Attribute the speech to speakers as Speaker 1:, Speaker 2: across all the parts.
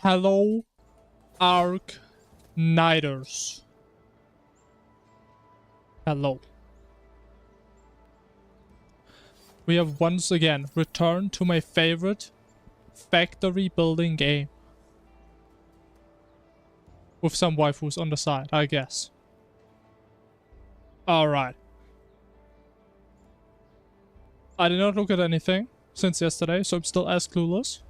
Speaker 1: Hello, Arknights. Hello. We have once again returned to my favorite factory building game. With some waifus on the side, I guess. Alright. I did not look at anything since yesterday, so I'm still as clueless.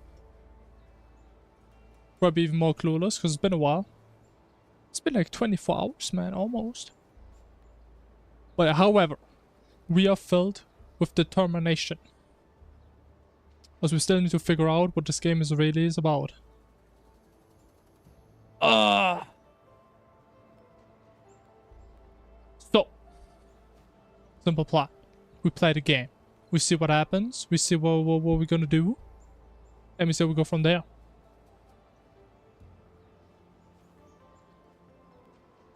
Speaker 1: Probably even more clueless, because it's been a while. It's been like 24 hours, man, almost. But however, we are filled with determination. As we still need to figure out what this game really is about. So, simple plot. We play the game. We see what happens. We see what we're gonna do. And we see we go from there.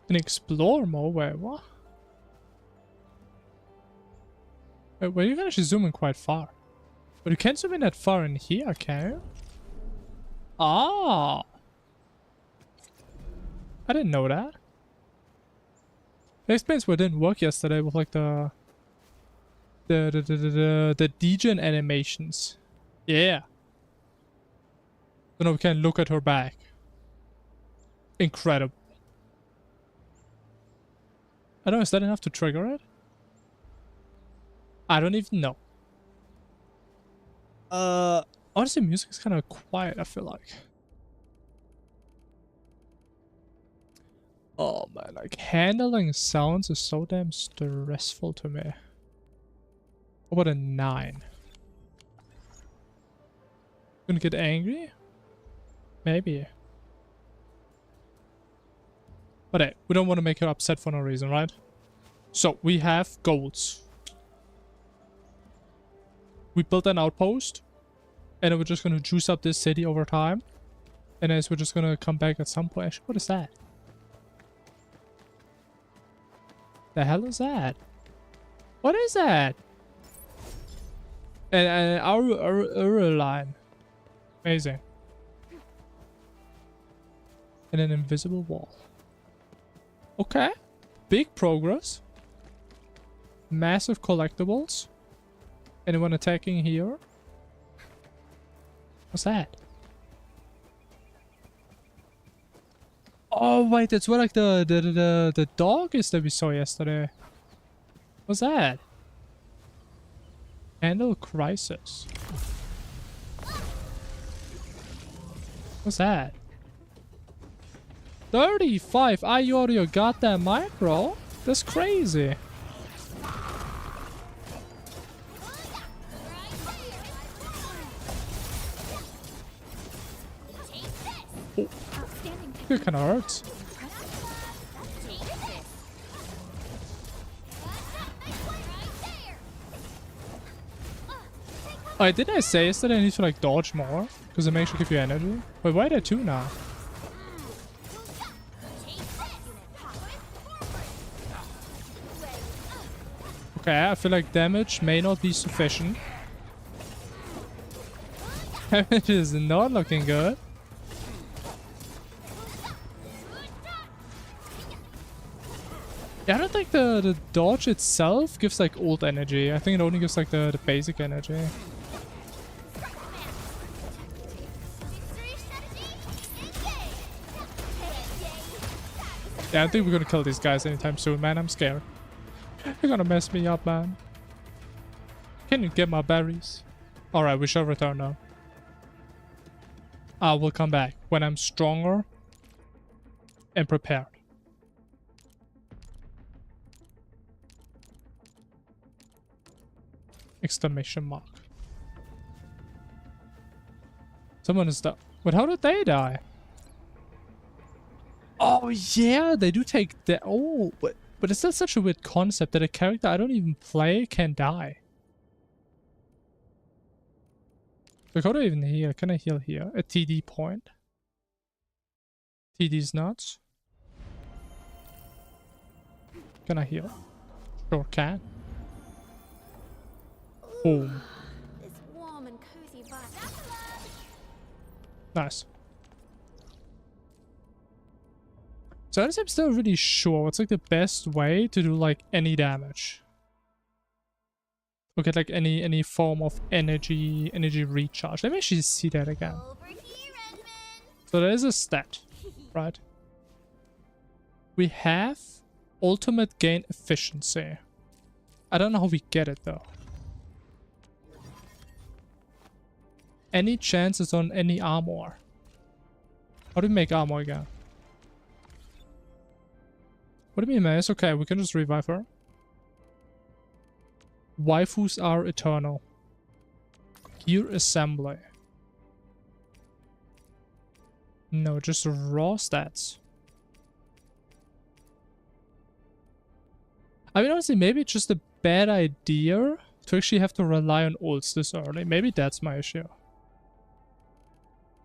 Speaker 1: And explore more? Wait, what? Wait, well, you can actually zoom in quite far. But you can't zoom in that far in here, can you? Ah! I didn't know that. That explains why it didn't work yesterday with like the degen animations. Yeah. So now we can look at her back. Incredible. I don't know, is that enough to trigger it? I don't even know. Honestly, music is kind of quiet, I feel like. Oh man, like handling sounds is so damn stressful to me. What about a 9? Gonna get angry? Maybe. But hey, we don't want to make her upset for no reason, right? So, we have goals. We built an outpost. And then we're just gonna juice up this city over time. And then we're just gonna come back at some point. Actually, what is that? The hell is that? What is that? And our line. Amazing. And an invisible wall. Okay. Big progress. Massive collectibles. Anyone attacking here? What's that? Oh wait, that's where like the dog is that we saw yesterday. What's that? Handle crisis. What's that? 35? You out of your goddamn mind, bro? That's crazy. Oh. It kind of hurts. Oh, didn't I say yesterday I need to like dodge more? Because it makes you give you energy? Wait, why are there 2 now? Okay, I feel like damage may not be sufficient. Damage is not looking good. Yeah, I don't think the dodge itself gives like ult energy. I think it only gives like the basic energy. Yeah, I think we're gonna kill these guys anytime soon, man. I'm scared. They're gonna mess me up, man. Can you get my berries? Alright, we shall return now. I will come back when I'm stronger and prepared. Exclamation mark. Someone is down. But how did they die? Oh yeah, they do take the... Oh, but it's still such a weird concept that a character I don't even play can die. Like, how do I even heal? Can I heal here? A TD point? TD's nuts. Can I heal? Sure can. Boom.
Speaker 2: This warm and cozy vibe.
Speaker 1: Nice. So honestly, I'm still really sure what's like the best way to do like any damage. Or get like any form of energy recharge. Let me actually see that again. So there is a stat, right? We have ultimate gain efficiency. I don't know how we get it though. Any chances on any armor. How do we make armor again? What do you mean, man? It's okay. We can just revive her. Waifus are eternal. Gear assembly. No, just raw stats. I mean, honestly, maybe it's just a bad idea to actually have to rely on ults this early. Maybe that's my issue.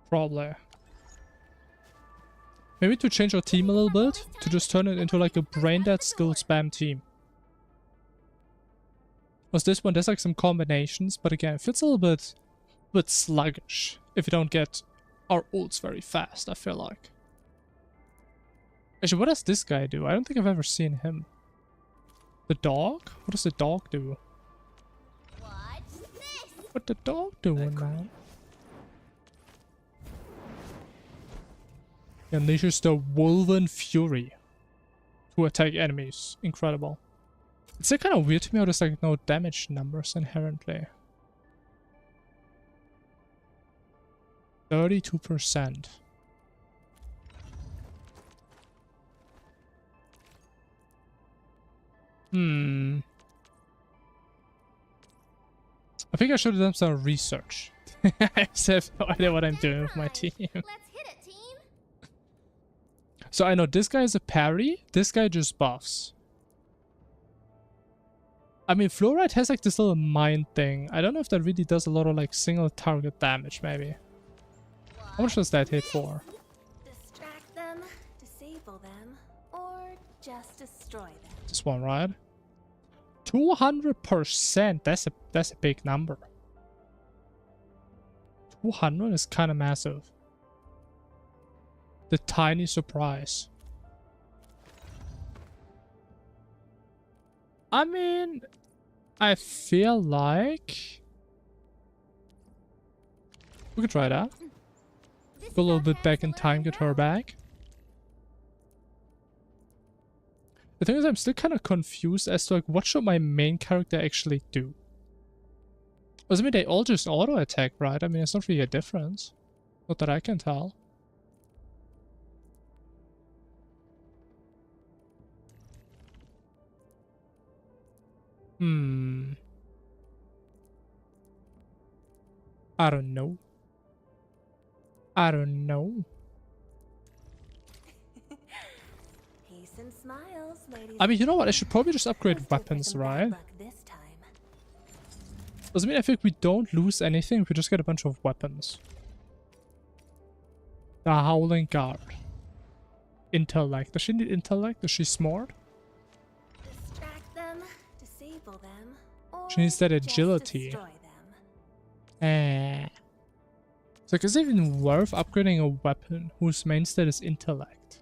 Speaker 1: Probably. Maybe to change our team a little bit, to just turn it into like a brain-dead skill spam team. Was this one, there's like some combinations, but again, it feels a little bit sluggish if you don't get our ults very fast, I feel like. Actually, what does this guy do? I don't think I've ever seen him. The dog? What does the dog do? What the dog doing, man? Unleashes the Woven Fury to attack enemies. Incredible. It's like kind of weird to me how there's like no damage numbers inherently. 32%. I think I should have done some research. I just have no idea what I'm doing with my team.
Speaker 2: Let's hit it, team.
Speaker 1: So I know this guy is a parry, this guy just buffs. I mean, Fluoride has like this little mind thing. I don't know if that really does a lot of like single target damage, maybe. How much does that hit for?
Speaker 2: Distract them, disable them, or just destroy them.
Speaker 1: This one, right? 200%. That's a big number. 200 is kind of massive. The tiny surprise. I mean, I feel like we could try that. Go a little bit back in time, get her back. The thing is, I'm still kind of confused as to like what should my main character actually do. I mean, they all just auto attack, right? I mean, it's not really a difference. Not that I can tell. I don't know. I don't know.
Speaker 2: Peace and smiles, ladies.
Speaker 1: I mean, you know what? I should probably just upgrade weapons, right? Doesn't mean I think we don't lose anything if we just get a bunch of weapons. The Howling Guard. Intellect. Does she need intellect? Is she smart?
Speaker 2: Distract them, disable them, or
Speaker 1: She needs that
Speaker 2: just
Speaker 1: agility.
Speaker 2: destroy them.
Speaker 1: So like, is it even worth upgrading a weapon whose main stat is intellect?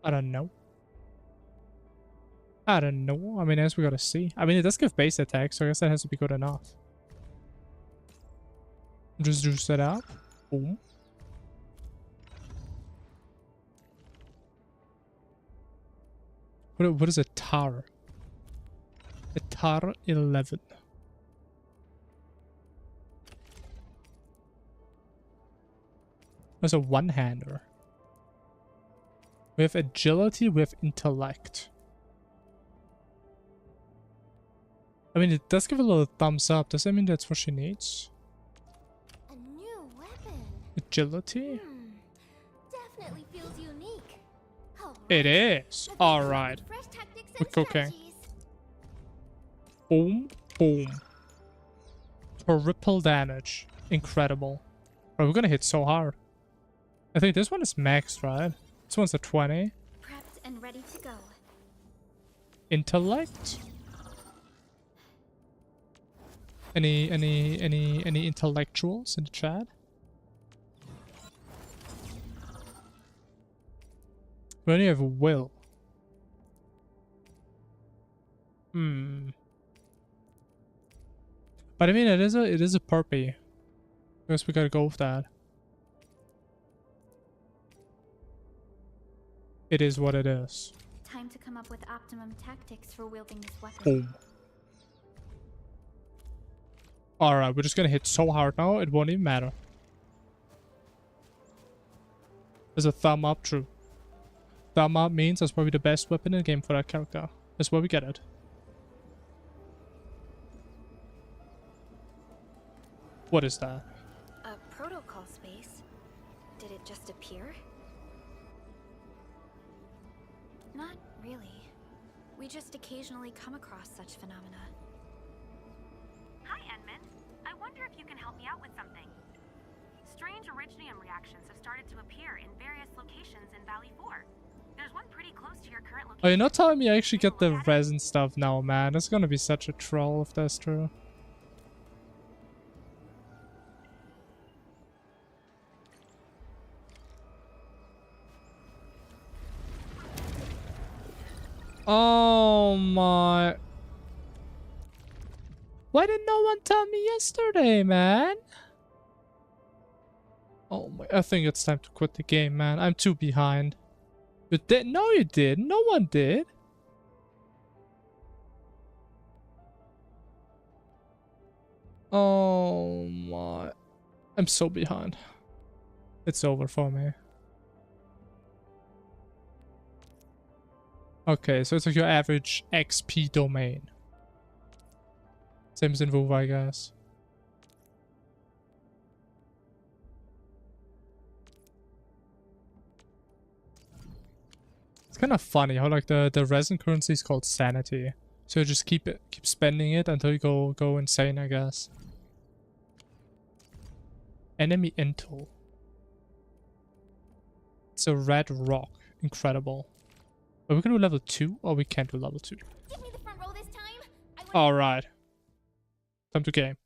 Speaker 1: I don't know. I don't know. I mean, as we gotta see. I mean, it does give base attack, so I guess that has to be good enough. Just juice that up. Boom. What is a tar? A tar 11. That's a one-hander. We have agility, we have intellect. I mean, it does give a little thumbs up. Does that mean that's what she needs?
Speaker 2: A new weapon.
Speaker 1: Agility?
Speaker 2: Definitely feels unique.
Speaker 1: It is. Alright. We're cooking. Boom, boom. Triple damage. Incredible. Bro, we're gonna hit so hard. I think this one is maxed, right? This one's a 20.
Speaker 2: Prepped and ready to go.
Speaker 1: Intellect? Any intellectuals in the chat? We only have will. But I mean, it is a perpy. I guess we gotta go with that. It is what it is.
Speaker 3: Time to come up with optimum tactics for wielding this weapon.
Speaker 1: Boom. Alright, we're just gonna hit so hard now, it won't even matter. There's a thumb up, true. Thumb up means that's probably the best weapon in the game for that character. That's where we get it. What is that?
Speaker 3: A protocol space? Did it just appear? Not really. We just occasionally come across such phenomena.
Speaker 4: Hi, Edmund. I wonder if you can help me out with something. Strange originium reactions have started to appear in various locations in Valley 4. There's one pretty close to your current location.
Speaker 1: Oh, you're not telling me I actually get the resin stuff now, man. It's gonna be such a troll if that's true. Oh my. Why did no one tell me yesterday, man? Oh my, I think it's time to quit the game, man. I'm too behind. You did? No, you did. No one did. Oh my. I'm so behind. It's over for me. Okay, so it's like your average XP domain. Same as in WoW, I guess. It's kind of funny how like the resin currency is called sanity. So you just keep spending it until you go insane, I guess. Enemy intel. It's a red rock. Incredible. Are we gonna do level 2 or we can't do level 2?
Speaker 3: Give me the front row this time.
Speaker 1: Alright. Time to game.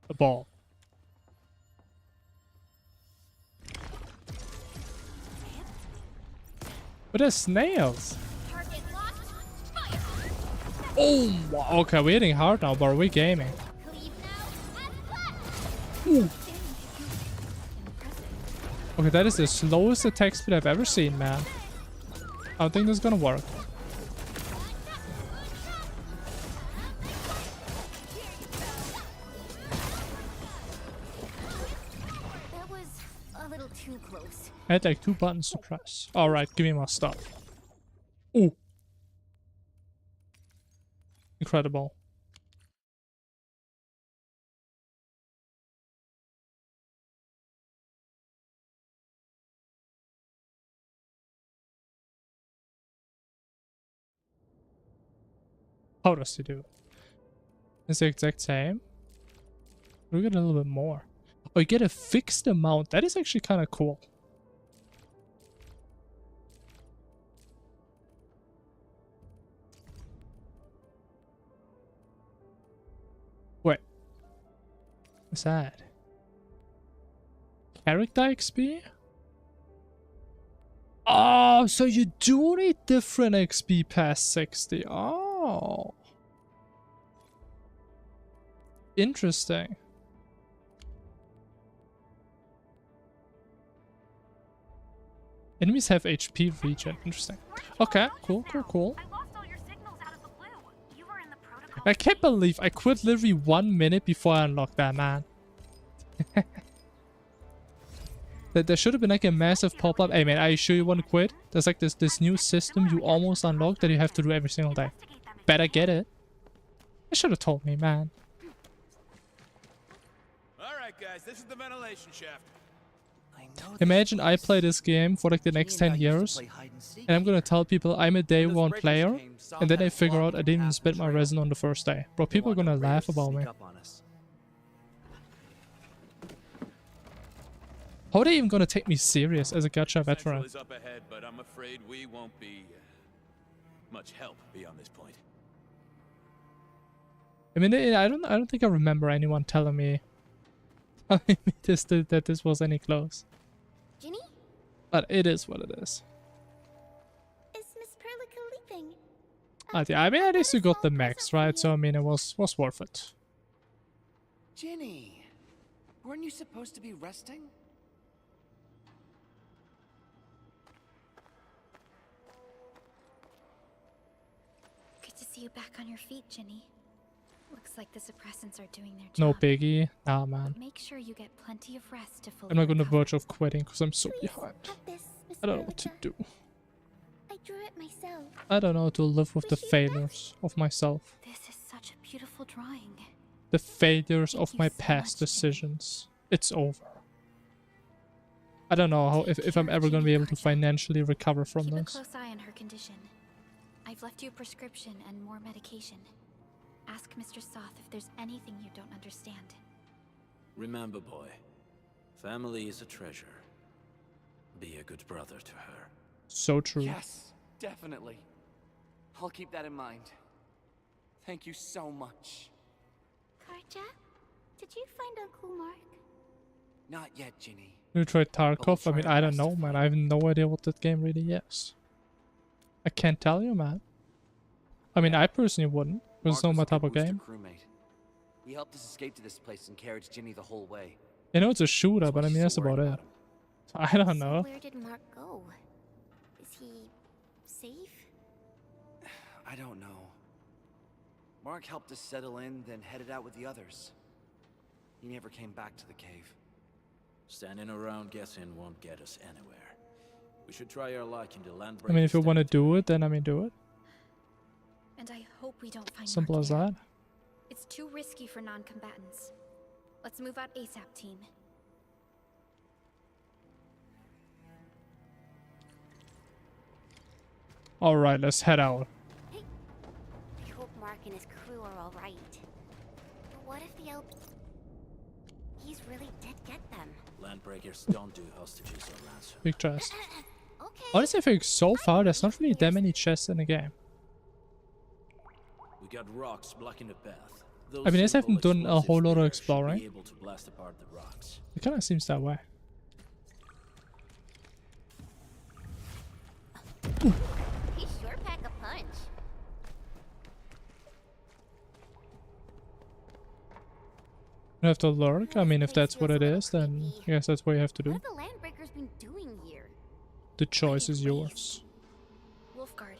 Speaker 1: A ball. But there's snails.
Speaker 3: Target locked. Fire.
Speaker 1: Oh, okay, we're hitting hard now, but are we gaming?
Speaker 3: Cleave now. And flash.
Speaker 1: Ooh. Okay, that is the slowest attack speed I've ever seen, man. I don't think this is gonna work.
Speaker 3: That was a little too close.
Speaker 1: I had like 2 buttons to press. Alright, give me my stuff. Ooh. Incredible. How does he do it? It's the exact same. We get a little bit more. Oh, you get a fixed amount. That is actually kind of cool. Wait. What's that? Character XP? Oh, so you do need different XP past 60. Oh. Interesting. Enemies have HP regen. Interesting. Okay, cool.
Speaker 4: I lost all your signals out of the blue. You were in the protocol.
Speaker 1: I can't believe I quit literally 1 minute before I unlocked that, man. There should have been like a massive pop-up. Hey man, are you sure you want to quit? There's like this new system you almost unlocked that you have to do every single day. Better get it. You should have told me, man.
Speaker 5: Alright guys, this is the ventilation shaft.
Speaker 1: Imagine I play this game for like the next 10 years and I'm gonna tell people I'm a day one player and then I figure out I didn't even spend my resin on the first day. Bro, people are gonna laugh about me. How are they even gonna take me serious as a Gacha veteran?
Speaker 5: Central is up ahead, but I'm afraid we won't be much help beyond this point.
Speaker 1: I mean, I don't think I remember anyone telling me I mean, that this was any close.
Speaker 2: Ginny?
Speaker 1: But it is what it is.
Speaker 2: Is Miss Perlica leaving?
Speaker 1: Yeah, I mean, at least you got the max, right?
Speaker 2: present for
Speaker 1: So, I
Speaker 2: you.
Speaker 1: mean, it was worth it.
Speaker 6: Ginny, weren't you supposed to be resting?
Speaker 3: Good to see you back on your feet, Ginny. Looks like the suppressants are doing their
Speaker 1: No
Speaker 3: job.
Speaker 1: biggie. Nah, man.
Speaker 3: But make sure you get plenty of rest to fully
Speaker 1: I'm not on the
Speaker 3: recover.
Speaker 1: verge of quitting because I'm so
Speaker 2: Please,
Speaker 1: behind.
Speaker 2: have this, Miss
Speaker 1: I don't know what to
Speaker 2: Perlica.
Speaker 1: do.
Speaker 2: I drew it myself.
Speaker 1: I don't know how to live with the
Speaker 2: Wish you the
Speaker 1: failures of myself.
Speaker 3: This is such a beautiful drawing.
Speaker 1: The failures of
Speaker 3: Thank
Speaker 1: my
Speaker 3: you so
Speaker 1: past
Speaker 3: much, Ginny.
Speaker 1: decisions. It's over. I don't know how if I'm ever going to be able to financially recover from
Speaker 3: Keep a
Speaker 1: this.
Speaker 3: close eye on her condition. I've left you a prescription and more medication. Ask Mr. Soth if there's anything you don't understand.
Speaker 5: Remember, boy, family is a treasure. Be a good brother to her.
Speaker 1: So true.
Speaker 6: Yes, definitely. I'll keep that in mind. Thank you so much.
Speaker 2: Karja, did you find Uncle Mark?
Speaker 6: Not yet, Ginny.
Speaker 1: You tried Tarkov? I
Speaker 6: try
Speaker 1: mean,
Speaker 6: our
Speaker 1: I don't
Speaker 6: best to
Speaker 1: know, man.
Speaker 6: find
Speaker 1: I have no idea what that game really is. I can't tell you, man. I mean, I personally wouldn't. It was
Speaker 6: Mark
Speaker 1: not
Speaker 6: was
Speaker 1: my
Speaker 6: a
Speaker 1: type
Speaker 6: good
Speaker 1: of
Speaker 6: booster
Speaker 1: game.
Speaker 6: crewmate. He helped us escape to this place and carried Ginny the whole way.
Speaker 1: You know, it's a shooter,
Speaker 6: That's
Speaker 1: but
Speaker 6: why
Speaker 1: I mean,
Speaker 6: she's
Speaker 1: that's
Speaker 6: so
Speaker 1: about
Speaker 6: worried
Speaker 1: it.
Speaker 6: about him.
Speaker 1: I don't
Speaker 2: So
Speaker 1: know.
Speaker 2: where did Mark go? Is he safe?
Speaker 6: I don't know. Mark helped us settle in, then headed out with the others. He never came back to the cave.
Speaker 5: Standing around guessing won't get us anywhere. We should try our luck in the land.
Speaker 1: I mean, if you want to do it, then I mean, do it.
Speaker 3: And I hope we don't find
Speaker 1: Simple
Speaker 3: Mark
Speaker 1: as
Speaker 3: here.
Speaker 1: that.
Speaker 3: It's too risky for non-combatants. Let's move out ASAP, team.
Speaker 1: All right, let's head out.
Speaker 2: I hope Mark and his crew are all right. But what if the LBs really did get them?
Speaker 5: Landbreakers don't do hostages or ransom.
Speaker 1: Big chest.
Speaker 2: Okay.
Speaker 1: Honestly, I think so far there's not really that many chests in the game.
Speaker 5: We got rocks blocking the path.
Speaker 1: I mean, I just haven't done a whole lot of exploring.
Speaker 5: Be able to blast apart the rocks.
Speaker 1: It kind of seems that way.
Speaker 2: He sure pack a punch.
Speaker 1: You have to lurk. I mean, if that's what it is, then I guess that's what you have to do.
Speaker 2: What have the Landbreakers been doing here?
Speaker 1: The choice is yours.
Speaker 3: Wolfguard,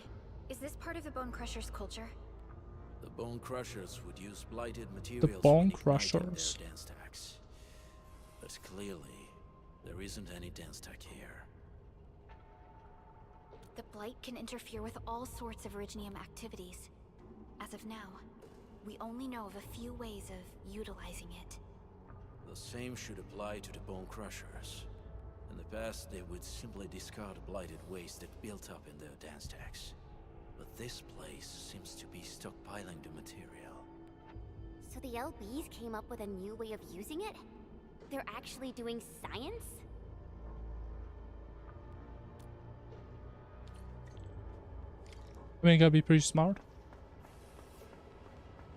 Speaker 3: is this part of the Bone Crusher's culture?
Speaker 5: The Bone Crushers would use blighted materials
Speaker 1: Bone
Speaker 5: when igniting
Speaker 1: Crushers.
Speaker 5: their dance stacks. But clearly, there isn't any dance stack here.
Speaker 3: The Blight can interfere with all sorts of Originium activities. As of now, we only know of a few ways of utilizing it.
Speaker 5: The same should apply to the Bone Crushers. In the past, they would simply discard blighted waste that built up in their dance stacks. But this place seems to be stockpiling the material.
Speaker 2: So the LBs came up with a new way of using it? They're actually doing science?
Speaker 1: I mean, you gotta be pretty smart.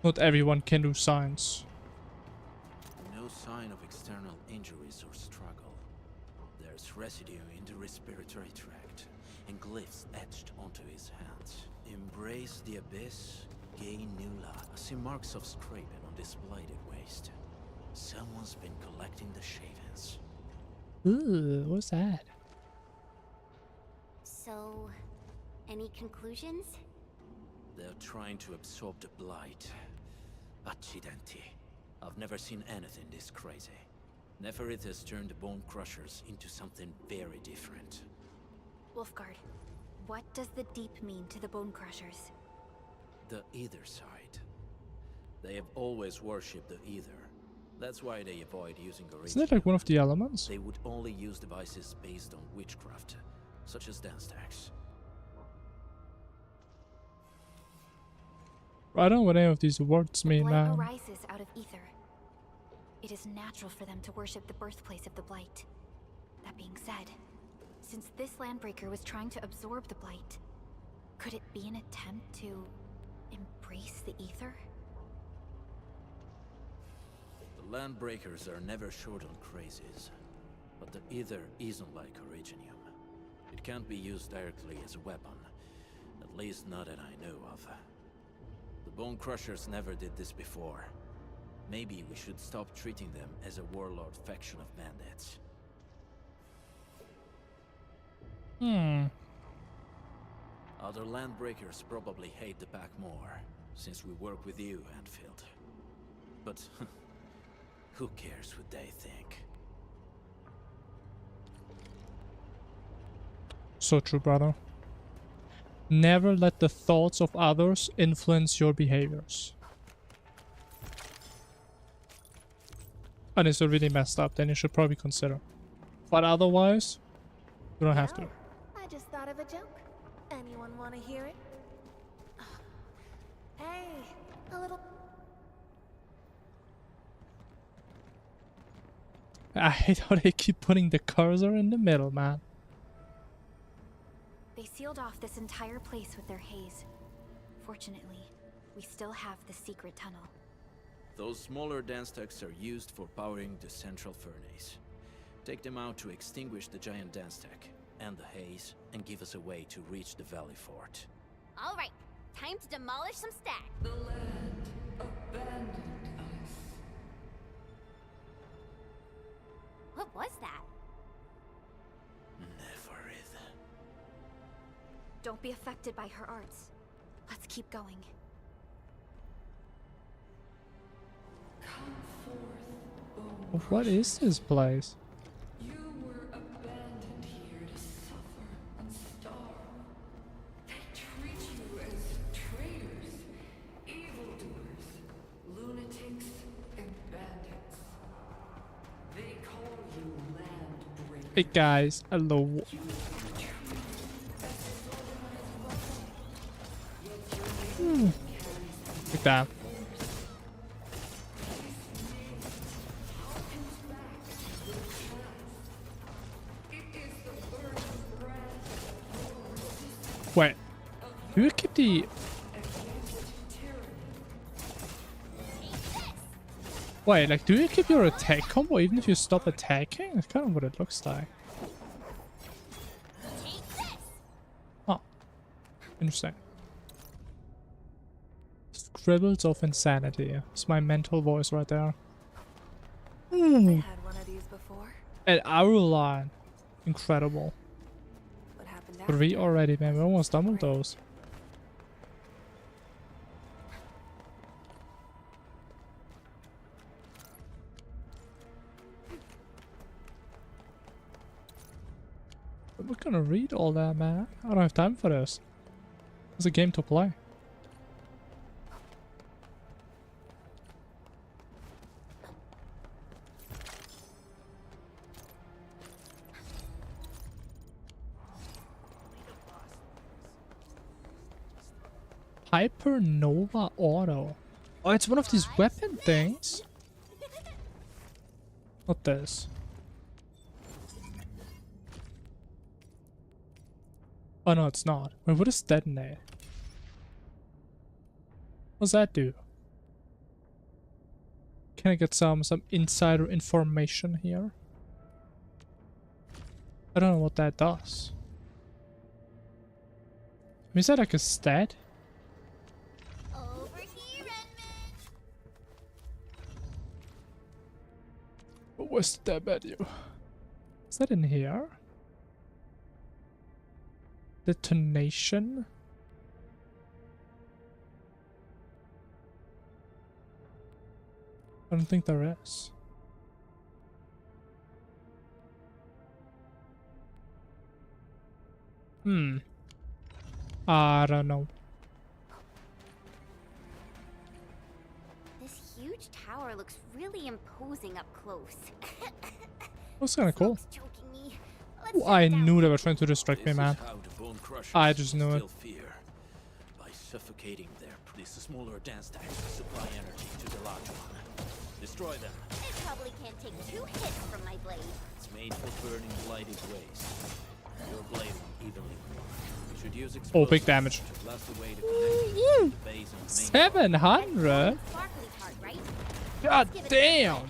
Speaker 1: Not everyone can do science.
Speaker 5: No sign of external injuries or struggle. There's residue in the respiratory tract, and glyphs etched onto his hands. Embrace the abyss, gain new life. I see marks of scraping on this blighted waste. Someone's been collecting the shavings.
Speaker 1: Ooh, what's that?
Speaker 2: So, any conclusions?
Speaker 5: They're trying to absorb the blight. Accidenti. I've never seen anything this crazy. Neferith has turned the Bone Crushers into something very different.
Speaker 3: Wolfguard, what does the Deep mean to the Bone Crushers?
Speaker 5: The Ether side. They have always worshipped the Ether. That's why they avoid using
Speaker 1: Isn't it like one of the elements?
Speaker 5: They would only use devices based on witchcraft, such as dance stacks.
Speaker 1: I don't know what any of these words mean,
Speaker 3: Blight
Speaker 1: man.
Speaker 3: arises out of ether. It is natural for them to worship the birthplace of the Blight. That being said, since this Landbreaker was trying to absorb the Blight, could it be an attempt to embrace the ether?
Speaker 5: The Landbreakers are never short on crazes, but the ether isn't like originium. It can't be used directly as a weapon, at least not that I know of. The Bone Crushers never did this before. Maybe we should stop treating them as a warlord faction of bandits. Other Landbreakers probably hate the pack more, since we work with you, Endfield. But who cares what they think?
Speaker 1: So true, brother. Never let the thoughts of others influence your behaviors. Unless you're really messed up, then you should probably consider. But otherwise, you don't have to.
Speaker 7: I just thought of a joke. Anyone want to hear it? Hey, a little...
Speaker 1: I hate how they keep putting the cursor in the middle, man.
Speaker 3: They sealed off this entire place with their haze. Fortunately, we still have the secret tunnel.
Speaker 5: Those smaller dance stacks are used for powering the central furnace. Take them out to extinguish the giant dance stack and the haze, and give us a way to reach the valley fort.
Speaker 2: All right, time to demolish some stacks.
Speaker 8: The land abandoned us.
Speaker 2: What was that?
Speaker 5: Neverith.
Speaker 3: Don't be affected by her arts. Let's keep going.
Speaker 8: Come forth, Bone.
Speaker 1: What is this place?
Speaker 8: You were abandoned here to suffer and starve. They treat you as traitors, evildoers, lunatics, and bandits. They call you Landbreakers.
Speaker 1: Hey guys, hello.
Speaker 8: You are treated as disorganized weapon. Yet your name carries
Speaker 1: Like that. Wait, do you keep the... Wait, like, do you keep your attack combo even if you stop attacking? That's kind of what it looks like. Oh, interesting. Scribbles of Insanity. It's my mental voice right there.
Speaker 7: I had one of these before.
Speaker 1: And Aureline. Incredible.
Speaker 7: What happened
Speaker 1: 3 already, man. We're almost done with those. We're gonna read all that, man. I don't have time for this. It's a game to play. Hypernova Auto. Oh, it's one of these weapon things. Not this. Oh no, it's not. Wait, what does detonate? What does that do? Can I get some insider information here? I don't know what that does. Is that like a stat?
Speaker 2: Over here, Redmond.
Speaker 1: What was that menu? Is that in here? Detonation? I don't think there is. I don't know.
Speaker 2: This huge tower looks really imposing up close.
Speaker 1: That's kind of cool.
Speaker 2: Smoke's choking me.
Speaker 1: Oh, I knew they were trying to distract me,
Speaker 5: This
Speaker 1: man.
Speaker 5: is how the Bone Crushers
Speaker 1: I just knew it.
Speaker 5: instill fear. By suffocating these smaller dance stacks to supply energy to the larger one. Destroy them.
Speaker 2: It probably can't take 2 hits from my blade.
Speaker 5: It's made for burning blighted waste. Your blade won't evenly apply. Should use
Speaker 1: Oh, big
Speaker 5: explosives
Speaker 1: damage.
Speaker 5: to blast away the connection between the base and the main
Speaker 1: 700?
Speaker 2: Sparkly part, right?
Speaker 1: God damn!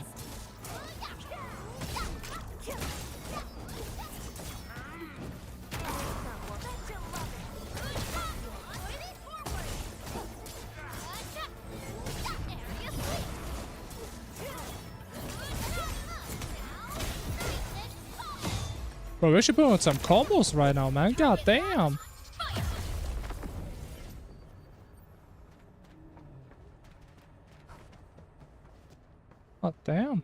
Speaker 1: Bro, we should put on some combos right now, man. God damn. God damn.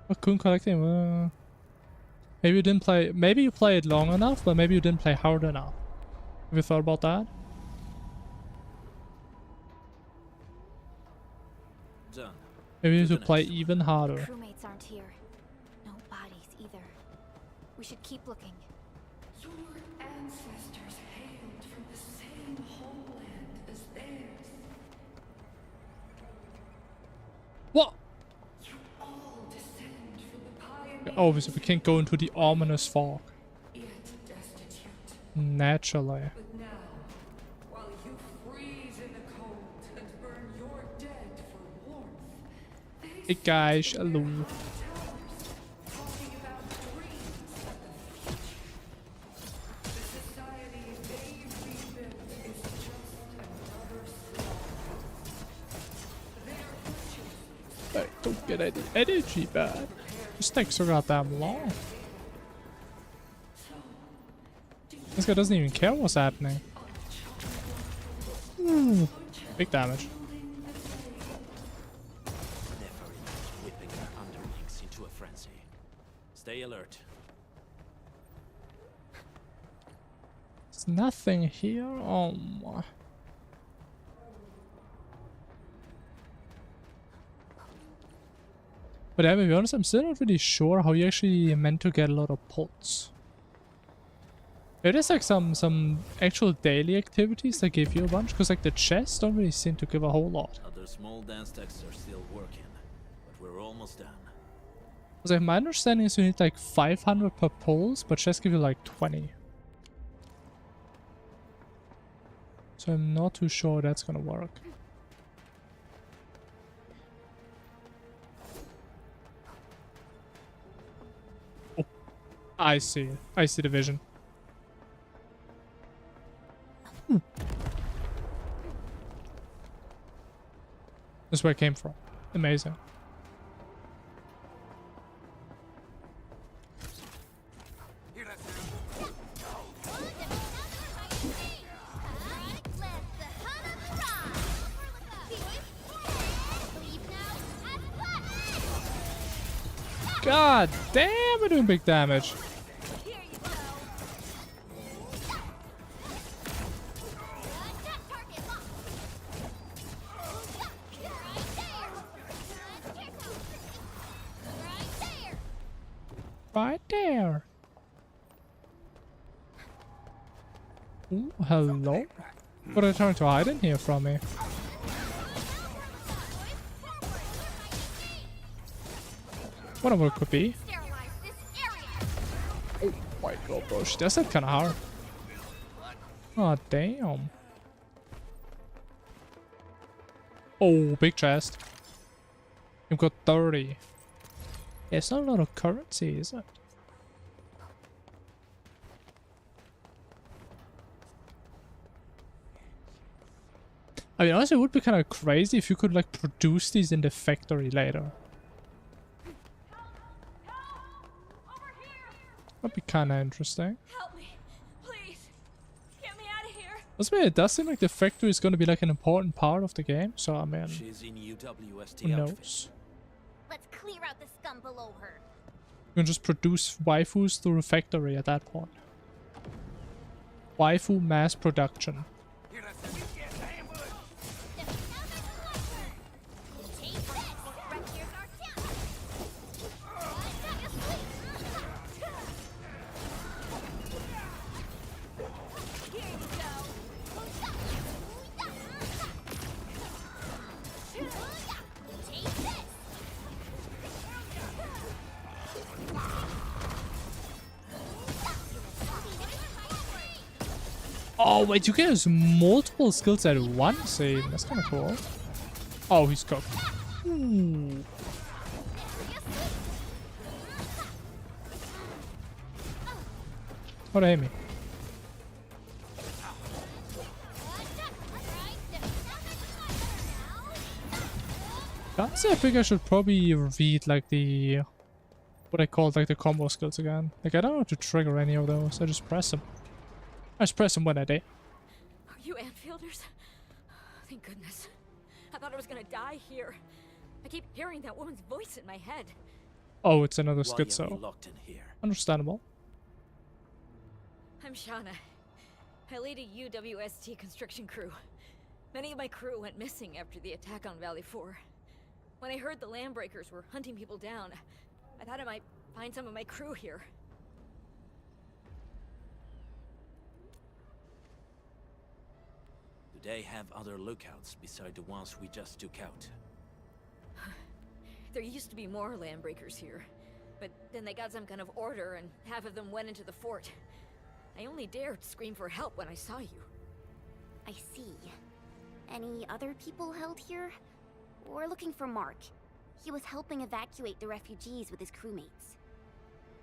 Speaker 1: I couldn't collect him. Maybe you didn't play. Maybe you played long enough, but maybe you didn't play hard enough. Have you thought about that?
Speaker 5: Done.
Speaker 1: Maybe you
Speaker 5: To
Speaker 1: should
Speaker 5: the
Speaker 1: play
Speaker 5: next.
Speaker 1: even harder.
Speaker 3: Crewmates aren't here. No bodies either. We should keep looking.
Speaker 8: Your ancestors hailed from the same homeland as theirs.
Speaker 1: What?
Speaker 8: You all descend from the pioneers,
Speaker 1: Obviously, we can't go into the ominous fog.
Speaker 8: yet destitute.
Speaker 1: Naturally.
Speaker 8: But now, while you freeze in the cold and burn your dead for warmth, they
Speaker 1: Hey guys, hello.
Speaker 8: towers, talking about dreams of the future. The society they rebuilt is just another slaughterhouse. Their virtues
Speaker 1: I don't get any energy back. This takes so goddamn long. This guy doesn't even care what's happening. Big damage.
Speaker 5: Never enough whipping their underlings into a frenzy. Stay alert.
Speaker 1: There's nothing here. Oh my. But yeah, to be honest, I'm still not really sure how you actually meant to get a lot of pots. It is like some actual daily activities that give you a bunch, because like the chests don't really seem to give a whole lot.
Speaker 5: Other small dance techs are still working, but we're almost done.
Speaker 1: Because like my understanding is you need like 500 per pulse, but chests give you like 20. So I'm not too sure that's gonna work. Oh, I see it. I see the vision. That's where it came from. Amazing. God damn, we're doing big damage. Right there. Ooh, hello. What are they trying to hide in here from me? Whatever it could be. Oh my god, bro. She does that kind of hard. Oh, damn. Oh, big chest. You've got 30. Yeah, it's not a lot of currency, is it? I mean, honestly, it would be kind of crazy if you could, like, produce these in the factory later. That'd be kind of interesting.
Speaker 8: help me, please. Get me out of here.
Speaker 1: Also, it does seem like the factory is going to be, like, an important part of the game. So, I mean,
Speaker 5: She's in UWST
Speaker 1: who
Speaker 5: outfit.
Speaker 1: knows?
Speaker 2: Let's clear out the scum below her.
Speaker 1: You can just produce waifus through a factory at that point. Waifu mass production. Oh, wait, you can use multiple skills at once, eh? That's kind of cool. Oh, he's cooked. Ooh. Oh, they hit me. Honestly, I think I should probably read like the what I call like the combo skills again. Like I don't know how to trigger any of those. I just press them. I just press them when I did.
Speaker 9: Are you Anfielders? Thank goodness. I thought I was gonna die here. I keep hearing that woman's voice in my head.
Speaker 1: Oh, it's another
Speaker 5: Why are you
Speaker 1: schizo.
Speaker 5: locked in here?
Speaker 1: Understandable.
Speaker 9: I'm Shauna. I lead a UWST construction crew. Many of my crew went missing after the attack on Valley 4. When I heard the Landbreakers were hunting people down, I thought I might find some of my crew here.
Speaker 5: Do they have other lookouts beside the ones we just took out?
Speaker 9: There used to be more Landbreakers here, but then they got some kind of order and half of them went into the fort. I only dared scream for help when I saw you.
Speaker 2: I see. Any other people held here? We're looking for Mark. He was helping evacuate the refugees with his crewmates.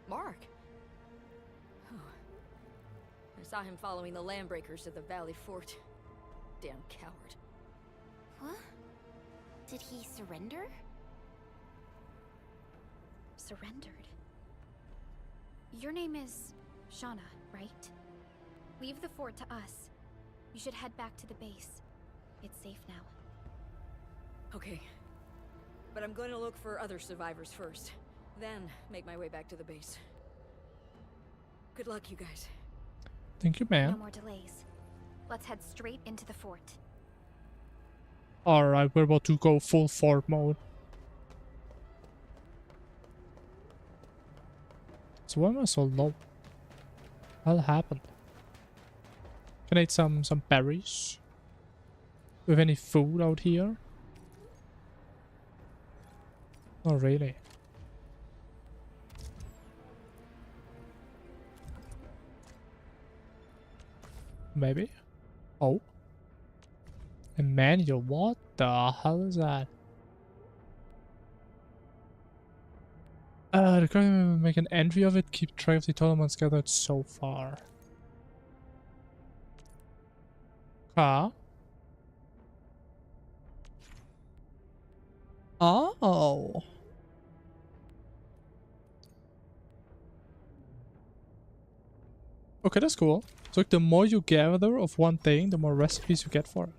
Speaker 9: Mark? Oh. I saw him following the Landbreakers to the Valley Fort. Damn coward.
Speaker 2: What? Did he surrender?
Speaker 3: Surrendered. Your name is Shauna, right? Leave the fort to us. You should head back to the base. It's safe now.
Speaker 9: Okay. But I'm going to look for other survivors first. Then make my way back to the base. Good luck, you guys.
Speaker 1: Thank you,
Speaker 3: No
Speaker 1: man.
Speaker 3: more delays. Let's head straight into the fort.
Speaker 1: Alright, we're about to go full fort mode. So why am I so low? What happened? Can I eat some berries? Do we have any food out here? Not really. Maybe? Oh. A manual, what the hell is that? The current will make an entry of it, keep track of the total amounts gathered so far. Ah. Oh. Okay, that's cool. So like, the more you gather of one thing, the more recipes you get for it.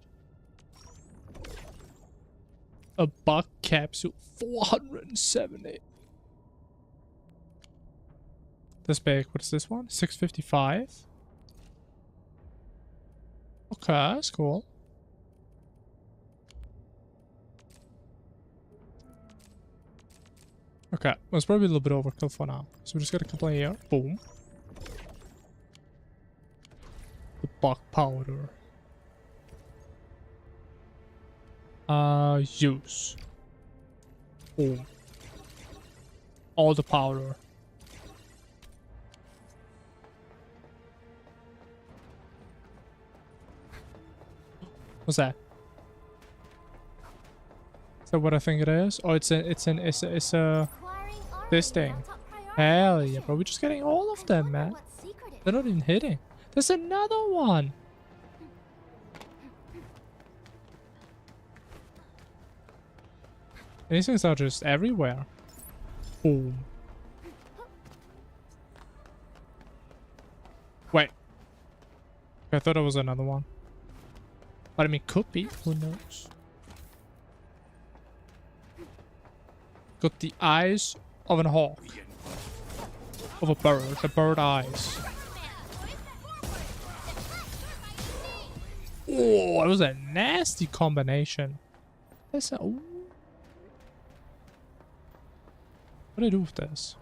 Speaker 1: A bug capsule, 470. This big. What is this one? 655. Okay, that's cool. Okay, well, it's probably a little bit overkill for now. So we just got a couple here. Boom. The bug powder. Use. Boom. All the powder. What's that? Is that what I think it is? Oh, it's a this thing. Hell yeah, bro. We're just getting all of them, man. They're not even hitting. There's another one. These things are just everywhere. Boom. Wait. I thought it was another one. But I mean, could be. Who knows? Got the eyes of a hawk. Of a bird. The bird eyes. Oh, that was a nasty combination. That's a... Ooh. What do I do with this?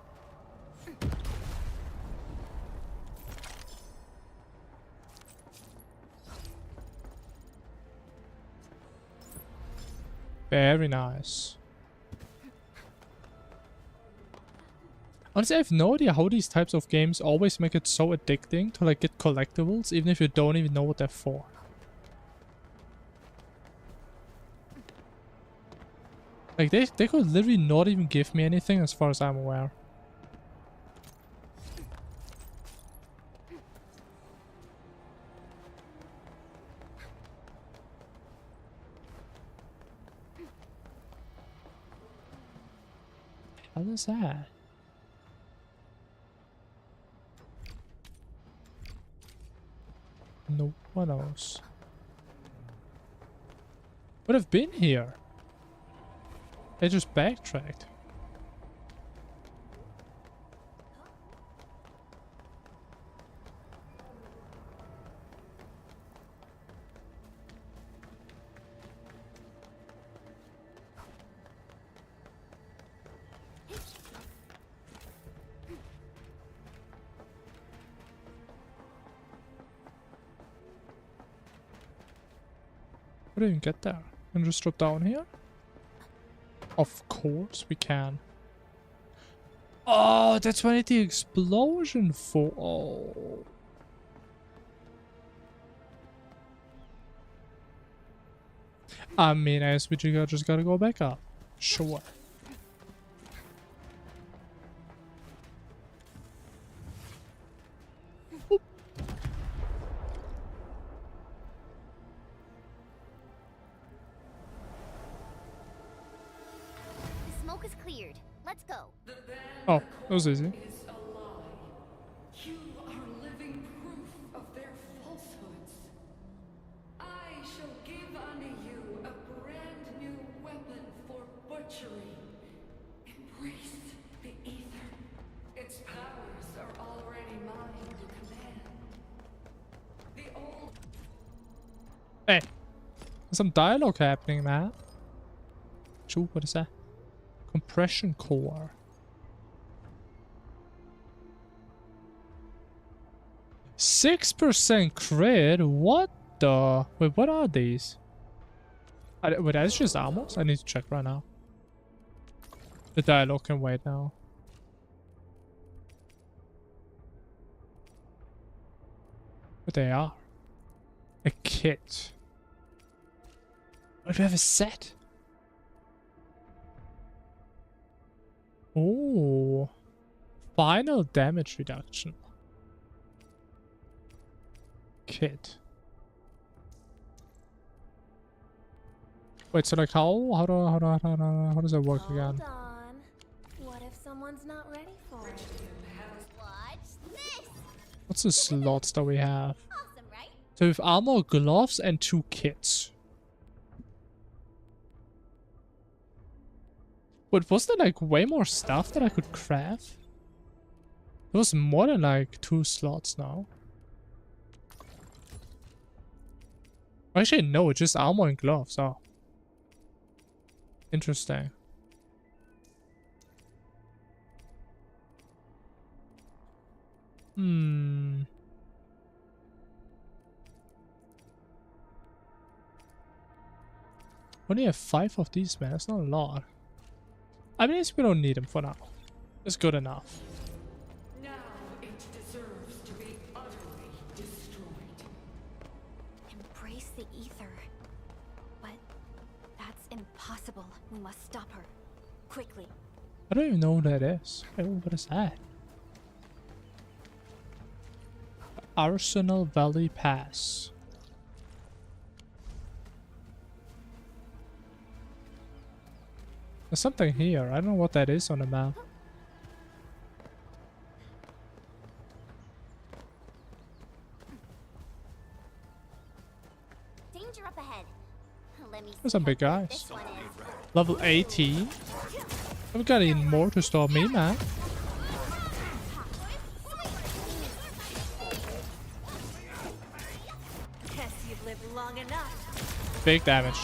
Speaker 1: Very nice. Honestly, I have no idea how these types of games always make it so addicting to like get collectibles, even if you don't even know what they're for. Like they could literally not even give me anything as far as I'm aware. What is that? No one else. Would have been here. They just backtracked. How do you even get there? Can you just drop down here? Of course we can. Oh, that's what I need the explosion for. Oh. I mean, I guess we just gotta go back up. Sure. Oop.
Speaker 2: The smoke is cleared. Let's go.
Speaker 1: Oh, that was easy.
Speaker 8: Is a lie. You are living proof of their falsehoods. I shall give unto you a brand new weapon for butchery. Embrace the ether. Its powers are already mine to command. The old
Speaker 1: Hey, there's some dialogue happening, man. Shoot, what is that? Compression core. 6% crit? What the? Wait, what are these? Wait, that's just armors? I need to check right now. The dialogue can wait now. But they are. A kit. What do we have a set? Oh. Final damage reduction. Kit. Wait, so like how does that work again?
Speaker 7: Hold on. What if someone's not ready for it?
Speaker 2: Watch this.
Speaker 1: What's the slots that we have?
Speaker 2: Awesome, right?
Speaker 1: So we have armor, gloves, and 2 kits. But was there like way more stuff that I could craft? There was more than like 2 slots now. Actually, no, it's just armor and gloves. Oh. Interesting. Only have 5 of these, man. That's not a lot. I mean, we don't need them for now. It's good enough.
Speaker 8: now it deserves to be utterly destroyed.
Speaker 3: Embrace the ether. But that's impossible. We must stop her. Quickly.
Speaker 1: I don't even know what that is. Wait, what is that? Arsenal Valley Pass. There's something here. I don't know what that is on the map.
Speaker 2: Danger up ahead. Let me
Speaker 1: There's some
Speaker 2: see
Speaker 1: big
Speaker 2: how good
Speaker 1: guys.
Speaker 2: this one is.
Speaker 1: Level 18. I've got even more to stop me, man.
Speaker 7: Guess you've lived long enough.
Speaker 1: Big damage.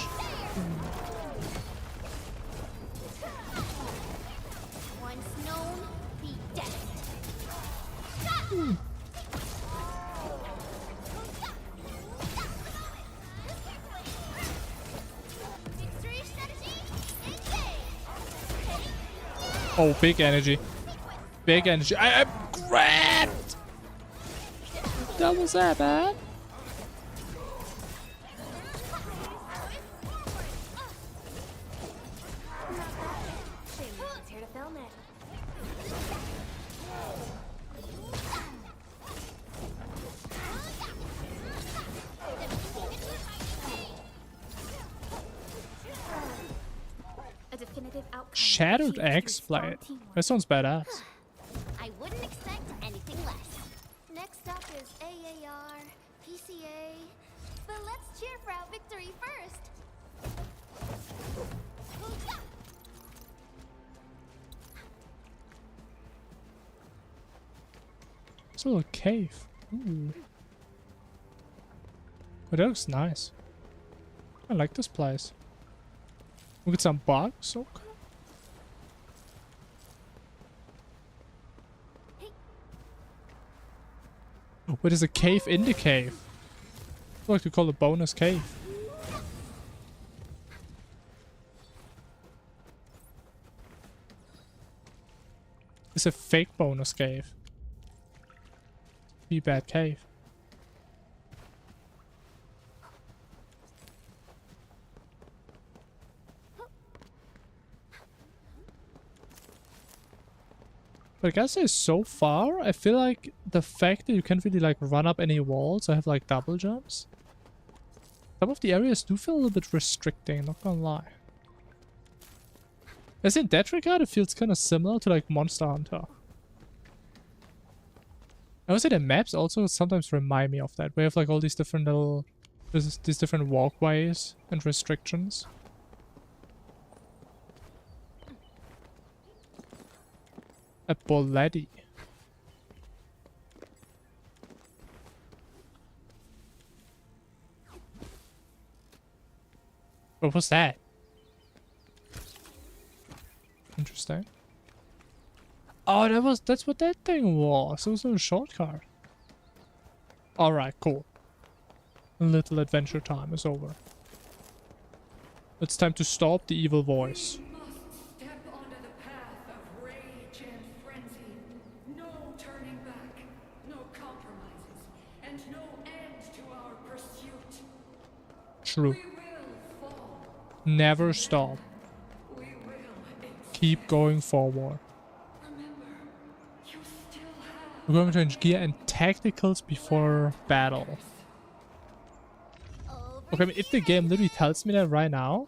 Speaker 2: Once known, be dead.
Speaker 1: Oh, big energy. big energy. I am grabbed! That was that bad.
Speaker 7: Shaman's here to film it.
Speaker 3: A definitive outcome.
Speaker 1: Shattered
Speaker 3: achieved through
Speaker 1: X
Speaker 3: strong
Speaker 1: blade.
Speaker 3: teamwork.
Speaker 1: That sounds badass.
Speaker 2: I wouldn't expect anything less.
Speaker 7: Next up is AAR, PCA. But let's cheer for our victory first.
Speaker 1: It's a little cave. Ooh. But that looks nice. I like this place. We get some bugs. Okay. What is a cave in the cave? I like to call it a bonus cave. It's a fake bonus cave. Be bad cave. But I gotta say, so far, I feel like the fact that you can't really like run up any walls or have like double jumps. Some of the areas do feel a little bit restricting, not gonna lie. As in that regard, it feels kind of similar to like Monster Hunter. I would say the maps also sometimes remind me of that. We have like all these different little, these different walkways and restrictions. A Boletti. What was that? Interesting. Oh, that's what that thing was. It was a shortcut. Alright, cool. A little adventure time is over. It's time to stop the evil voice.
Speaker 8: We must step onto the path of rage and frenzy. No turning back, no compromises, and no end to our pursuit.
Speaker 1: True.
Speaker 8: We will fall.
Speaker 1: Never stop.
Speaker 8: We will
Speaker 1: Keep going forward.
Speaker 8: remember, you still have
Speaker 1: We're going to change gear and tacticals before battle. Okay, I mean, if the game literally tells me that right now,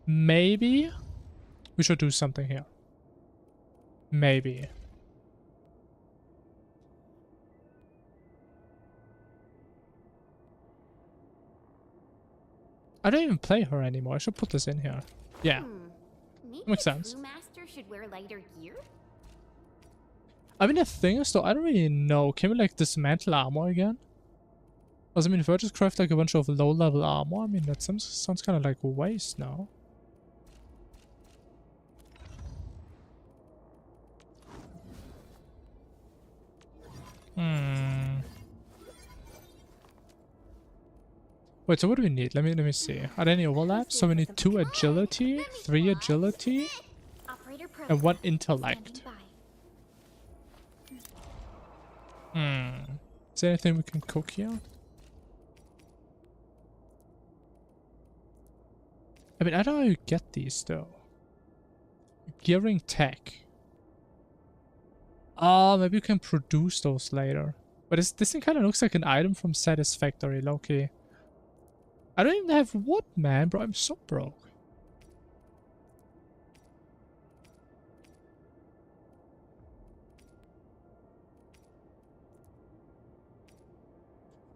Speaker 1: maybe we should do something here. Maybe. I don't even play her anymore. I should put this in here. Yeah.
Speaker 2: Maybe
Speaker 1: Makes
Speaker 2: a
Speaker 1: sense.
Speaker 2: crewmaster should wear lighter gear?
Speaker 1: I mean, the thing is, though, I don't really know. Can we, like, dismantle armor again? Because, I mean, if I just craft, like, a bunch of low-level armor, I mean, that sounds kind of like a waste now. Wait, so what do we need? Let me see. Are there any overlaps? So we need 2 agility, 3 agility,
Speaker 2: Operator Pro.
Speaker 1: and 1 intellect. Is there anything we can cook here? I mean, I don't know how you get these though. Gearing tech. Ah, maybe you can produce those later. But this thing kind of looks like an item from Satisfactory, low-key. I don't even have wood, man, bro. I'm so broke.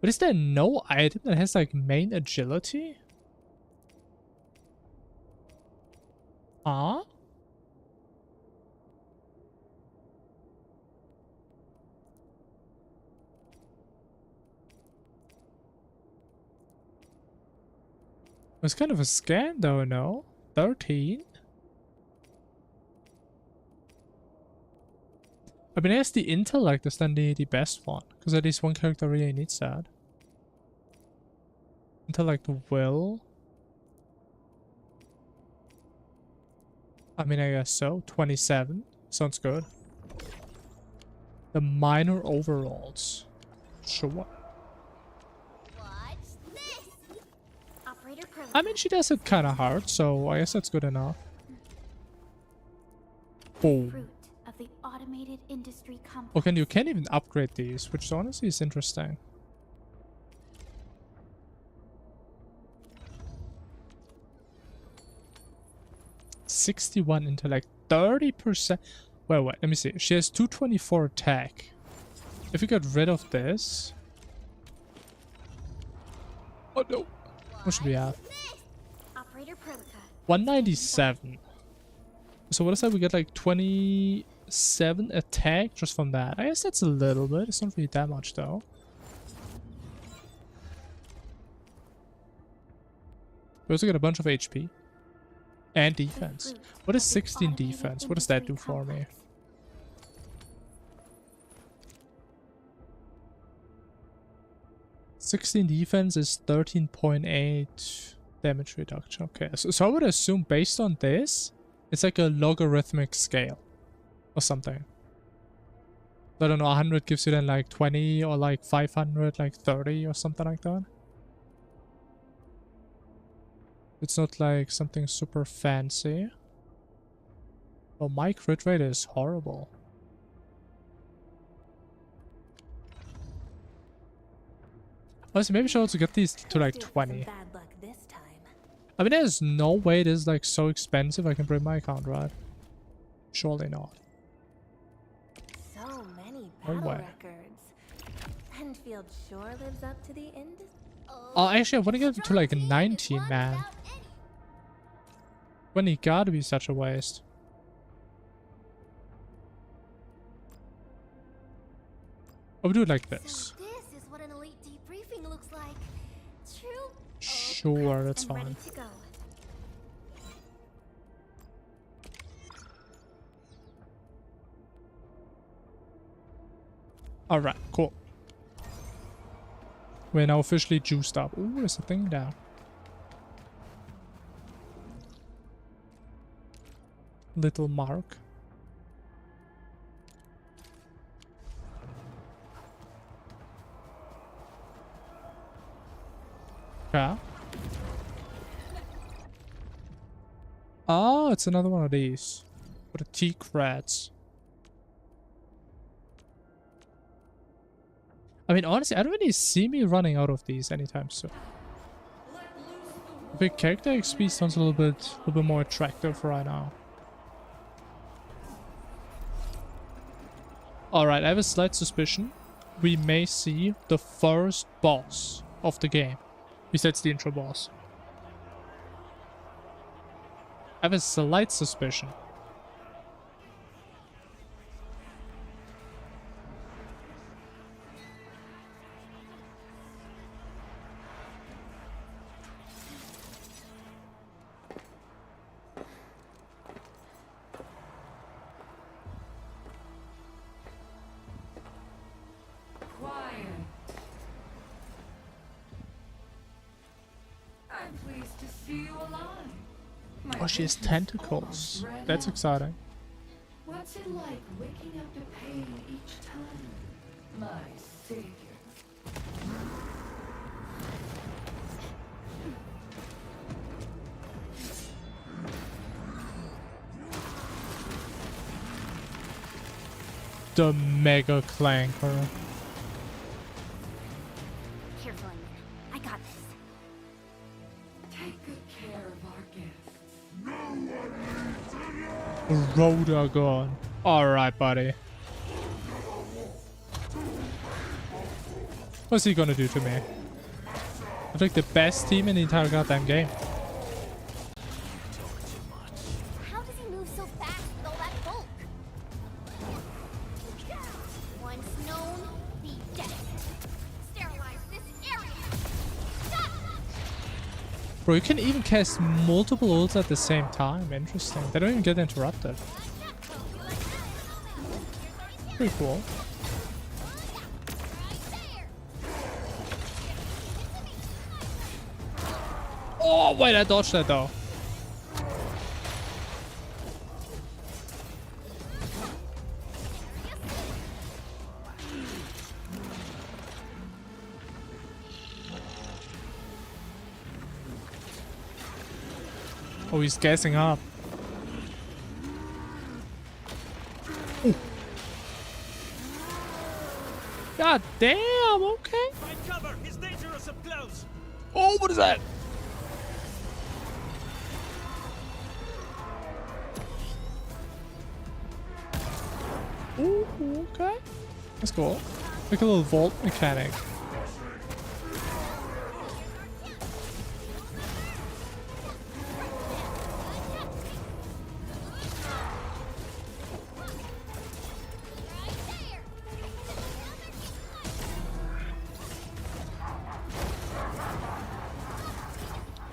Speaker 1: But is there no item that has like main agility? Huh? It's kind of a scam though, no? 13? I mean, I guess the intellect is then the best one, because at least one character really needs that. Intellect will. I mean, I guess so. 27. Sounds good. The minor overalls. Sure.
Speaker 7: Watch this.
Speaker 2: Operator Pro.
Speaker 1: I mean, she does it kind of hard, so I guess that's good enough. Boom.
Speaker 3: Fruit of the automated industry complex.
Speaker 1: Okay, and you can't even upgrade these, which honestly is interesting. '61 intellect, 30%. Wait, let me see. She has 224 attack. If we get rid of this. Oh no. What should we have?
Speaker 2: Operator Prolica.
Speaker 1: 197. So what is that? We get like 27 attack just from that. I guess that's a little bit. It's not really that much though. We also get a bunch of HP. And defense. What is 16 defense? What does that do for me? '16 defense is 13.8 damage reduction. Okay, so I would assume based on this, it's like a logarithmic scale or something. I don't know, 100 gives you then like 20 or like 500 like 30 or something like that. It's not like something super fancy. Oh, my crit rate is horrible. Honestly, maybe I should also get these to like 20. I mean, there's no way it is like so expensive I can bring my account, right? Surely not.
Speaker 7: So many
Speaker 1: No
Speaker 7: battle
Speaker 1: way.
Speaker 7: records. Endfield sure lives up to the end.
Speaker 1: Oh, actually, I want to get it to like 19, man. When he gotta be such a waste. I'll do it like this.
Speaker 7: So this is what an elite debriefing looks like. True.
Speaker 1: Sure, that's
Speaker 7: I'm ready
Speaker 1: fine.
Speaker 7: to go.
Speaker 1: Alright, cool. We're now officially juiced up. Ooh, there's a thing down. Little Mark. Yeah. Oh, it's another one of these. For the T-Crats. I mean, honestly, I don't really see me running out of these anytime soon. The character XP sounds a little bit more attractive right now. Alright, I have a slight suspicion we may see the first boss of the game. Besides the intro boss. I have a slight suspicion.
Speaker 8: I'm pleased to see you alive. My
Speaker 1: Oh, she has
Speaker 8: patience
Speaker 1: tentacles.
Speaker 8: almost ran
Speaker 1: That's
Speaker 8: out.
Speaker 1: exciting.
Speaker 8: What's it like waking up to pain each time? My savior.
Speaker 1: The Mega Clanker.
Speaker 2: Careful in there. I got this.
Speaker 8: Take good care of our guests.
Speaker 1: Rodagon. Alright, buddy. What's he gonna do to me? I think the best team in the entire goddamn game.
Speaker 7: How does he move so fast with all that bulk? Once known, be dead. Sterilize this area. Stop!
Speaker 1: Bro, you can even cast multiple ults at the same time. Interesting. They don't even get interrupted. Pretty cool. Oh, wait, I dodged that though. Oh, he's gassing up. Ooh. God damn, okay.
Speaker 10: Find cover! He's dangerous up close!
Speaker 1: Oh, what is that? Ooh, okay. That's cool. Like a little vault mechanic.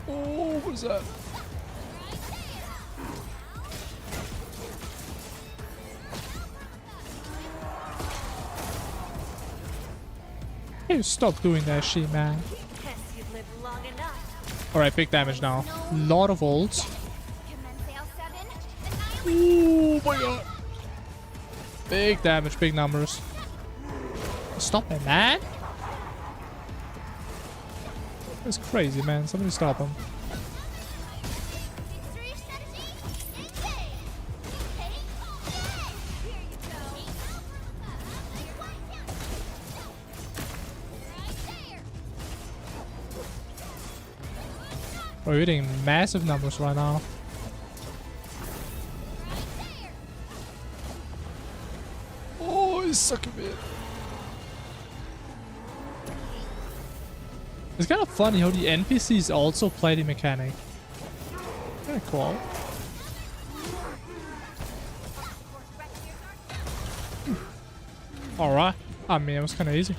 Speaker 1: Oh, what is that? Hey, stop doing that shit, man. Alright, big damage now. Lot of ults. Oh my god. Big damage, big numbers. Stop it, man. That's crazy, man. Somebody stop him. We're hitting massive numbers right now. Oh, he's sucking it. It's kind of funny how the NPCs also play the mechanic. Kinda cool. Alright. I mean, it was kind of easy.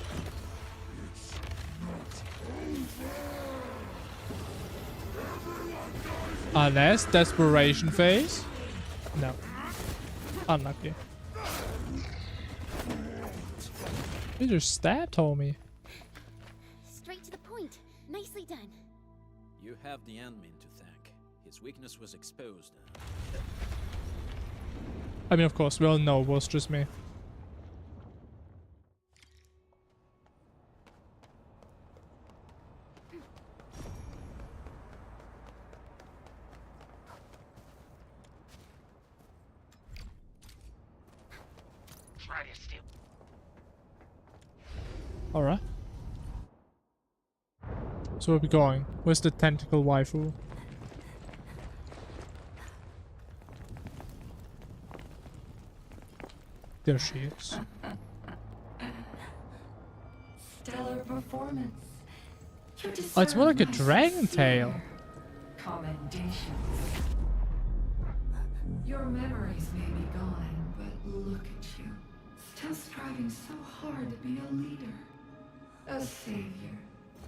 Speaker 1: Unless desperation phase. No. Unlucky. You just stabbed, homie.
Speaker 2: Straight to the point. Nicely done.
Speaker 5: You have the Endman to thank. His weakness was exposed.
Speaker 1: I mean, of course, we all know it was just me. Alright. So where are we going? Where's the tentacle waifu? There she is.
Speaker 8: Stellar performance.
Speaker 1: Oh, it's more like a dragon tail.
Speaker 8: Commendations. Your memories may be gone, but look at you. Still striving so hard to be a leader. A savior.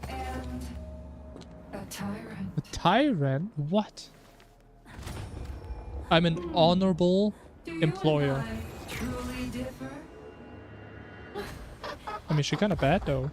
Speaker 8: And a tyrant.
Speaker 1: A tyrant? What? I'm an honorable employer.
Speaker 8: Do you and I truly differ?
Speaker 1: I mean, she's kind of bad though.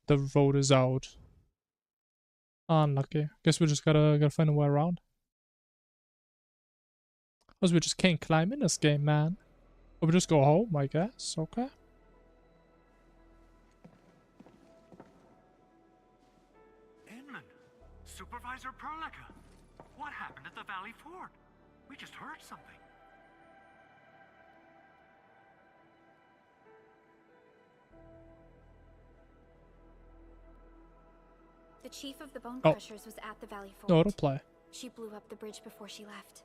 Speaker 1: The road is out. Unlucky. Guess we just gotta find a way around. Cause we just can't climb in this game, man. Or we just go home, I guess. Okay.
Speaker 10: Inman! Supervisor Perlica! What happened at the Valley Fort? We just heard something.
Speaker 3: The chief of the Bone
Speaker 1: Oh.
Speaker 3: Crushers was at the Valley Fort.
Speaker 1: No, don't play.
Speaker 3: She blew up the bridge before she left.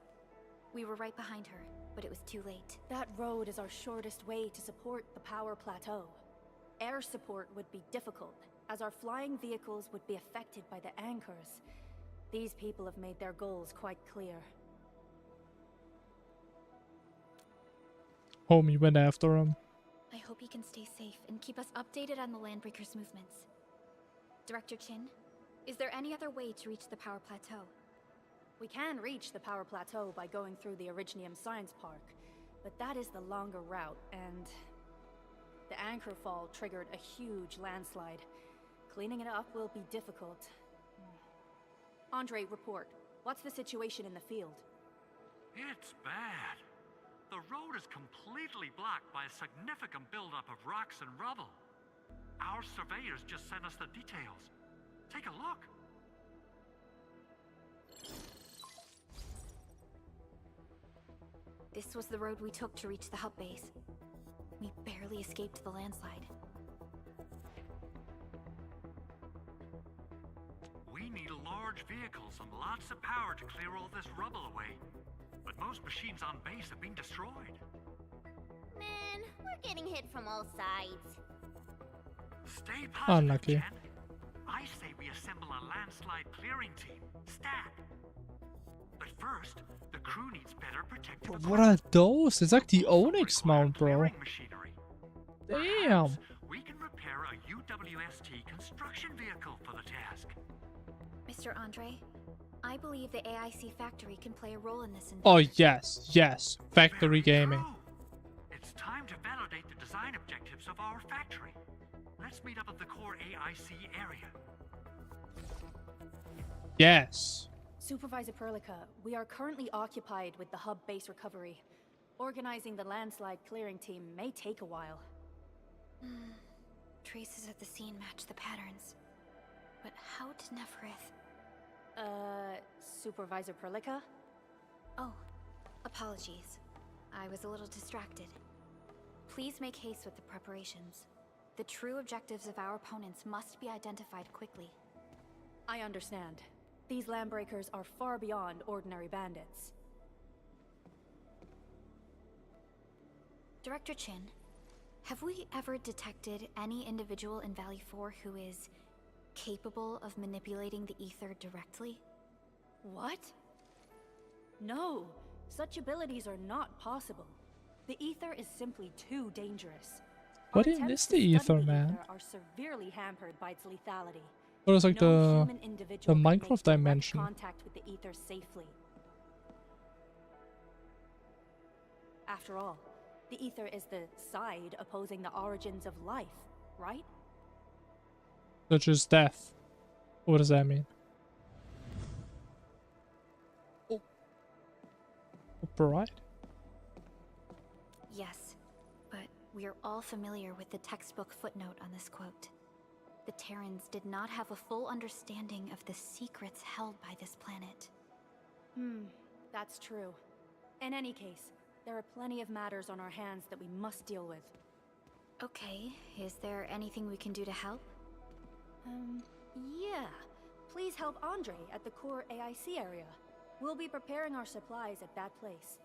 Speaker 3: We were right behind her, but it was too late.
Speaker 11: That road is our shortest way to support the power plateau. Air support would be difficult, as our flying vehicles would be affected by the anchors. These people have made their goals quite clear.
Speaker 1: Homie went after him.
Speaker 3: I hope he can stay safe and keep us updated on the Landbreakers' movements. Director Chin, is there any other way to reach the power plateau?
Speaker 11: We can reach the power plateau by going through the Originium Science Park, but that is the longer route, and the anchor fall triggered a huge landslide. Cleaning it up will be difficult. Andre, report. What's the situation in the field?
Speaker 10: It's bad. The road is completely blocked by a significant buildup of rocks and rubble. Our surveyors just sent us the details. Take a look.
Speaker 3: This was the road we took to reach the hub base. We barely escaped the landslide.
Speaker 10: We need large vehicles and lots of power to clear all this rubble away. But most machines on base have been destroyed.
Speaker 2: Man, we're getting hit from all sides.
Speaker 10: Stay positive,
Speaker 1: Unlucky.
Speaker 10: Jen. I say we assemble a landslide clearing team. Stat. But first, the crew needs better protective
Speaker 1: What are
Speaker 10: equipment.
Speaker 1: those? It's like the Onyx
Speaker 10: Require
Speaker 1: mount, bro.
Speaker 10: clearing machinery.
Speaker 1: Damn.
Speaker 10: Perhaps we can repair a UWST construction vehicle for the task.
Speaker 3: Mr. Andre, I believe the AIC factory can play a role in this endeavor.
Speaker 1: Oh, yes. Yes. Factory
Speaker 10: Very
Speaker 1: gaming.
Speaker 10: true. It's time to validate the design objectives of our factory. Let's meet up at the core AIC area.
Speaker 1: Yes.
Speaker 11: Supervisor Perlica, we are currently occupied with the hub base recovery. Organizing the landslide clearing team may take a while.
Speaker 3: Traces at the scene match the patterns. But how did Neferith...
Speaker 11: Supervisor Perlica?
Speaker 3: Oh, apologies. I was a little distracted. Please make haste with the preparations. The true objectives of our opponents must be identified quickly.
Speaker 11: I understand. These landbreakers are far beyond ordinary bandits.
Speaker 3: Director Chin, have we ever detected any individual in Valley 4 who is capable of manipulating the ether directly?
Speaker 11: What? No, such abilities are not possible. The ether is simply too dangerous.
Speaker 1: What
Speaker 11: Our
Speaker 1: is
Speaker 11: attempts
Speaker 1: the
Speaker 11: to
Speaker 1: ether,
Speaker 11: study
Speaker 1: man?
Speaker 11: Are severely hampered by its lethality.
Speaker 1: What is like
Speaker 11: No
Speaker 1: the
Speaker 11: human individual can make
Speaker 1: Minecraft
Speaker 11: direct
Speaker 1: dimension?
Speaker 11: contact with the ether safely. After all, the ether is the side opposing the origins of life, right?
Speaker 1: Such as death. What does that mean? Oh. Right.
Speaker 3: Yes, but we are all familiar with the textbook footnote on this quote. The Terrans did not have a full understanding of the secrets held by this planet.
Speaker 11: That's true. In any case, there are plenty of matters on our hands that we must deal with.
Speaker 3: Okay, is there anything we can do to help?
Speaker 11: Yeah. Please help Andre at the core AIC area. We'll be preparing our supplies at that place.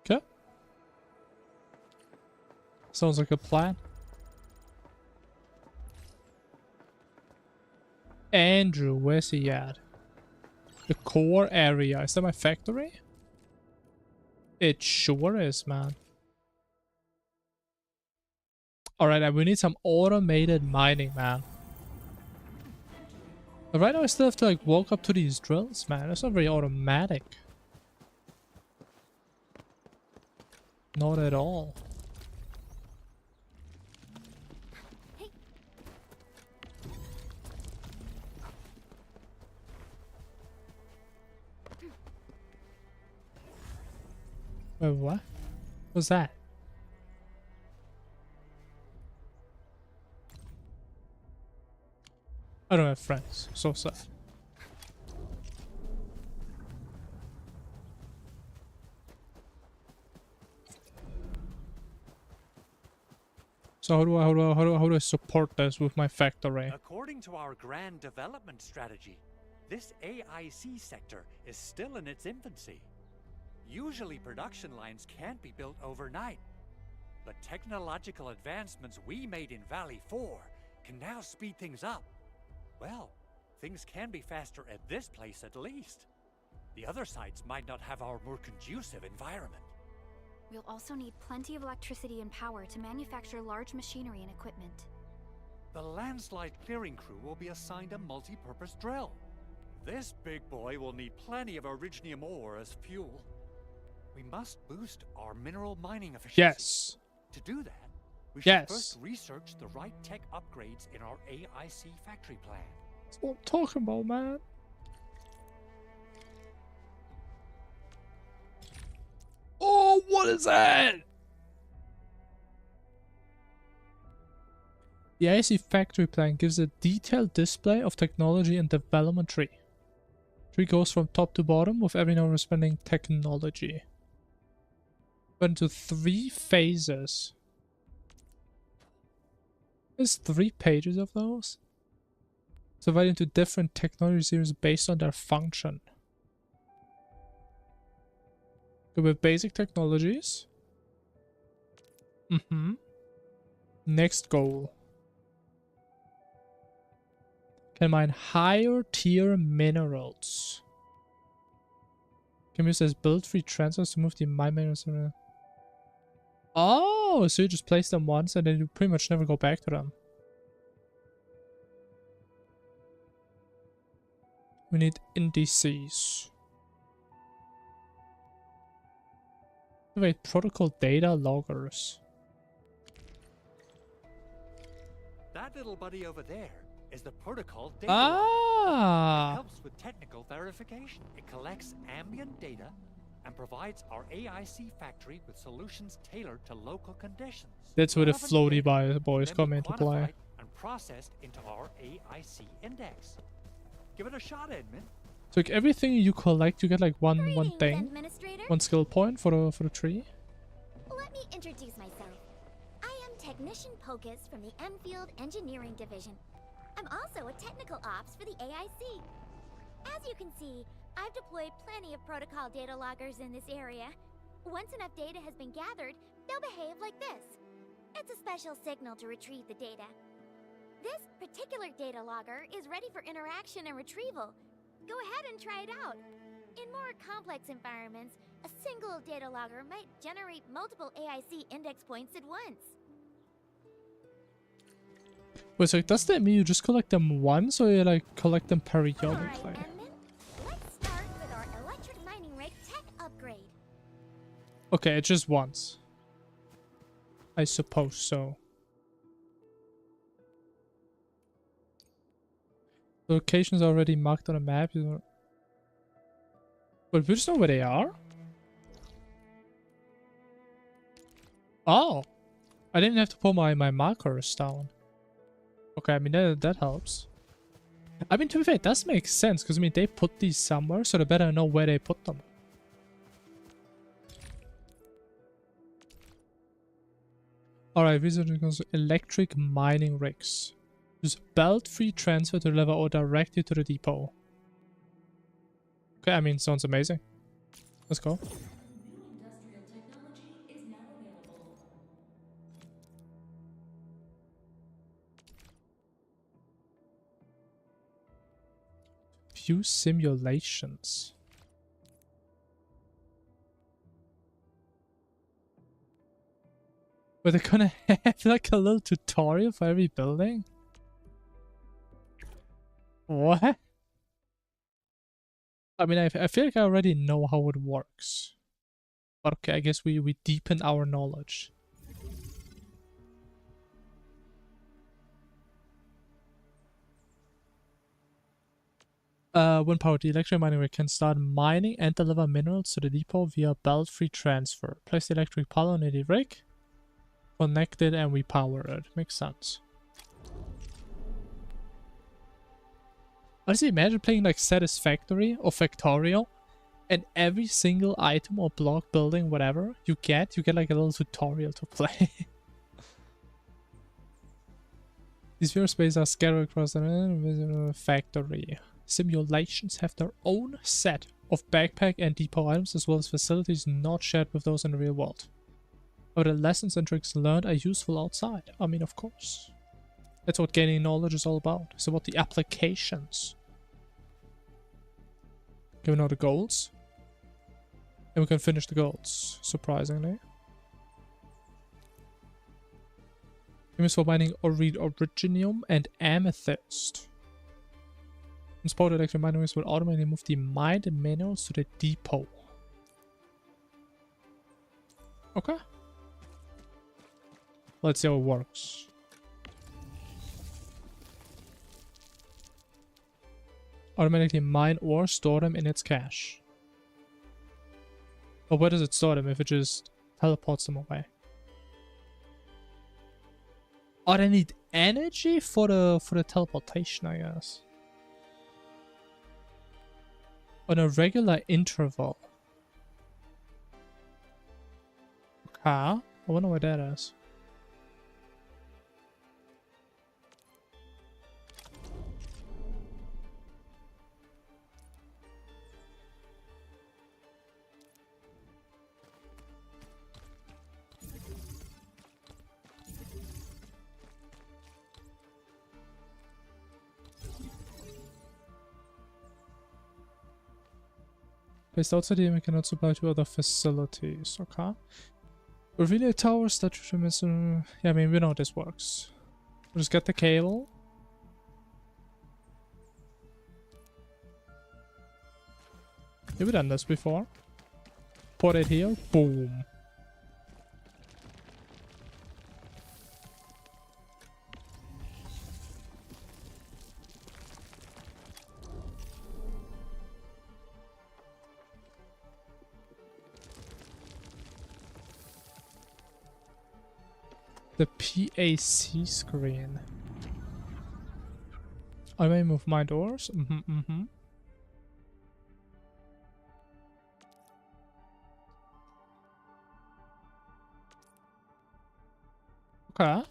Speaker 1: Okay. Sounds like a plan. Andrew, where's he at? The core area. Is that my factory? It sure is, man. Alright, we need some automated mining, man. But right now I still have to like walk up to these drills, man. It's not very automatic. Not at all. Wait, what? What's that? I don't have friends. So sad. So how do I support this with my factory?
Speaker 12: According to our grand development strategy, this AIC sector is still in its infancy. Usually production lines can't be built overnight, but technological advancements we made in Valley 4 can now speed things up. Well, things can be faster at this place at least. The other sites might not have our more conducive environment.
Speaker 3: We'll also need plenty of electricity and power to manufacture large machinery and equipment.
Speaker 12: The landslide clearing crew will be assigned a multi-purpose drill. This big boy will need plenty of originium ore as fuel. We must boost our mineral mining efficiency.
Speaker 1: Yes.
Speaker 12: To do that, we should first research the right tech upgrades in our AIC factory plan.
Speaker 1: That's what I'm talking about, man. Oh, what is that? The IC factory plan gives a detailed display of technology and development tree. Tree goes from top to bottom with every node representing technology. Went into 3 phases. There's 3 pages of those. Divided into different technology series based on their function. Go with basic technologies. Next goal. Can mine higher tier minerals. Can use as build-free transfers to move the mine minerals around. Oh, so you just place them once and then you pretty much never go back to them. We need indices. Wait, protocol data loggers.
Speaker 12: That little buddy over there is the protocol data.
Speaker 1: Ah!
Speaker 12: It helps with technical verification. It collects ambient data and provides our AIC factory with solutions tailored to local conditions.
Speaker 1: That's where the
Speaker 12: Relevant
Speaker 1: floaty
Speaker 12: data
Speaker 1: boys
Speaker 12: then
Speaker 1: come
Speaker 12: be
Speaker 1: into play.
Speaker 12: quantified and processed into our AIC index. Give it a shot, Edmund.
Speaker 1: So like everything you collect, you get like one
Speaker 7: Greetings,
Speaker 1: thing,
Speaker 7: Administrator.
Speaker 1: 1 skill point for the tree.
Speaker 7: Let me introduce myself. I am Technician Pocus from the Endfield Engineering Division. I'm also a technical ops for the AIC. As you can see, I've deployed plenty of protocol data loggers in this area. Once enough data has been gathered, they'll behave like this. It's a special signal to retrieve the data. This particular data logger is ready for interaction and retrieval. Go ahead and try it out. In more complex environments, a single data logger might generate multiple AIC index points at once.
Speaker 1: Wait, so does that mean you just collect them once or you like collect them periodically?
Speaker 7: Alright, Edmund. Let's start with our electric mining rig tech upgrade.
Speaker 1: Okay, it's just once. I suppose so. The locations are already marked on a map. But we just know where they are? Oh! I didn't have to put my markers down. Okay, I mean, that helps. I mean, to be fair, it does make sense, because, I mean, they put these somewhere, so they better know where they put them. Alright, researching electric mining rigs. Use belt-free transfer to deliver ore directly to the depot. Okay, I mean, sounds amazing. Let's go. View simulations. But they're gonna have like a little tutorial for every building? What? I mean, I feel like I already know how it works. But okay, I guess we deepen our knowledge. When powered, the electric mining rig can start mining and deliver minerals to the depot via belt-free transfer. Place the electric power on the rig, connect it, and we power it. Makes sense. Honestly, imagine playing like Satisfactory or Factorial, and every single item or block, building, whatever you get like a little tutorial to play. These viewer spaces are scattered across the factory. Simulations have their own set of backpack and depot items, as well as facilities not shared with those in the real world. But the lessons and tricks learned are useful outside. I mean, of course. That's what gaining knowledge is all about. It's about the applications. Okay, we know the goals. And we can finish the goals, surprisingly. Famous for mining originium and amethyst. Transport electric mining rigs will automatically move the mined minerals to the depot. Okay. Let's see how it works. automatically mine or store them in its cache. But where does it store them if it just teleports them away? Oh, they need energy for the teleportation, I guess. On a regular interval. Okay. I wonder what that is. Based outside here, we cannot supply to other facilities. Okay. Reveal towers that yeah, I mean, we know this works. We'll just get the cable. Have we done this before? Put it here. Boom. The PAC screen. I may move my doors. Okay.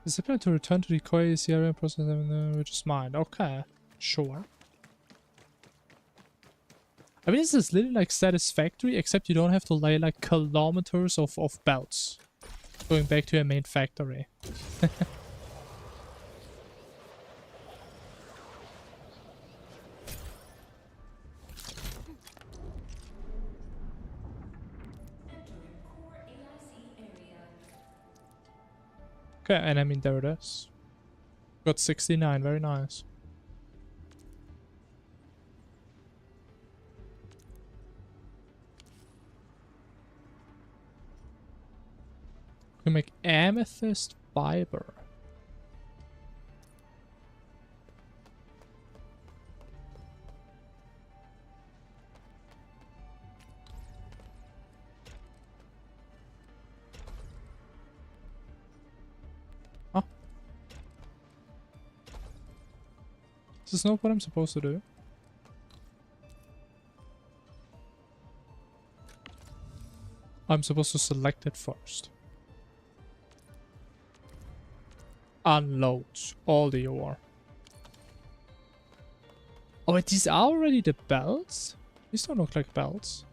Speaker 1: Discipline to return to the core area process which is mine. Okay. Sure. I mean, this is literally like Satisfactory, except you don't have to lay like kilometers of belts going back to your main factory. Okay, and I mean, there it is. Got 69, very nice. We can make amethyst fiber. Huh? Is this not what I'm supposed to do? I'm supposed to select it first. Unloads all the ore. Oh wait, these are already the belts? These don't look like belts.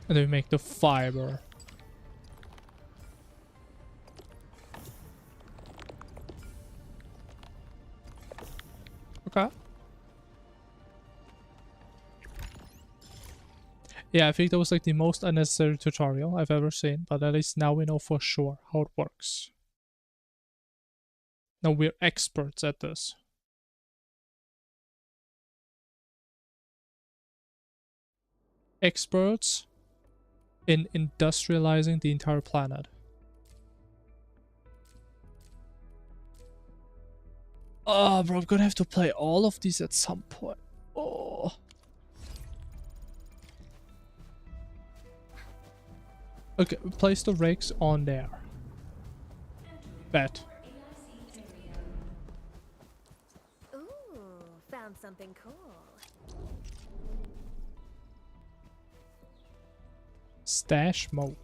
Speaker 1: And then we make the fiber. Okay. Yeah, I think that was like the most unnecessary tutorial I've ever seen, but at least now we know for sure how it works. Now we're experts at this. Experts in industrializing the entire planet. Oh, bro, I'm gonna have to play all of these at some point. Oh. Okay, place the rakes on there. Bet.
Speaker 13: Ooh, found something cool.
Speaker 1: Stash mode.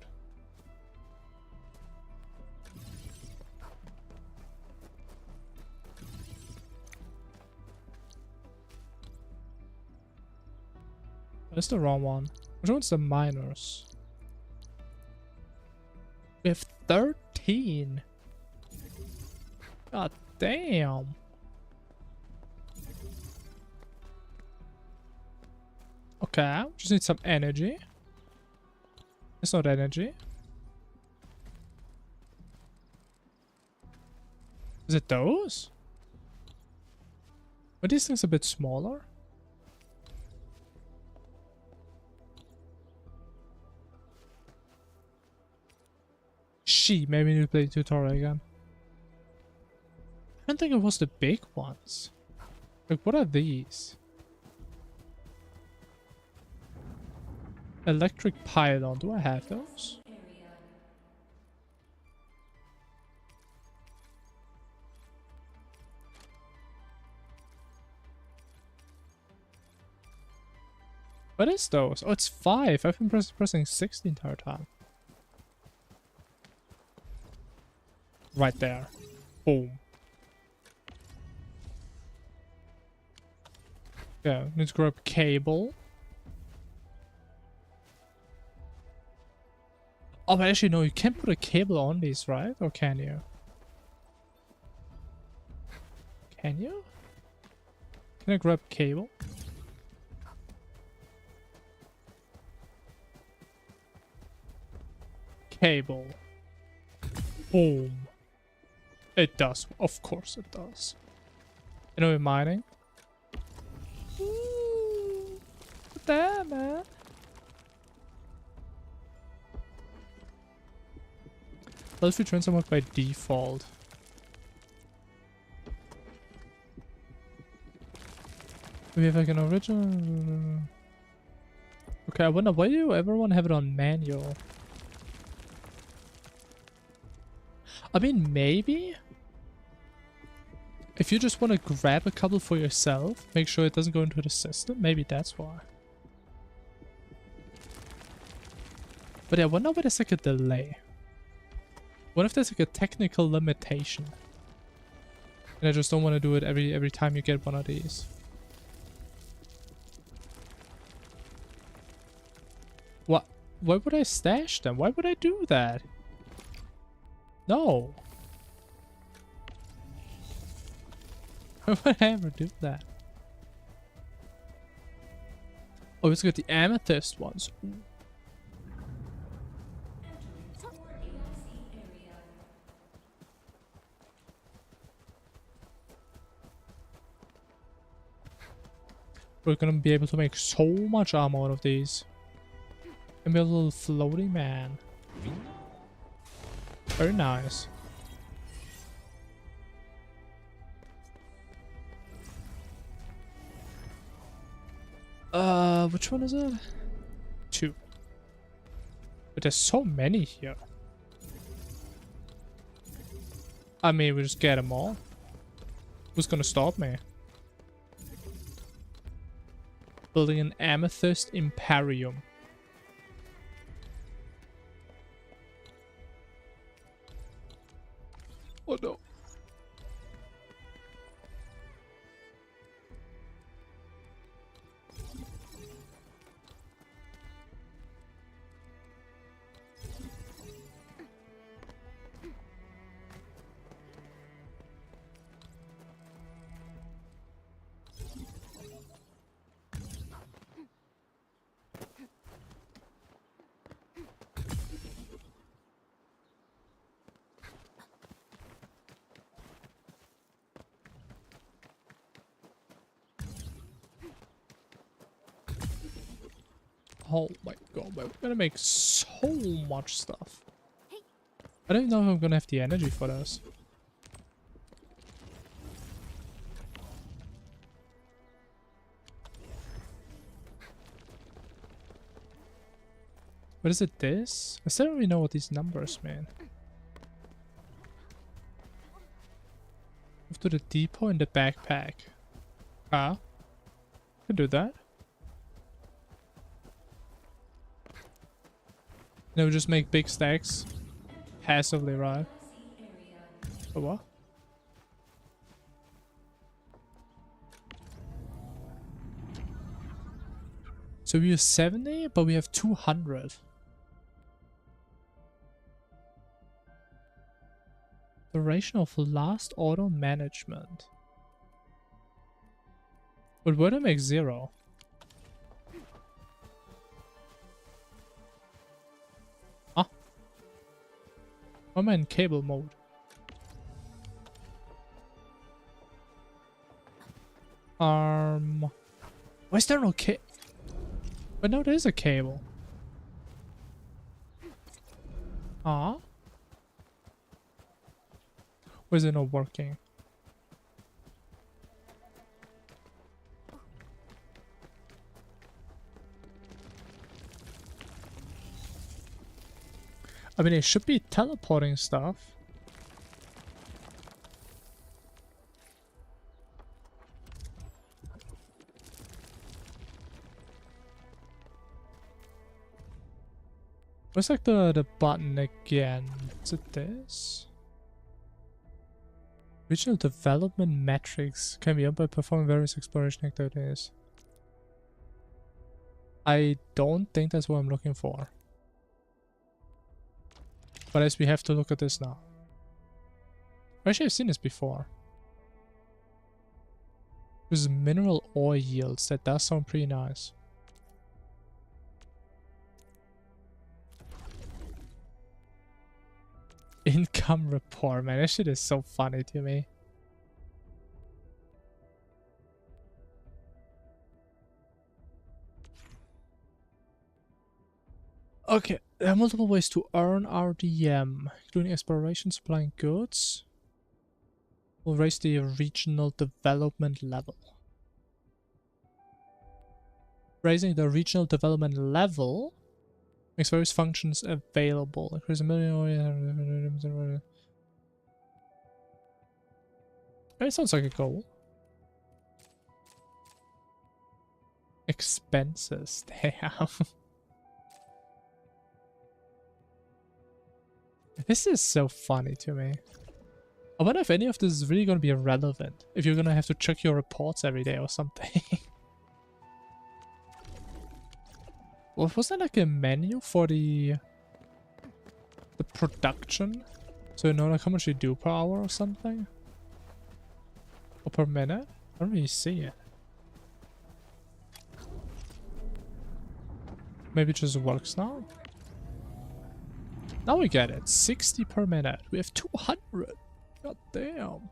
Speaker 1: That's the wrong one. Which one's the miners? We have 13. God damn. Okay, just need some energy. It's not energy. Is it those? Are these things a bit smaller? Gee, maybe we need to play the tutorial again. I don't think it was the big ones. Like, what are these? Electric pylon. Do I have those? What is those? Oh, it's 5. I've been pressing 6 the entire time. Right there. Boom. Yeah, need to grab cable. Oh, but actually, no, you can't put a cable on these, right? Or can you? Can you? Can I grab cable? Cable. Boom. It does. Of course it does. You know, we're mining. Ooh, damn, man. Let's return someone by default. We have like an original. Okay, I wonder why do everyone have it on manual? I mean, maybe if you just want to grab a couple for yourself, make sure it doesn't go into the system. Maybe that's why. But I wonder why there's like a delay. What if there's like a technical limitation? And I just don't want to do it every time you get one of these. What? Why would I stash them? Why would I do that? No. Why would I ever do that? Oh, let's get the amethyst ones. Ooh. We're gonna be able to make so much armor out of these. And be a little floaty man. Very nice. Which one is it? 2. But there's so many here. I mean, we just get them all. Who's gonna stop me? Building an amethyst Imperium. Oh no. Oh my god, we're gonna make so much stuff. I don't know if I'm gonna have the energy for this. What is it, this? I still don't really know what these numbers mean. Move to the depot in the backpack. Ah, can do that. Now we just make big stacks passively, right? Oh, what? So we have 70, but we have 200. Duration of last auto management. But where do I make 0? I'm in cable mode. Why is there no cable? But no, there is a cable. Ah. Or is it not working? I mean, it should be teleporting stuff. Where's like the button again? Is it this? Regional development metrics can be earned by performing various exploration activities. I don't think that's what I'm looking for. But as we have to look at this now. Actually, I've seen this before. There's mineral ore yields. That does sound pretty nice. Income report, man. That shit is so funny to me. Okay, there are multiple ways to earn RDM, including exploration, supplying goods. Will raise the regional development level. Raising the regional development level makes various functions available. Increase a million. It sounds like a goal. Expenses, damn. This is so funny to me. I wonder if any of this is really going to be relevant. If you're going to have to check your reports every day or something. Well, was there like a menu for the production? So you know like how much you do per hour or something? Or per minute? I don't really see it. Maybe it just works now? Now we get it. 60 per minute. We have 200. God damn.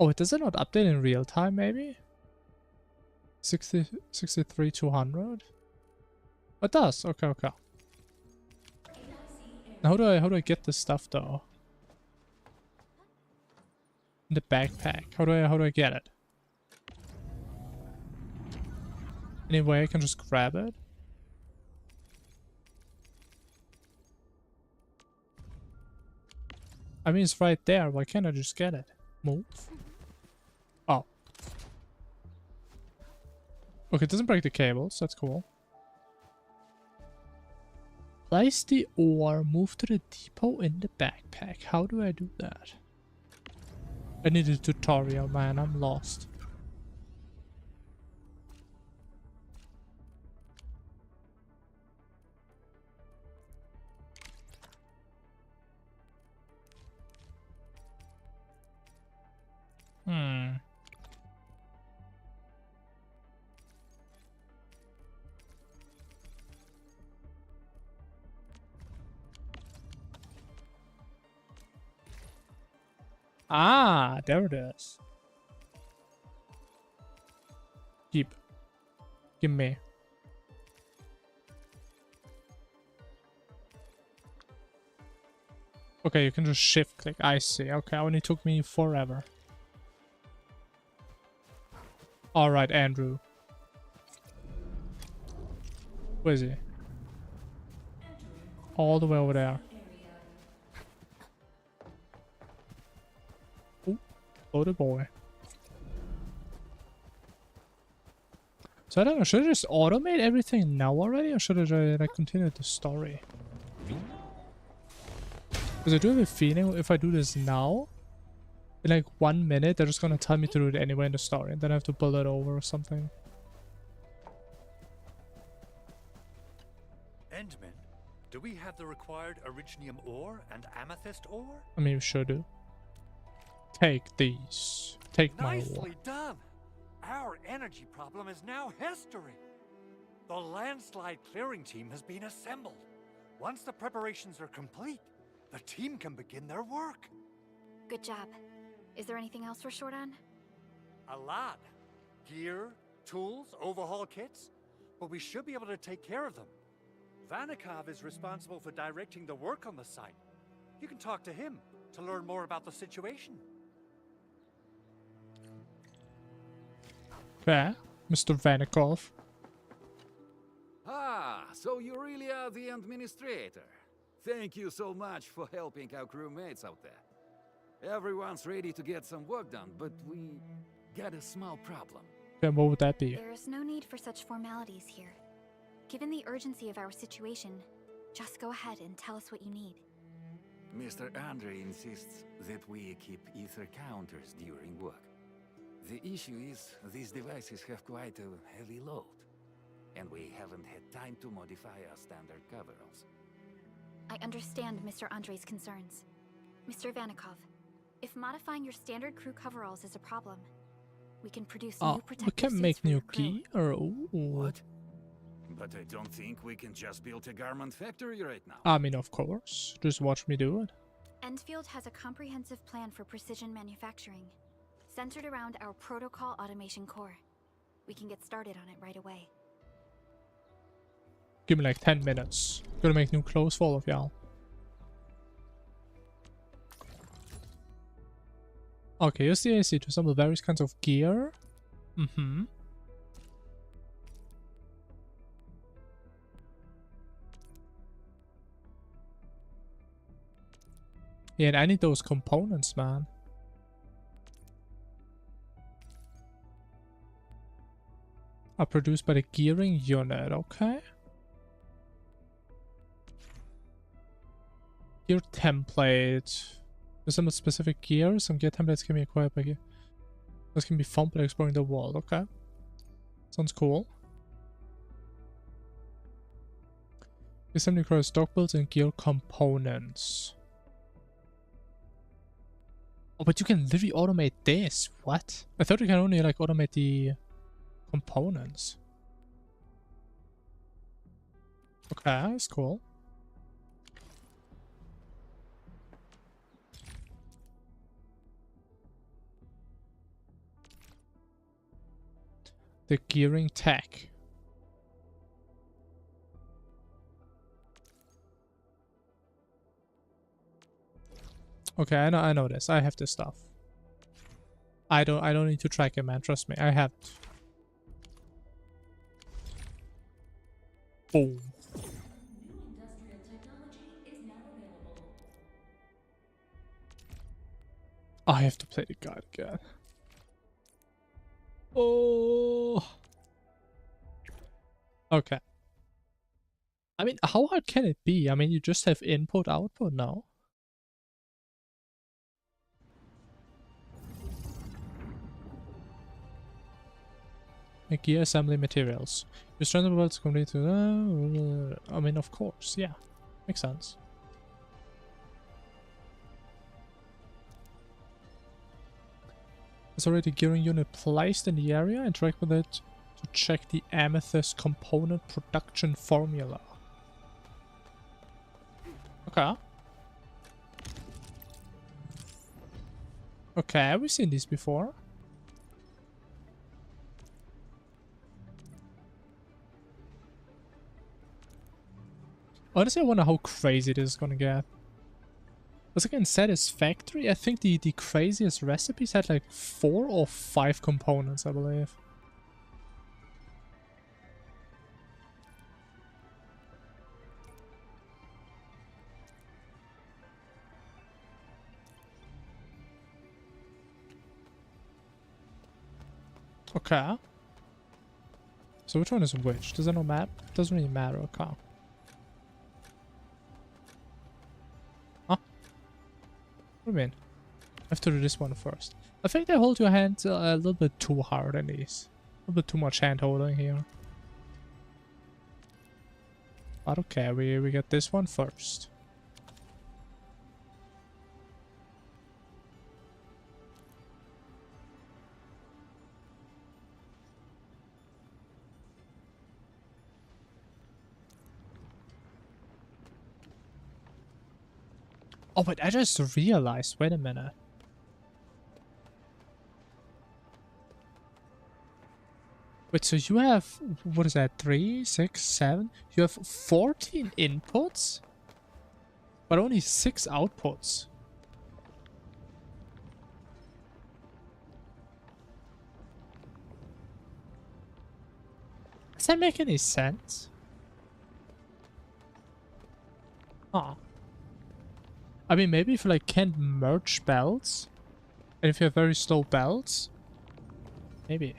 Speaker 1: Oh, does it not update in real time maybe? 63 200? It does. Okay, okay. Now how do I get this stuff though? In the backpack. How do I get it? Any way I can just grab it? I mean, it's right there. Why can't I just get it? Move. Oh. Okay, it doesn't break the cables. That's cool. Place the ore. Move to the depot in the backpack. How do I do that? I need a tutorial, man. I'm lost. Ah, there it is. Keep. Give me. Okay, you can just shift click. I see. Okay, only took me forever. Alright, Andrew. Where is he? All the way over there. Ooh, oh the boy. So I don't know, should I just automate everything now already, or should I like, continue the story? Because I do have a feeling if I do this now, in like 1 minute, they're just gonna tell me to do it anyway in the story, and then I have to build it over or something.
Speaker 12: Endman, do we have the required Originium ore and Amethyst ore?
Speaker 1: I mean, you should do. Take these. Take my ore.
Speaker 12: Nicely done! Our energy problem is now history. The landslide clearing team has been assembled. Once the preparations are complete, the team can begin their work.
Speaker 3: Good job. Is there anything else we're short on?
Speaker 12: A lot. Gear, tools, overhaul kits. But we should be able to take care of them. Vanikov is responsible for directing the work on the site. You can talk to him to learn more about the situation.
Speaker 1: Okay, Mr. Vanikov.
Speaker 14: Ah, so you really are the administrator. Thank you so much for helping our crewmates out there. Everyone's ready to get some work done, but we got a small problem.
Speaker 1: Okay, what would that be?
Speaker 3: There is no need for such formalities here. Given the urgency of our situation, just go ahead and tell us what you need.
Speaker 14: Mr. Andre insists that we keep ether counters during work. The issue is these devices have quite a heavy load, and we haven't had time to modify our standard coveralls.
Speaker 3: I understand Mr. Andre's concerns. Mr. Vanikov, if modifying your standard crew coveralls is a problem, we can produce new protective
Speaker 1: we can
Speaker 3: suits
Speaker 1: make
Speaker 3: for your
Speaker 1: new
Speaker 3: crew.
Speaker 1: gear. Ooh.
Speaker 14: What? But I don't think we can just build a garment factory right now.
Speaker 1: I mean, of course. Just watch me do it.
Speaker 3: Endfield has a comprehensive plan for precision manufacturing, centered around our protocol automation core. We can get started on it right away.
Speaker 1: Give me like 10 minutes. Gonna make new clothes for all of y'all. Okay, use the AC to assemble various kinds of gear. Mm-hmm. Yeah, and I need those components, man. Are produced by the gearing unit, okay. Gear template. Some specific gears. Some gear templates can be acquired by gear. This can be found by exploring the world, okay. Sounds cool. Assembly requires stock builds and gear components. Oh, but you can literally automate this. What? I thought you can only like automate the components. Okay, that's cool. The gearing tech. Okay, I know this. I have this stuff. I don't need to track it, man. Trust me, I have it. Boom. I have to play the guide again. Oh. Okay. I mean, how hard can it be? I mean, you just have input, output now. Gear assembly materials. Use random welds to complete. I mean, of course, yeah, makes sense. There's already a gearing unit placed in the area. Interact with it to check the amethyst component production formula. Okay. Okay, we've seen these before. Honestly, I wonder how crazy this is gonna get. Was like in Satisfactory, I think the craziest recipes had like 4 or 5 components, I believe. Okay. So which one is which? Does that not matter? Doesn't really matter, okay. What do you mean? I have to do this one first. I think they hold your hand a little bit too hard in these. A little bit too much hand holding here. But okay, we get this one first. Oh, but I just realized, wait a minute. Wait, so you have, what is that, 3, 6, 7? You have 14 inputs? But only 6 outputs. Does that make any sense? Huh. I mean, maybe if you like can't merge belts, and if you have very slow belts, maybe.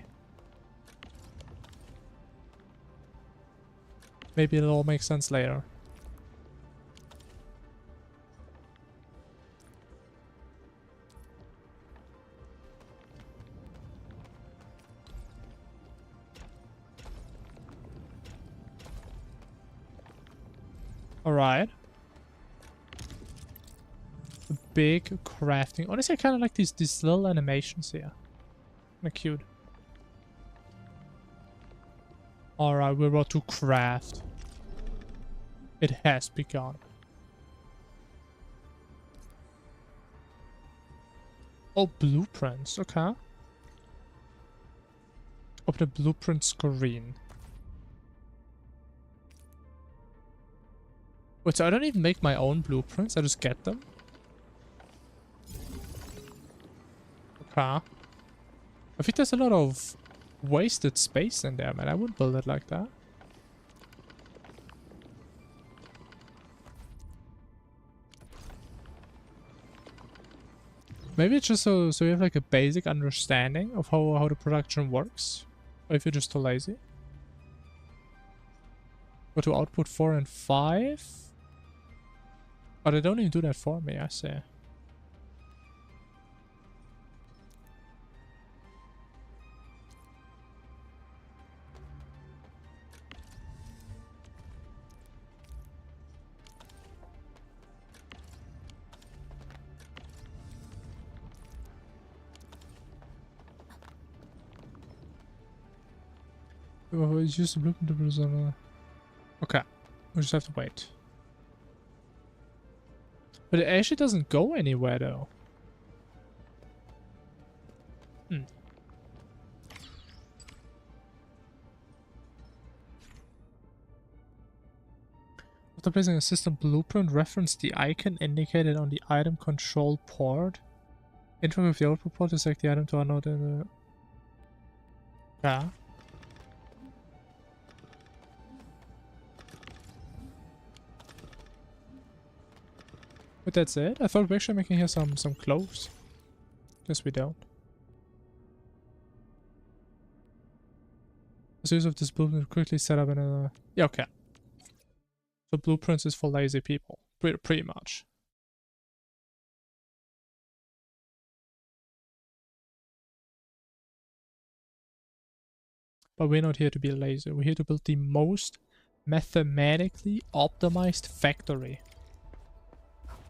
Speaker 1: Maybe it'll all make sense later. Alright. Big crafting. Honestly, I kind of like these little animations here. Kinda cute. Alright, we're about to craft. It has begun. Oh, blueprints. Okay. Open the blueprint screen. Wait, so I don't even make my own blueprints, I just get them? Okay. I think there's a lot of wasted space in there, man. I wouldn't build it like that. Maybe it's just so you have like a basic understanding of how the production works. Or if you're just too lazy. Go to output 4 and 5. Oh, they don't even do that for me, I see. It's just a blueprint to produce on okay. We just have to wait. But it actually doesn't go anywhere though. After placing a system blueprint, reference the icon indicated on the item control port. Interact with the output port to select the item to unload in the... Yeah. But that's it? I thought we're actually making here some clothes. Guess we don't. The use of this blueprint quickly set up another... Yeah, okay. So blueprints is for lazy people. Pretty much. But we're not here to be lazy. We're here to build the most mathematically optimized factory.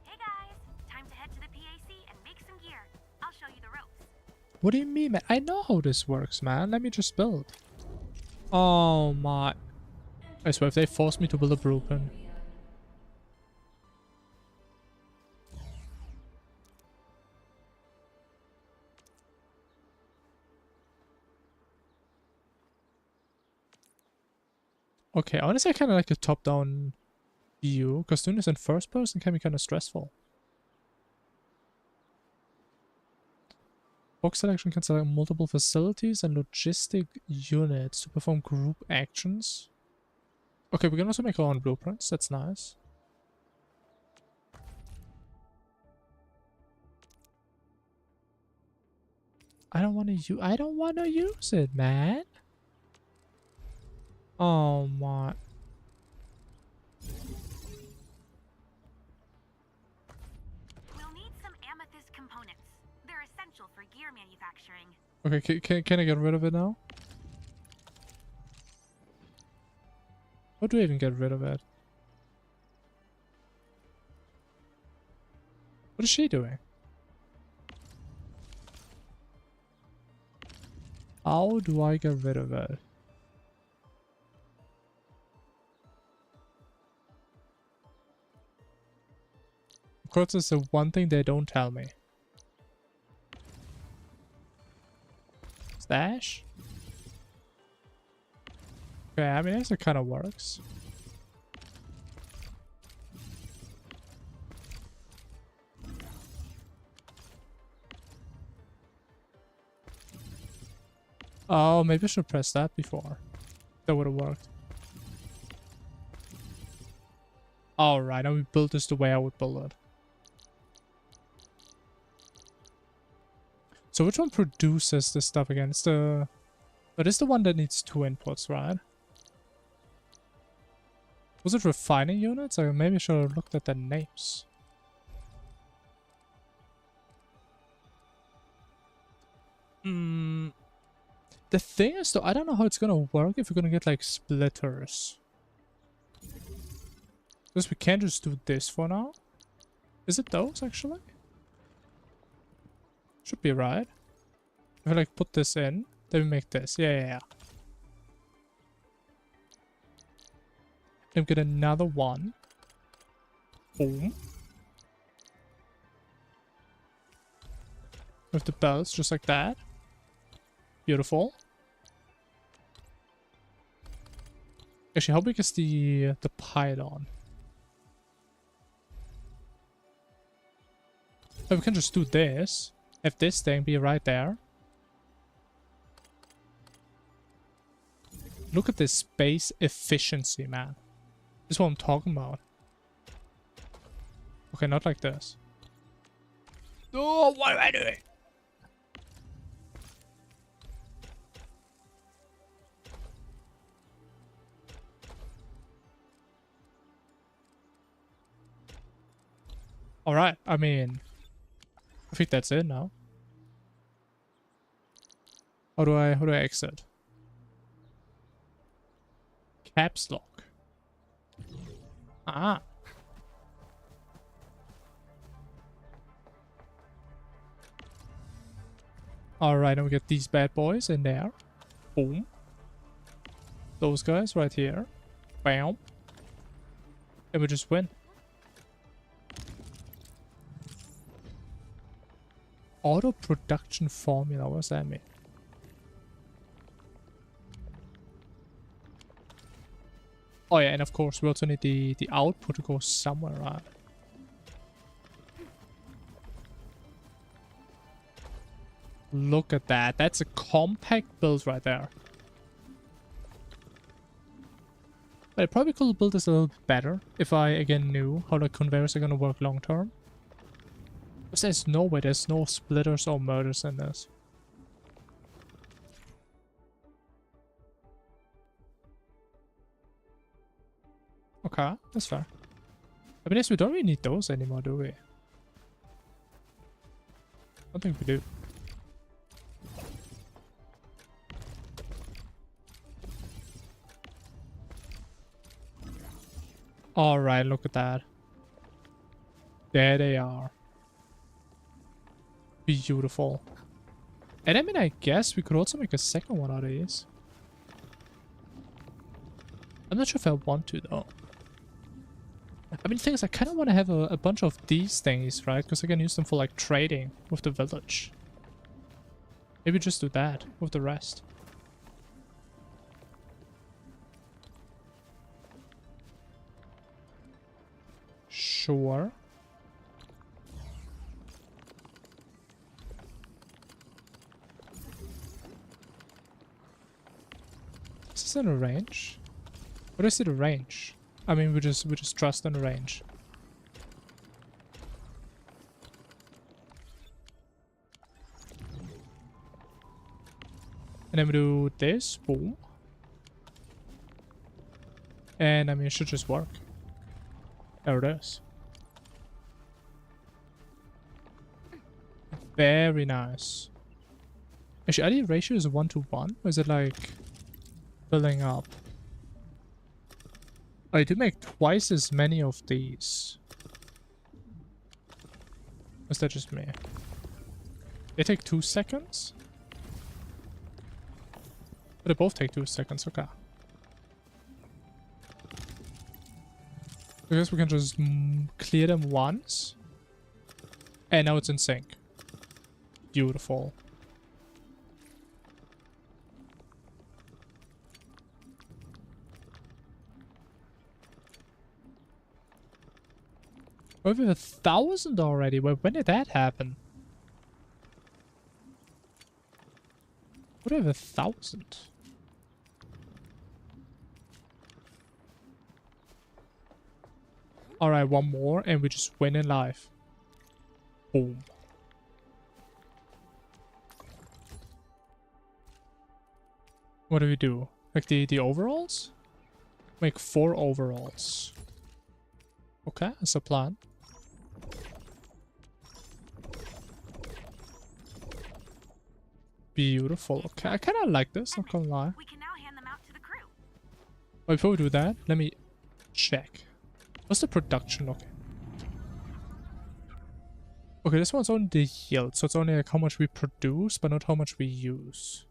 Speaker 4: Hey guys, time to head to the PAC and make some gear. I'll show you the ropes.
Speaker 1: What do you mean, man? I know how this works, man. Let me just build. Oh my... I swear, if they force me to build a blueprint... Okay, honestly I kinda like a top-down view, because doing this in first person can be kinda stressful. Box selection can select multiple facilities and logistic units to perform group actions. Okay, we can also make our own blueprints, that's nice. I don't wanna use it, man. Oh my...
Speaker 4: We'll need some amethyst components. They're essential for gear manufacturing.
Speaker 1: Okay, can I get rid of it now? How do I even get rid of it? What is she doing? How do I get rid of it? Of course, it's the one thing they don't tell me. Stash? Okay, I mean, I guess it kind of works. Oh, maybe I should press that before. That would have worked. Alright, now we build this the way I would build it. So which one produces this stuff again? It's the... But it's the one that needs 2 inputs, right? Was it refining units? Or maybe I should have looked at the names. The thing is though, I don't know how it's gonna work if we're gonna get like splitters. Because we can't just do this for now. Is it those actually? Should be right. If I like put this in, then we make this. Yeah. Then get another one. Boom. With the bells, just like that. Beautiful. Actually, how big is the pylon? Oh, we can just do this. Have this thing be right there. Look at this space efficiency, man. This is what I'm talking about. Okay, not like this. Oh, what am I doing? Alright, I mean... I think that's it now. How do I exit? Caps lock. Ah. Alright, now we get these bad boys in there. Boom. Those guys right here. Bam. And we just win. Auto production formula, what does that mean? Oh yeah, and of course we also need the output to go somewhere, right? Look at that. That's a compact build right there. But I probably could build this a little bit better if I again knew how the conveyors are gonna work long term. Because there's no way, there's no splitters or murders in this. Okay, that's fair. I mean, yes, we don't really need those anymore, do we? I don't think we do. Alright, look at that. There they are. Beautiful. And I mean, I guess we could also make a second one out of these. I'm not sure if I want to, though. I mean, the thing is, I kind of want to have a bunch of these things, right? Because I can use them for, like, trading with the village. Maybe just do that with the rest. Sure. Is this in a range? What is it a range? I mean, we just trust in a range. And then we do this, boom. And I mean, it should just work. There it is. Very nice. Actually, are the ratios 1:1? Or is it like filling up? I do make twice as many of these. Or is that just me? They take 2 seconds? But they both take 2 seconds, okay. I guess we can just clear them once. And now it's in sync. Beautiful. Oh, we have 1,000 already. When did that happen? What do I have 1,000? Alright, one more and we just win in life. Boom. What do we do? Like the overalls? Make 4 overalls. Okay, that's a plan. Beautiful. Okay, I kind of like this, not gonna lie.
Speaker 4: We can now hand them out to the crew.
Speaker 1: But before we do that, let me check. What's the production looking? Okay, this one's only the yield, so it's only like how much we produce, but not how much we use.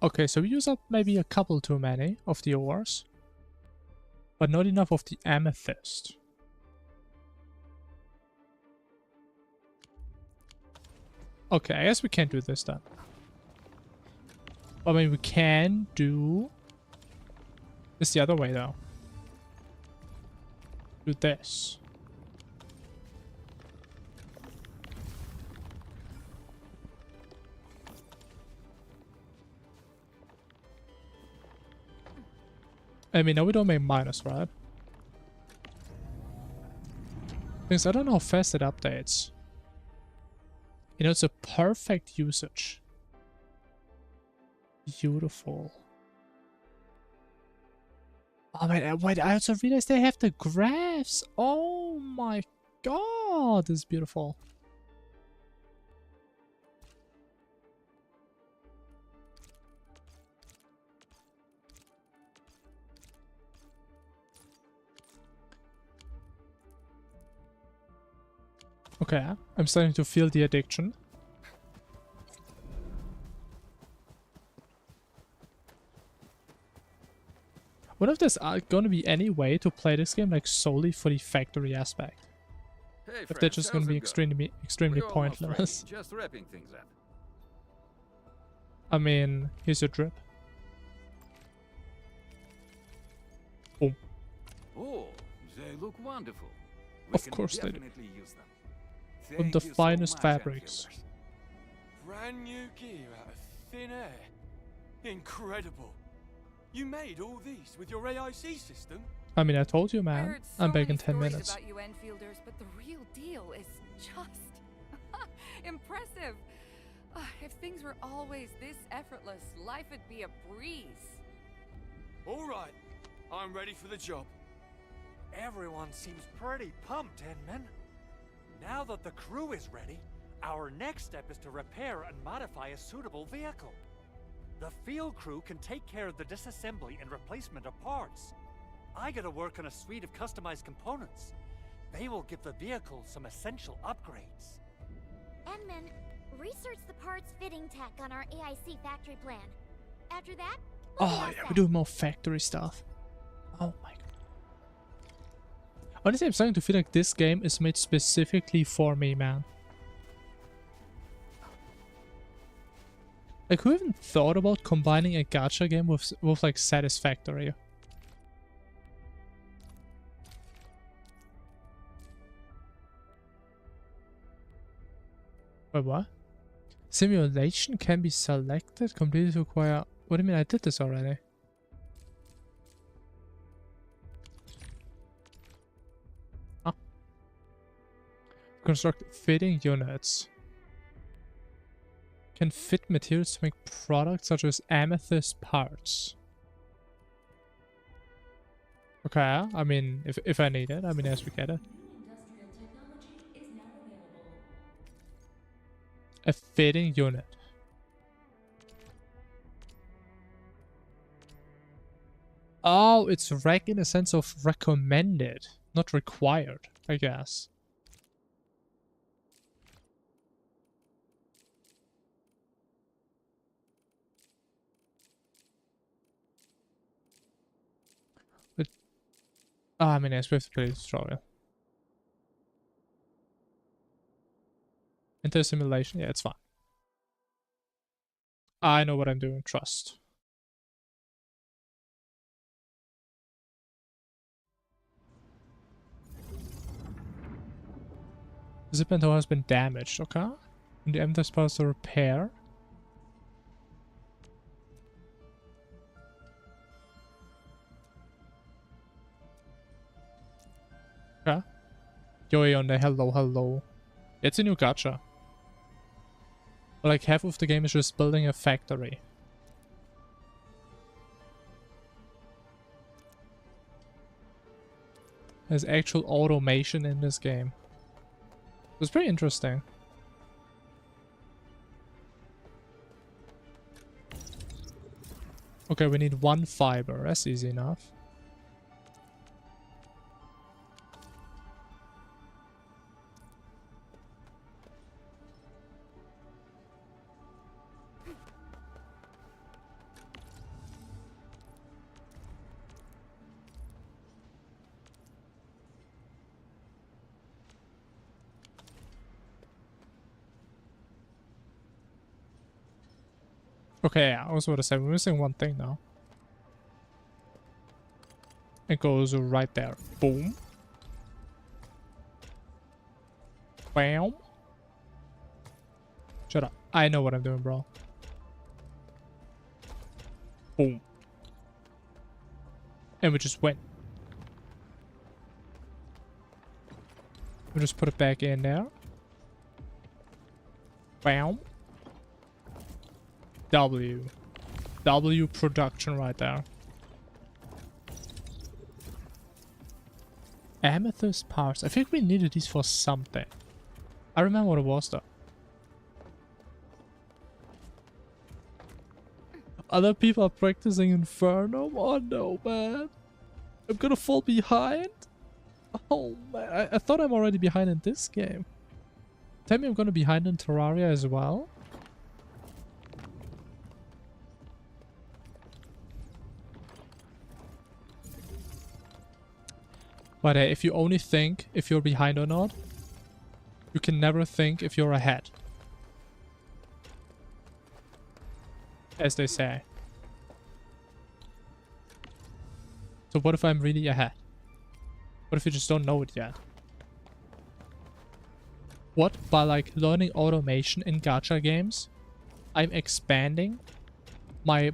Speaker 1: Okay, so we use up maybe a couple too many of the ores, but not enough of the amethyst. Okay, I guess we can't do this then. I mean, we can do this the other way though. Do this. I mean, now we don't make minus, right? Because I don't know how fast it updates. You know, it's a perfect usage. Beautiful. Oh man, wait, I also realized they have the graphs. Oh my god, this is beautiful. Okay, I'm starting to feel the addiction. What if there's gonna be any way to play this game like solely for the factory aspect?
Speaker 14: Hey,
Speaker 1: If they're just gonna be extremely pointless.
Speaker 14: Just wrapping things up.
Speaker 1: I mean, here's your drip. Boom.
Speaker 14: Oh, they look wonderful.
Speaker 1: Of course they do.
Speaker 14: Use them.
Speaker 1: From the finest fabrics.
Speaker 15: Brand new gear out of thin air. Incredible. You made all these with your AIC system?
Speaker 1: I mean, I told you,
Speaker 8: I
Speaker 1: man.
Speaker 8: heard so
Speaker 1: I'm back
Speaker 8: many
Speaker 1: in 10
Speaker 8: stories
Speaker 1: minutes.
Speaker 8: about you Enfielders, but the real deal is just impressive. If things were always this effortless, life would be a breeze.
Speaker 15: All right, I'm ready for the job.
Speaker 12: Everyone seems pretty pumped, Inman. Now that the crew is ready, our next step is to repair and modify a suitable vehicle. The field crew can take care of the disassembly and replacement of parts. I gotta work on a suite of customized components. They will give the vehicle some essential upgrades.
Speaker 7: Enman, research the parts fitting tech on our AIC factory plan. After that, we'll be all
Speaker 1: Oh, yeah,
Speaker 7: set.
Speaker 1: we're doing more factory stuff. Oh my god. Honestly, I'm starting to feel like this game is made specifically for me, man. Like, who even thought about combining a gacha game with like Satisfactory? Wait, what? Simulation can be selected, completely to require... What do you mean? I did this already. Huh? Construct fitting units. Can fit materials to make products such as amethyst parts. Okay, I mean, if I need it, I mean, as we get it. A fitting unit. Oh, it's rec in a sense of recommended, not required, I guess. But, I mean, yes, we have to play the tutorial. Enter simulation, yeah, it's fine. I know what I'm doing, trust. The zipline tower has been damaged, okay? And the M is supposed to repair. Okay. Yo, on the hello, hello. It's a new gacha. Like half of the game is just building a factory. There's actual automation in this game. It's pretty interesting. Okay, we need 1 fiber. That's easy enough. Okay, I was about to say, we're missing one thing now. It goes right there. Boom. Bam. Shut up. I know what I'm doing, bro. Boom. And we just went. We'll just put it back in there. Bam. W production right there. Amethyst parts. I think we needed these for something. I remember what it was though. Other people are practicing Inferno? Oh no, man. I'm gonna fall behind? Oh man, I thought I'm already behind in this game. Tell me I'm gonna be behind in Terraria as well? But if you only think if you're behind or not, you can never think if you're ahead. As they say. So what if I'm really ahead? What if you just don't know it yet? What, by like learning automation in gacha games, I'm expanding my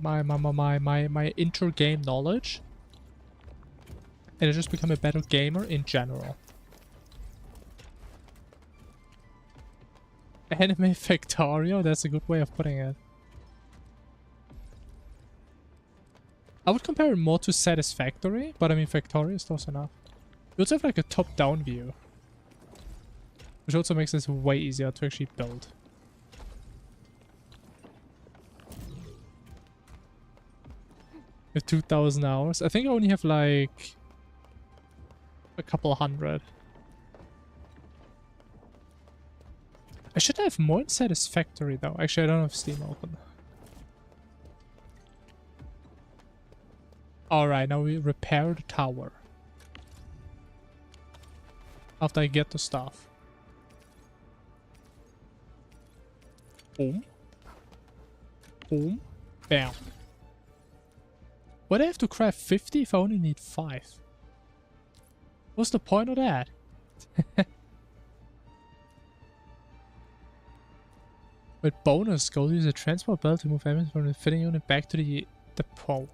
Speaker 1: inter-game knowledge, and I just become a better gamer in general. Anime Factorio? That's a good way of putting it. I would compare it more to Satisfactory, but I mean Factorio is close enough. You also have like a top-down view, which also makes this way easier to actually build. You have 2,000 hours. I think I only have like a couple hundred. I should have more in Satisfactory though. Actually, I don't have Steam open. Alright, now we repair the tower. After I get the stuff. Boom. Boom. Bam. Why do I have to craft 50 if I only need 5? What's the point of that? With bonus, go use a transport belt to move enemies from the fitting unit back to the depot.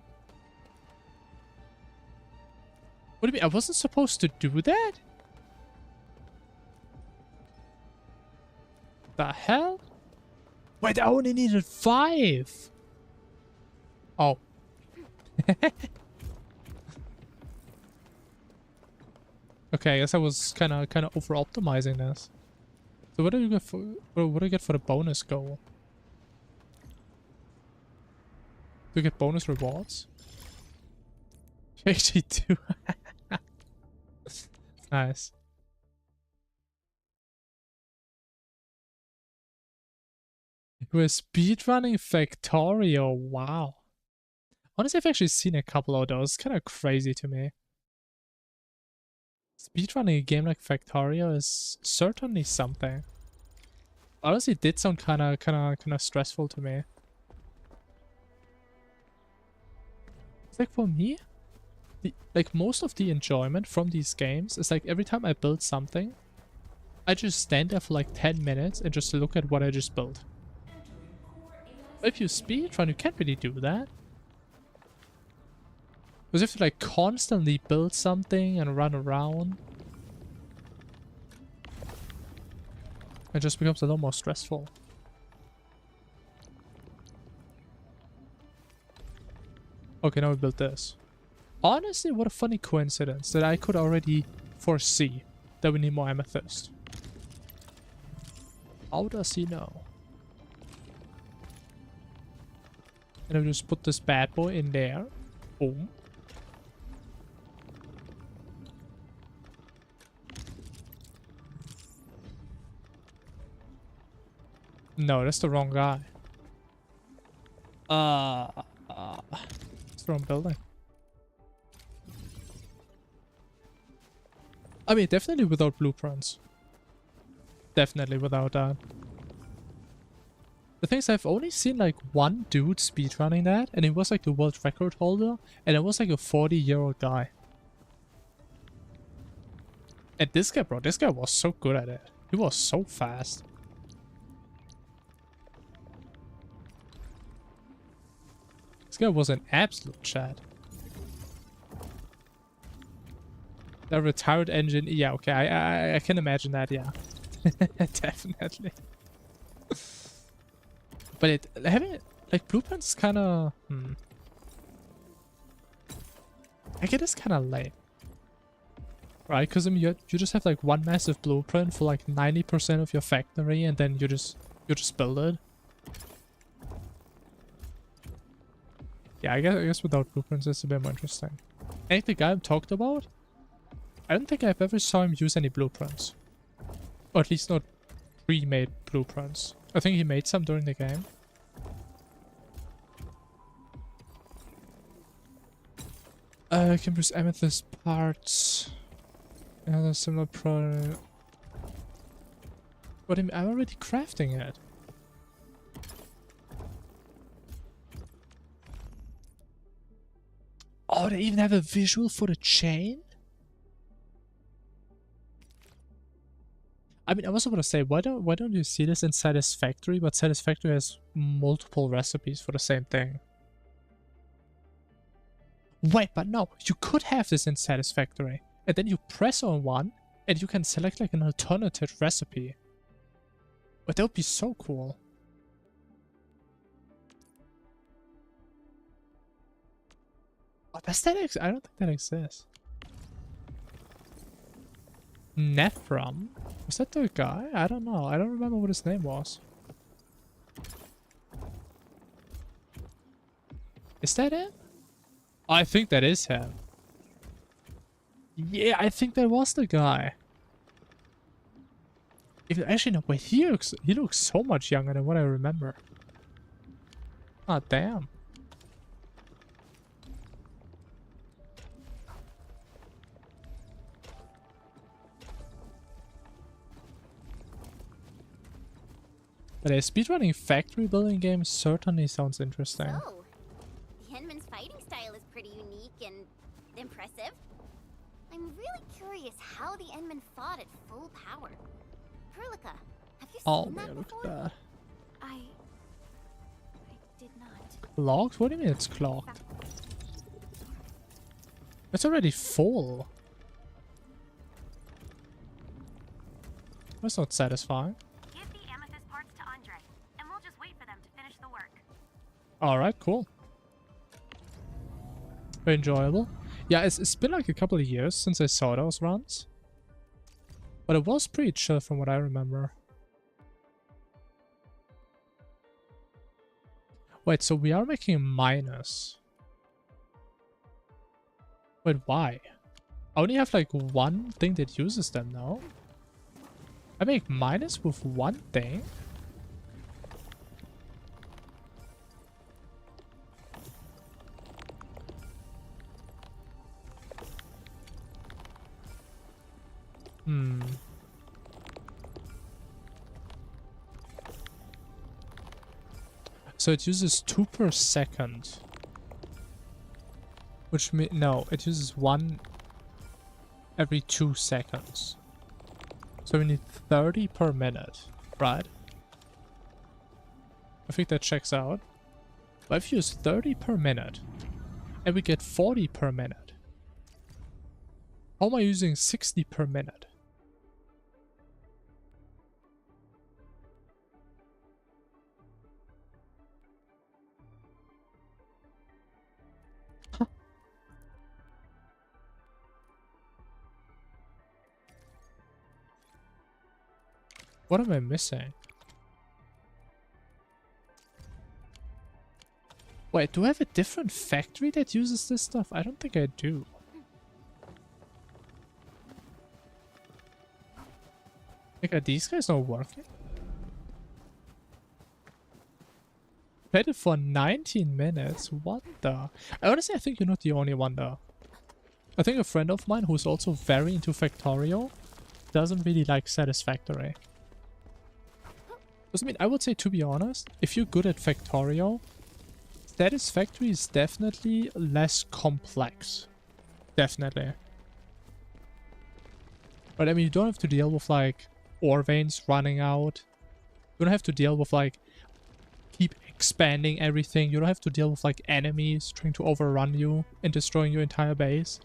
Speaker 1: What do you mean? I wasn't supposed to do that? The hell? Wait, I only needed 5! Oh. Okay, I guess I was kind of over-optimizing this. So what do you get for what do you get for the bonus goal? Do you get bonus rewards? You actually do. Nice. We're speedrunning Factorio. Wow. Honestly, I've actually seen a couple of those. It's kind of crazy to me. Speedrunning a game like Factorio is certainly something. Honestly, it did sound kind of stressful to me. It's like for me, like most of the enjoyment from these games is like every time I build something, I just stand there for like 10 minutes and just look at what I just built. But if you speedrun, you can't really do that. Because you have to like constantly build something and run around. It just becomes a lot more stressful. Okay, now we built this. Honestly, what a funny coincidence that I could already foresee that we need more amethyst. How does he know? And I'll just put this bad boy in there. Boom. No, that's the wrong guy. It's the wrong building. I mean, definitely without blueprints. Definitely without that. The thing is, I've only seen like one dude speedrunning that, and he was like the world record holder, and it was like a 40-year-old guy. And this guy, bro, this guy was so good at it. He was so fast. This guy was an absolute chat. The retired engine, yeah, okay, I can imagine that, yeah. Definitely. But it having like blueprints kind of like it is kind of lame, right? Because I mean you just have like one massive blueprint for like 90% of your factory, and then you just build it. Yeah, I guess without blueprints it's a bit more interesting. And the guy I talked about, I don't think I've ever saw him use any blueprints, or at least not pre-made blueprints. I think he made some during the game. I can produce amethyst parts. Another similar product. But I'm already crafting it. Oh, they even have a visual for the chain? I mean, I was about to say, why don't you see this in Satisfactory? But Satisfactory has multiple recipes for the same thing. Wait, but no, you could have this in Satisfactory, and then you press on one, and you can select like an alternative recipe. But that would be so cool. Oh, does that exist? I don't think that exists. Nephram? Was that the guy? I don't know. I don't remember what his name was. Is that him? Oh, I think that is him. Yeah, I think that was the guy. Actually, no, wait, he looks so much younger than what I remember. Ah, damn. But a speedrunning factory building game certainly sounds interesting.
Speaker 2: So, the Endman's fighting style is pretty unique and impressive. I'm really curious how the Endman fought at full power. Perlica, have you seen that
Speaker 1: look
Speaker 2: before?
Speaker 1: at that.
Speaker 3: I did not.
Speaker 1: Clogged? What do you mean it's clogged? It's already full. That's not satisfying.
Speaker 4: Give the amethyst parts to Andre, and we'll just wait for them to finish the work.
Speaker 1: Alright, cool. Very enjoyable. Yeah, it's been like a couple of years since I saw those runs. But it was pretty chill from what I remember. Wait, so we are making minus. Wait, why? I only have like one thing that uses them now. I make minus with one thing? So it uses 2 per second. Which no, it uses 1 every 2 seconds. So we need 30 per minute, right? I think that checks out. But if you use 30 per minute and we get 40 per minute, how am I using 60 per minute? Huh. What am I missing? Wait, do I have a different factory that uses this stuff? I don't think I do. Like, are these guys not working? Played it for 19 minutes. What the? Honestly, I think you're not the only one though. I think a friend of mine who's also very into Factorio doesn't really like Satisfactory. Because I mean, I would say, to be honest, if you're good at Factorio, Satisfactory is definitely less complex. Definitely. But I mean, you don't have to deal with like ore veins running out. You don't have to deal with like keep expanding everything. You don't have to deal with like enemies trying to overrun you and destroying your entire base.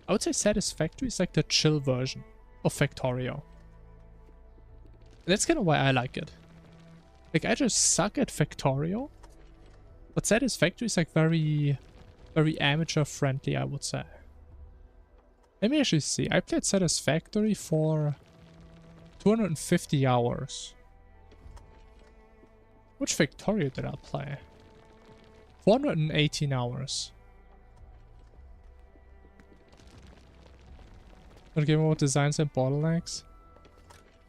Speaker 1: I would say Satisfactory is like the chill version of Factorio. That's kind of why I like it. Like, I just suck at Factorio. But Satisfactory is like very amateur friendly, I would say. Let me actually see. I played Satisfactory for 250 hours. Which Factorio did I play? 418 hours. Not game about designs and bottlenecks?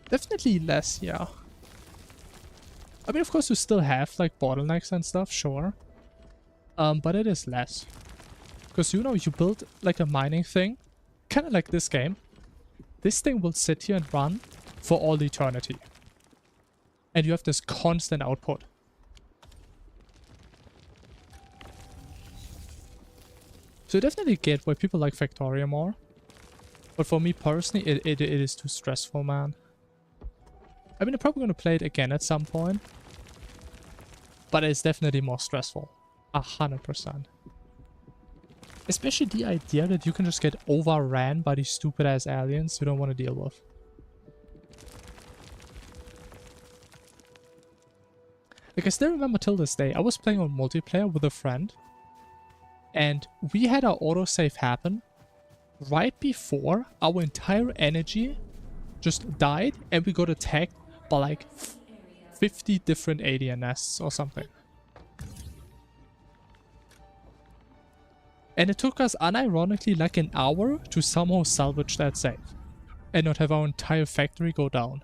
Speaker 1: Definitely less, yeah. I mean, of course, you still have like bottlenecks and stuff, sure. But it is less. Because, you know, you build like a mining thing, kind of like this game. This thing will sit here and run for all eternity. And you have this constant output. So I definitely get why people like Factorio more. But for me personally, it is too stressful, man. I mean, I'm probably going to play it again at some point. But it's definitely more stressful. 100%. Especially the idea that you can just get overran by these stupid ass aliens you don't want to deal with. Like, I still remember till this day, I was playing on multiplayer with a friend. And we had our autosave happen right before our entire energy just died and we got attacked by like 50 different alien nests or something. And it took us unironically like an hour to somehow salvage that save and not have our entire factory go down.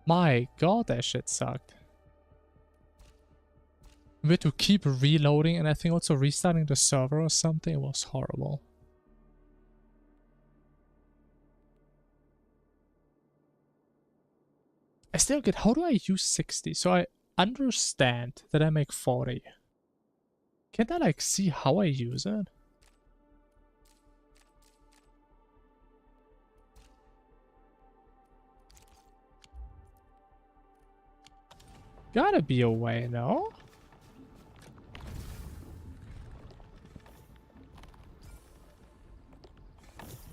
Speaker 1: My god, that shit sucked. We had to keep reloading and I think also restarting the server or something. It was horrible. I still get, how do I use 60? So I understand that I make 40. Can't I like see how I use it? Gotta be a way, no?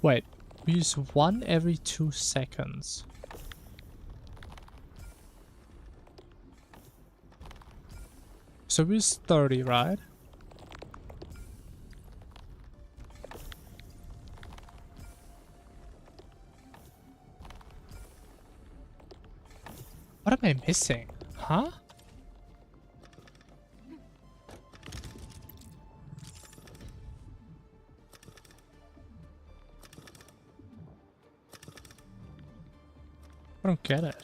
Speaker 1: Wait, we use 1 every 2 seconds. So we use 30, right? What am I missing? Huh? I don't get it.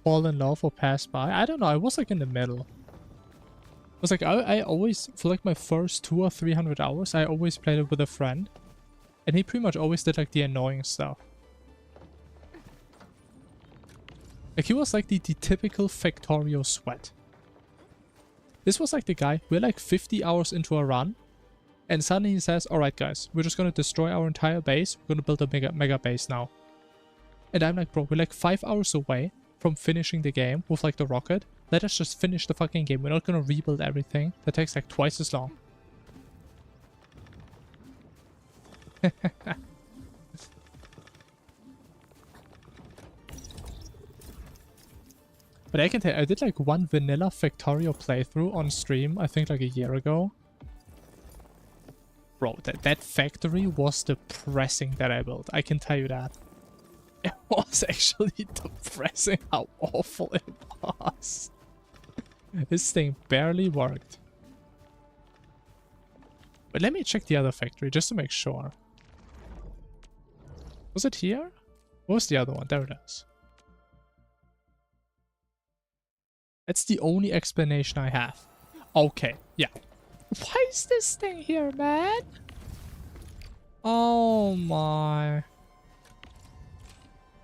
Speaker 1: Fall in love or pass by? I don't know. I was like in the middle. I was like, I always, for like my first 200 or 300 hours, I always played it with a friend. And he pretty much always did like the annoying stuff. Like he was like the typical Factorio sweat. This was like the guy, we're like 50 hours into a run. And suddenly he says, alright guys, we're just gonna destroy our entire base. We're gonna build a mega base now. And I'm like, bro, we're like 5 hours away from finishing the game with like the rocket. Let us just finish the fucking game. We're not gonna rebuild everything. That takes like twice as long. But I can tell you, I did like one vanilla Factorio playthrough on stream, I think like a year ago. Bro, that factory was depressing that I built. I can tell you that. It was actually depressing how awful it was. This thing barely worked. But let me check the other factory just to make sure. Was it here? What was the other one? There it is. That's the only explanation I have. Okay, yeah. Why is this thing here, man? Oh my.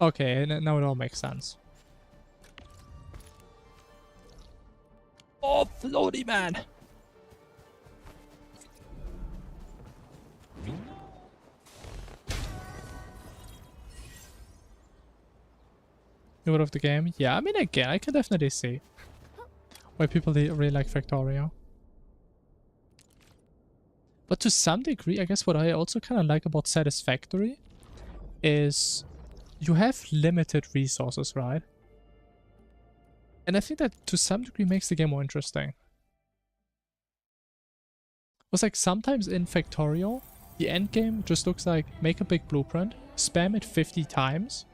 Speaker 1: Okay, now it all makes sense. Oh, floaty man. New of the game? Yeah, I mean, again, I can definitely see why people really like Factorio. But to some degree, I guess what I also kind of like about Satisfactory is you have limited resources, right? And I think that to some degree makes the game more interesting. It's like sometimes in Factorio, the end game just looks like make a big blueprint, spam it 50 times,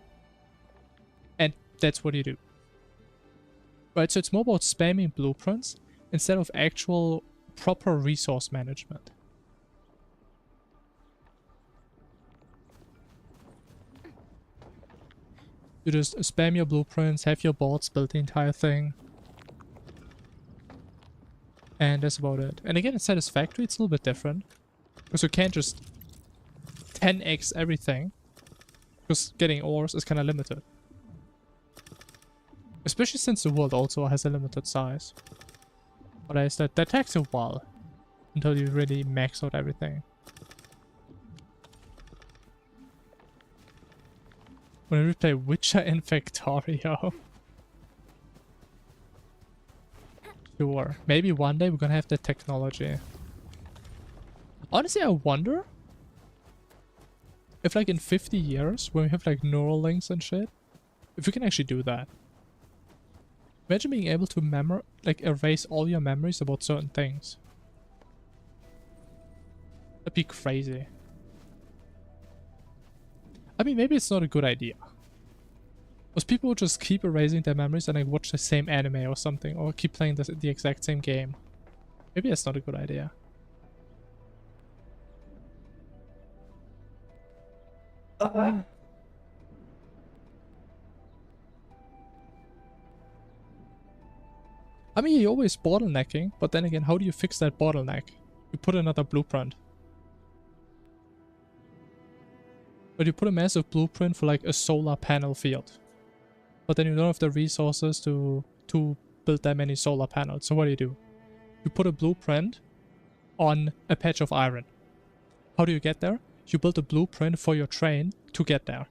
Speaker 1: and that's what you do. Right, so it's more about spamming blueprints instead of actual proper resource management. You just spam your blueprints, have your bots build the entire thing. And that's about it. And again, in Satisfactory, it's a little bit different. Because you can't just 10x everything. Because getting ores is kind of limited. Especially since the world also has a limited size. But I said that takes a while. Until you really max out everything. When we play Witcher in Factorio. Sure. Maybe one day we're gonna have that technology. Honestly, I wonder if like in 50 years, when we have like neural links and shit, if we can actually do that. Imagine being able to erase all your memories about certain things. That'd be crazy. I mean, maybe it's not a good idea. Because people would just keep erasing their memories and like watch the same anime or something, or keep playing the exact same game. Maybe that's not a good idea. I mean, you're always bottlenecking, but then again, how do you fix that bottleneck? You put another blueprint. But you put a massive blueprint for like a solar panel field. But then you don't have the resources to build that many solar panels. So what do? You put a blueprint on a patch of iron. How do you get there? You build a blueprint for your train to get there.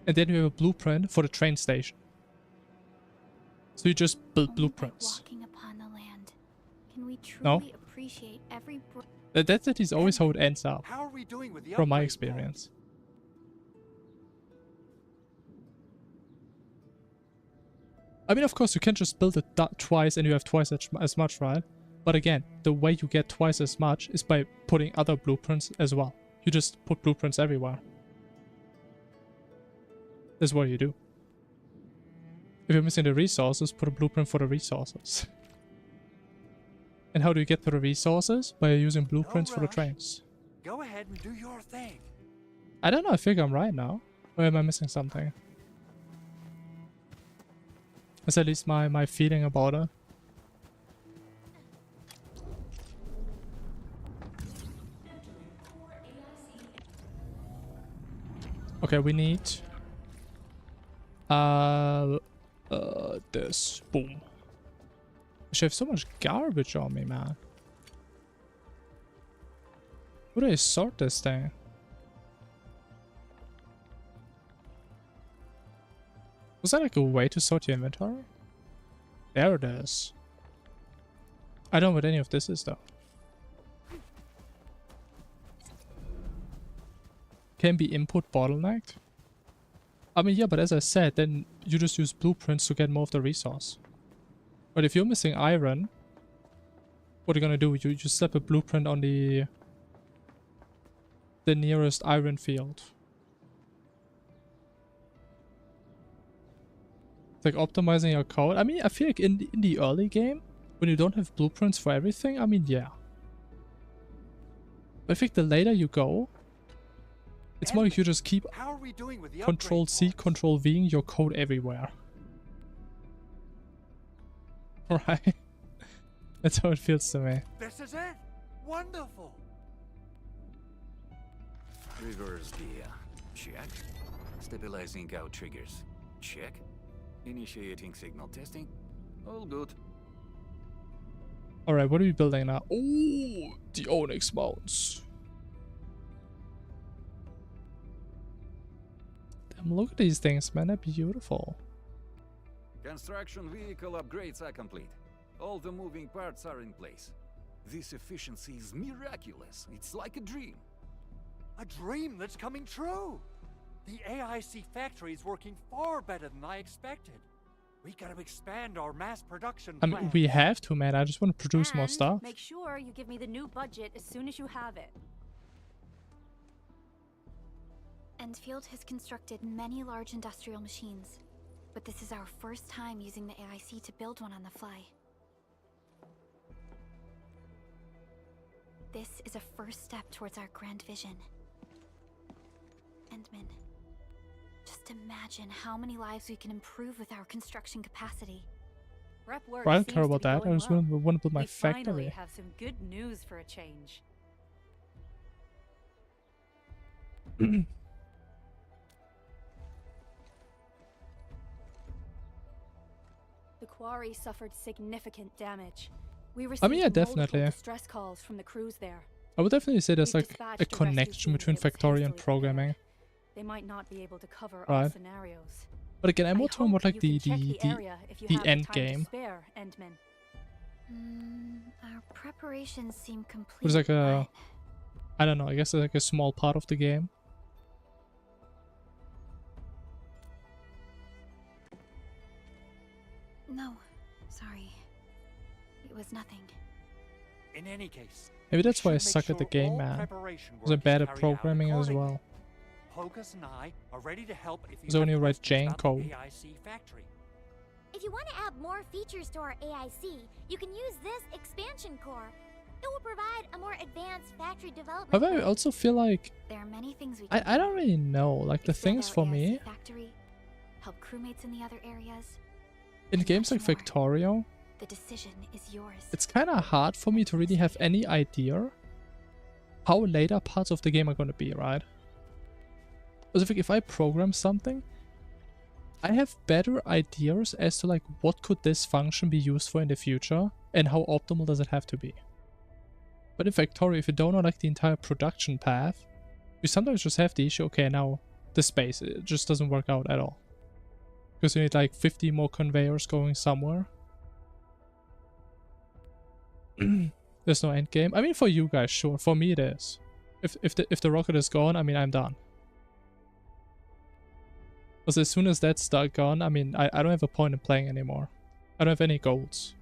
Speaker 1: And then you have a blueprint for the train station. So you just build blueprints.
Speaker 3: Walking upon the land, can we truly
Speaker 1: No?
Speaker 3: appreciate every
Speaker 1: That is always how it ends up.
Speaker 12: How are we doing with the
Speaker 1: From my
Speaker 12: upgrade
Speaker 1: experience. I mean, of course, you can't just build it twice and you have twice as much, right? But again, the way you get twice as much is by putting other blueprints as well. You just put blueprints everywhere. That's what you do. If you're missing the resources, put a blueprint for the resources. And how do you get to the resources? By using blueprints for the trains.
Speaker 12: Go ahead and do your thing.
Speaker 1: I don't know, I think I'm right now. Or am I missing something? That's at least my feeling about it. Okay, we need this. Boom. I should have so much garbage on me, man. How do I sort this thing? Was that like a way to sort your inventory? There it is. I don't know what any of this is though. Can be input bottlenecked? I mean, yeah, but as I said, then you just use blueprints to get more of the resource. But if you're missing iron, what are you gonna do? You just slap a blueprint on the nearest iron field. It's like optimizing your code. I mean, I feel like in the early game, when you don't have blueprints for everything, I mean, yeah. But I think the later you go, it's more like you just keep Control C, Control V-ing your code everywhere. Right? That's how it feels to me.
Speaker 12: This is it! Wonderful!
Speaker 14: Reverse gear. Check. Stabilizing out triggers. Check. Initiating signal testing. All good.
Speaker 1: Alright, what are we building now? Oh, the Onyx Mounts. Damn, look at these things, man. They're beautiful.
Speaker 14: Construction vehicle upgrades are complete. All the moving parts are in place. This efficiency is miraculous. It's like a dream.
Speaker 12: A dream that's coming true! The AIC factory is working far better than I expected. We gotta expand our mass production
Speaker 1: I
Speaker 12: plan.
Speaker 1: mean, we have to, man. I just want to produce more stuff.
Speaker 11: Make sure you give me the new budget as soon as you have it.
Speaker 3: Endfield has constructed many large industrial machines, but this is our first time using the AIC to build one on the fly. This is a first step towards our grand vision. Endman, just imagine how many lives we can improve with our construction capacity.
Speaker 11: Rep work
Speaker 1: I don't
Speaker 11: seems
Speaker 1: care
Speaker 11: to
Speaker 1: about
Speaker 11: be
Speaker 1: that. I
Speaker 11: going
Speaker 1: just
Speaker 11: well.
Speaker 1: want to build my
Speaker 11: We finally
Speaker 1: factory.
Speaker 11: have some good news for a change. The quarry suffered significant damage. We received
Speaker 1: I mean, yeah,
Speaker 11: multiple
Speaker 1: definitely.
Speaker 11: distress calls from the crews there.
Speaker 1: I would definitely say there's
Speaker 11: We've
Speaker 1: like
Speaker 11: dispatched
Speaker 1: a
Speaker 11: rescue
Speaker 1: connection
Speaker 11: team
Speaker 1: between
Speaker 11: that was
Speaker 1: Factorio and
Speaker 11: hastily
Speaker 1: programming.
Speaker 11: They might not be able to cover all
Speaker 1: Right.
Speaker 11: scenarios.
Speaker 1: But again, I'm more talking about like
Speaker 11: You can check the area if you have the
Speaker 1: end
Speaker 11: time to
Speaker 1: game.
Speaker 11: spare, Endman.
Speaker 3: Our preparations seem complete.
Speaker 1: It was like a, I don't know, I guess it's like a small part of the game.
Speaker 3: No, sorry. It was nothing.
Speaker 12: In any case,
Speaker 1: Maybe that's why I
Speaker 12: we should make
Speaker 1: suck at the
Speaker 12: sure
Speaker 1: game,
Speaker 12: all
Speaker 1: man.
Speaker 12: preparation
Speaker 1: Because I'm
Speaker 12: work
Speaker 1: bad
Speaker 12: is
Speaker 1: at
Speaker 12: carried out
Speaker 1: programming as
Speaker 12: accordingly.
Speaker 1: well.
Speaker 12: Pocus and I are ready to help if you
Speaker 1: Because I only
Speaker 12: have
Speaker 1: write
Speaker 12: questions
Speaker 1: Jane
Speaker 12: about the
Speaker 1: code.
Speaker 12: AIC factory.
Speaker 7: If you want to add more features to our AIC, you can use this expansion core. It will provide a more advanced factory development.
Speaker 1: However, I
Speaker 7: plan.
Speaker 1: also feel like
Speaker 3: There are many things we can
Speaker 1: I don't really know. Like the
Speaker 3: Expand
Speaker 1: things
Speaker 3: our
Speaker 1: for
Speaker 3: AIC
Speaker 1: me
Speaker 3: factory, help crewmates in the other areas.
Speaker 1: in games like Factorio,
Speaker 3: The decision is yours.
Speaker 1: it's kind of hard for me to really have any idea how later parts of the game are going to be, right? Because if I program something, I have better ideas as to like what could this function be used for in the future and how optimal does it have to be. But in Factorio, if you don't know like the entire production path, you sometimes just have the issue, okay, now the space, it just doesn't work out at all. Because you need like 50 more conveyors going somewhere. There's no end game. I mean, for you guys, sure. For me, it is. If the rocket is gone, I mean, I'm done. Because as soon as that's gone, I mean, I don't have a point in playing anymore. I don't have any goals.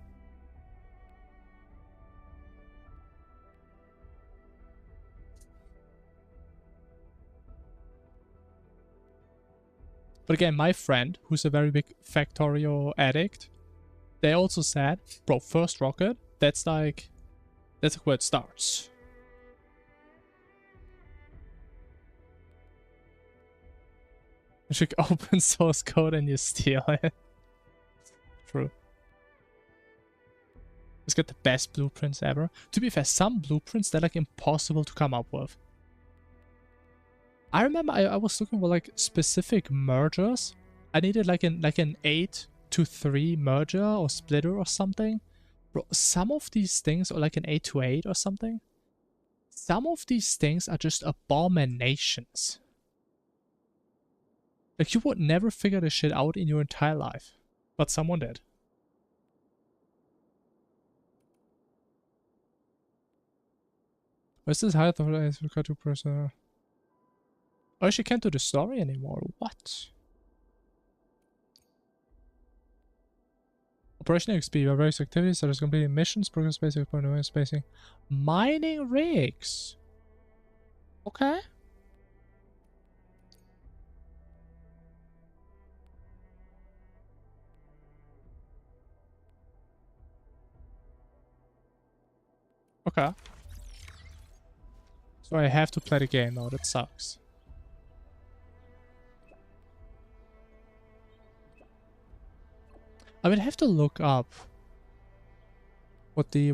Speaker 1: But again, my friend, who's a very big Factorio addict, they also said, bro, first rocket, that's like where it starts. You should open source code and you steal it. True. It's got the best blueprints ever. To be fair, some blueprints, they're like impossible to come up with. I remember I was looking for like specific mergers. I needed like an 8-to-3 merger or splitter or something. Bro, some of these things are like an 8-to-8 or something. Some of these things are just abominations. Like, you would never figure this shit out in your entire life. But someone did. What's this height of the to person? Oh, she can't do the story anymore. What? Operational XP, various activities such as completing missions, progress spacing, spacing, mining rigs. Okay. Okay. So I have to play the game now, that sucks. I would have to look up what the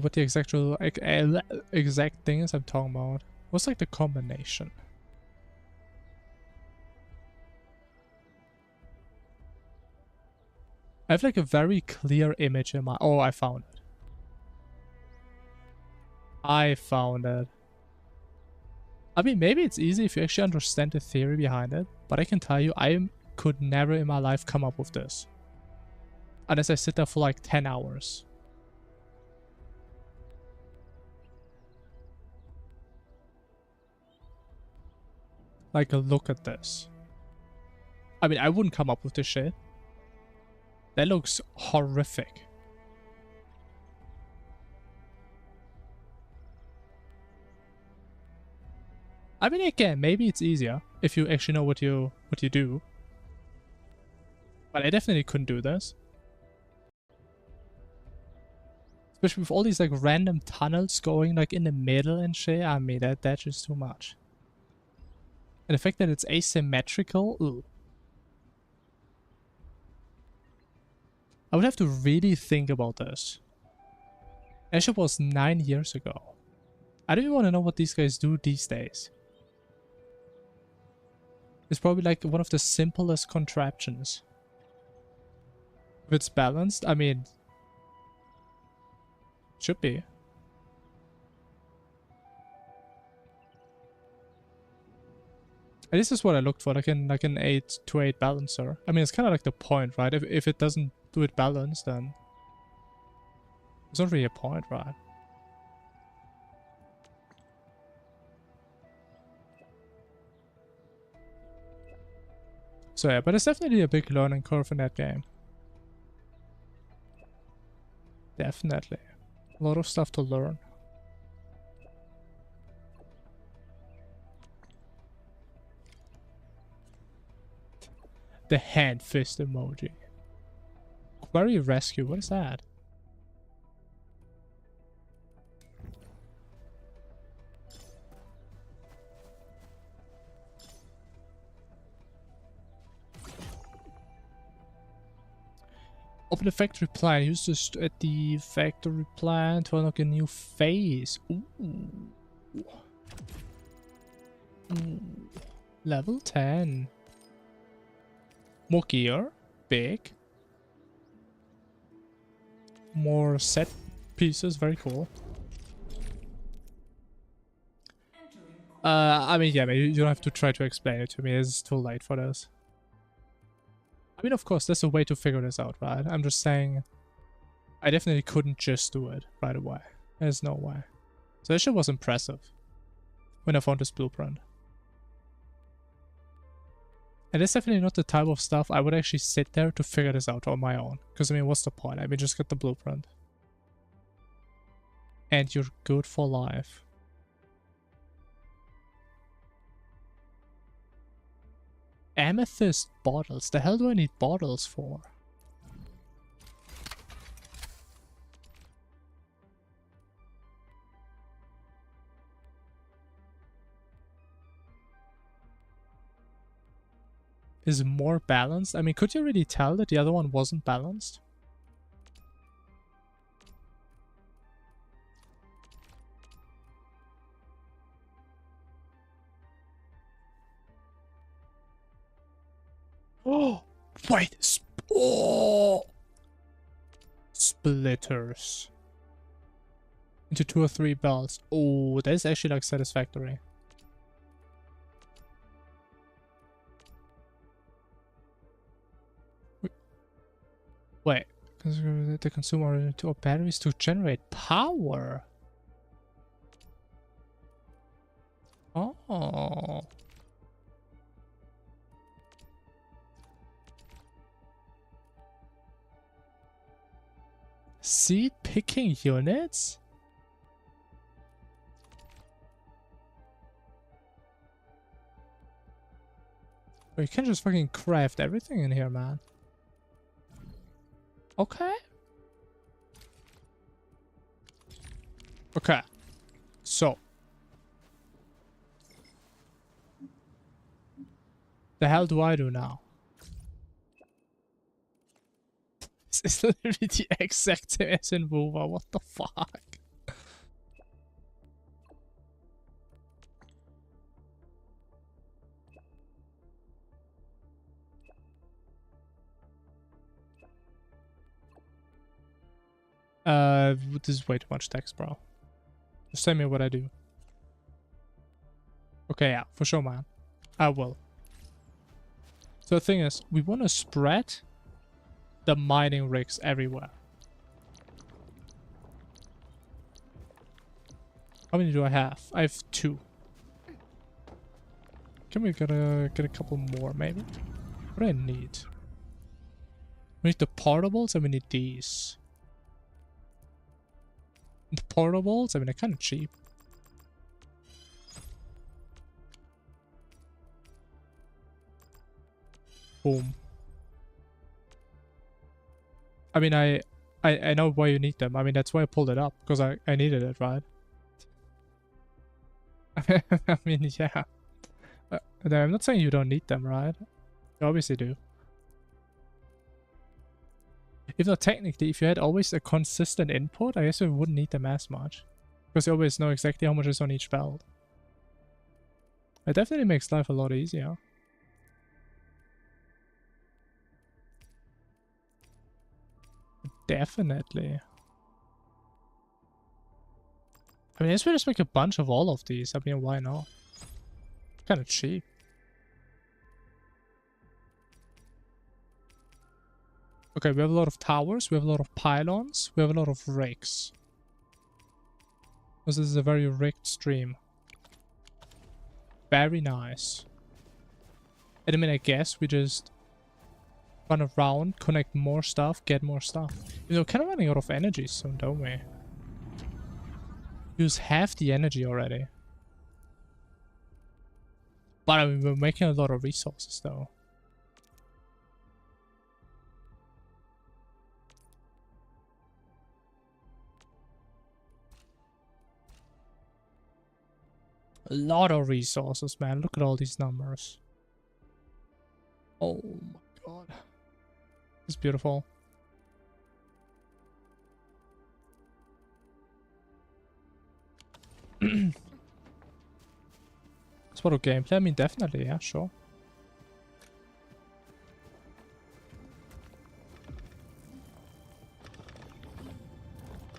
Speaker 1: exact thing is I'm talking about. What's like the combination? I have like a very clear image in my... Oh, I found it. I found it. I mean, maybe it's easy if you actually understand the theory behind it, but I can tell you, I could never in my life come up with this. Unless I sit there for like 10 hours. Like, look at this. I mean, I wouldn't come up with this shit. That looks horrific. I mean, again, maybe it's easier if you actually know what you do. But I definitely couldn't do this. Especially with all these like random tunnels going like in the middle and shit. I mean, that's just too much. And the fact that it's asymmetrical, ooh. I would have to really think about this. Actually, it was 9 years ago. I don't even want to know what these guys do these days. It's probably like one of the simplest contraptions. If it's balanced, I mean... Should be. And this is what I looked for, like an 8 to 8 balancer. I mean, it's kind of like the point, right? If it doesn't do it balanced, then... It's not really a point, right? So yeah, but it's definitely a big learning curve in that game. Definitely. A lot of stuff to learn. The hand fist emoji. Query rescue, what is that? Open the factory plan. Use this at the factory plan to unlock a new phase. Ooh. Ooh. Level 10. More gear. Big. More set pieces. Very cool. I mean, yeah, you don't have to try to explain it to me. It's too late for this. I mean, of course, there's a way to figure this out, right? I'm just saying I definitely couldn't just do it right away. There's no way. So this shit was impressive when I found this blueprint. And it's definitely not the type of stuff I would actually sit there to figure this out on my own. Because, I mean, what's the point? I mean, just get the blueprint. And you're good for life. Amethyst bottles. The hell do I need bottles for? Is more balanced? I mean, could you really tell that the other one wasn't balanced? Oh, wait. Oh, splitters. into 2 or 3 belts. Oh, that is actually like satisfactory. Wait, they consume our batteries to generate power. Oh. Seed picking units? You can't just fucking craft everything in here, man. Okay. Okay. So. The hell do I do now? This is literally the exact same as in WoW. What the fuck? This is way too much text, bro. Just tell me what I do. Okay, yeah, for sure, man. I will. So the thing is, we want to spread the mining rigs everywhere. How many do I have? I have 2. Can we get a couple more, maybe? What do I need? We need the portables and we need these. The portables, I mean, they're kind of cheap. Boom. I mean, I know why you need them. I mean, that's why I pulled it up, because I needed it, right? I mean, yeah. I'm not saying you don't need them, right? You obviously do. If not technically, if you had always a consistent input, I guess you wouldn't need them as much. Because you always know exactly how much is on each belt. It definitely makes life a lot easier. Definitely. I mean, I guess we just make a bunch of all of these. I mean, why not? Kind of cheap. Okay, we have a lot of towers, we have a lot of pylons, we have a lot of rigs. This is a very rigged stream. Very nice. And I mean, I guess we just run around, connect more stuff, get more stuff. You know, kind of running out of energy soon, don't we? Use half the energy already. But I mean, we're making a lot of resources though. A lot of resources, man. Look at all these numbers. Oh my god. It's beautiful. Sort of gameplay, I mean, definitely, yeah, sure.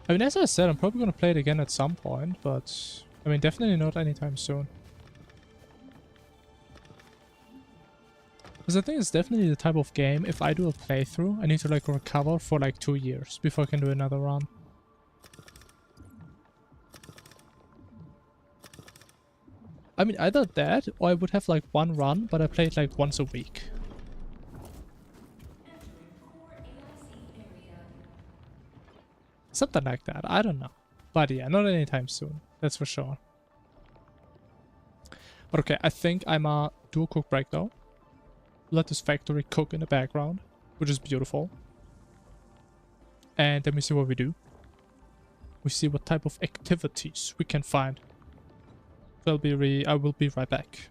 Speaker 1: I mean, as I said, I'm probably gonna play it again at some point, but I mean, definitely not anytime soon. Because I think it's definitely the type of game, if I do a playthrough, I need to like recover for like 2 years before I can do another run. I mean, either that, or I would have like one run, but I play it like once a week. Something like that, I don't know. But yeah, not anytime soon, that's for sure. But okay, I think I'm do a quick break though. Let this factory cook in the background, which is beautiful. And then we see what we do. We see what type of activities we can find. I will be right back.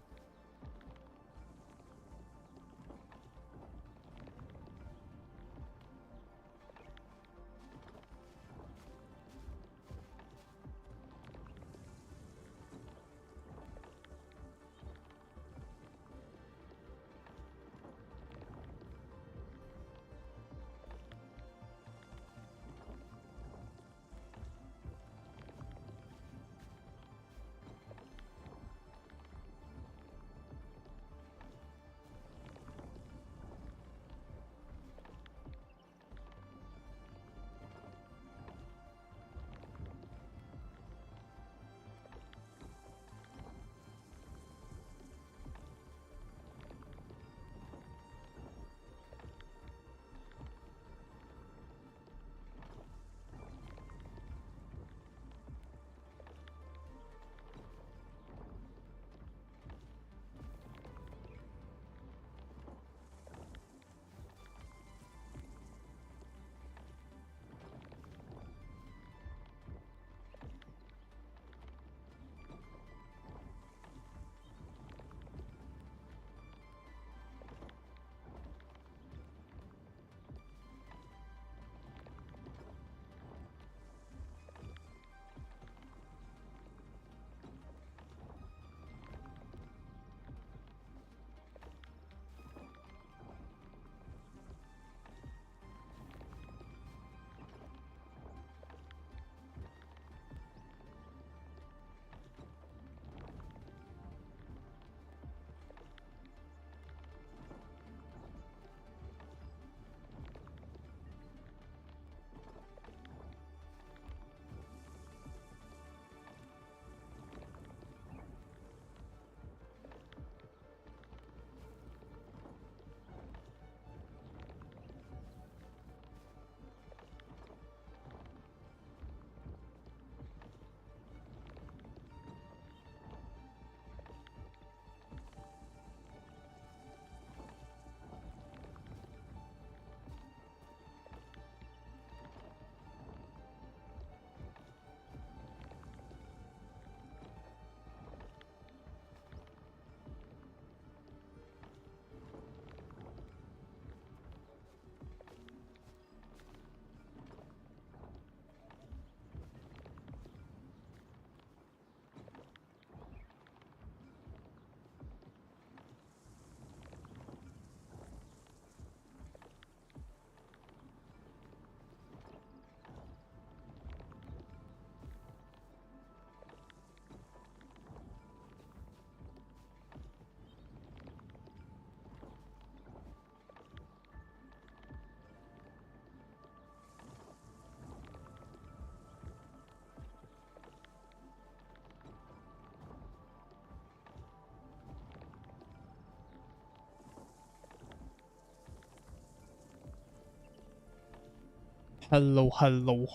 Speaker 1: Hello, hello.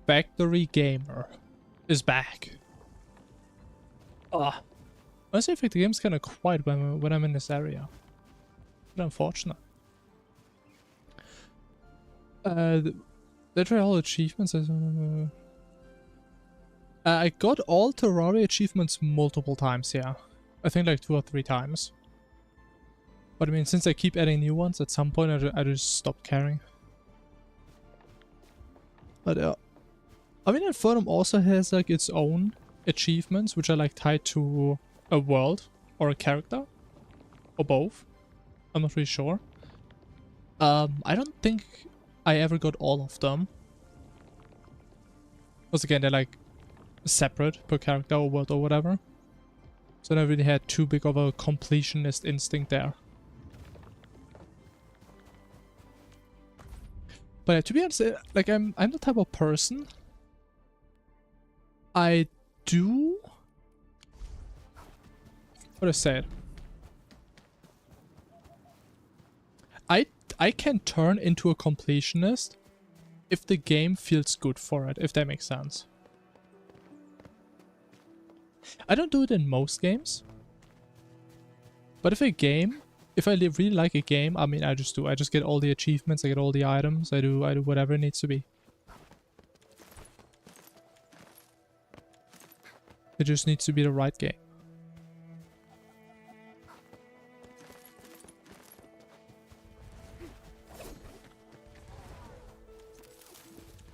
Speaker 1: Factory Gamer is back. Honestly, I think the game's kind of quiet when I'm in this area. But unfortunate. They try all achievements. I got all Terraria achievements multiple times, yeah. I think like 2 or 3 times. But I mean, since I keep adding new ones, at some point I just stop caring. But I mean, Infernum also has like its own achievements, which are like tied to a world or a character. Or both. I'm not really sure. I don't think I ever got all of them. Because again, they're like separate per character or world or whatever. So I never really had too big of a completionist instinct there. But to be honest, like I'm the type of person. I do. What I said. I can turn into a completionist if the game feels good for it, if that makes sense. I don't do it in most games. But if I really like a game, I mean, I just do. I just get all the achievements, I get all the items, I do whatever it needs to be. It just needs to be the right game.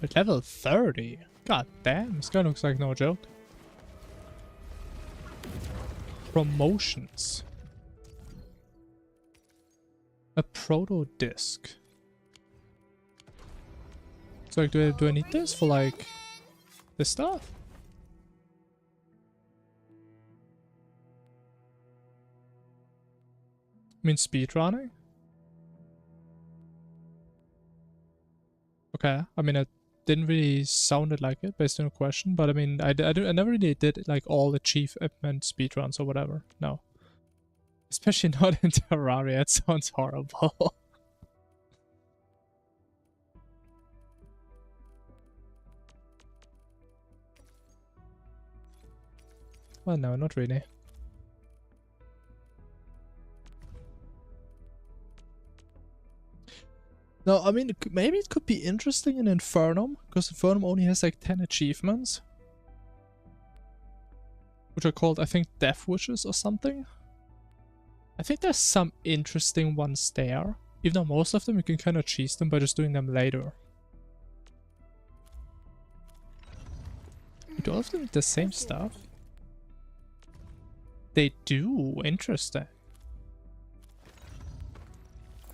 Speaker 1: At level 30? God damn, this guy looks like no joke. Promotions. A proto disc. So like, do I need this for like this stuff? I mean speedrunning? Okay, I mean it didn't really sound like it based on a question, but I mean I never really did like all achievement speedruns or whatever, no. Especially not in Terraria, it sounds horrible. Well, no, not really. No, I mean, maybe it could be interesting in Infernum, because Infernum only has like 10 achievements. Which are called, I think, Death Wishes or something. I think there's some interesting ones there. Even though most of them you can kind of cheese them by just doing them later. Do all of them need the same stuff? They do. Interesting.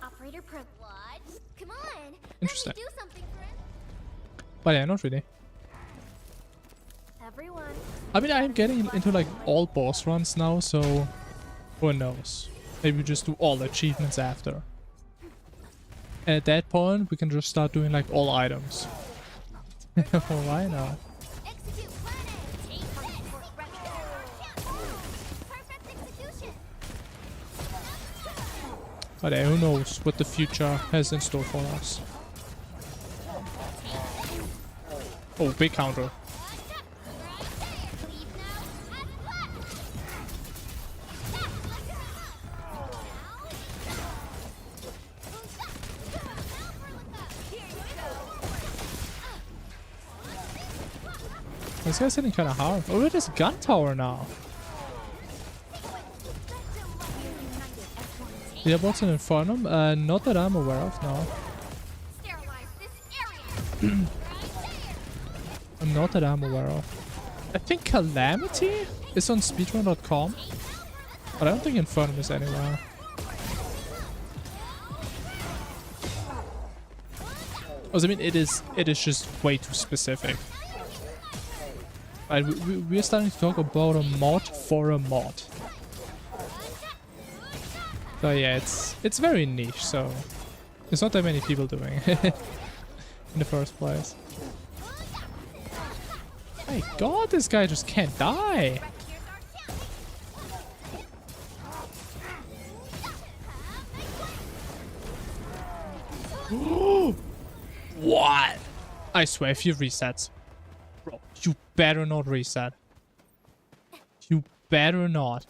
Speaker 7: Operator Pro. What? Come on.
Speaker 1: Interesting.
Speaker 7: Let me do something for him.
Speaker 1: But yeah, not really.
Speaker 7: Everyone.
Speaker 1: I mean, I am getting into like all boss runs now, so who knows? Maybe we just do all the achievements after. And at that point, we can just start doing like all items. Why not? But yeah, who knows what the future has in store for us. Oh, big counter. This guy's hitting kind of hard. Oh, it is a gun tower now. Yeah, what's an Infernum? Not that I'm aware of, no. Not that I'm aware of. I think Calamity is on speedrun.com, but I don't think Infernum is anywhere. Also, I mean, it is just way too specific. Right, we're starting to talk about a mod for a mod. So yeah, it's very niche, so there's not that many people doing it in the first place. My god, this guy just can't die! I swear, if you reset. Bro, you better not reset. You better not.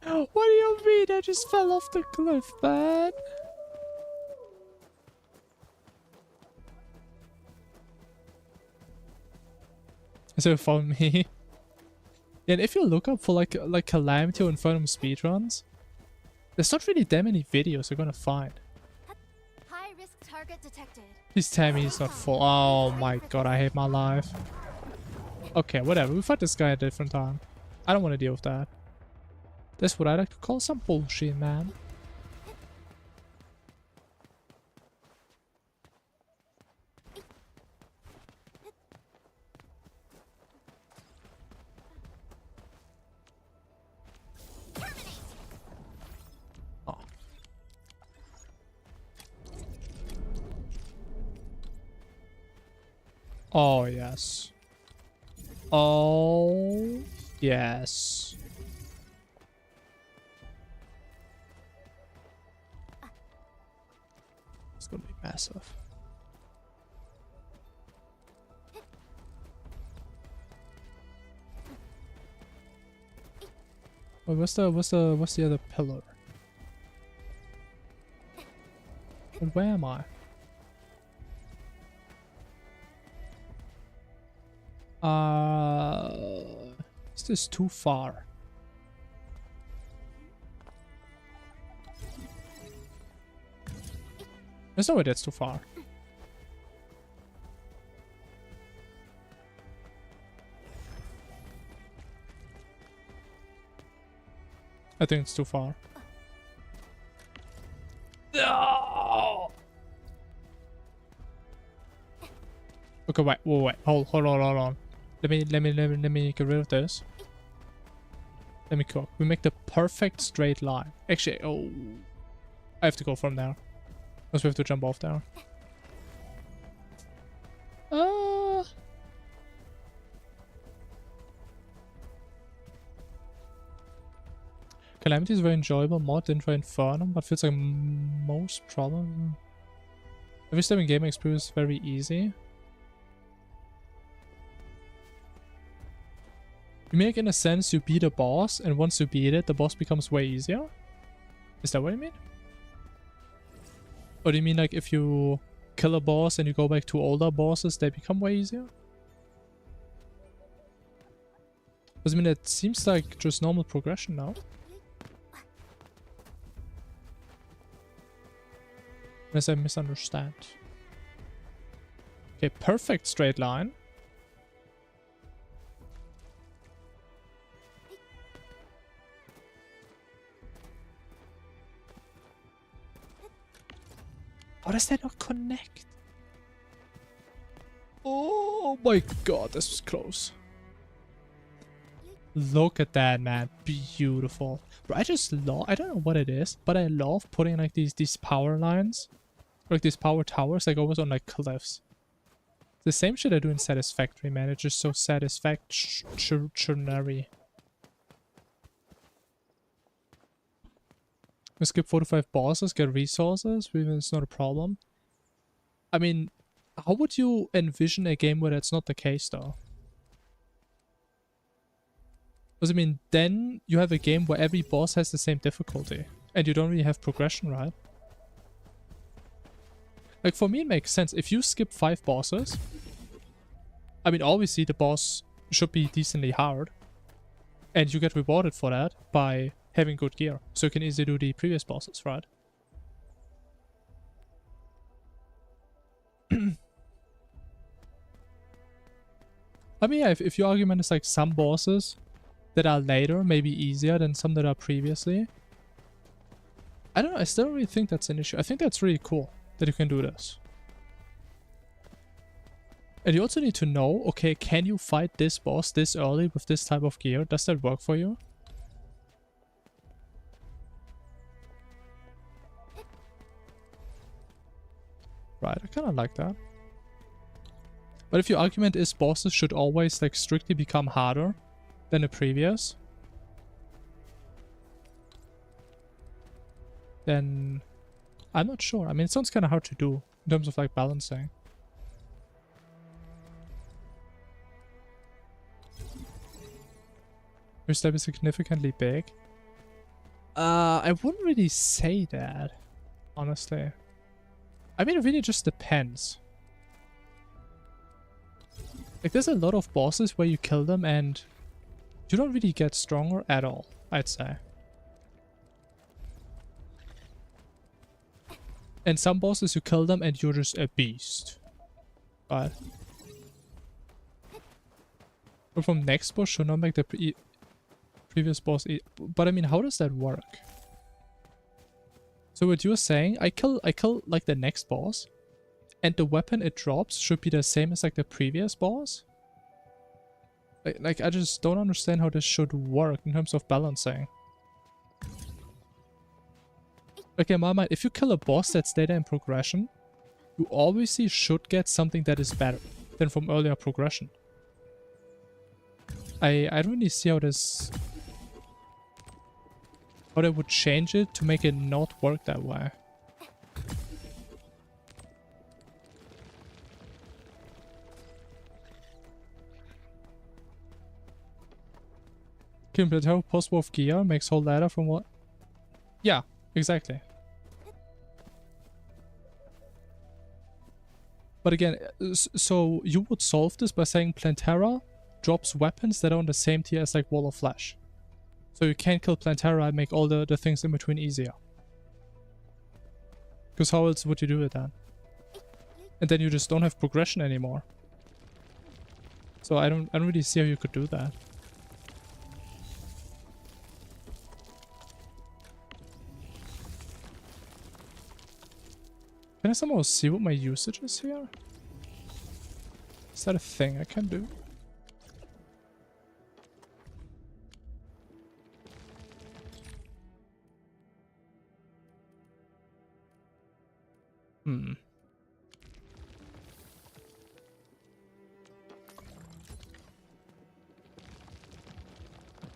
Speaker 1: What do you mean? I just fell off the cliff, man. So for me. And if you look up for like Calamity or Infernum speedruns, there's not really that many videos you're gonna find.
Speaker 7: High risk target detected.
Speaker 1: Please tell me he's not full. Oh my god, I hate my life. Okay, whatever. We fight this guy at a different time. I don't want to deal with that. That's what I like to call some bullshit, man. Oh. Oh, yes. Oh, yes. It's gonna be massive. Wait, what's the other pillar? And where am I? Is this too far? There's no way that's too far. I think it's too far. No! Okay, wait. Hold on. Let me get rid of this. Let me cook. We make the perfect straight line. Actually, oh, I have to go from there. Because we have to jump off there. Calamity is very enjoyable mod in Infernum, but feels like most problem. Every step in game experience is very easy. You make, in a sense, you beat a boss, and once you beat it, the boss becomes way easier? Is that what you mean? Or do you mean like if you kill a boss and you go back to older bosses, they become way easier? Because I mean, it seems like just normal progression now. Unless I misunderstand. Okay, perfect straight line. How does that not connect? Oh my god, this was close. Look at that, man. Beautiful. Bro, I just love, I don't know what it is, but I love putting like these power lines, like these power towers, like always on like cliffs. The same shit I do in Satisfactory, man. It's just so satisfactory. We skip 4 to 5 bosses, get resources, even it's not a problem. I mean, how would you envision a game where that's not the case, though? Because, I mean, then you have a game where every boss has the same difficulty. And you don't really have progression, right? Like, for me, it makes sense. If you skip 5 bosses... I mean, obviously, the boss should be decently hard. And you get rewarded for that by having good gear. So you can easily do the previous bosses, right? I mean, yeah, if your argument is like some bosses that are later may be easier than some that are previously. I don't know, I still don't really think that's an issue. I think that's really cool that you can do this. And you also need to know, okay, can you fight this boss this early with this type of gear? Does that work for you? Right, I kind of like that. But if your argument is bosses should always like strictly become harder than the previous, then I'm not sure. I mean, it sounds kind of hard to do in terms of like balancing. Your step is significantly big. I wouldn't really say that, honestly. I mean, it really just depends. Like, there's a lot of bosses where you kill them and you don't really get stronger at all, I'd say. And some bosses you kill them and you're just a beast. But from next boss should not make the previous boss but I mean, how does that work? So what you're saying, I kill like the next boss and the weapon it drops should be the same as like the previous boss? Like I just don't understand how this should work in terms of balancing. Like in my mind, if you kill a boss that's later in progression, you obviously should get something that is better than from earlier progression. I don't really see how this... how they would change it to make it not work that way. Can plateau post-wolf gear makes whole ladder from what? Yeah, exactly. But again, so you would solve this by saying Plantera drops weapons that are on the same tier as like Wall of Flesh. So you can kill Plantera and make all the things in between easier. Because how else would you do it then? And then you just don't have progression anymore. So I don't really see how you could do that. Can I somehow see what my usage is here? Is that a thing I can do?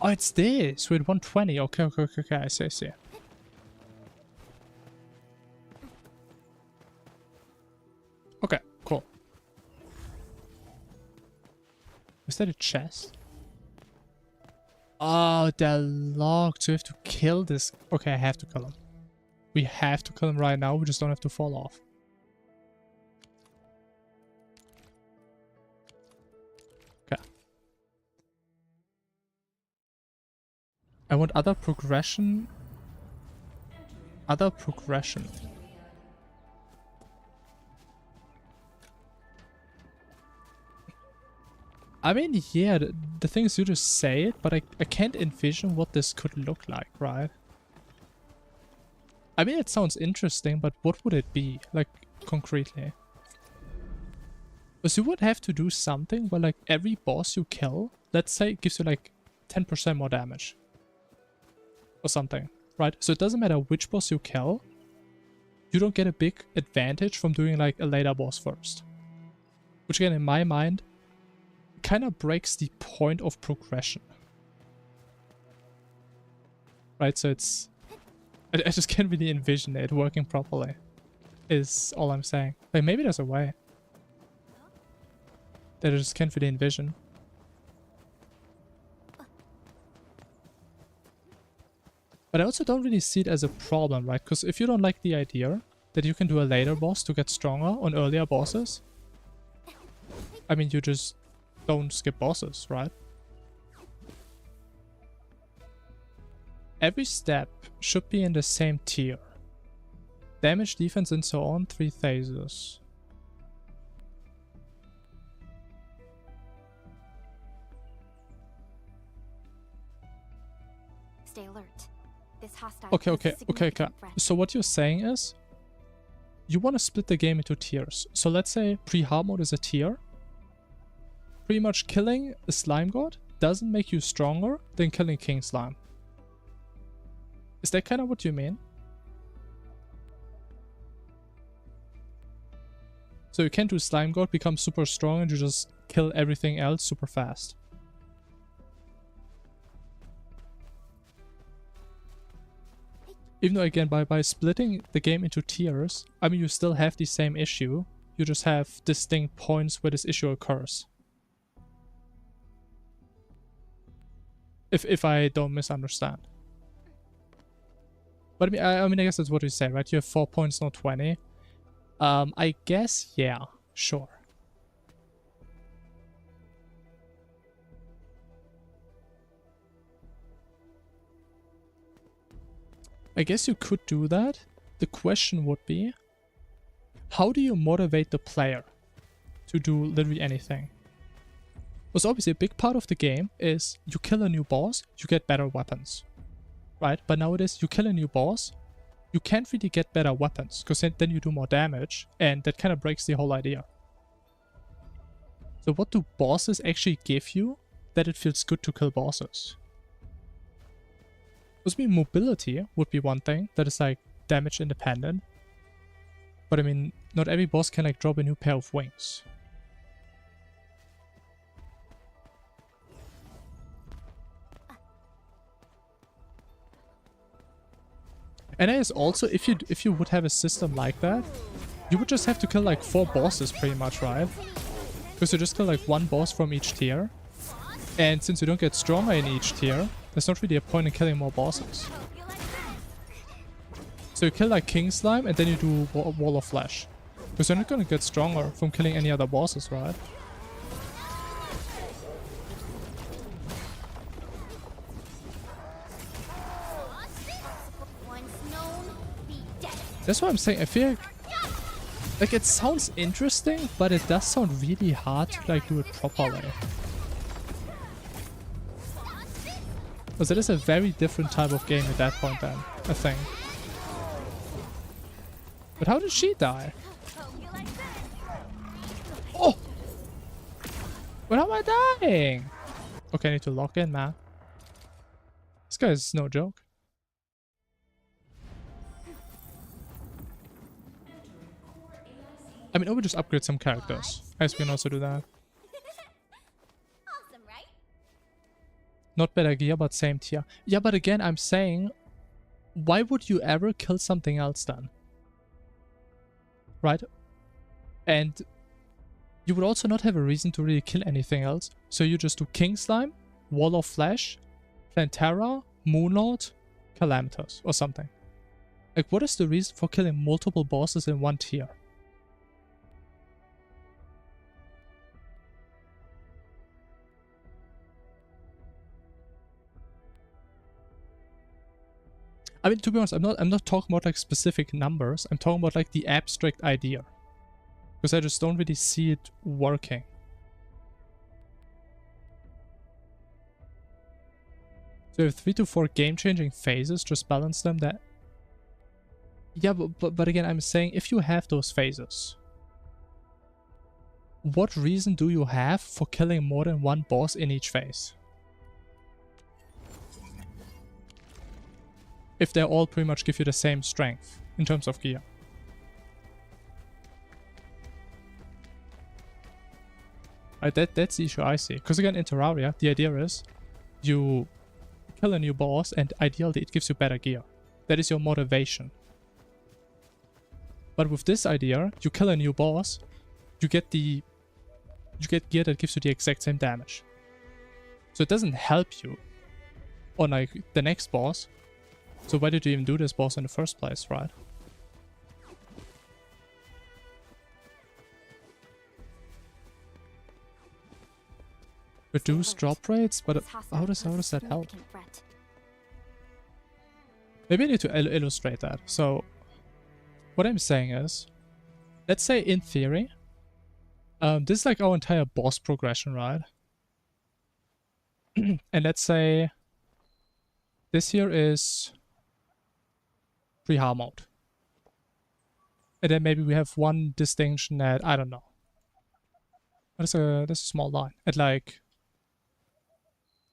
Speaker 1: Oh, it's this with 120. Okay, I see. Okay, cool. Was that a chest? Oh, they're locked, so we have to kill this. Okay, I have to kill him. We have to kill him right now, we just don't have to fall off. Okay. I want other progression. Other progression. I mean, yeah, the thing is you just say it, but I can't envision what this could look like, right? I mean, it sounds interesting, but what would it be, like, concretely? Because you would have to do something where, like, every boss you kill, let's say, gives you, like, 10% more damage. Or something, right? So it doesn't matter which boss you kill, you don't get a big advantage from doing, like, a later boss first. Which, again, in my mind, kind of breaks the point of progression. Right, so it's... I just can't really envision it working properly, is all I'm saying. Like, maybe there's a way that I just can't really envision. But I also don't really see it as a problem, right? Because if you don't like the idea that you can do a later boss to get stronger on earlier bosses, I mean, you just don't skip bosses, right? Every step should be in the same tier. Damage, defense, and so on, 3 phases.
Speaker 3: Stay alert. This hostile
Speaker 1: Okay. So what you're saying is, you want to split the game into tiers. So let's say pre-hard mode is a tier. Pretty much killing a slime god doesn't make you stronger than killing king slime. Is that kind of what you mean? So you can't do slime god, become super strong, and you just kill everything else super fast. Even though, again, by splitting the game into tiers, I mean, you still have the same issue. You just have distinct points where this issue occurs. If I don't misunderstand. But I mean, I guess that's what you say, right? You have 4 points, not 20. I guess, yeah, sure. I guess you could do that. The question would be, how do you motivate the player to do literally anything? Because obviously a big part of the game is you kill a new boss, you get better weapons. Right? But nowadays you kill a new boss, you can't really get better weapons, because then you do more damage, and that kind of breaks the whole idea. So what do bosses actually give you that it feels good to kill bosses? Because I mean, mobility would be one thing that is like damage independent. But I mean, not every boss can like drop a new pair of wings. And I guess also, if you would have a system like that, you would just have to kill like 4 bosses pretty much, right? Because you just kill like 1 boss from each tier. And since you don't get stronger in each tier, there's not really a point in killing more bosses. So you kill like King Slime and then you do Wall of Flesh. Because you're not gonna get stronger from killing any other bosses, right? That's what I'm saying. I feel like it sounds interesting, but it does sound really hard to like do it properly. Because it is a very different type of game at that point then, I think. But how did she die? Oh! But how am I dying? Okay, I need to lock in, man. This guy is no joke. I mean, or we just upgrade some characters. I guess we can also do that.
Speaker 2: Awesome, right?
Speaker 1: Not better gear, but same tier. Yeah, but again, I'm saying, why would you ever kill something else then? Right? And you would also not have a reason to really kill anything else. So you just do King Slime, Wall of Flesh, Plantera, Moonlord, Calamitous, or something. Like, what is the reason for killing multiple bosses in one tier? I mean, to be honest, I'm not talking about like specific numbers. I'm talking about like the abstract idea. Because I just don't really see it working. So you have 3 to 4 game-changing phases, just balance them that... Yeah, but again, I'm saying if you have those phases, what reason do you have for killing more than 1 boss in each phase? If they all pretty much give you the same strength in terms of gear. Right, that's the issue I see. Because again, in Terraria, the idea is you kill a new boss and ideally it gives you better gear. That is your motivation. But with this idea, you kill a new boss, you get gear that gives you the exact same damage. So it doesn't help you on like the next boss. So why did you even do this boss in the first place, right? Reduce drop rates? But how does that help? Maybe I need to illustrate that. So what I'm saying is, let's say in theory, this is like our entire boss progression, right? And let's say this here is pre-hard mode. And then maybe we have one distinction at, I don't know. That's a small line. At like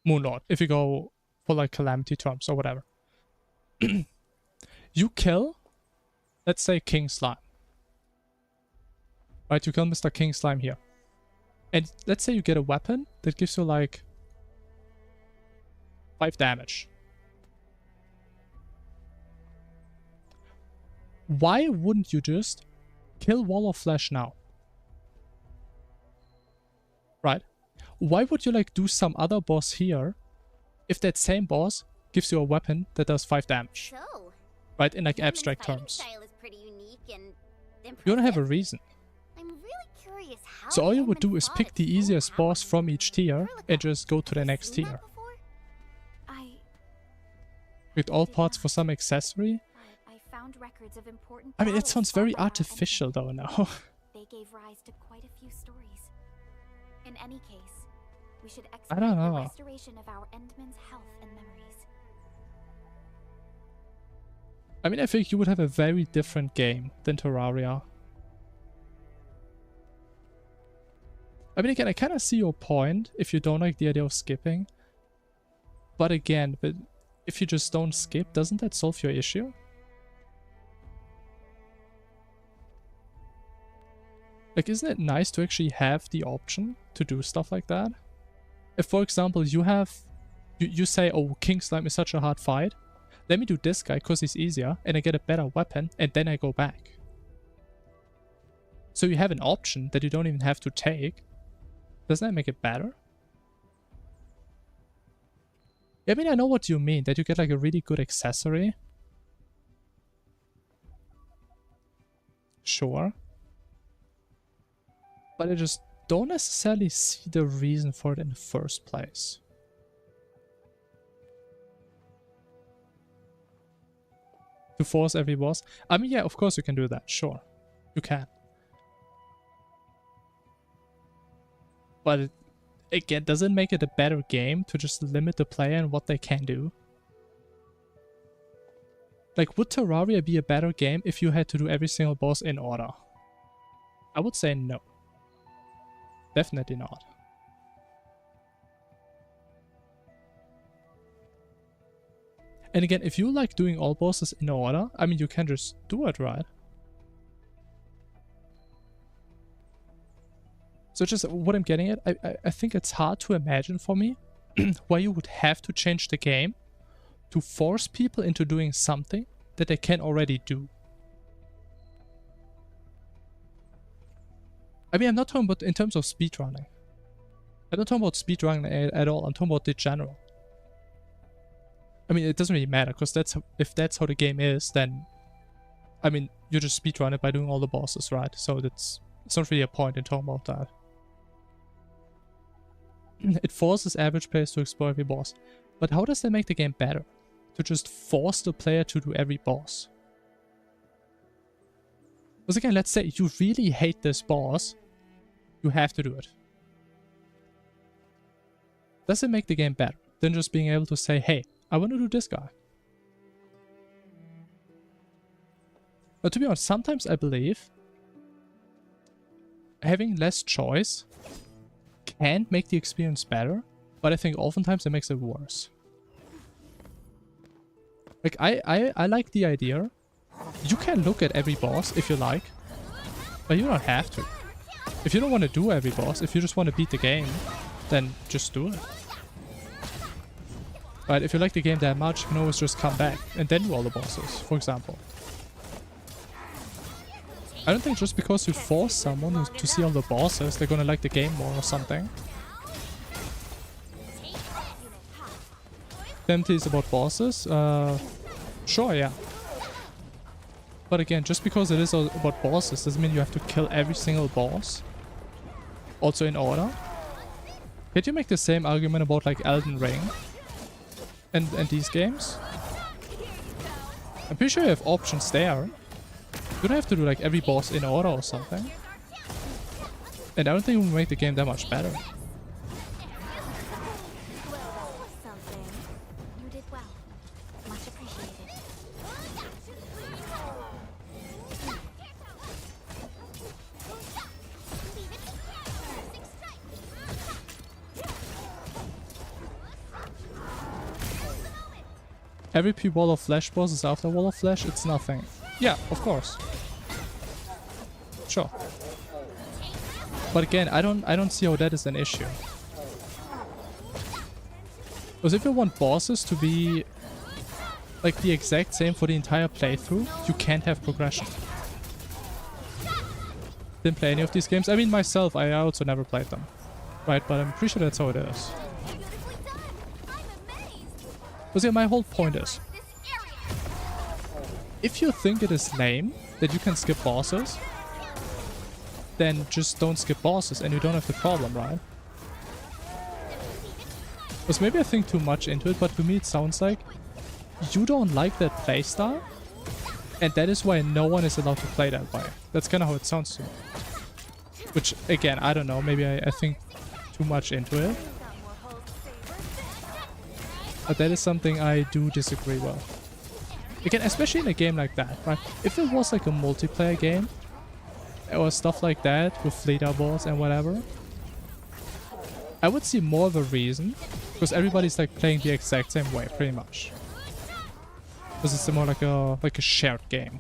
Speaker 1: Moonlord, if you go for like calamity terms or whatever. You kill, let's say King Slime. Right, you kill Mr. King Slime here. And let's say you get a weapon that gives you like 5 damage. why wouldn't you just kill Wall of Flesh now? Right? Why would you like do some other boss here if that same boss gives you a weapon that does 5 damage?
Speaker 2: So,
Speaker 1: Right? In like
Speaker 2: Inman's
Speaker 1: abstract
Speaker 2: fighting
Speaker 1: terms.
Speaker 2: style is pretty unique and
Speaker 1: You don't have a
Speaker 2: impressive.
Speaker 1: reason.
Speaker 2: I'm really curious how
Speaker 1: So all
Speaker 2: the
Speaker 1: you would
Speaker 2: Inman
Speaker 1: do is
Speaker 2: fought
Speaker 1: pick
Speaker 2: its
Speaker 1: the
Speaker 2: full
Speaker 1: easiest
Speaker 2: power.
Speaker 1: boss from each tier and just go to the next
Speaker 2: Seen that
Speaker 1: tier.
Speaker 2: before?
Speaker 1: With all parts for some accessory?
Speaker 3: I found records of important
Speaker 1: I mean, it
Speaker 3: battles
Speaker 1: sounds
Speaker 3: fought
Speaker 1: very
Speaker 3: by our
Speaker 1: artificial though now.
Speaker 3: They gave rise to quite a few stories. In any case, we should
Speaker 1: I don't
Speaker 3: expedite the
Speaker 1: know.
Speaker 3: restoration of our Endman's health and memories.
Speaker 1: I mean, I think you would have a very different game than Terraria. I mean, again, I kind of see your point if you don't like the idea of skipping. But again, if you just don't skip, doesn't that solve your issue? Like, isn't it nice to actually have the option to do stuff like that? If, for example, you say, oh, King Slime is such a hard fight, let me do this guy because he's easier, and I get a better weapon, and then I go back. So you have an option that you don't even have to take. Doesn't that make it better? I mean, I know what you mean, that you get like a really good accessory. Sure. But I just don't necessarily see the reason for it in the first place. To force every boss? I mean, yeah, of course you can do that, sure. You can. But it, again, does it make it a better game to just limit the player and what they can do? Like, would Terraria be a better game if you had to do every single boss in order? I would say no. Definitely not. And again, if you like doing all bosses in order, I mean, you can just do it, right? So just what I'm getting at, I think it's hard to imagine for me why you would have to change the game to force people into doing something that they can already do. I mean, I'm not talking about in terms of speedrunning. I'm not talking about speedrunning at all. I'm talking about the general. I mean, it doesn't really matter, because if that's how the game is, then I mean, you just speedrun it by doing all the bosses, right? So it's not really a point in talking about that. It forces average players to explore every boss. But how does that make the game better? To just force the player to do every boss? Because again, let's say you really hate this boss, you have to do it. Does it make the game better than just being able to say, hey, I want to do this guy? But to be honest, sometimes I believe having less choice can make the experience better, but I think oftentimes it makes it worse. Like, I like the idea. You can look at every boss if you like, but you don't have to. If you don't want to do every boss, if you just want to beat the game, then just do it. Right, if you like the game that much, you can always just come back and then do all the bosses, for example. I don't think just because you force someone to see all the bosses, they're gonna like the game more or something. Empties about bosses? Sure, yeah. But again, just because it is about bosses doesn't mean you have to kill every single boss. Also in order. Can't you make the same argument about like Elden Ring? And these games? I'm pretty sure you have options there. You don't have to do like every boss in order or something. And I don't think it will make the game that much better.
Speaker 3: You did well. Much appreciated.
Speaker 1: Every Wall of Flesh boss is after Wall of Flesh, it's nothing. Yeah, of course. Sure. But again, I don't see how that is an issue. Because if you want bosses to be like the exact same for the entire playthrough, you can't have progression. Didn't play any of these games. I mean, myself, I also never played them. Right, but I'm pretty sure that's how it is. But yeah, my whole point is, if you think it is lame that you can skip bosses, then just don't skip bosses and you don't have the problem, right? Because maybe I think too much into it, but to me it sounds like you don't like that playstyle, and that is why no one is allowed to play that way. That's kind of how it sounds to me. Which, again, I don't know, maybe I think too much into it. But that is something I do disagree with. Again, especially in a game like that, right? If it was like a multiplayer game, or stuff like that, with leaderboards and whatever, I would see more of a reason, because everybody's like playing the exact same way, pretty much. Because it's more like a shared game.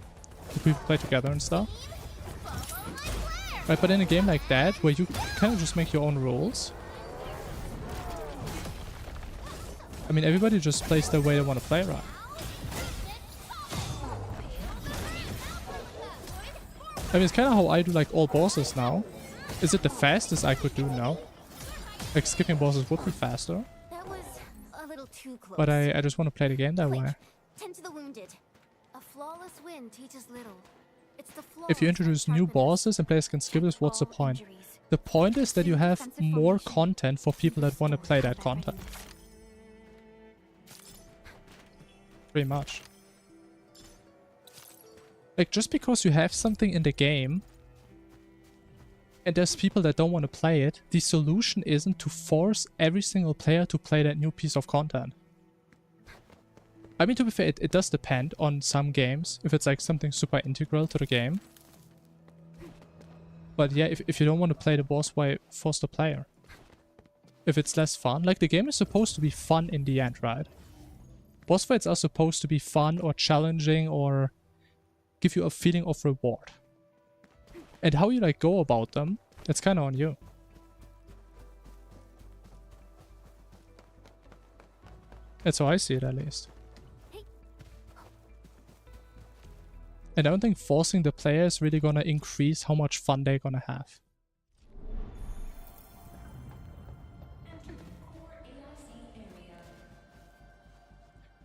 Speaker 1: People play together and stuff. Right, but in a game like that, where you kind of just make your own rules, I mean, everybody just plays the way they want to play, right? I mean, it's kind of how I do like all bosses now. Is it the fastest I could do now? Like skipping bosses would be faster.
Speaker 2: That was a little too close.
Speaker 1: But I just want to play the game that way.
Speaker 2: Tend to the wounded. A flawless win teaches little. It's the
Speaker 1: If you introduce new bosses and players can skip this, what's the point? The point is that you have more content for people that want to play that content. Pretty much. Like, just because you have something in the game and there's people that don't want to play it, the solution isn't to force every single player to play that new piece of content. I mean, to be fair, it does depend on some games, if it's like something super integral to the game. But yeah, if you don't want to play the boss, why force the player? If it's less fun, like the game is supposed to be fun in the end, right? Boss fights are supposed to be fun or challenging or give you a feeling of reward. And how you like go about them, that's kind of on you. That's how I see it, at least. And I don't think forcing the player is really gonna increase how much fun they're gonna have.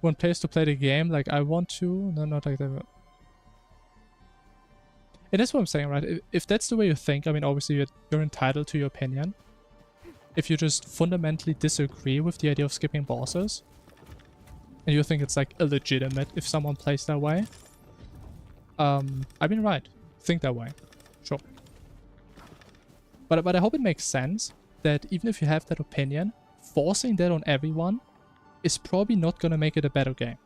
Speaker 1: One place to play the game, like I want to, no, not like that. And that's what I'm saying, right? If that's the way you think, I mean, obviously you're entitled to your opinion. If you just fundamentally disagree with the idea of skipping bosses, and you think it's like illegitimate if someone plays that way, I mean, right, think that way, sure. But I hope it makes sense that even if you have that opinion, forcing that on everyone is probably not gonna make it a better game,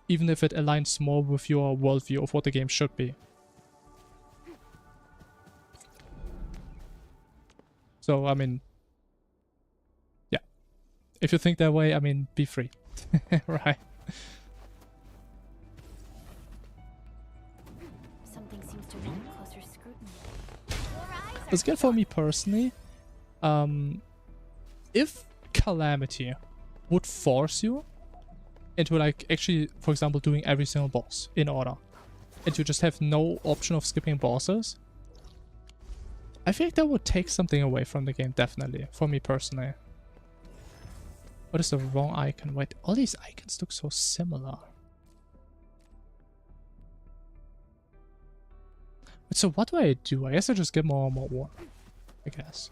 Speaker 1: even if it aligns more with your worldview of what the game should be. So, I mean, yeah. If you think that way, I mean, be free. Right?
Speaker 3: Something seems to warrant closer scrutiny.
Speaker 1: It's good for me personally. If Calamity would force you into like actually, for example, doing every single boss in order, and you just have no option of skipping bosses, I feel like that would take something away from the game, definitely, for me personally. What is the wrong icon? Wait, all these icons look so similar. So what do? I guess I just get more and more war, I guess.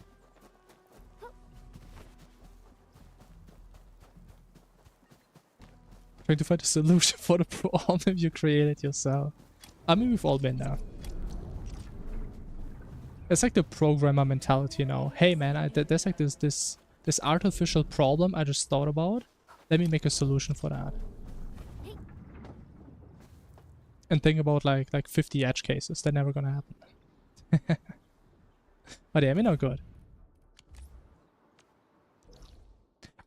Speaker 1: Trying to find a solution for the problem you created yourself. I mean, we've all been there. It's like the programmer mentality, you know. Hey man, there's like this artificial problem I just thought about. Let me make a solution for that. And think about like 50 edge cases. They're never gonna happen. But yeah, I mean, not good.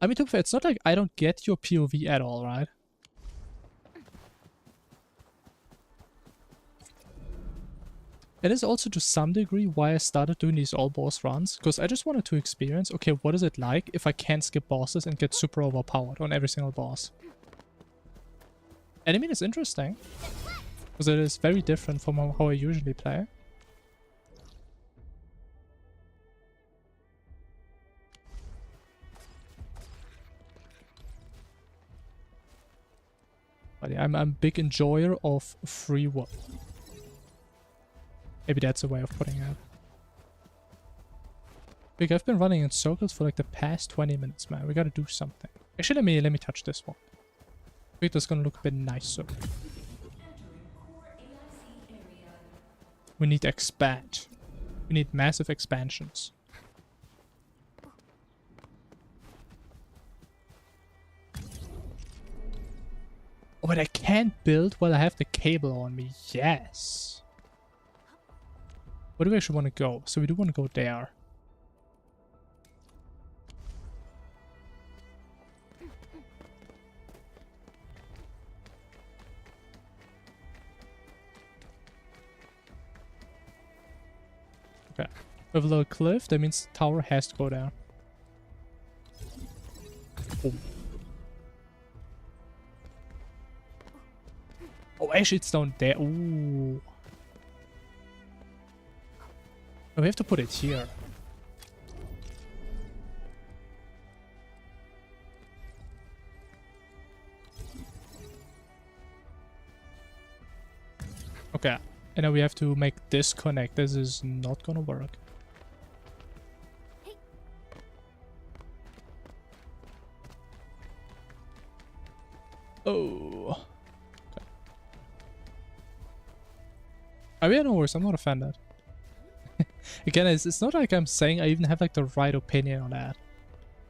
Speaker 1: I mean, to be fair, it's not like I don't get your POV at all, right? It is also to some degree why I started doing these all boss runs, because I just wanted to experience, okay, what is it like if I can't skip bosses and get super overpowered on every single boss? And I mean, it's interesting. Because it is very different from how I usually play. But yeah, I'm a big enjoyer of free will. Maybe that's a way of putting it. Big, I've been running in circles for like the past 20 minutes, man. We gotta do something. Actually, let me touch this one. I think that's gonna look a bit nicer. We need to expand. We need massive expansions. Oh, but I can't build while I have the cable on me. Yes. Where do we actually want to go? So we do want to go there. Okay. We have a little cliff. That means the tower has to go down. Oh. Oh, actually, it's down there. Ooh. Oh, we have to put it here. Okay. And now we have to make this connect. This is not gonna work. Oh. Okay. I mean, no worries. I'm not offended. Again, it's not like I'm saying I even have like the right opinion on that.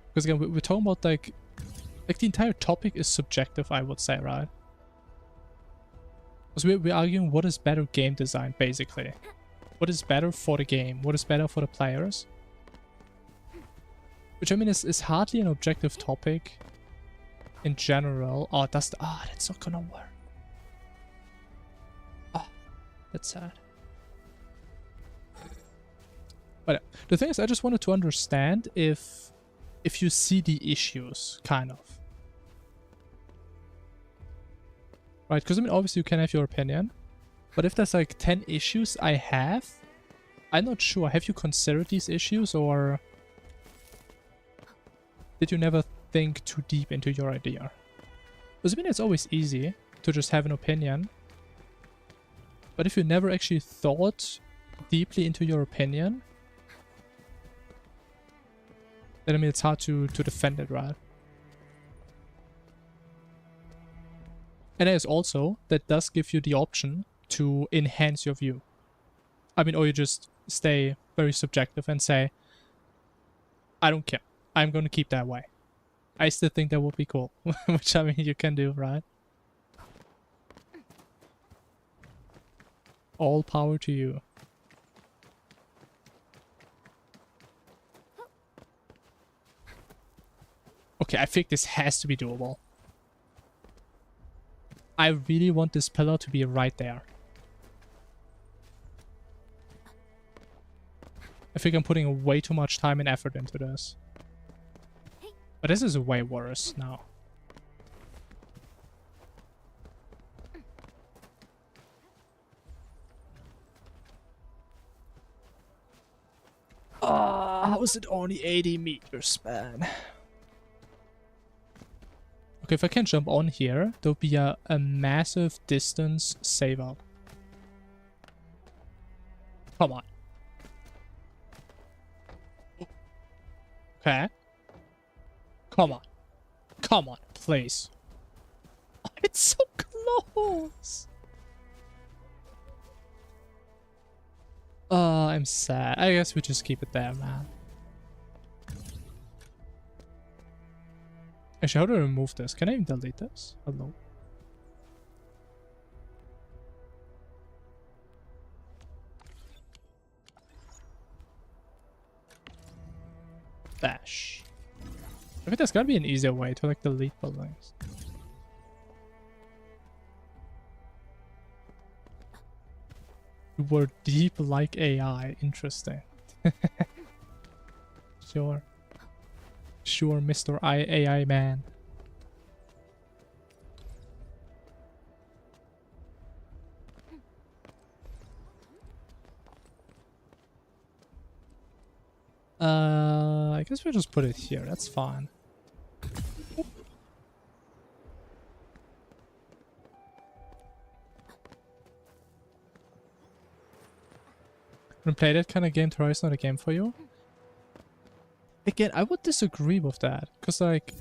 Speaker 1: Because again, we're talking about like the entire topic is subjective, I would say, right? Because we're arguing what is better game design, basically. What is better for the game? What is better for the players? Which I mean is hardly an objective topic in general. Oh, that's not gonna work. Oh, that's sad. But the thing is, I just wanted to understand if you see the issues, kind of. Right, because I mean, obviously you can have your opinion. But if there's like 10 issues I have, I'm not sure. Have you considered these issues, or did you never think too deep into your idea? Because I mean, it's always easy to just have an opinion. But if you never actually thought deeply into your opinion, then I mean, it's hard to defend it, right? And there's also, that does give you the option to enhance your view. I mean, or you just stay very subjective and say, I don't care. I'm going to keep that way. I still think that would be cool. Which, I mean, you can do, right? All power to you. Okay, I think this has to be doable. I really want this pillar to be right there. I think I'm putting way too much time and effort into this. But this is way worse now. How is it only 80 meters, man? Okay, if I can jump on here, there'll be a massive distance save up. Come on. Okay. Come on. Come on, please. It's so close. I'm sad. I guess we just keep it there, man. Actually, how do I remove this? Can I even delete this? Hello? Bash. I think there's gotta be an easier way to like delete buildings. You were deep like AI. Interesting. Sure. Sure, Mr. AI man. I guess we'll just put it here. That's fine. When play that kind of game, Terraria is not a game for you. Again, I would disagree with that, because like,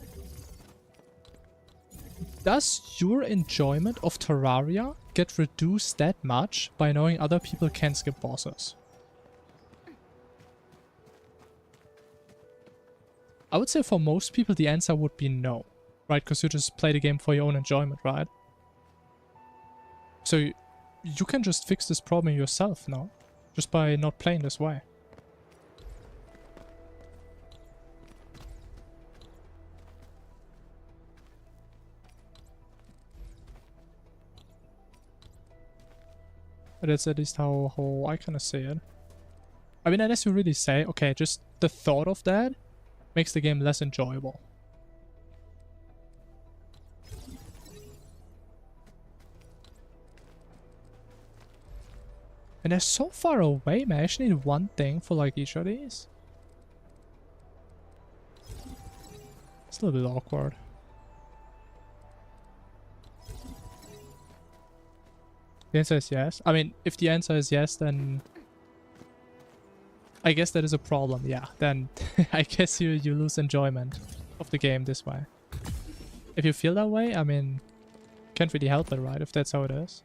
Speaker 1: does your enjoyment of Terraria get reduced that much by knowing other people can skip bosses? I would say for most people the answer would be no, right? Because you just play the game for your own enjoyment, right? So you can just fix this problem yourself now, just by not playing this way. But that's at least how I kind of see it. I mean, unless you really say, okay, just the thought of that makes the game less enjoyable. And they're so far away, man. I actually need one thing for like each of these. It's a little bit awkward. The answer is yes. I mean, if the answer is yes, then I guess that is a problem. Yeah, then I guess you lose enjoyment of the game this way. If you feel that way, I mean, can't really help it, right? If that's how it is.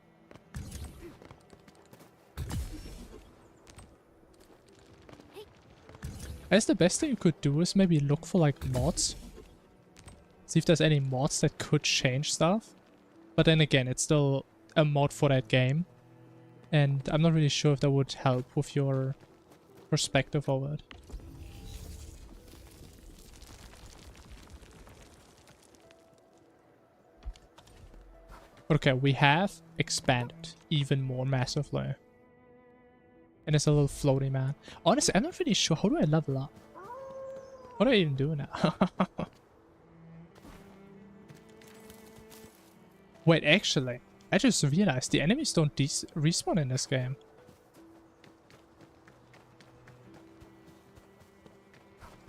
Speaker 1: I guess the best thing you could do is maybe look for like mods. See if there's any mods that could change stuff. But then again, it's still a mod for that game. And I'm not really sure if that would help with your perspective of it. But okay, we have expanded even more massively. And it's a little floaty, man. Honestly, I'm not really sure. How do I level up? What do I even do now? Wait, actually, I just realized the enemies don't respawn in this game.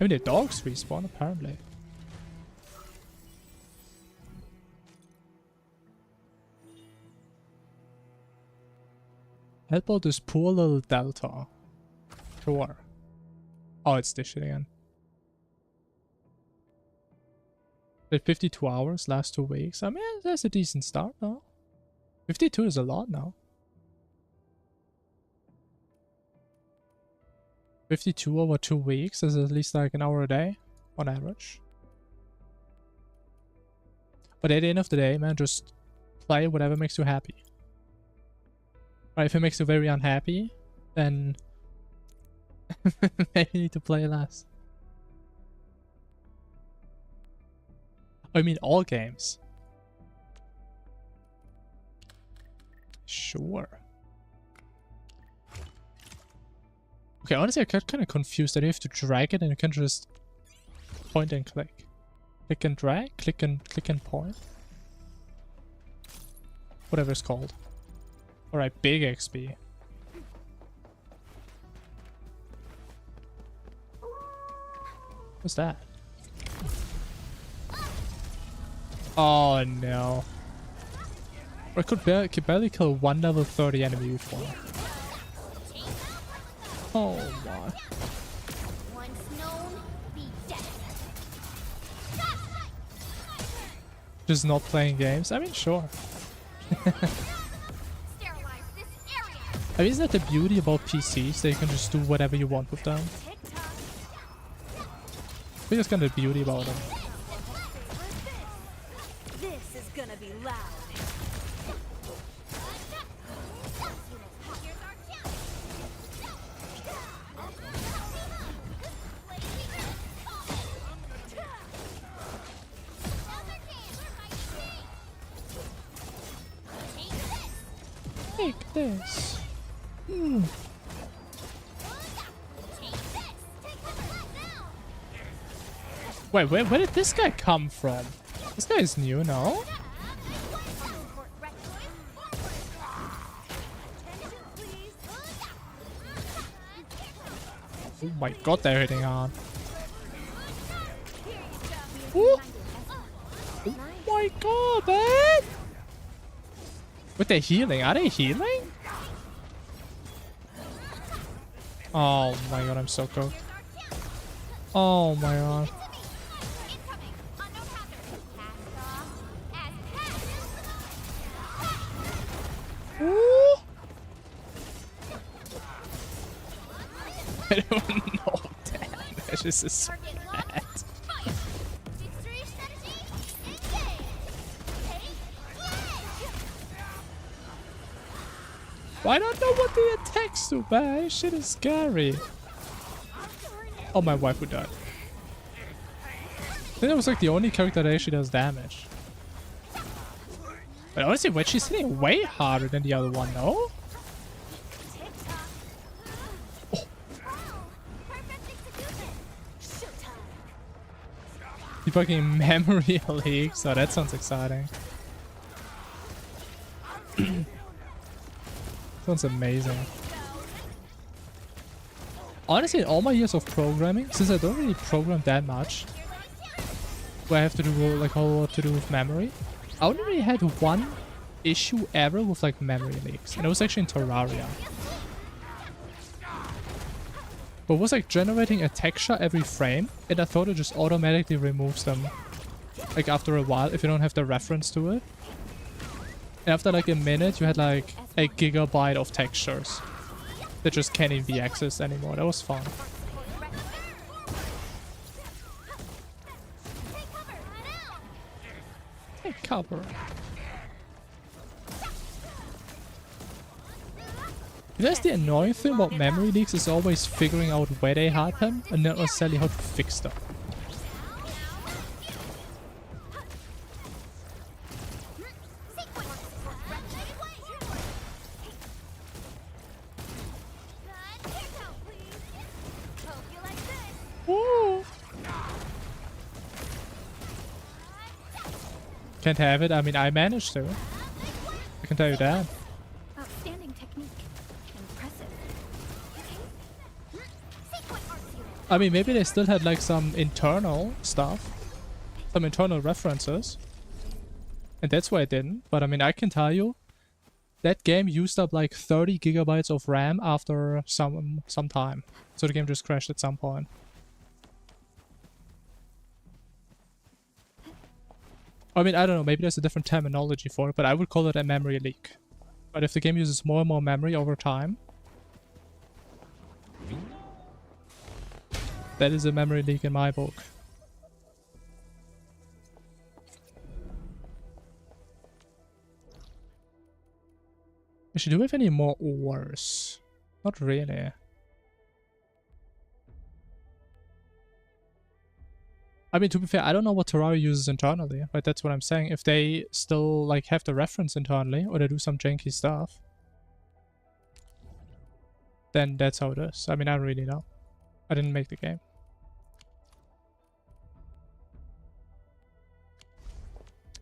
Speaker 1: I mean, the dogs respawn, apparently. Help out this poor little Delta. Sure. Oh, it's this shit again. But 52 hours, last 2 weeks. I mean, that's a decent start now. 52 is a lot now. 52 over 2 weeks is at least like an hour a day on average. But at the end of the day, man, just play whatever makes you happy. Right, if it makes you very unhappy, then maybe you need to play less. I mean, all games. Sure. Okay, honestly, I got kind of confused that you have to drag it and you can just point and click. Click and drag, click and point. Whatever it's called. Alright, big XP. What's that? Oh no. I could barely kill one level 30 enemy before. Oh my.
Speaker 2: Once known, be dead.
Speaker 1: Just not playing games? I mean, sure. I mean, isn't that the beauty about PCs? That you can just do whatever you want with them. I think that's kind of the beauty about them.
Speaker 13: This is gonna be loud.
Speaker 1: Take this. Wait, where did this guy come from? This guy is new, no? my god, they're hitting hard. Ooh. Oh my god, man! But they're healing. Are they healing? Oh my god, I'm so cooked. Oh my god. Ooh. I don't know. Damn, this is bad. I don't know what the attacks do, man. This shit is scary. Oh, my wife would die. I think that was like the only character that actually does damage. But honestly, when she's hitting way harder than the other one, no? Oh. The fucking memory leak, so that sounds exciting. Sounds amazing. Honestly, in all my years of programming, since I don't really program that much, where I have to do like a whole lot to do with memory, I only really had one issue ever with like memory leaks, and it was actually in Terraria. But it was like generating a texture every frame, and I thought it just automatically removes them, like after a while if you don't have the reference to it. And after like a minute, you had like a gigabyte of textures that just can't even be accessed anymore. That was fun. Take cover. That's the annoying thing about memory leaks, is always figuring out where they happen and not necessarily how to fix them. Can't have it. I mean, I managed to. I can tell you that.
Speaker 3: Outstanding technique. Impressive.
Speaker 1: I mean, maybe they still had like some internal stuff, some internal references, and that's why it didn't. But I mean, I can tell you, that game used up like 30 gigabytes of RAM after some time, so the game just crashed at some point. I mean, I don't know, maybe there's a different terminology for it, but I would call it a memory leak. But if the game uses more and more memory over time, that is a memory leak in my book. Actually, do we have any more ores? Not really. I mean, to be fair, I don't know what Terraria uses internally, right? That's what I'm saying. If they still, like, have the reference internally, or they do some janky stuff, then that's how it is. I mean, I don't really know. I didn't make the game.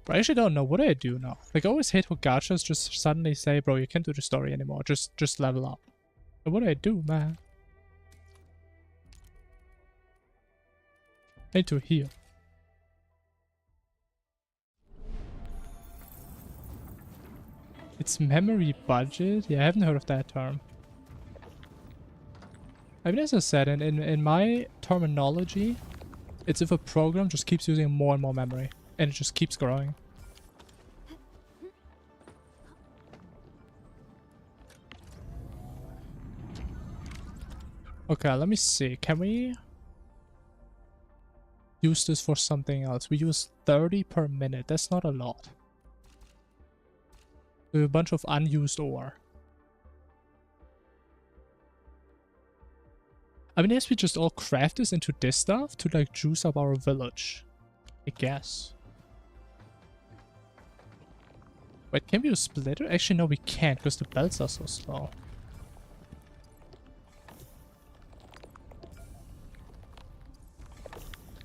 Speaker 1: But I actually don't know. What do I do now? Like, I always hate how gachas just suddenly say, bro, you can't do the story anymore. Just level up. But what do I do, man? I need to heal. It's memory budget? Yeah, I haven't heard of that term. I mean, as I said, in my terminology, it's if a program just keeps using more and more memory, and it just keeps growing. Okay, let me see. Can we use this for something else? We use 30 per minute. That's not a lot. We have a bunch of unused ore. I mean, yes, we just all craft this into this stuff to like juice up our village, I guess. Wait, can we use splitter? Actually, no, we can't because the belts are so slow.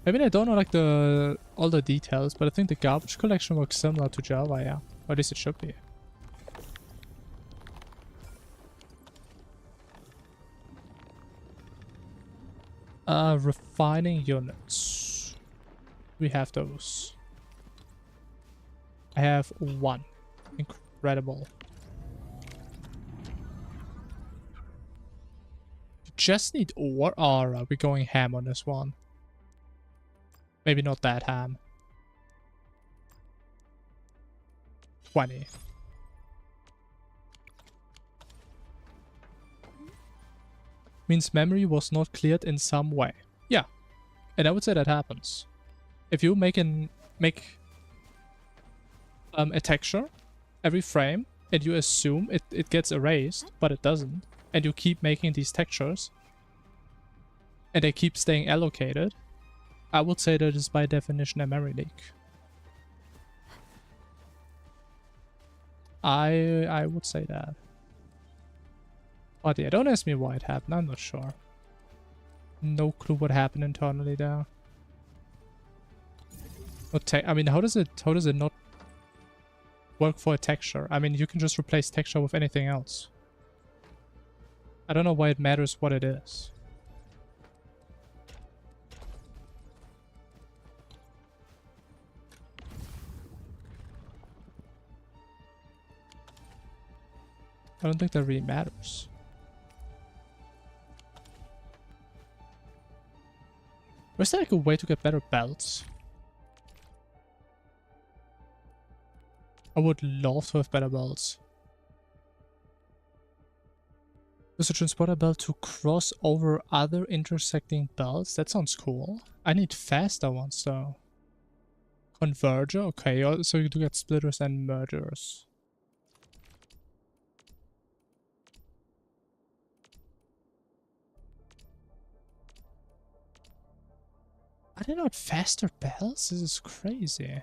Speaker 1: I mean, I don't know like all the details, but I think the garbage collection works similar to Java, yeah. Or at least it should be. Refining units. We have those. I have 1. Incredible. You just need ore. Or are we going ham on this one? Maybe not that ham. 20. Means memory was not cleared in some way. Yeah. And I would say that happens. If you make a texture every frame and you assume it gets erased, but it doesn't, and you keep making these textures and they keep staying allocated, I would say that is by definition a memory leak. I would say that. But yeah, don't ask me why it happened, I'm not sure. No clue what happened internally there. I mean, how does it not work for a texture? I mean, you can just replace texture with anything else. I don't know why it matters what it is. I don't think that really matters. Was there like a way to get better belts? I would love to have better belts. There's a transporter belt to cross over other intersecting belts. That sounds cool. I need faster ones though. Converger? Okay, so you do get splitters and mergers. Are they not faster belts? This is crazy.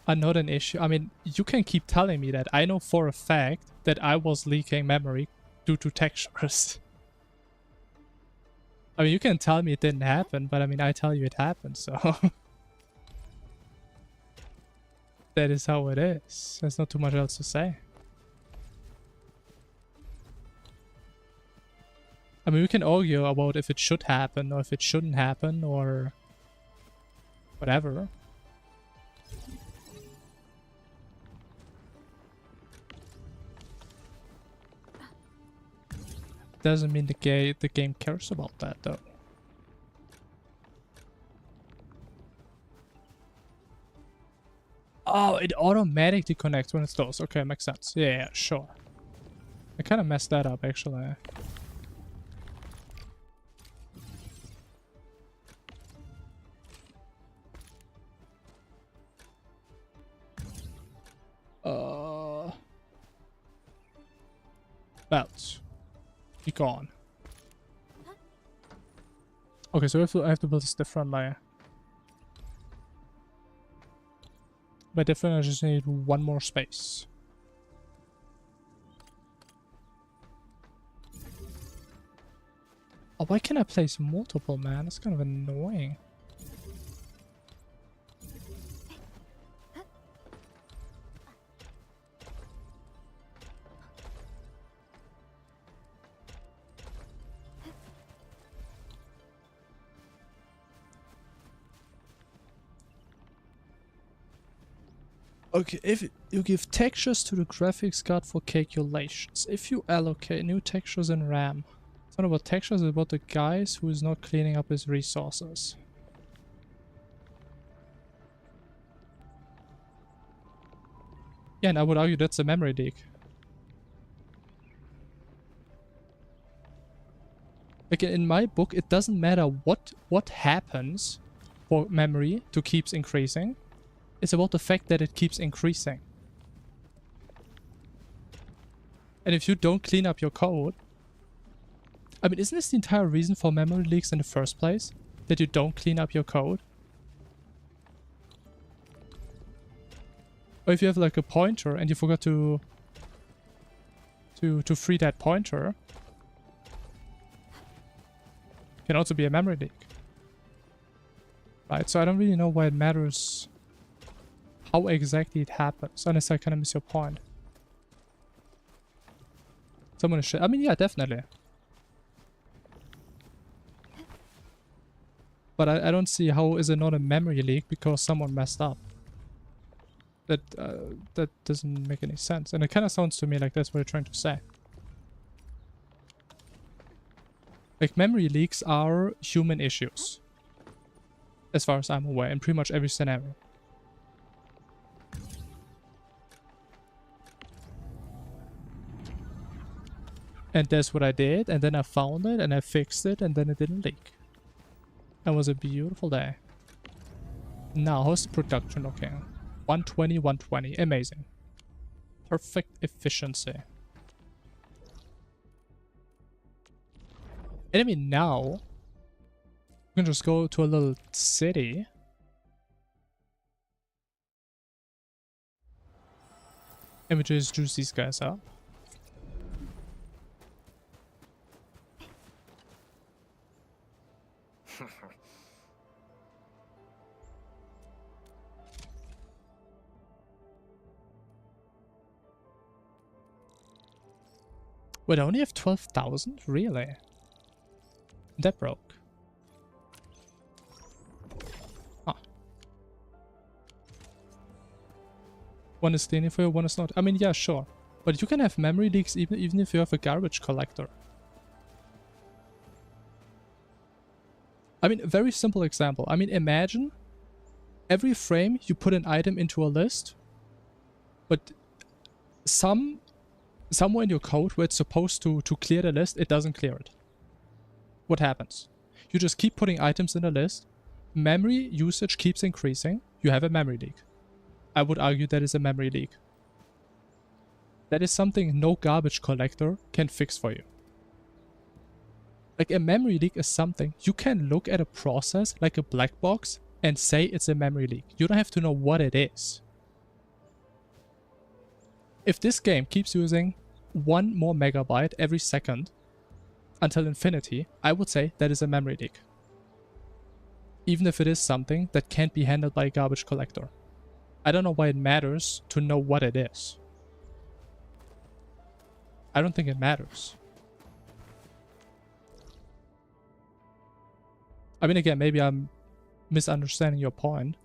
Speaker 1: Not an issue. I mean, you can keep telling me that. I know for a fact that I was leaking memory due to textures. I mean, you can tell me it didn't happen, but I mean, I tell you it happened, so... that is how it is. There's not too much else to say. I mean, we can argue about if it should happen or if it shouldn't happen or whatever. Doesn't mean the game cares about that though. Oh, it automatically connects when it's those. Okay, makes sense. Yeah, sure. I kind of messed that up actually. Belts. Be gone. Okay, so I have to build this different layer. By different, I just need 1 more space. Oh, why can't I place multiple, man? That's kind of annoying. Okay, if you give textures to the graphics card for calculations, if you allocate new textures in RAM, it's not about textures, it's about the guys who is not cleaning up his resources. Yeah, and I would argue that's a memory leak. Like in my book, it doesn't matter what happens for memory to keep increasing. It's about the fact that it keeps increasing. And if you don't clean up your code... I mean, isn't this the entire reason for memory leaks in the first place? That you don't clean up your code? Or if you have like a pointer and you forgot to free that pointer... it can also be a memory leak. Right, so I don't really know why it matters... how exactly it happens, unless I kind of miss your point. Someone is shit. I mean, yeah, definitely. But I don't see how is it not a memory leak because someone messed up. That doesn't make any sense. And it kind of sounds to me like that's what you're trying to say. Like, memory leaks are human issues. As far as I'm aware, in pretty much every scenario. And that's what I did, and then I found it, and I fixed it, and then it didn't leak. That was a beautiful day. Now, how's the production looking? 120, 120. Amazing. Perfect efficiency. And I mean, now, we can just go to a little city. And we just juice these guys up. Wait, I only have 12,000? Really? That broke. Ah. One is cleaning for you, one is not. I mean, yeah, sure. But you can have memory leaks even if you have a garbage collector. I mean, a very simple example. I mean, imagine every frame you put an item into a list, but somewhere in your code where it's supposed to clear the list, it doesn't clear it. What happens? You just keep putting items in a list, memory usage keeps increasing, you have a memory leak. I would argue that is a memory leak. That is something no garbage collector can fix for you. Like, a memory leak is something you can look at a process like a black box and say it's a memory leak. You don't have to know what it is. If this game keeps using 1 more megabyte every second until infinity, I would say that is a memory leak. Even if it is something that can't be handled by a garbage collector. I don't know why it matters to know what it is. I don't think it matters. I mean, again, maybe I'm misunderstanding your point,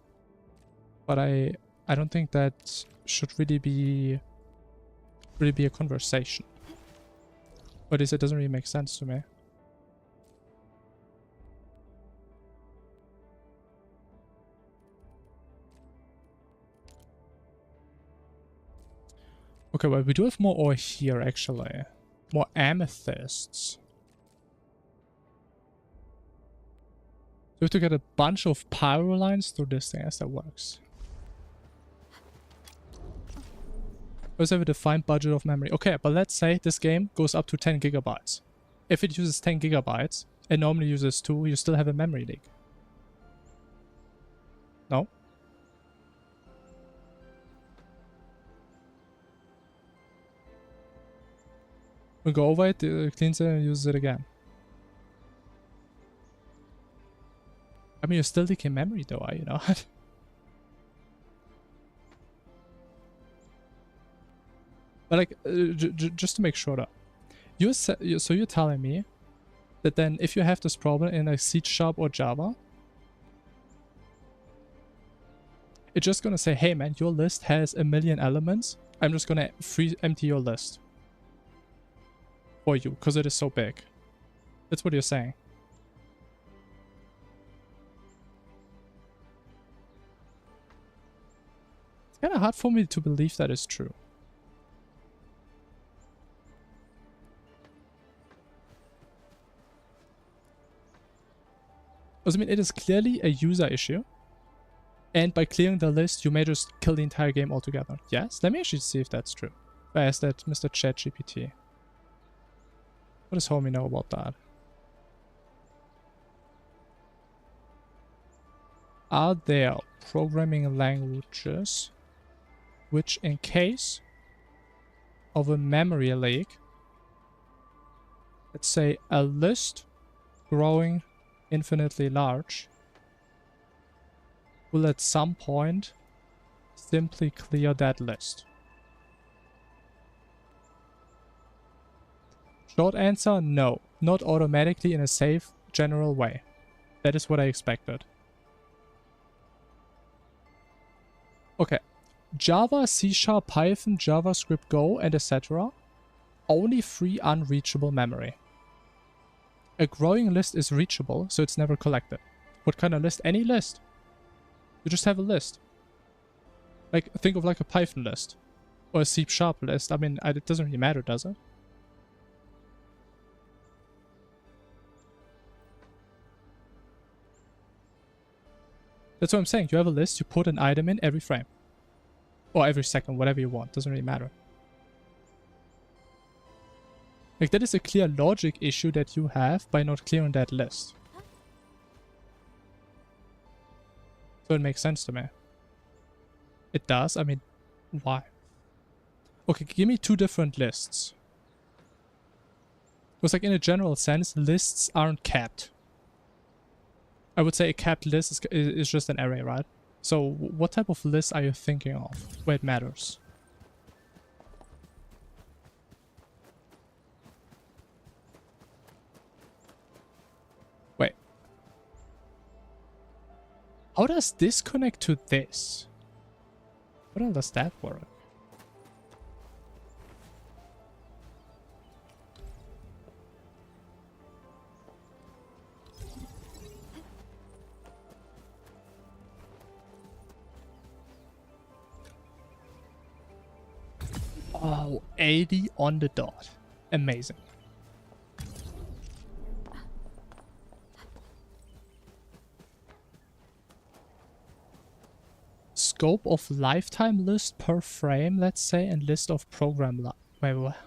Speaker 1: but I don't think that should really be a conversation. Or at least it doesn't really make sense to me. Okay, well, we do have more ore here, actually. More amethysts. So we have to get a bunch of pyro lines through this thing as that works. We also have a defined budget of memory. Okay, but let's say this game goes up to 10 gigabytes. If it uses 10 gigabytes and normally uses 2, you still have a memory leak. No? We go over it, cleans it, and uses it again. I mean, you're still leaking memory though, are you not? But like, just to make sure though, so you're telling me that then if you have this problem in a C# or Java, it's just gonna say, hey man, your list has 1 million elements. I'm just gonna empty your list for you because it is so big. That's what you're saying. It's kind of hard for me to believe that is true. I mean, it is clearly a user issue. And by clearing the list, you may just kill the entire game altogether. Yes? Let me actually see if that's true. I asked that Mr. ChatGPT. What does homie know about that? Are there programming languages which, in case of a memory leak, let's say a list growing infinitely large, will at some point simply clear that list? Short answer, no. Not automatically in a safe, general way. That is what I expected. Okay. Java, C#, Python, JavaScript, Go, and etc. Only free unreachable memory. A growing list is reachable, so it's never collected. What kind of list? Any list. You just have a list. Like, think of like a Python list. Or a C# list. I mean, it doesn't really matter, does it? That's what I'm saying. You have a list, you put an item in every frame. Or every second, whatever you want. Doesn't really matter. Like, that is a clear logic issue that you have by not clearing that list. So it makes sense to me. It does? I mean, why? Okay, give me two different lists. Because like in a general sense, lists aren't capped. I would say a capped list is just an array, right? So what type of list are you thinking of where it matters? Wait. How does this connect to this? How does that work? Oh, 80 on the dot. Amazing. Scope of lifetime list per frame, let's say, and list of program wait, what?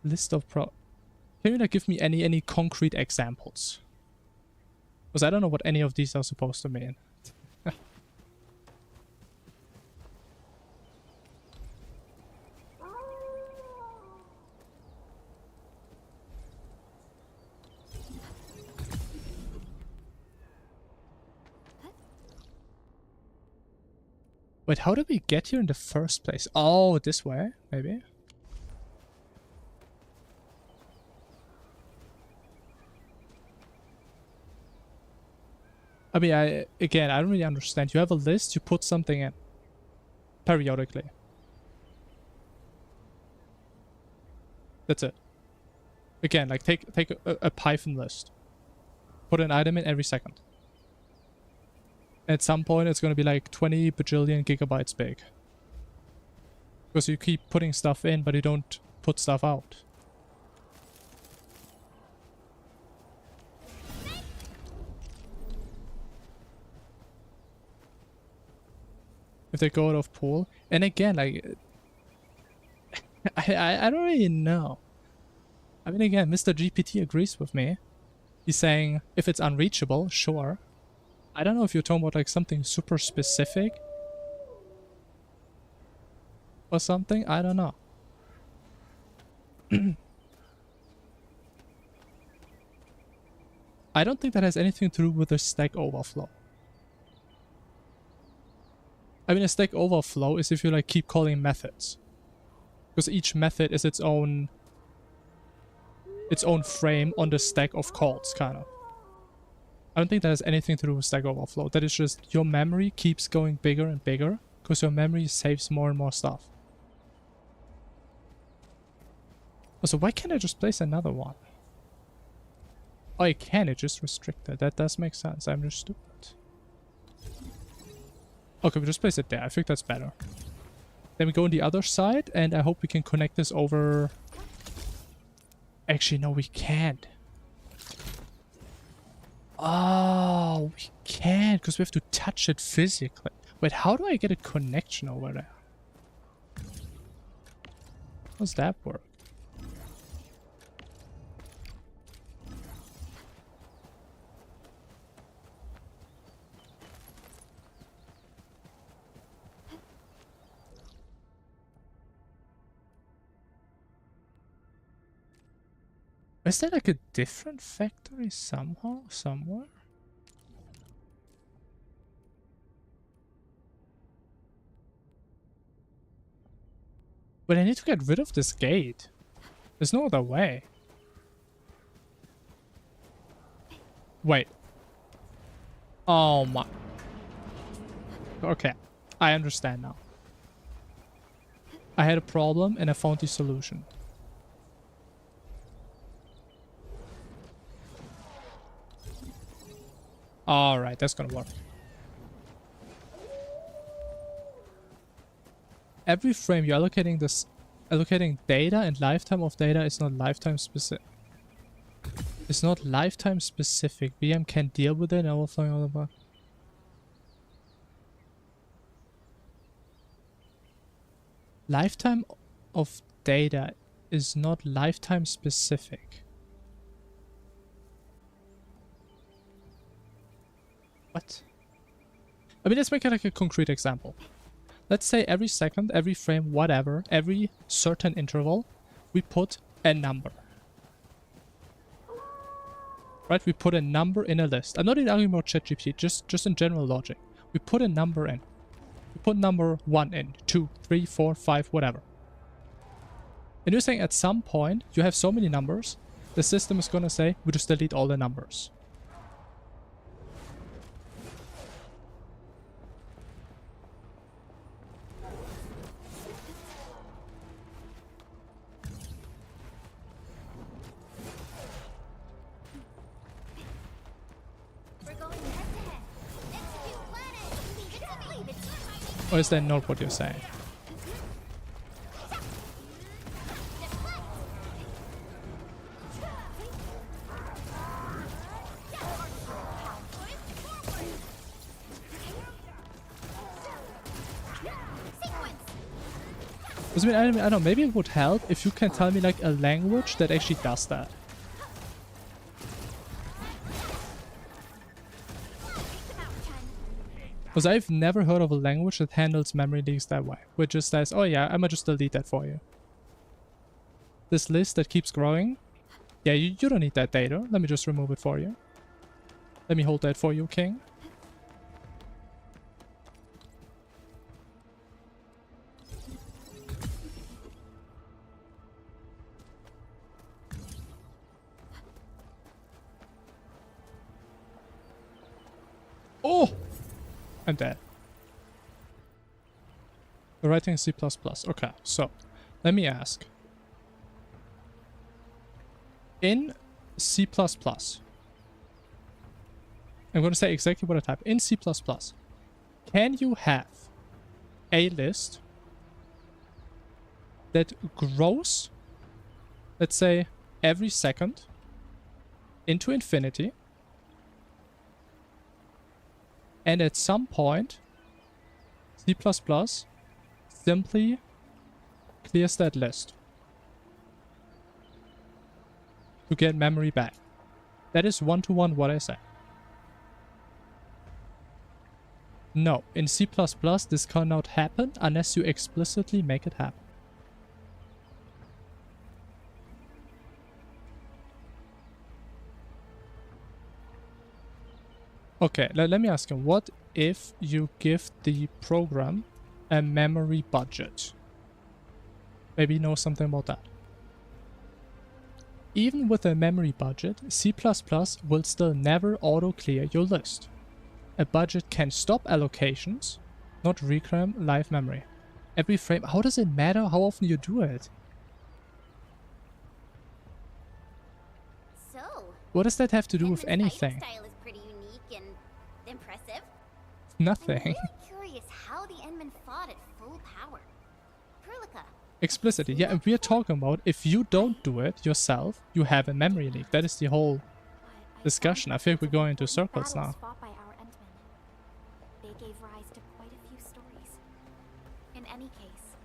Speaker 1: List of Can you like give me any concrete examples? Because I don't know what any of these are supposed to mean. Wait, how did we get here in the first place? Oh, this way, maybe? I mean, I don't really understand. You have a list, you put something in. Periodically. That's it. Again, like take a Python list. Put an item in every second. At some point, it's going to be like 20 bajillion gigabytes big. Because you keep putting stuff in, but you don't put stuff out. If they go out of pool. And again, like... I don't really know. I mean, again, Mr. GPT agrees with me. He's saying, if it's unreachable, sure. I don't know if you're talking about like something super specific. Or something, I don't know. I don't think that has anything to do with the Stack Overflow. I mean, a Stack Overflow is if you like keep calling methods. Because each method is its own frame on the stack of calls, kind of. I don't think that has anything to do with Stack Overflow. That is just your memory keeps going bigger and bigger because your memory saves more and more stuff. Also, why can't I just place another one? Oh, I can. It's just restricted. That does make sense. I'm just stupid. Okay, we just place it there. I think that's better. Then we go on the other side, and I hope we can connect this over... Actually, no, we can't. Oh, we can't, because we have to touch it physically. Wait, how do I get a connection over there? How does that work? Is there like a different factory somehow, somewhere? But I need to get rid of this gate. There's no other way. Wait. Oh my. Okay. I understand now. I had a problem and I found the solution. Alright, that's gonna work. Every frame you're allocating data, and lifetime of data is not lifetime specific. It's not lifetime specific. VM can deal with it and overflowing all the bug. Lifetime of data is not lifetime specific. What? I mean, let's make it like a concrete example. Let's say every second, every frame, whatever, every certain interval, we put a number. Right? We put a number in a list. I'm not even arguing about ChatGPT, just in general logic. We put a number in. We put number 1 in, 2, 3, 4, 5, whatever. And you're saying at some point, you have so many numbers, the system is gonna say, we just delete all the numbers. Or is that not what you're saying? I mean, I don't know, maybe it would help if you can tell me like a language that actually does that. Because I've never heard of a language that handles memory leaks that way. Which just says, oh yeah, I'ma just delete that for you. This list that keeps growing. Yeah, you don't need that data. Let me just remove it for you. Let me hold that for you, King. Oh! I'm dead. We're writing C++. Okay, so let me ask. In C++, I'm going to say exactly what I type. In C++, can you have a list that grows, let's say, every second into infinity, and at some point, C++ simply clears that list to get memory back? That is one-to-one what I say. No, in C++ this cannot happen unless you explicitly make it happen. Okay, let me ask you, what if you give the program a memory budget? Maybe you know something about that. Even with a memory budget, C++ will still never auto-clear your list. A budget can stop allocations, not reclaim live memory. Every frame, how does it matter how often you do it?
Speaker 2: So,
Speaker 1: what does that have to do with anything?
Speaker 2: Style is pretty unique and impressive.
Speaker 1: Nothing.
Speaker 2: I'm really curious how the Endmen fought at full power. Perlica.
Speaker 1: Explicitly, yeah, and we are talking about if you don't do it yourself, you have a memory leak. That is the whole discussion. I think we're going into circles now.
Speaker 3: Fought by our Endmen. They gave rise to quite a few stories. In any case,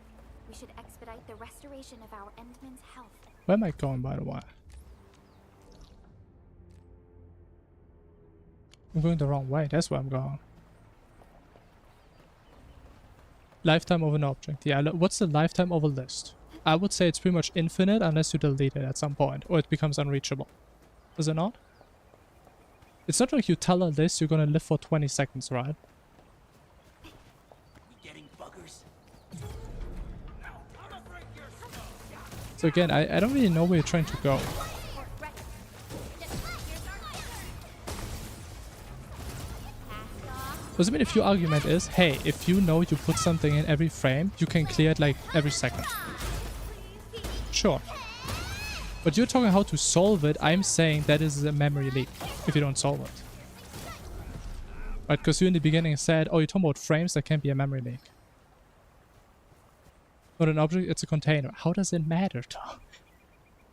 Speaker 3: we should expedite the restoration of our Endmen's health.
Speaker 1: Where am I going, by the way? I'm going the wrong way. That's where I'm going. Lifetime of an object. Yeah, what's the lifetime of a list? I would say it's pretty much infinite unless you delete it at some point or it becomes unreachable. Is it not? It's not like you tell a list you're gonna live for 20 seconds, right?
Speaker 5: We getting buggers?
Speaker 1: So again, I don't really know where you're trying to go. Because I mean, if your argument is, hey, if you know you put something in every frame, you can clear it like every second. Sure. But you're talking how to solve it, I'm saying that is a memory leak if you don't solve it. Right, because you in the beginning said, oh, you're talking about frames, that can't be a memory leak. Not an object, it's a container. How does it matter, Tom?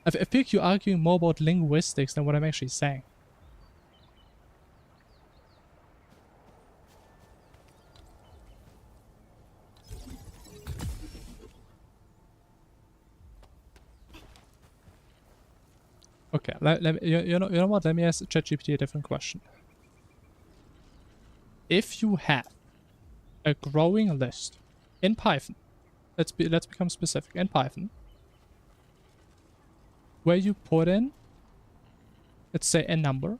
Speaker 1: I think you're arguing more about linguistics than what I'm actually saying. Okay, you know what? Let me ask ChatGPT a different question. If you have a growing list in Python, let's become specific, in Python, where you put in, let's say, a number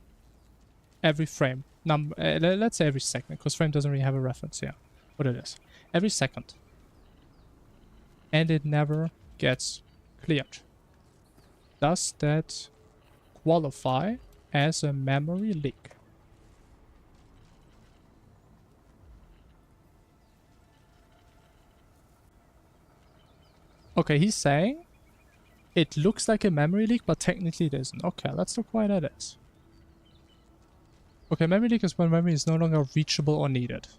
Speaker 1: every frame, let's say every second, because frame doesn't really have a reference here, what it is, every second, and it never gets cleared. Does that qualify as a memory leak? Okay, he's saying it looks like a memory leak, but technically it isn't. Okay, let's look why that is. Okay, memory leak is when memory is no longer reachable or needed.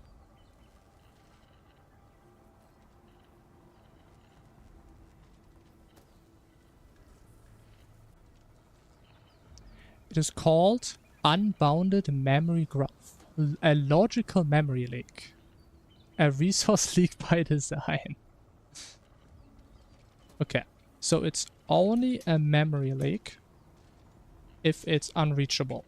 Speaker 1: It is called unbounded memory growth, a logical memory leak, a resource leak by design. Okay, so it's only a memory leak if it's unreachable.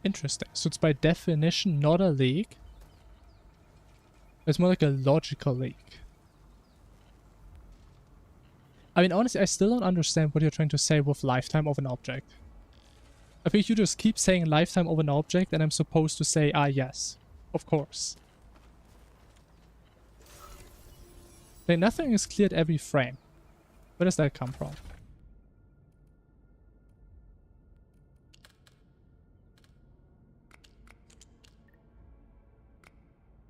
Speaker 1: Interesting. So it's by definition not a leak. It's more like a logical leak. I mean, honestly, I still don't understand what you're trying to say with lifetime of an object. I think you just keep saying lifetime of an object and I'm supposed to say, ah, yes, of course. Like, nothing is cleared every frame. Where does that come from?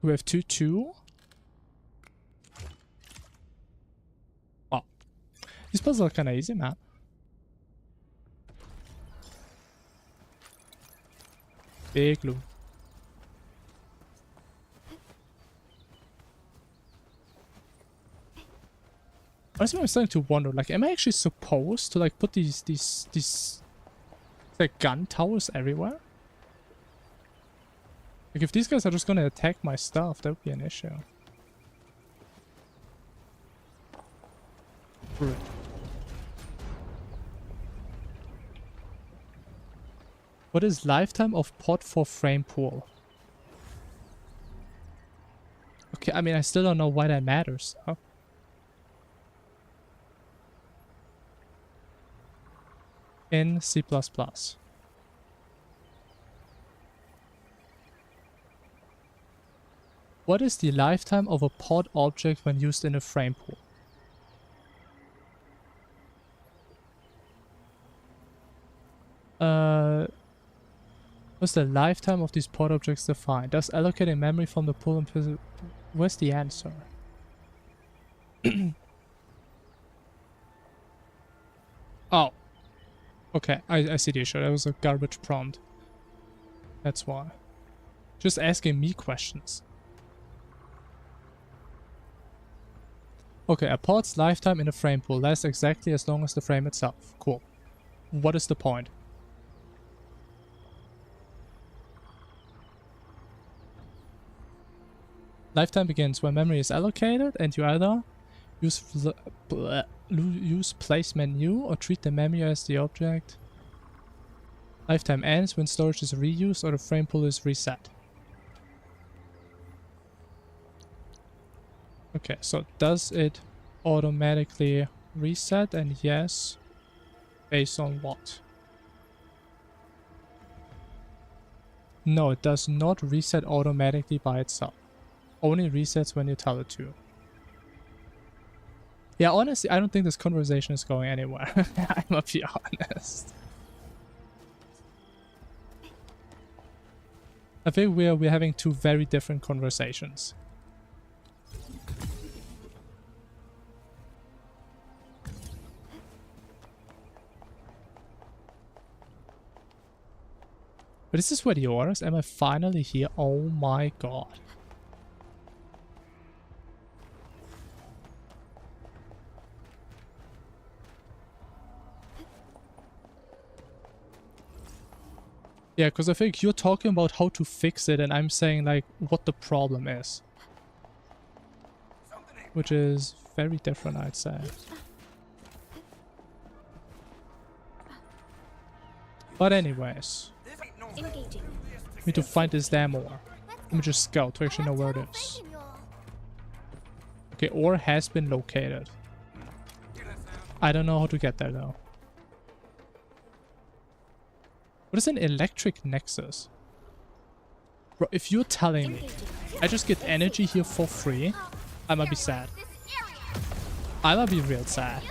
Speaker 1: We have 2-2. Oh. These puzzles are kind of easy, man. Big glue. Honestly, I'm starting to wonder, like, am I actually supposed to, like, put these like, gun towers everywhere? Like, if these guys are just gonna attack my stuff, that would be an issue. Rude. What is lifetime of pod for frame pool? Okay, I mean, I still don't know why that matters. Oh. In C++. What is the lifetime of a pod object when used in a frame pool? What's the lifetime of these pod objects defined? Does allocating memory from the pool and where's the answer? Oh. Okay, I see the issue. That was a garbage prompt. That's why. Just asking me questions. Okay, a pod's lifetime in a frame pool lasts exactly as long as the frame itself. Cool. What is the point? Lifetime begins when memory is allocated and you either use place menu or treat the memory as the object. Lifetime ends when storage is reused or the frame pool is reset. Okay, so does it automatically reset? And yes. Based on what? No, it does not reset automatically by itself. Only resets when you tell it to. Yeah, honestly, I don't think this conversation is going anywhere. I'm gonna be honest. I think we're having two very different conversations. But is this where the orders? Am I finally here? Oh my god. Yeah, because I think you're talking about how to fix it and I'm saying like what the problem is. Which is very different, I'd say. But anyways. Need to find this damn ore. Let me just scout to actually know where it is. Okay, ore has been located. I don't know how to get there though. What is an electric nexus? Bro, if you're telling me I just get energy here for free, I might be sad. I might be real sad.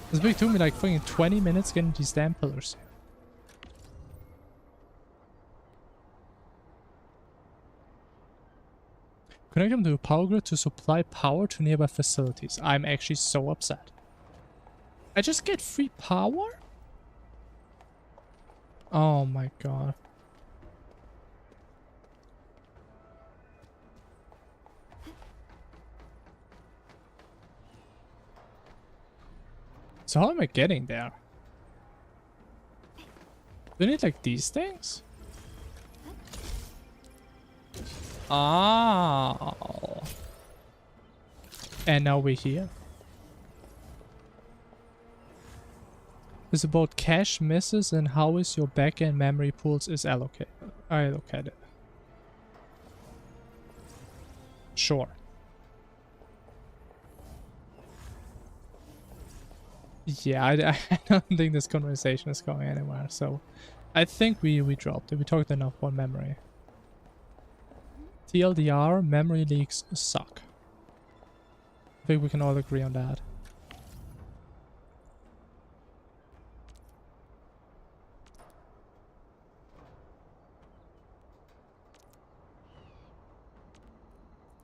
Speaker 1: It's big took me like fucking 20 minutes getting these damn pillars. Connect them to a power grid to supply power to nearby facilities. I'm actually so upset. I just get free power? Oh my god. So how am I getting there? Do I need like these things? Oh. And now we're here. It's about cache misses and how is your backend memory pools is allocated. Sure. Yeah, I don't think this conversation is going anywhere, so I think we dropped it. We talked enough about memory. TLDR, memory leaks suck. I think we can all agree on that.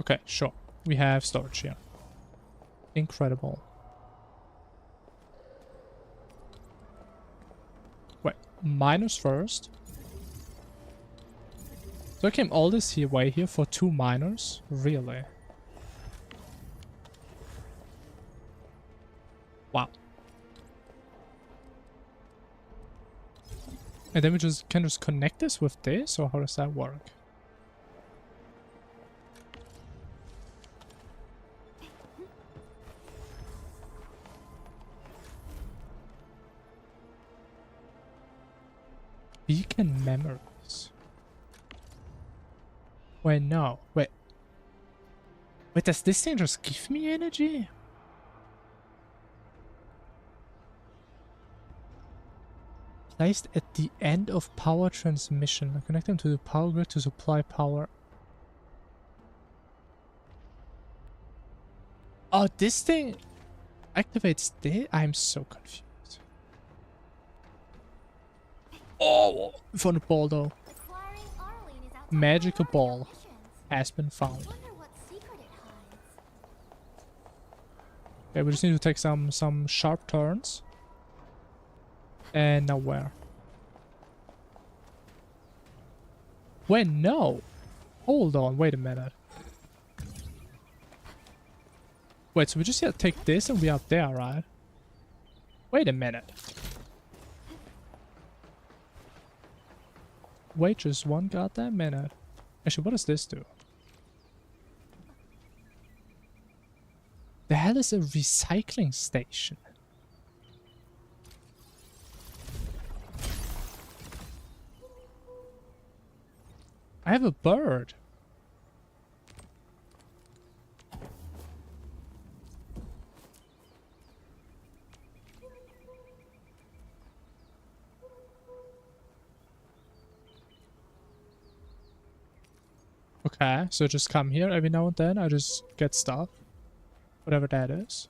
Speaker 1: Okay, sure. We have storage here. Incredible. Wait, miners first. So I came all this way here for 2 miners? Really? Wow. And then we can just connect this with this, or how does that work? Beacon memories. Wait, no. Wait. Wait, does this thing just give me energy? Placed at the end of power transmission. Connect them to the power grid to supply power. Oh, this thing activates this? I'm so confused. Oh, we found a ball though. Magical ball has been found. Okay, we just need to take some sharp turns. And now where? Wait, no. Hold on, wait a minute. Wait, so we just have to take this and we're up there, right? Wait a minute. Wait just one goddamn minute. Actually, what does this do? The hell is a recycling station? I have a bird. Okay, so just come here every now and then. I just get stuff. Whatever that is.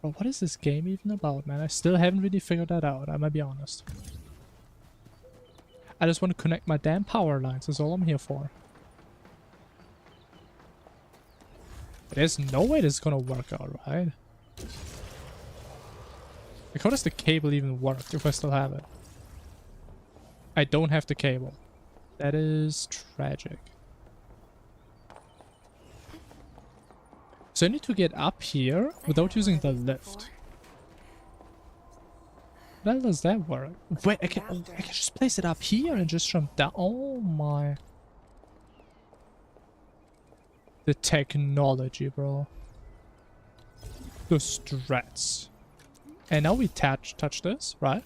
Speaker 1: Bro, what is this game even about, man? I still haven't really figured that out, I might be honest. I just want to connect my damn power lines, that's all I'm here for. There's no way this is gonna work out, right? Like, how does the cable even work if I still have it? I don't have the cable. That is tragic. So I need to get up here without using the lift. How does that work? Wait, I can just place it up here and just jump down. Oh my. The technology, bro. The strats. And now we touch this, right?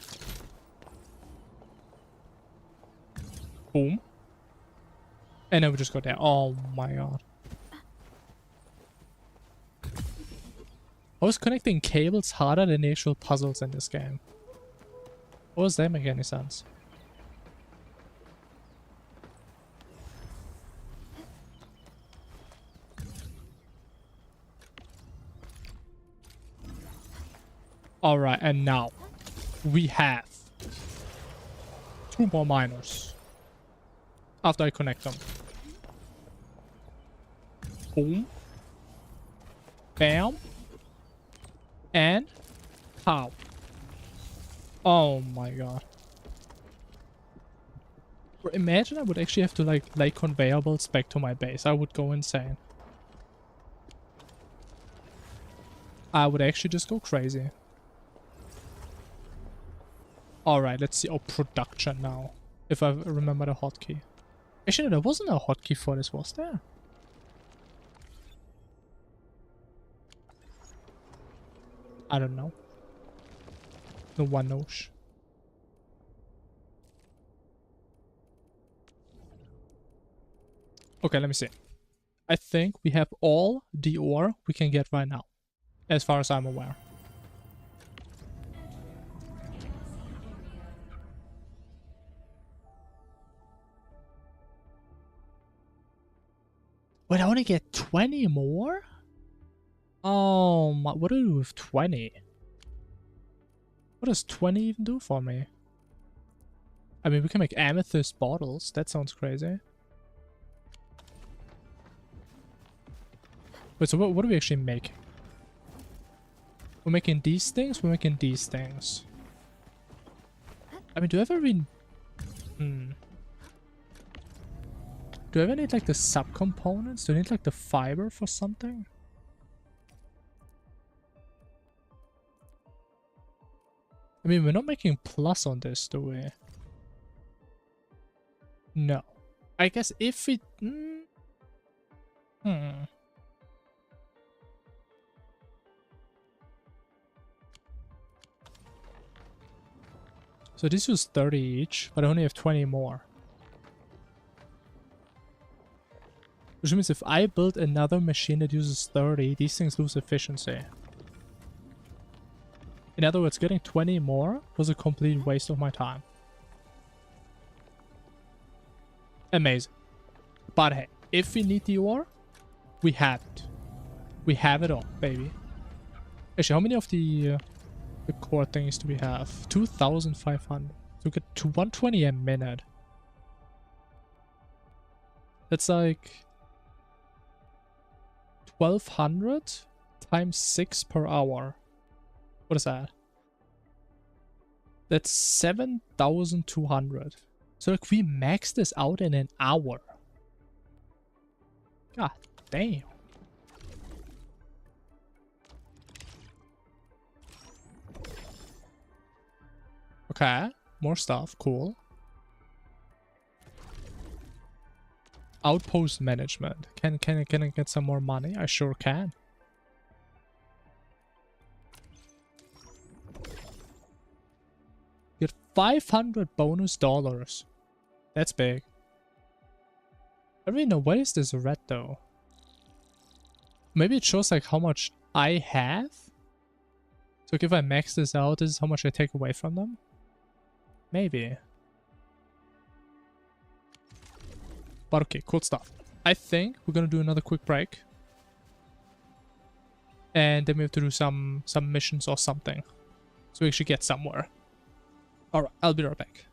Speaker 1: Boom. And then we just go down. Oh my god. How is connecting cables harder than the actual puzzles in this game? How does that make any sense? Alright, and now we have 2 more miners. After I connect them. Boom. Bam. And pow. Oh my god. Bro, imagine I would actually have to lay conveyor belts back to my base. I would go insane. I would actually just go crazy. Alright, let's see. Oh, production now. If I remember the hotkey. Actually, there wasn't a hotkey for this, was there? I don't know. No one knows. Okay, let me see. I think we have all the ore we can get right now. As far as I'm aware. Wait, I only get 20 more? Oh my, what do I do with 20? What does 20 even do for me? I mean, we can make amethyst bottles. That sounds crazy. Wait, so what are we actually making? We're making these things? We're making these things. I mean, do I ever read... Do I ever need like the subcomponents? Do I need like the fiber for something? I mean, we're not making plus on this, do we? No. I guess if it... So this was 30 each, but I only have 20 more. Which means if I build another machine that uses 30, these things lose efficiency. In other words, getting 20 more was a complete waste of my time. Amazing. But hey, if we need the ore, we have it. We have it all, baby. Actually, how many of the core things do we have? 2,500. So we get to 120 a minute. That's like 1,200 times 6 per hour. What is that? That's 7,200. So like we max this out in an hour. God damn. Okay, more stuff, cool. Outpost management. Can I get some more money? I sure can. Get 500 bonus dollars. That's big. I don't really know, what is this red though? Maybe it shows like how much I have. So if I max this out, this is how much I take away from them. Maybe. But okay, cool stuff. I think we're gonna do another quick break. And then we have to do some missions or something. So we actually get somewhere. Alright, I'll be right back.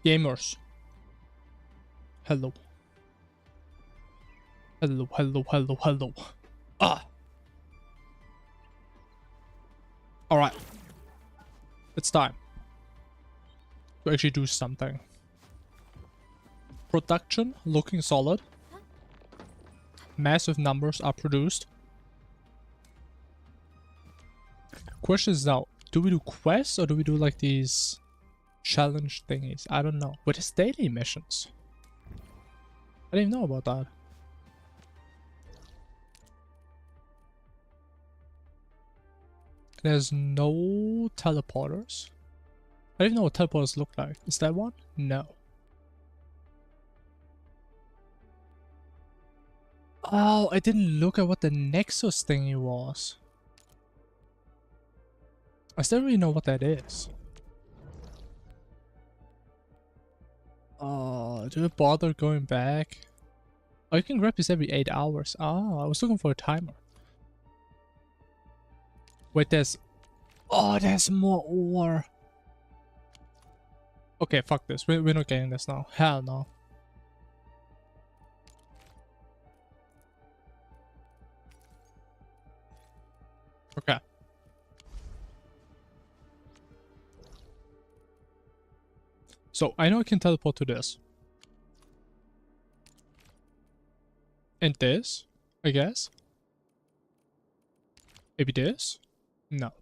Speaker 1: Gamers. Hello. Hello, hello, hello, hello. Ah! Alright. It's time to actually do something. Production looking solid. Massive numbers are produced. Question is now, do we do quests or do we do like these challenge thingies? I don't know. But it's daily missions. I didn't even know about that. There's no teleporters. I don't even know what teleporters look like. Is that one? No. Oh, I didn't look at what the Nexus thingy was. I still don't really know what that is. Oh, do I bother going back? Oh, you can grab this every 8 hours. Ah, I was looking for a timer. Wait, there's... Oh, there's more ore. Okay, fuck this. We're not getting this now. Hell no. Okay. So, I know I can teleport to this. And this, I guess. Maybe this? No.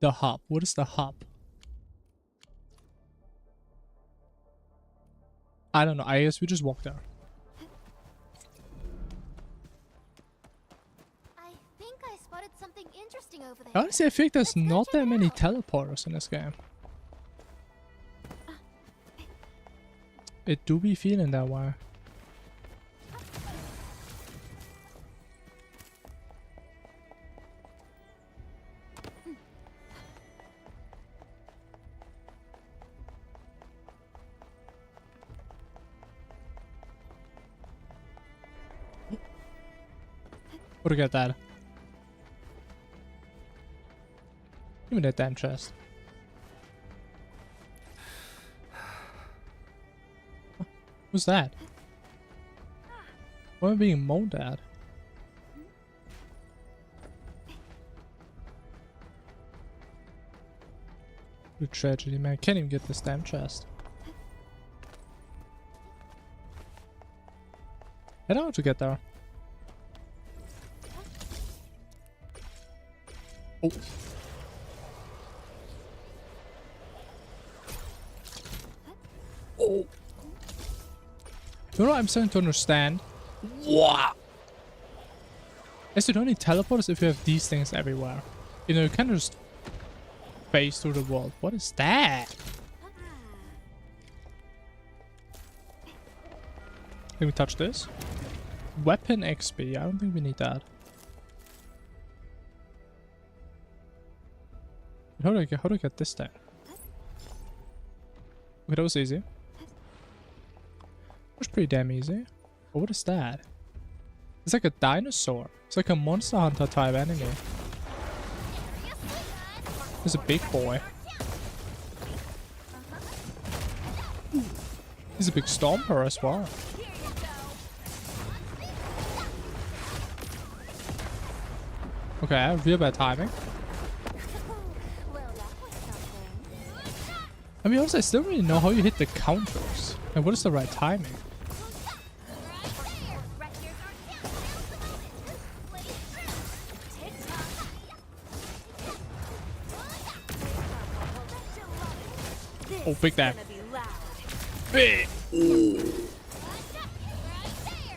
Speaker 1: The hub. What is the hub? I don't know. I guess we just walk there.
Speaker 2: I think I spotted something interesting over there.
Speaker 1: Honestly, I think there's not that many teleporters in this game. It do be feeling that way. Look at that. Give me that damn chest. Who's that? Why am I being moaned at? What a tragedy, man. I can't even get this damn chest. I don't know how to get there. Oh. Oh. You know what I'm starting to understand? What? Is it only teleporters if you have these things everywhere? You know, you can't just phase through the world. What is that? Let me touch this. Weapon XP. I don't think we need that. How do I get this thing? Okay, that was easy. That was pretty damn easy. But what is that? It's like a dinosaur. It's like a Monster Hunter type enemy. There's a big boy. He's a big stomper as well. Okay, real bad timing. I mean, honestly, I still don't really know how you hit the counters. And what is the right timing? Oh, big damn. Big.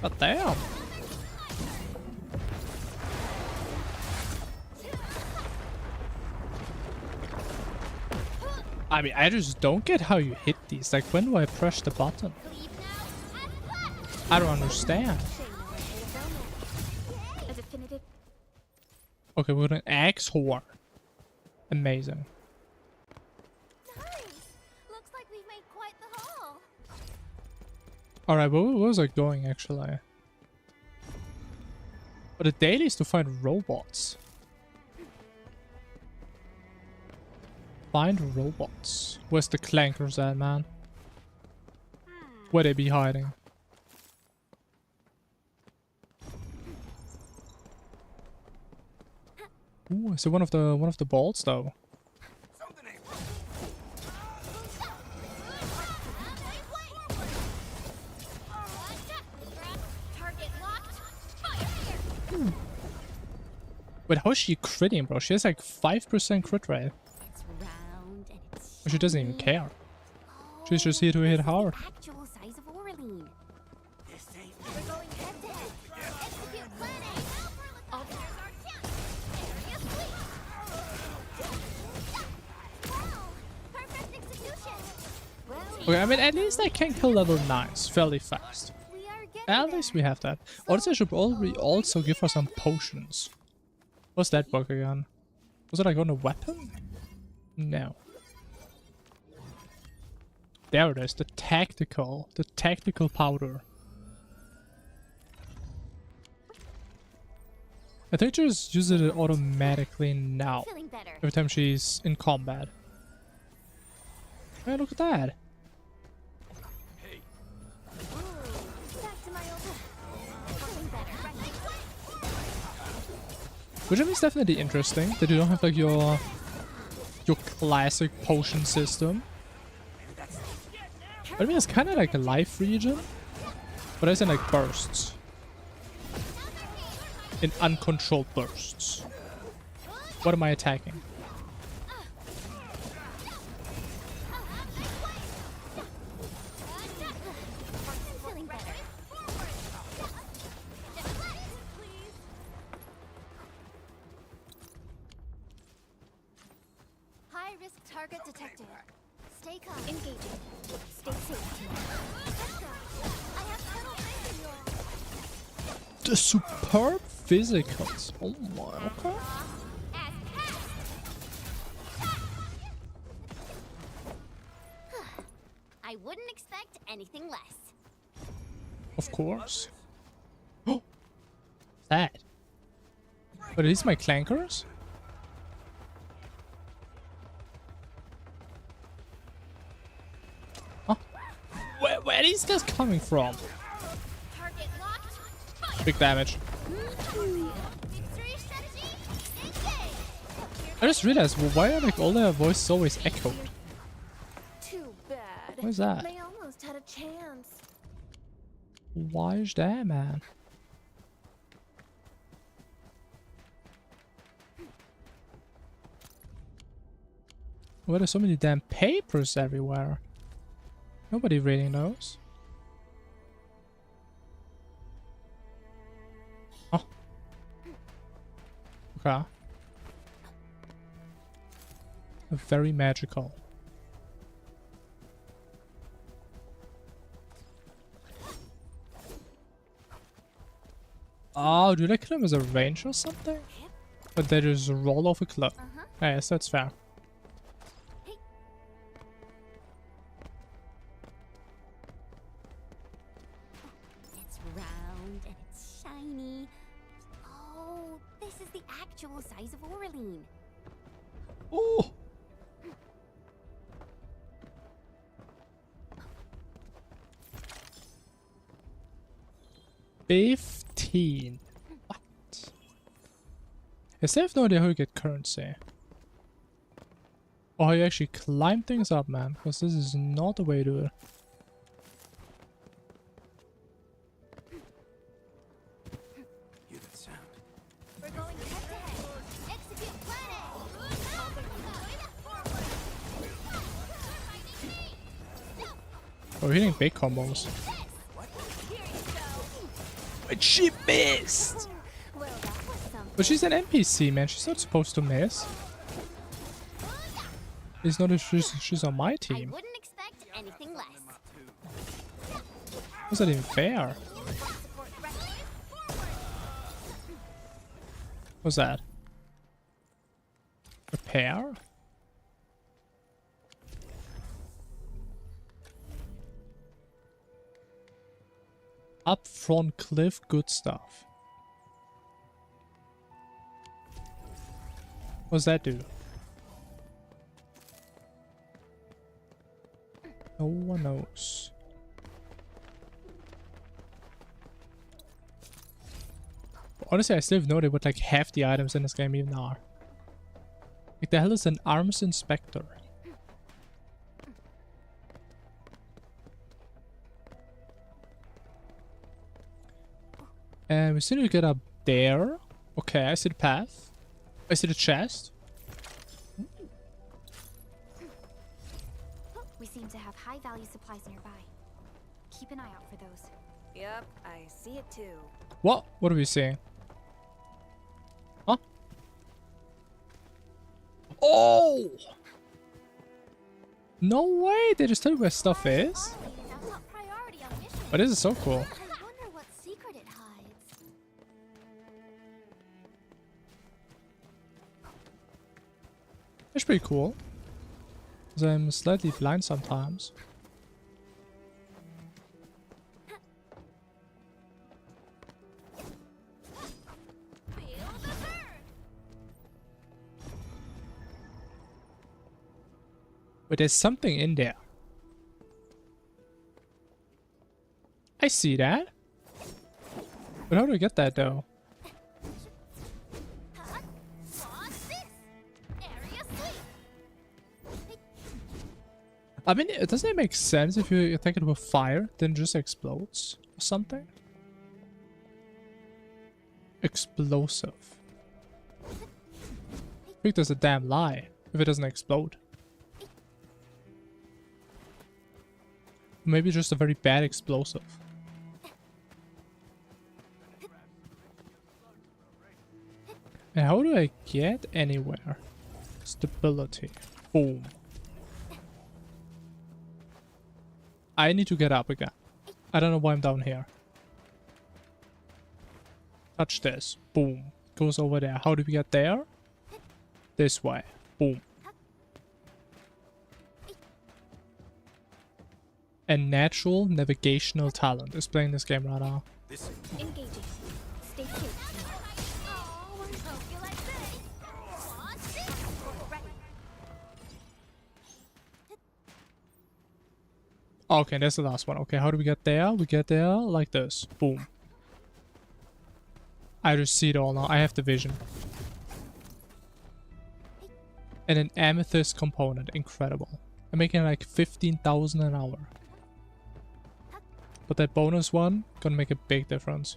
Speaker 1: God damn. I mean, I just don't get how you hit these. Like, when do I press the button? I don't understand. Okay, we're gonna axe horn. Amazing.
Speaker 2: Looks like we've made quite the haul.
Speaker 1: Alright, where was I going actually? But the daily is to find robots. Find robots. Where's the clankers at, man? Where they be hiding? Ooh, is it one of the balls though? Wait, how is she critting, bro? She has like 5% crit rate. She doesn't even care. She's just here to hit hard.
Speaker 2: Actual size of Oraline.
Speaker 1: Okay, I mean, at least I can kill level 9s fairly fast. At least we have that. Also, I should probably also give her some potions. What's that book again? Was it like on a weapon? No. There it is, the tactical powder. I think just use it automatically now. Every time she's in combat. Hey, look at that. Which I mean is definitely interesting that you don't have like your classic potion system. But I mean it's kinda like a life regen. But it's in like bursts. In uncontrolled bursts. What am I attacking?
Speaker 7: Target detected. Stay calm. Engaging. Stay safe. Let's go. I have total faith in you all.
Speaker 1: The superb physicals. Oh my, okay.
Speaker 2: I wouldn't expect anything less.
Speaker 1: Of course. Oh, that. But are these my clankers? Where are these guys coming from? Big damage. I just realized, well, why are like all their voices always echoed?
Speaker 7: Too bad.
Speaker 1: What is that?
Speaker 7: They almost had a chance.
Speaker 1: Why is that, man? Why are there so many damn papers everywhere? Nobody reading those. Oh. Okay. Very magical. Oh, do they kill him as a range or something? But they just roll off a cliff. Yes, that's fair.
Speaker 2: Actual size of Oraline.
Speaker 1: Oh! $15. What? I still have no idea how you get currency. Or how you actually climb things up, man. Because this is not the way to do it. Oh, we're hitting big combos. But she missed! But she's an NPC, man. She's not supposed to miss. It's not if she's on my team.
Speaker 2: I wouldn't expect anything less.
Speaker 1: How's that even fair? What's that? Repair? Up front cliff, good stuff. What's that do? No one knows. Honestly, I still have no idea what like half the items in this game even are. Like the hell is an arms inspector? And we still need to get up there. Okay, I see the path. I see the chest.
Speaker 3: We seem to have high-value supplies nearby. Keep an eye out for those.
Speaker 13: Yep, I see it too.
Speaker 1: What? What are we seeing? Huh? Oh! No way! They just tell you where stuff is? But this is so cool.
Speaker 7: I wonder what secret it hides.
Speaker 1: It's pretty cool. 'Cause I'm slightly blind sometimes. But there's something in there. I see that. But how do I get that though? I mean, doesn't it make sense if you attack it with fire, then it just explodes or something? Explosive. I think there's a damn lie if it doesn't explode. Maybe just a very bad explosive. And how do I get anywhere? Stability. Boom. I need to get up again. I don't know why I'm down here. Touch this. Boom. Goes over there. How do we get there? This way. Boom. And natural navigational talent is playing this game right now.
Speaker 3: Engaging. Stay safe.
Speaker 1: Okay, that's the last one. Okay, how do we get there? We get there like this. Boom. I just see it all now. I have the vision. And an amethyst component. Incredible. I'm making like 15,000 an hour. But that bonus one gonna make a big difference.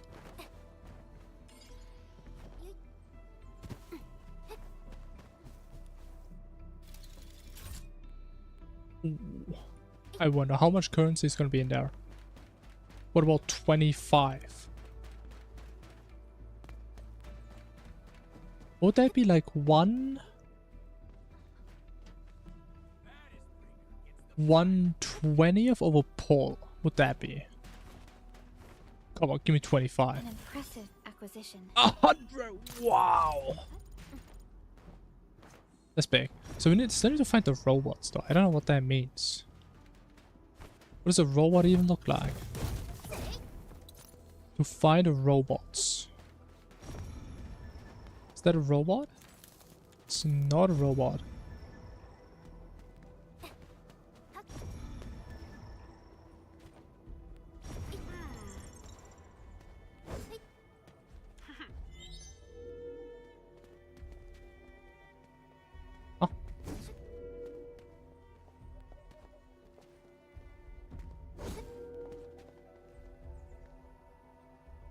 Speaker 1: Ooh. I wonder how much currency is gonna be in there. What about 25? Would that be like 1/20th of a pull? Would that be? Come on, give me 25.
Speaker 3: An impressive acquisition.
Speaker 1: 100! Wow! That's big. So we still need to find the robots though. I don't know what that means. What does a robot even look like? To find the robots. Is that a robot? It's not a robot.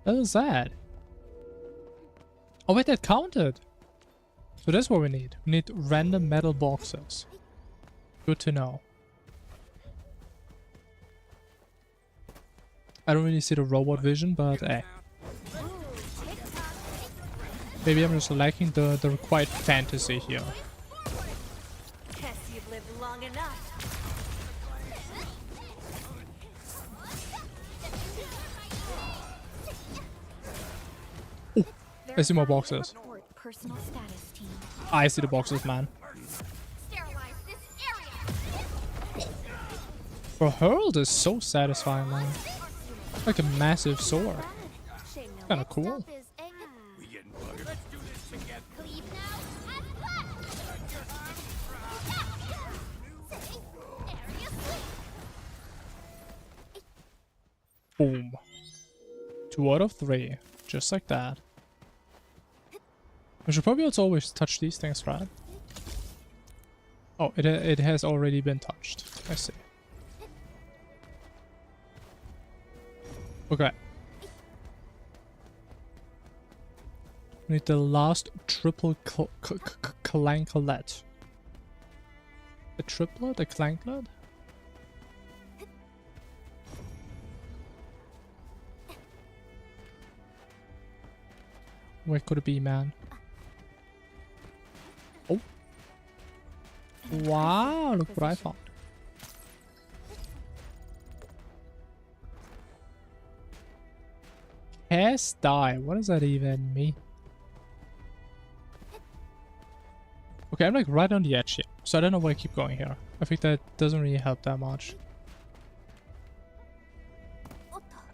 Speaker 1: What is that? Oh wait, that counted. So that's what we need. We need random metal boxes. Good to know. I don't really see the robot vision, but eh. Maybe I'm just lacking the required fantasy here.
Speaker 13: Guess you've lived long enough.
Speaker 1: I see more boxes.
Speaker 3: Personal status team.
Speaker 1: I see the boxes, man. For Hurled is so satisfying, man. Like a massive sword. Kinda cool. Boom. 2 out of 3. Just like that. We should probably also always touch these things, right? Oh, it has already been touched. I see. Okay. We need the last triple clanklet. A triplet? A clanklet? Where could it be, man? Oh. Wow, look what I found. Cast die. What does that even mean? Okay, I'm like right on the edge here, so I don't know why I keep going here. I think that doesn't really help that much.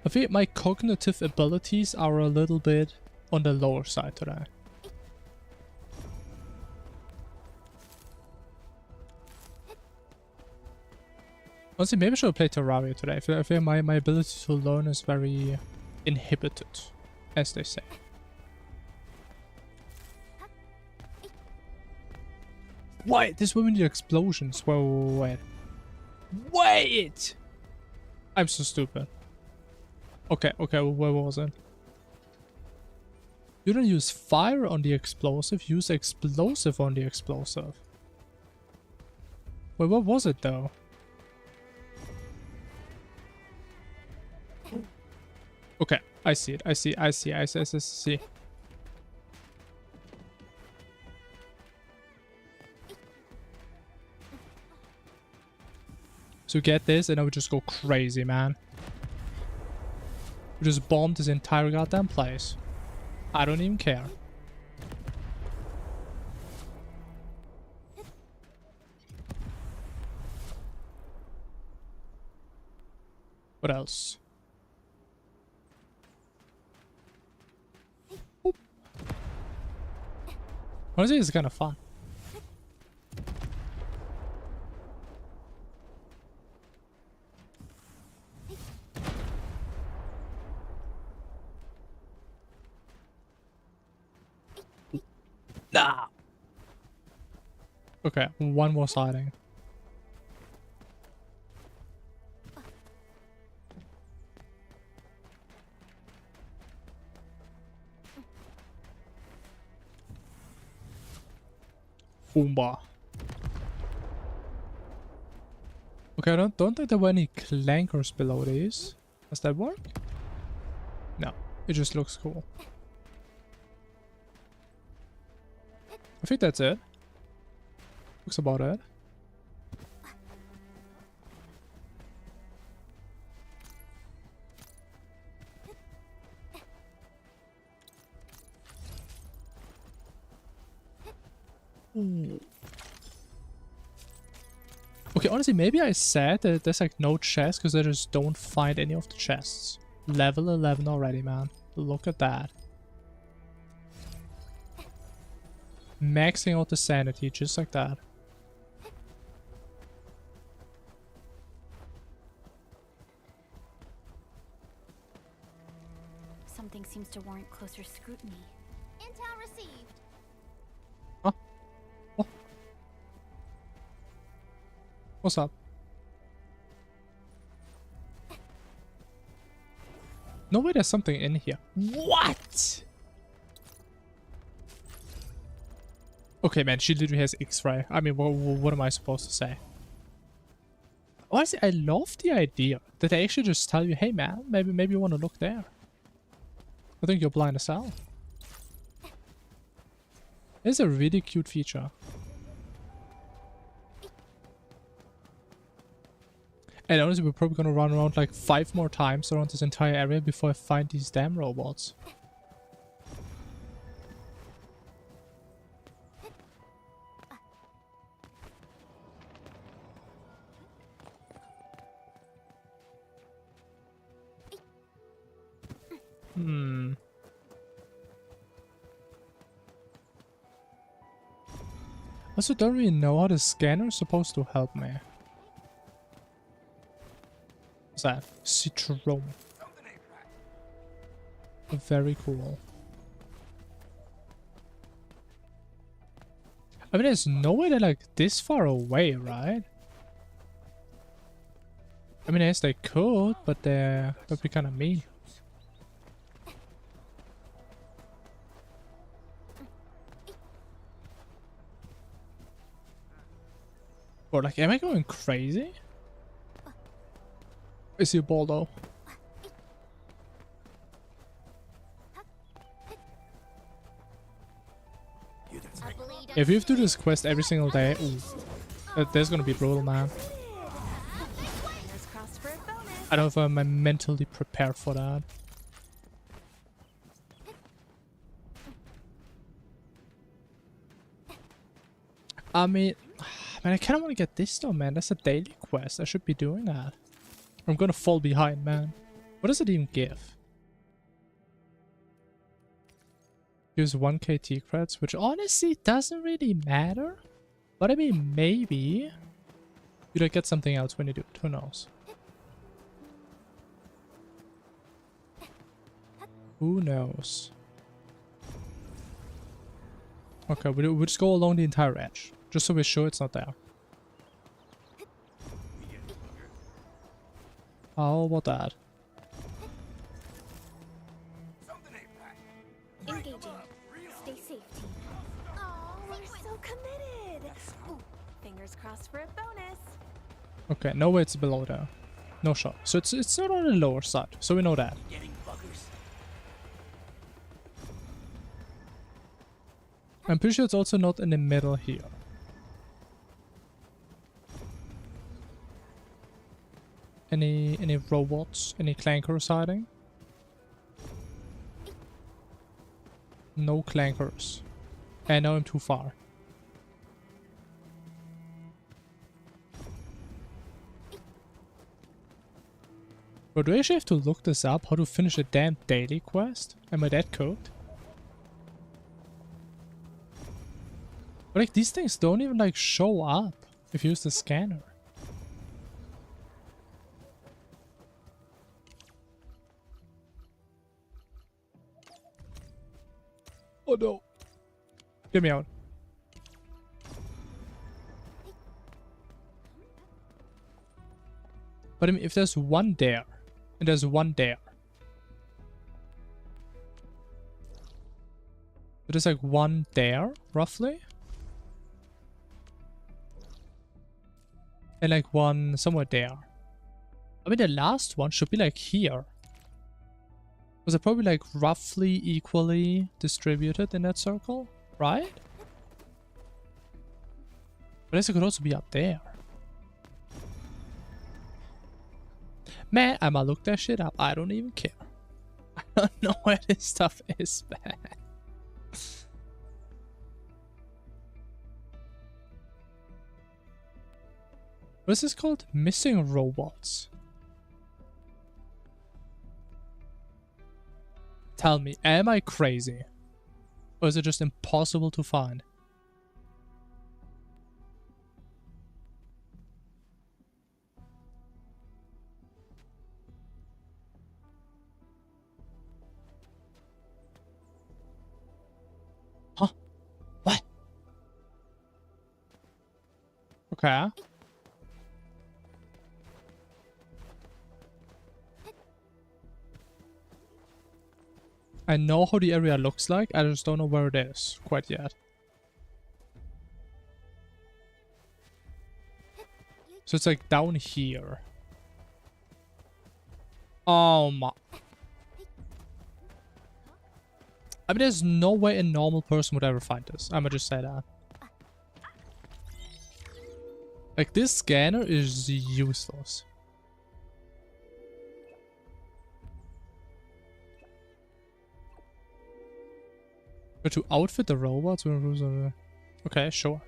Speaker 1: I think my cognitive abilities are a little bit on the lower side today. Honestly, maybe I should play Terraria today. I feel my ability to learn is very inhibited, as they say. Wait, this women need explosions. Wait. Wait! I'm so stupid. Okay, where was it? You don't use fire on the explosive, use explosive on the explosive. Wait, what was it though? Okay, I see it. I see. So get this and I would just go crazy, man. We just bombed this entire goddamn place. I don't even care. What else? Oop. Honestly, it's kind of fun. Nah. Okay, one more siding. Boomba. Okay, I don't think there were any clankers below these. Does that work? No, it just looks cool. I think that's it. Looks about it. Ooh. Okay, honestly, maybe I said that there's like no chests because I just don't find any of the chests. Level 11 already, man. Look at that. Maxing out the sanity, just like that.
Speaker 3: Something seems to warrant closer scrutiny.
Speaker 2: Intel received.
Speaker 1: Huh? What? What's up? No way there's something in here. What? Okay, man, she literally has X-ray. I mean, what am I supposed to say? Honestly, I love the idea that they actually just tell you, hey, man, maybe you want to look there. I think you're blind as hell. It's a really cute feature. And honestly, we're probably gonna run around like 5 more times around this entire area before I find these damn robots. I also don't really know how the scanner is supposed to help me. What's that? Citron. Very cool. I mean, there's no way they're like this far away, right? I mean, yes, they could, but that'd be kind of mean. Or like, am I going crazy? I see a ball though. If you have to do this quest every single day, ooh, that's gonna be brutal, man. I don't know if I'm mentally prepared for that. I mean, I kind of want to get this though, man. That's a daily quest. I should be doing that. I'm gonna fall behind, man. What does it even give? Gives 1 KT credits, which honestly doesn't really matter. But I mean, maybe you like get something else when you do it. Who knows? Who knows? Okay, we'll just go along the entire edge, just so we're sure it's not there. How about that?
Speaker 11: Engaging. Stay safe, team. Oh, we're so committed. Ooh, fingers crossed for a bonus.
Speaker 1: Okay, no way it's below there. No shot. So it's not on the lower side, so we know that. I'm pretty sure it's also not in the middle here. Any robots? Any clankers hiding? No clankers. I know I'm too far. But do I actually have to look this up? How to finish a damn daily quest? Am I that cooked? But like these things don't even like show up if you use the scanner. Oh no. Get me out. But I mean, if there's one there, and there's one there. But there's like one there, roughly. And like one somewhere there. I mean, the last one should be like here. Was it probably like roughly equally distributed in that circle, right? But I guess it could also be up there. Man, I'ma look that shit up. I don't even care. I don't know where this stuff is, man. What is this called? Missing robots. Tell me, am I crazy? Or is it just impossible to find? Huh? What? Okay. I know how the area looks like, I just don't know where it is quite yet. So it's like down here. Oh my... I mean, there's no way a normal person would ever find this. I'ma just say that. Like, this scanner is useless. But to outfit the robots? Okay, sure.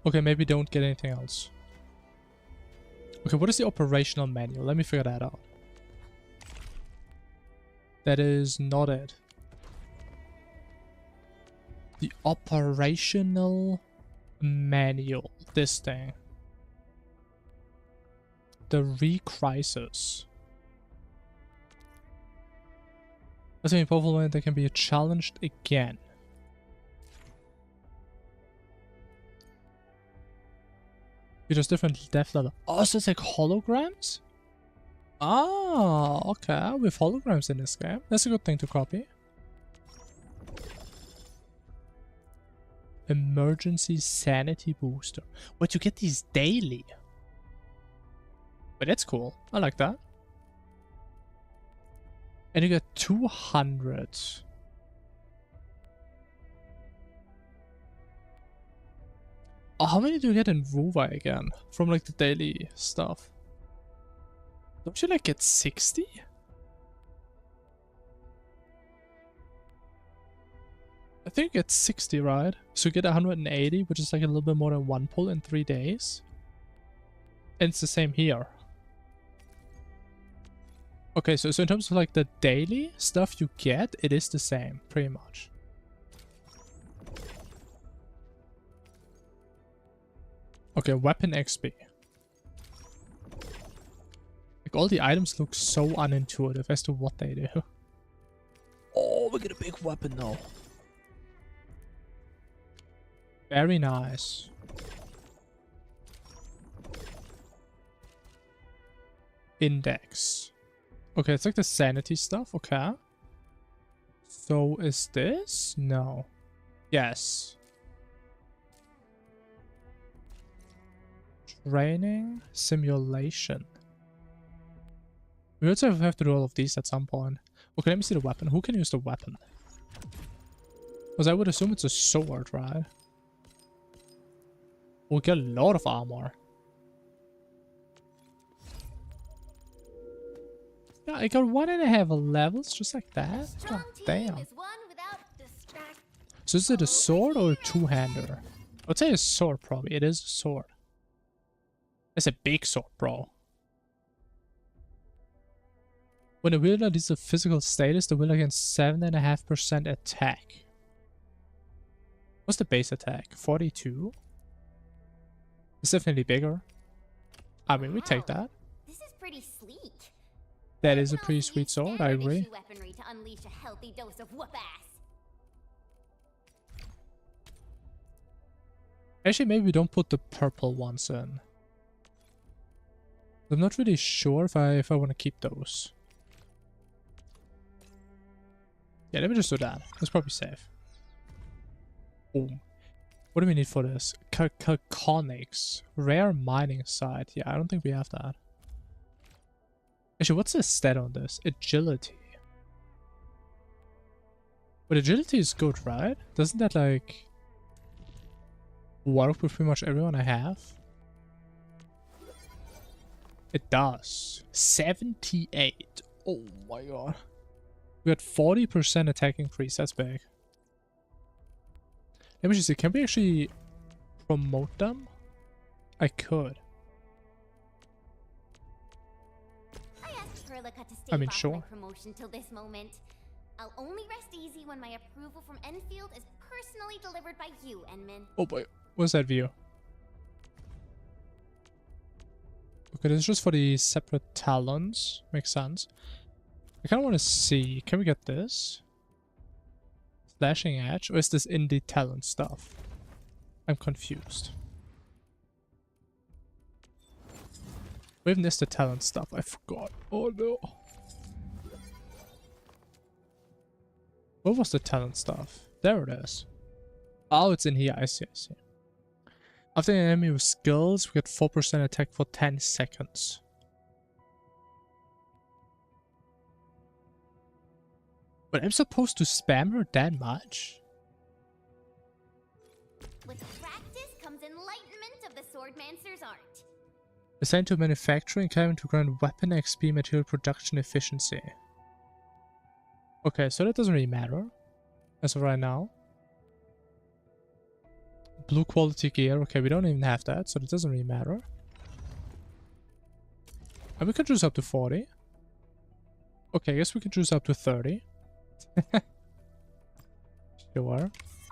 Speaker 1: Okay, maybe don't get anything else. Okay, what is the operational manual? Let me figure that out. That is not it. The operational manual. This thing. the Re-Crisis. That's a powerful one that can be challenged again. Features different depth level. Oh, so it's like holograms? Ah, okay. We have holograms in this game. That's a good thing to copy. Emergency sanity booster. But you get these daily. But that's cool. I like that. And you get 200. Oh, how many do you get in Ruva again? From like the daily stuff. Don't you like get 60? I think you get 60, right? So you get 180, which is like a little bit more than 1 pull in 3 days. And it's the same here. Okay, so in terms of like the daily stuff you get, it is the same, pretty much. Okay, weapon XP. Like all the items look so unintuitive as to what they do. Oh, we get a big weapon though. Very nice. Index. Okay, it's like the sanity stuff. Okay. So is this? No. Yes. Training simulation. We also have to do all of these at some point. Okay, let me see the weapon. Who can use the weapon? Because I would assume it's a sword, right? We'll get a lot of armor. Yeah, I got 1.5 levels just like that. God damn. So is it a sword or a two-hander? I would say a sword probably. It is a sword. It's a big sword, bro. When the wielder is a physical status, the wielder gains 7.5% attack. What's the base attack? 42? It's definitely bigger. I mean, we take that.
Speaker 2: This is pretty sleek.
Speaker 1: That is a pretty sweet sword, I agree.
Speaker 2: Weaponry to unleash a healthy dose of whoop-ass.
Speaker 1: Actually, maybe we don't put the purple ones in. I'm not really sure if I want to keep those. Yeah, let me just do that. That's probably safe. Boom. What do we need for this? Conics. Rare mining site. Yeah, I don't think we have that. Actually, what's the stat on this? Agility. But agility is good, right? Doesn't that, like, work with pretty much everyone I have? It does. 78. Oh my god. We got 40% attack increase. That's big. Let me just see. Can we actually promote them? I could.
Speaker 2: I asked Perlica to stay
Speaker 1: I mean,
Speaker 2: off
Speaker 1: sure.
Speaker 2: my promotion till this moment. I'll only rest easy when my approval from Endfield is personally delivered by you, Enman.
Speaker 1: Oh boy. What's that view? Okay, this is just for the separate talons. Makes sense. I kind of want to see. Can we get this? Slashing Edge? Or is this in the talent stuff? I'm confused. We haven't missed the talent stuff. I forgot. Oh no. What was the talent stuff? There it is. Oh, it's in here. I see, I see. After an enemy with skills, we get 4% attack for 10 seconds. But I'm supposed to spam her that much?
Speaker 2: With practice comes enlightenment of the Swordmancer's art.
Speaker 1: Assigned to manufacturing cabin to grant weapon XP material production efficiency. Okay, so that doesn't really matter. As of right now. Blue quality gear. Okay, we don't even have that, so it doesn't really matter. And we can choose up to 40. Okay, I guess we can choose up to 30. Sure.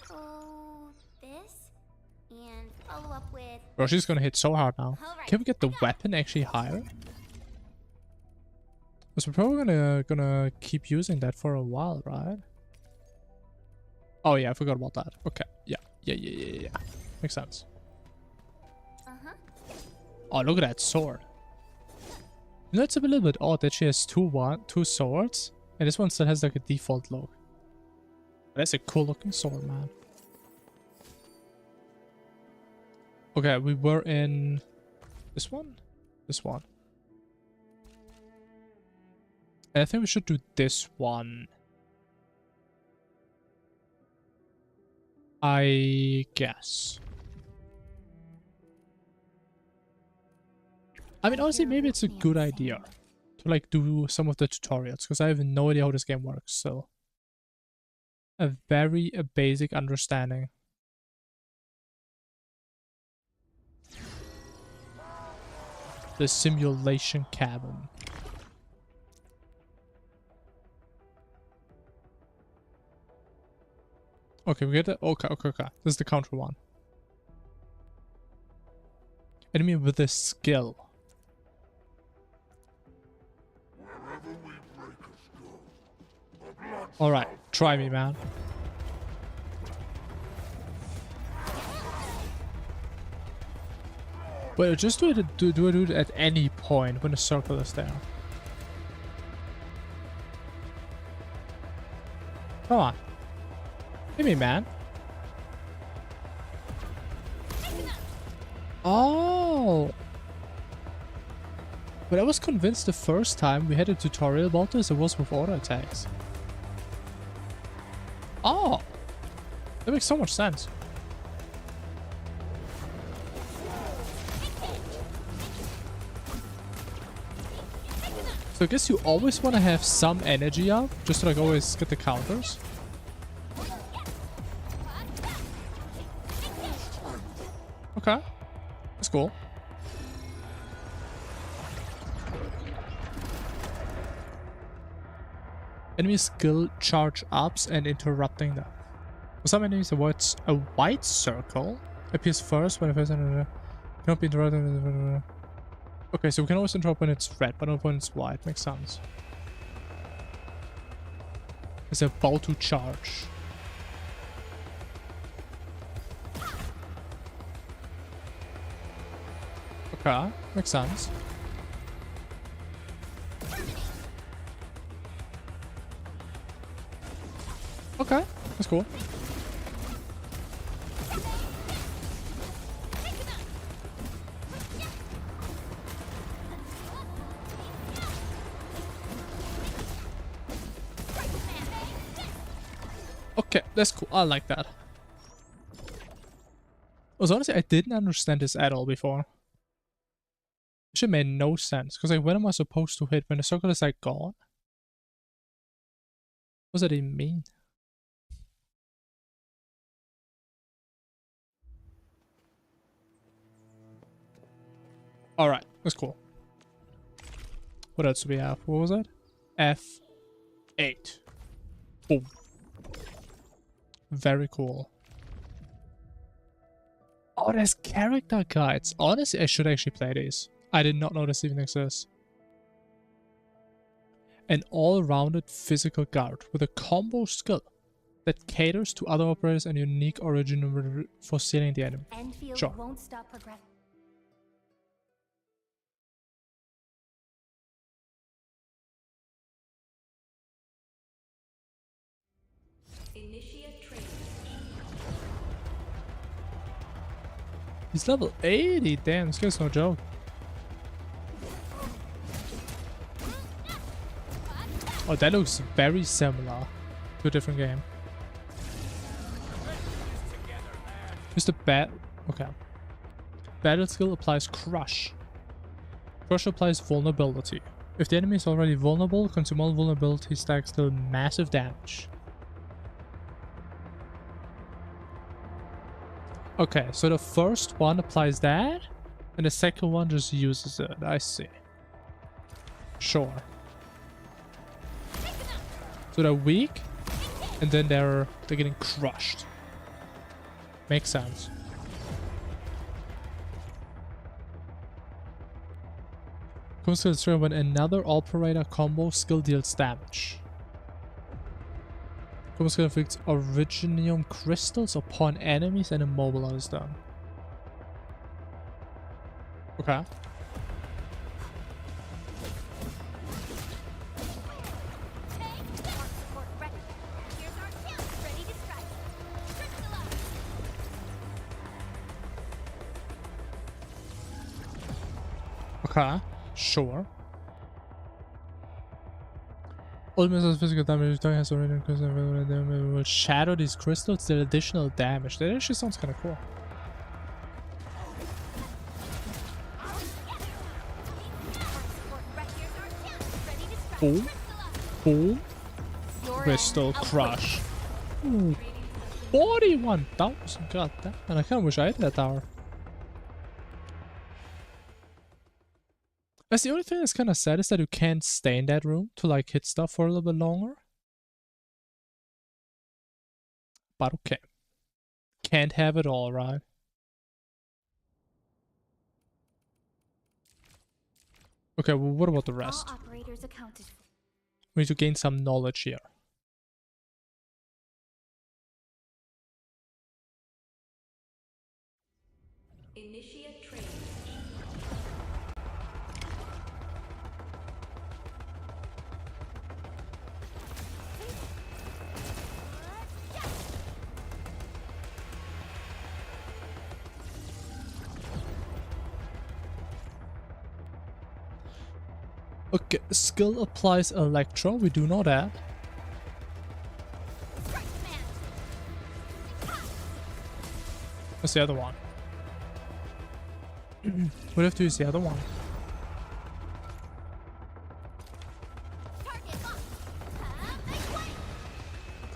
Speaker 2: So this and follow up with.
Speaker 1: Bro, she's gonna hit so hard now.
Speaker 2: All right,
Speaker 1: Can we get the weapon actually higher? Because we're probably gonna keep using that for a while, right? Oh yeah, I forgot about that. Okay, yeah. Makes sense. Oh, look at that sword. You know, it's a little bit odd that she has two swords, and this one still has like a default look. That's a cool looking sword, man. Okay, we were in this one? This one. And I think we should do this one. I guess. I mean, honestly, maybe it's a good idea to like do some of the tutorials, because I have no idea how this game works, so a very basic understanding. The simulation cabin. Okay, we get it. Okay. This is the counter one. Enemy with a skill. Alright, try me, man. But just do it at any point when the circle is there. Come on. Hit me, man. Oh! But I was convinced the first time we had a tutorial about this, it was with auto attacks. Oh! That makes so much sense. So I guess you always want to have some energy up, just to like always get the counters. Okay, that's cool. Enemy skill charge ups and interrupting them. For some enemies, a white circle appears first when a person cannot be interrupted. Okay, so we can always interrupt when it's red, but not when it's white. Makes sense. It's about to charge. Okay, makes sense. Okay, that's cool. Okay, that's cool. I like that. Also, honestly, I didn't understand this at all before. It should make no sense. Because, like, when am I supposed to hit? When the circle is, like, gone? What does that even mean? Alright, that's cool. What else do we have? What was it? F8. Boom. Very cool. Oh, there's character guides. Honestly, I should actually play these. I did not know this even exists. An all-rounded physical guard with a combo skill that caters to other operators and unique origin for sealing the enemy.
Speaker 11: Endfield
Speaker 1: Sure.
Speaker 11: won't stop progressing.
Speaker 8: Initiate training.
Speaker 1: He's level 80. Damn, this guy's no joke. Oh, that looks very similar to a different game. Just the okay. Battle skill applies Crush. Crush applies vulnerability. If the enemy is already vulnerable, consume all vulnerability stacks deal massive damage. Okay, so the first one applies that, and the second one just uses it. I see. Sure. So they're weak, and then they're getting crushed. Makes sense. Combo skill is triggered when another operator combo skill deals damage. Combo skill inflicts originium crystals upon enemies and immobilizes them. Okay. Okay, sure. Ultimate physical damage has already increased and will shadow these crystals, deal additional damage. That actually sounds kind of cool. Boom. Boom. Crystal crush. Ooh. 41,000. God damn. And I kind of wish I had that tower. That's the only thing that's kind of sad is that you can't stay in that room to like hit stuff for a little bit longer. But okay. Can't have it all, right? Okay, well, what about the rest? We need to gain some knowledge here.
Speaker 8: Initiate training.
Speaker 1: Okay, skill applies Electro, we do know that. What's the other one? What have to use the other one?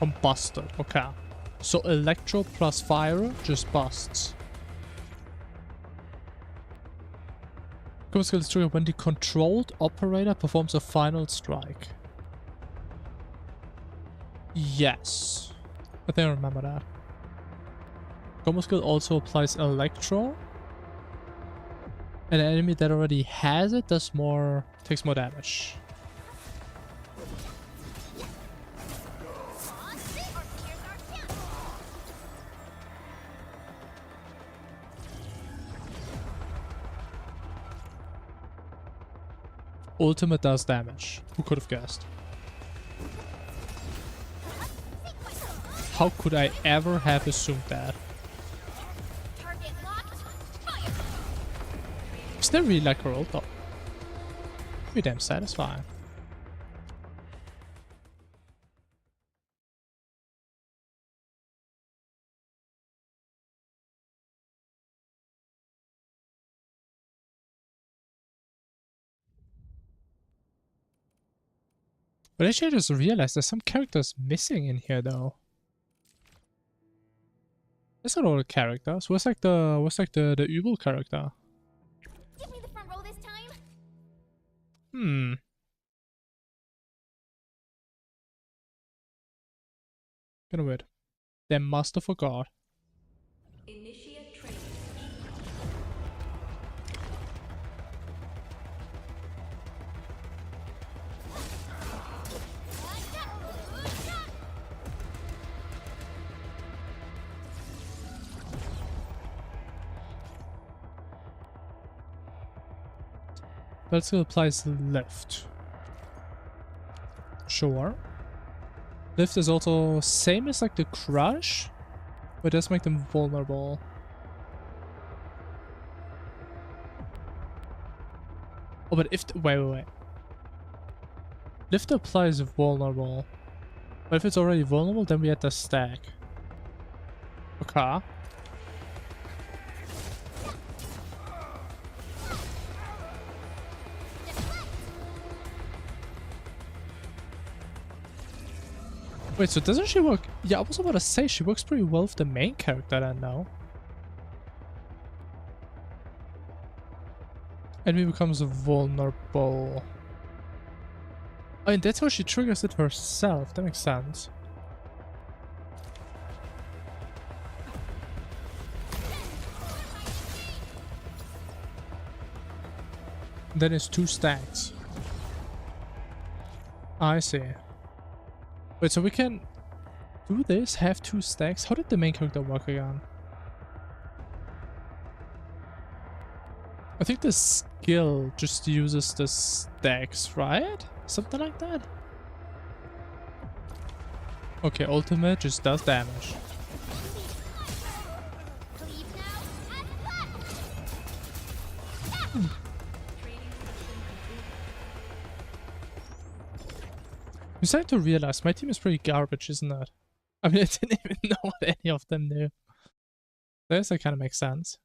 Speaker 1: Combusted, okay. So Electro plus Fire just busts. Combo skill is triggered when the controlled operator performs a final strike. Yes. I think I remember that. Combo skill also applies Electro. And an enemy that already has it takes more damage. Ultimate does damage. Who could have guessed? How could I ever have assumed that? Is that really like her ult though? Pretty damn satisfying. But actually I just realized there's some characters missing in here though. That's not all the characters. What's like the evil character?
Speaker 2: Give me the front row this time.
Speaker 1: Kinda weird. They must have forgot.
Speaker 8: Initiate training.
Speaker 1: That skill applies lift. Sure. Lift is also same as like the crush, but it does make them vulnerable. Oh, but if wait. Lift applies vulnerable, but if it's already vulnerable, then we have to stack. Okay. Wait, so doesn't she work? Yeah, I was about to say she works pretty well with the main character then now. Enemy becomes vulnerable. I mean, that's how she triggers it herself. That makes sense. Then it's 2 stacks. I see. Wait, so we can do this, have 2 stacks? How did the main character work again? I think the skill just uses the stacks, right? Something like that? Okay, ultimate just does damage. I'm starting to realize my team is pretty garbage, isn't it? I mean, I didn't even know what any of them knew. I guess that kind of makes sense.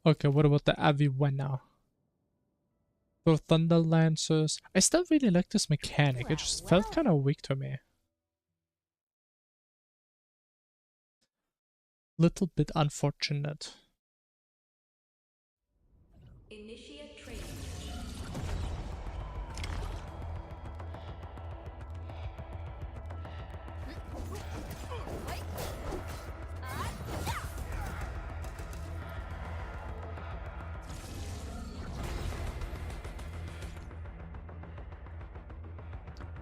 Speaker 1: Okay, what about the Aviwenna? The Thunder Lancers. I still really like this mechanic. It just felt kind of weak to me. Little bit unfortunate.
Speaker 8: Initiate training.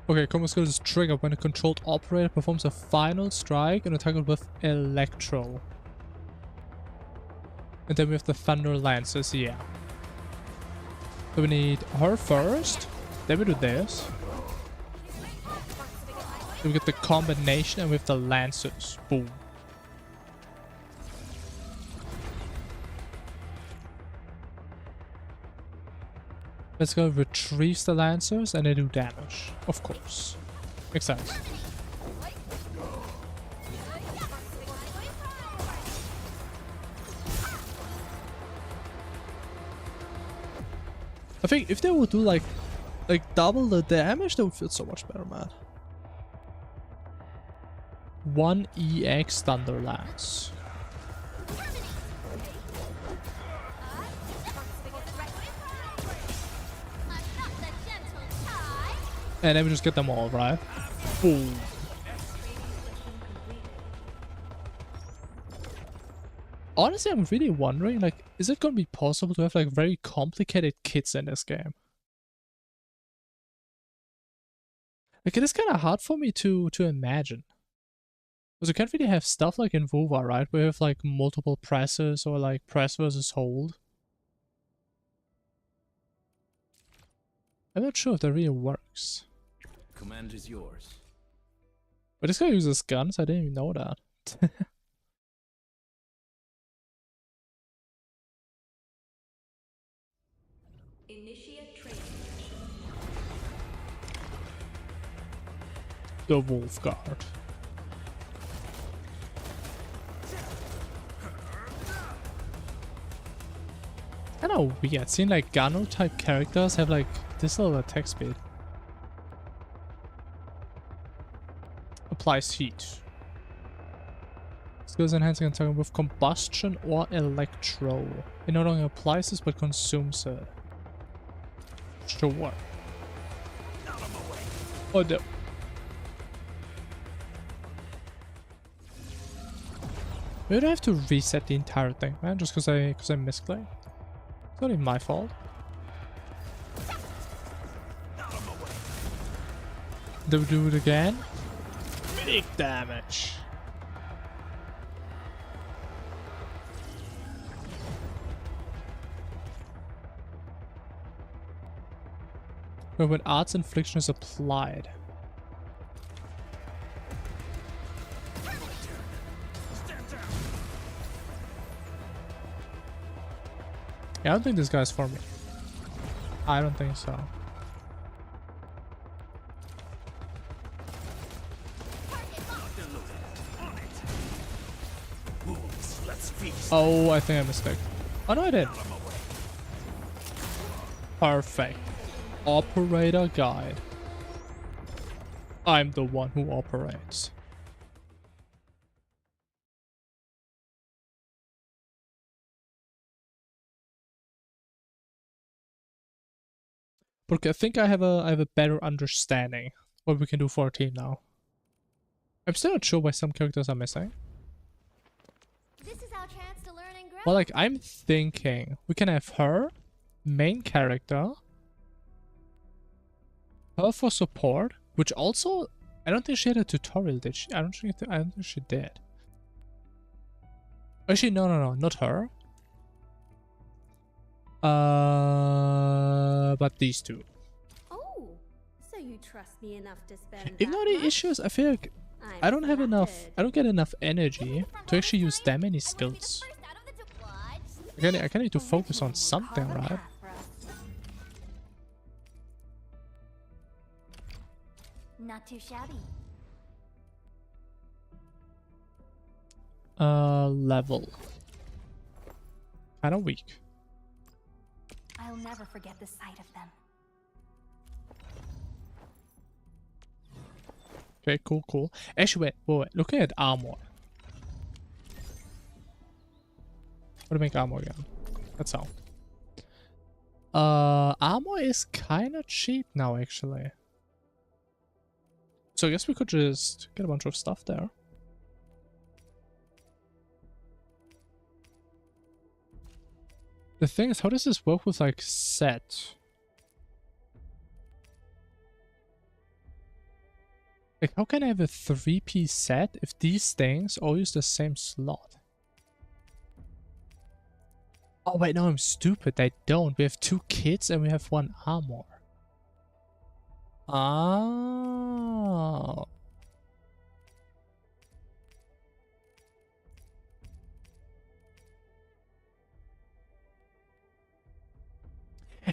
Speaker 1: Okay, combo skill is triggered when a controlled operator performs a final strike and attack with Electro. And then we have the Thunder Lancers, yeah. So we need her first, then we do this. Then we get the combination and we have the Lancers. Boom. Let's go retrieves the Lancers and they do damage. Of course. Makes sense. I think if they would do like double the damage, that would feel so much better, man. 1 EX Thunder Lance. And then we just get them all, right? Boom. Honestly, I'm really wondering, like, is it gonna be possible to have like very complicated kits in this game? Like, it is kind of hard for me to imagine. Because you can't really have stuff like in WoW, right? Where you have like multiple presses or like press versus hold. I'm not sure if that really works.
Speaker 5: Command is yours.
Speaker 1: But this guy uses guns, I didn't even know that.
Speaker 8: Initiate training.
Speaker 1: The Wolf Guard. I know, weird. Seeing like Gano type characters have like this little attack speed. Applies heat. Skills enhancing attack with combustion or electro. It no longer applies this but consumes it. Sure. Oh no. Maybe I have to reset the entire thing, man, just because I misclicked. It's not even my fault. Do we do it again? Big damage. But when arts infliction is applied. Yeah, I don't think this guy's for me. I don't think so. Oh, I think I misclicked. Oh no, I did. Perfect. Operator guide. I'm the one who operates. But I think I have a better understanding what we can do for our team now. I'm still not sure why some characters are missing.
Speaker 7: This is our chance to learn and grow.
Speaker 1: Well, like, I'm thinking we can have her, main character, her for support, which also, I don't think she had a tutorial, did she? I don't think she did. Actually, no, not her. But these two.
Speaker 16: Oh, so you trust me enough to spend
Speaker 1: Even though the issues, I feel like I don't have enough, I don't get enough energy to actually use that many skills. I need to focus on something, right?
Speaker 7: Not too shabby.
Speaker 1: Level. Kinda weak.
Speaker 7: I'll never forget the sight of them.
Speaker 1: Okay, cool. Actually, wait. Looking at armor. How to make armor again? That's how. Armor is kinda cheap now, actually. So I guess we could just get a bunch of stuff there. The thing is, how does this work with, like, set? Like, how can I have a 3-piece set if these things all use the same slot? Oh wait, no, I'm stupid. They don't. We have 2 kits and we have 1 armor. Oh.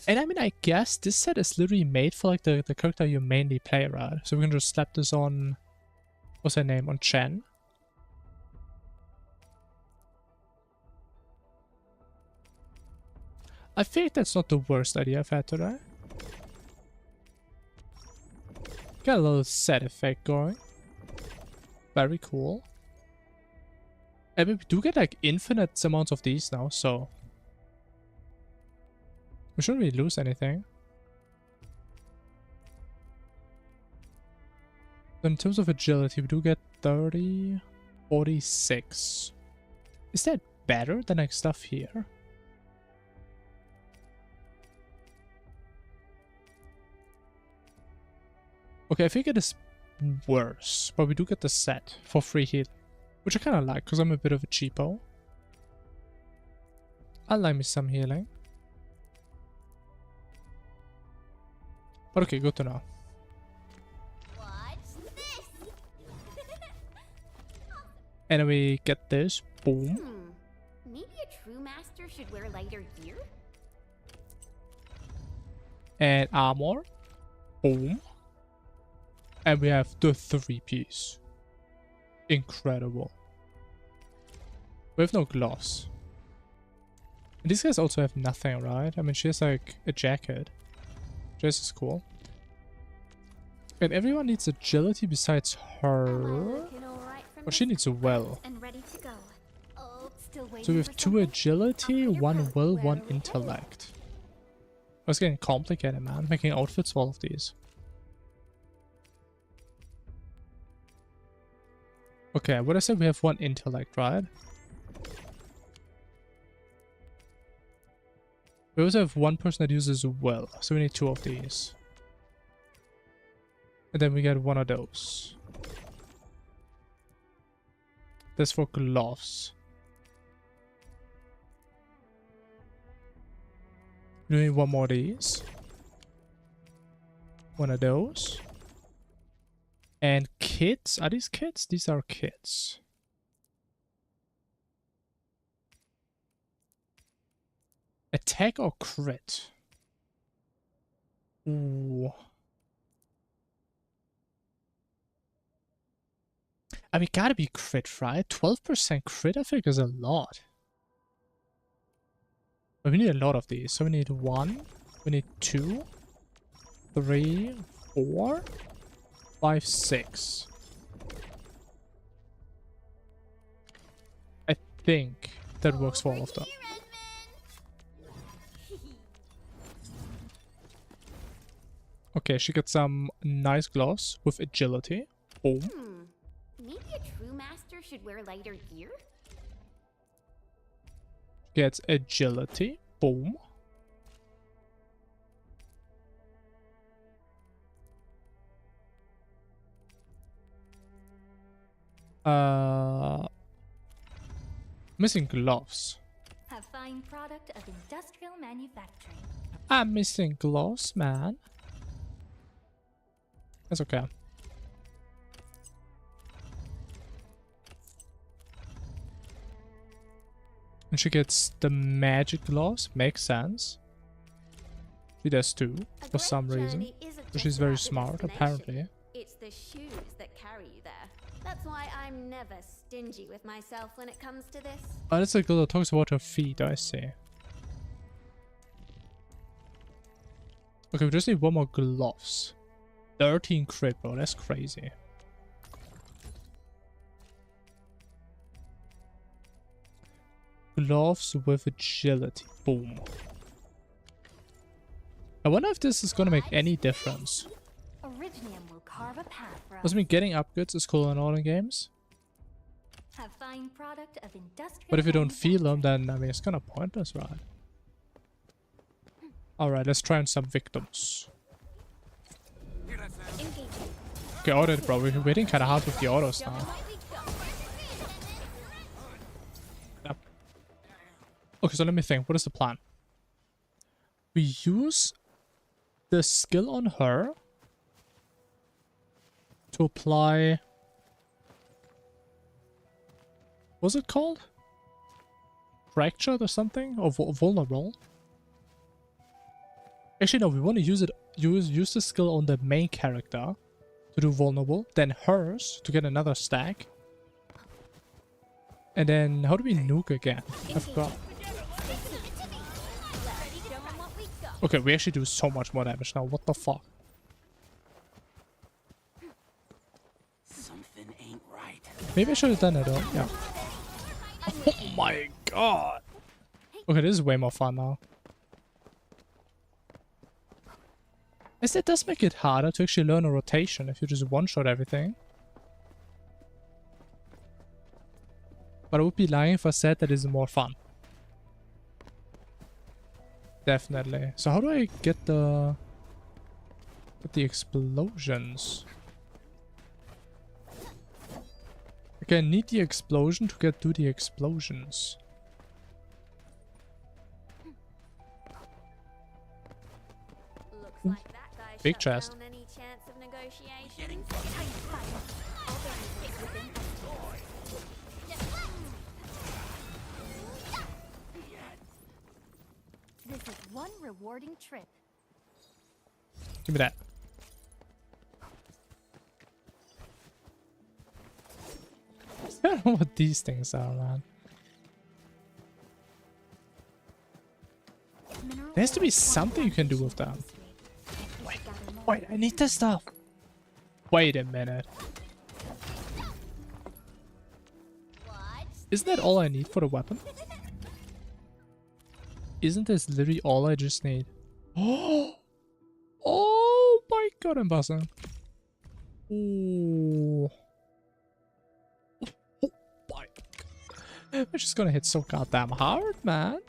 Speaker 1: And I mean, I guess this set is literally made for like the character you mainly play, right? So we can just slap this on, what's her name, on Chen. I think that's not the worst idea I've had today. Got a little set effect going. Very cool. And we do get like infinite amounts of these now, so we shouldn't really lose anything. In terms of agility, we do get 30, 46. Is that better than like stuff here? Okay, I think it is worse, but we do get the set for free heal, which I kind of like because I'm a bit of a cheapo. I like me some healing. But okay, good to know.
Speaker 7: Watch this.
Speaker 1: And we get this. Boom.
Speaker 2: Maybe a true master should wear lighter gear?
Speaker 1: And armor. Boom. And we have the 3-piece. Incredible. We have no gloves. And these guys also have nothing, right? I mean, she has like a jacket. This is cool. And everyone needs agility besides her. Or she needs a will. So we have 2 agility, 1 will, 1 intellect. It's getting complicated, man. Making outfits for all of these. Okay, what I said, we have 1 intellect, right? We also have 1 person that uses will, so we need 2 of these. And then we get 1 of those. That's for gloves. We need 1 more of these. 1 of those. And kits? Are these kits? These are kits. Attack or crit? Ooh. I mean, gotta be crit, right? 12% crit, I think, is a lot. But we need a lot of these. So we need 1, we need 2, 3, 4, 5, 6. I think that works for all of them. Okay, she gets some nice gloves with agility. Boom.
Speaker 2: Maybe a true master should wear lighter gear?
Speaker 1: Gets agility. Boom. Missing gloves.
Speaker 17: A fine product of industrial manufacturing.
Speaker 1: I'm missing gloves, man. That's okay. And she gets the magic gloves. Makes sense. She does too, for some reason. So she's very smart, apparently.
Speaker 7: It's the shoes that carry you there. That's why I'm never stingy with myself when it comes to this.
Speaker 1: Oh, that's a girl that talks about her feet, I see. Okay, we just need one more gloves. 13 crit, bro. That's crazy. Gloves with agility. Boom. I wonder if this is gonna make any difference.
Speaker 17: Originium will carve a path for us.
Speaker 1: Doesn't mean getting upgrades is cool in all the games.
Speaker 17: A fine product of industrial
Speaker 1: But if you don't feel them, then I mean it's kind of pointless, right? Alright, let's try on some victims. Okay, auto, bro. We're waiting kind of hard with the autos now. Yep. Okay, so let me think. What is the plan? We use the skill on her to apply... What's it called? Fractured or something? Or vulnerable? Actually, no. We want to use it. Use the skill on the main character to do vulnerable. Then hers to get another stack. And then how do we nuke again? I forgot. Okay, we actually do so much more damage now. What the fuck?
Speaker 5: Something ain't right.
Speaker 1: Maybe I should have done it though. Yeah. Oh my god. Okay, this is way more fun now. Yes, it does make it harder to actually learn a rotation if you just one-shot everything. But I would be lying if I said that is more fun. Definitely. So how do I get the explosions? Okay, I need the explosion to do the explosions. Ooh, big chest.
Speaker 7: Any chance of negotiation?
Speaker 17: This is one rewarding trip.
Speaker 1: Give me that. I don't know what these things are, man. There has to be something you can do with them. Wait, I need this stuff. Wait a minute. Isn't that all I need for the weapon? Isn't this literally all I just need? Oh! Oh my god, I'm buzzing. Oh. Oh my god. I'm just gonna hit so goddamn hard, man.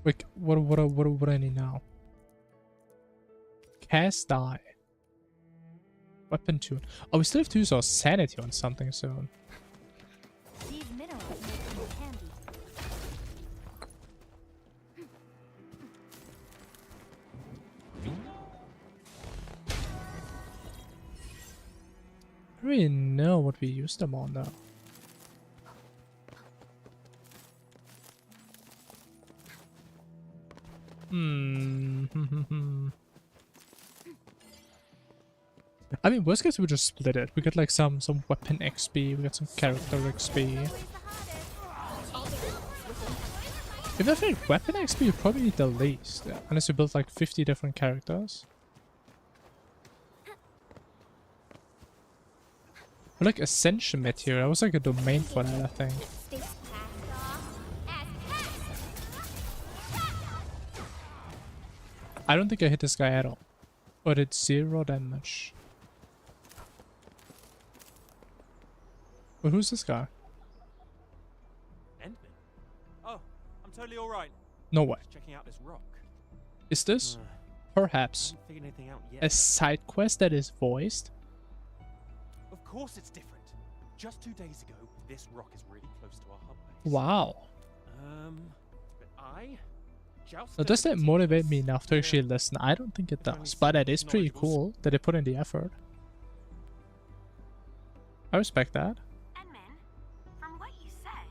Speaker 1: Wait, what do I need now? Cast die. Weapon tune. Oh, we still have to use our sanity on something soon.
Speaker 17: These minerals make them handy.
Speaker 1: I don't really know what we use them on though. I mean, worst case we just split it. We get like some weapon XP, we get some character XP. If I think weapon XP, you probably need the least, unless you build like 50 different characters. Or like Ascension material, was like a domain for that, I think. I don't think I hit this guy at all. Or did 0 damage. But who's this guy?
Speaker 18: Endman? Oh, I'm totally alright.
Speaker 1: No way.
Speaker 18: Just checking out this rock.
Speaker 1: Is this perhaps
Speaker 18: Haven't figured anything out yet.
Speaker 1: a side quest that is voiced?
Speaker 18: Of course it's different. Just 2 days ago, this rock is really close to our hub base.
Speaker 1: Wow.
Speaker 18: But I
Speaker 1: Now, does that motivate me enough to actually listen? I don't think it does, but it is pretty cool that they put in the effort. I respect that.
Speaker 4: Endman, from what you said,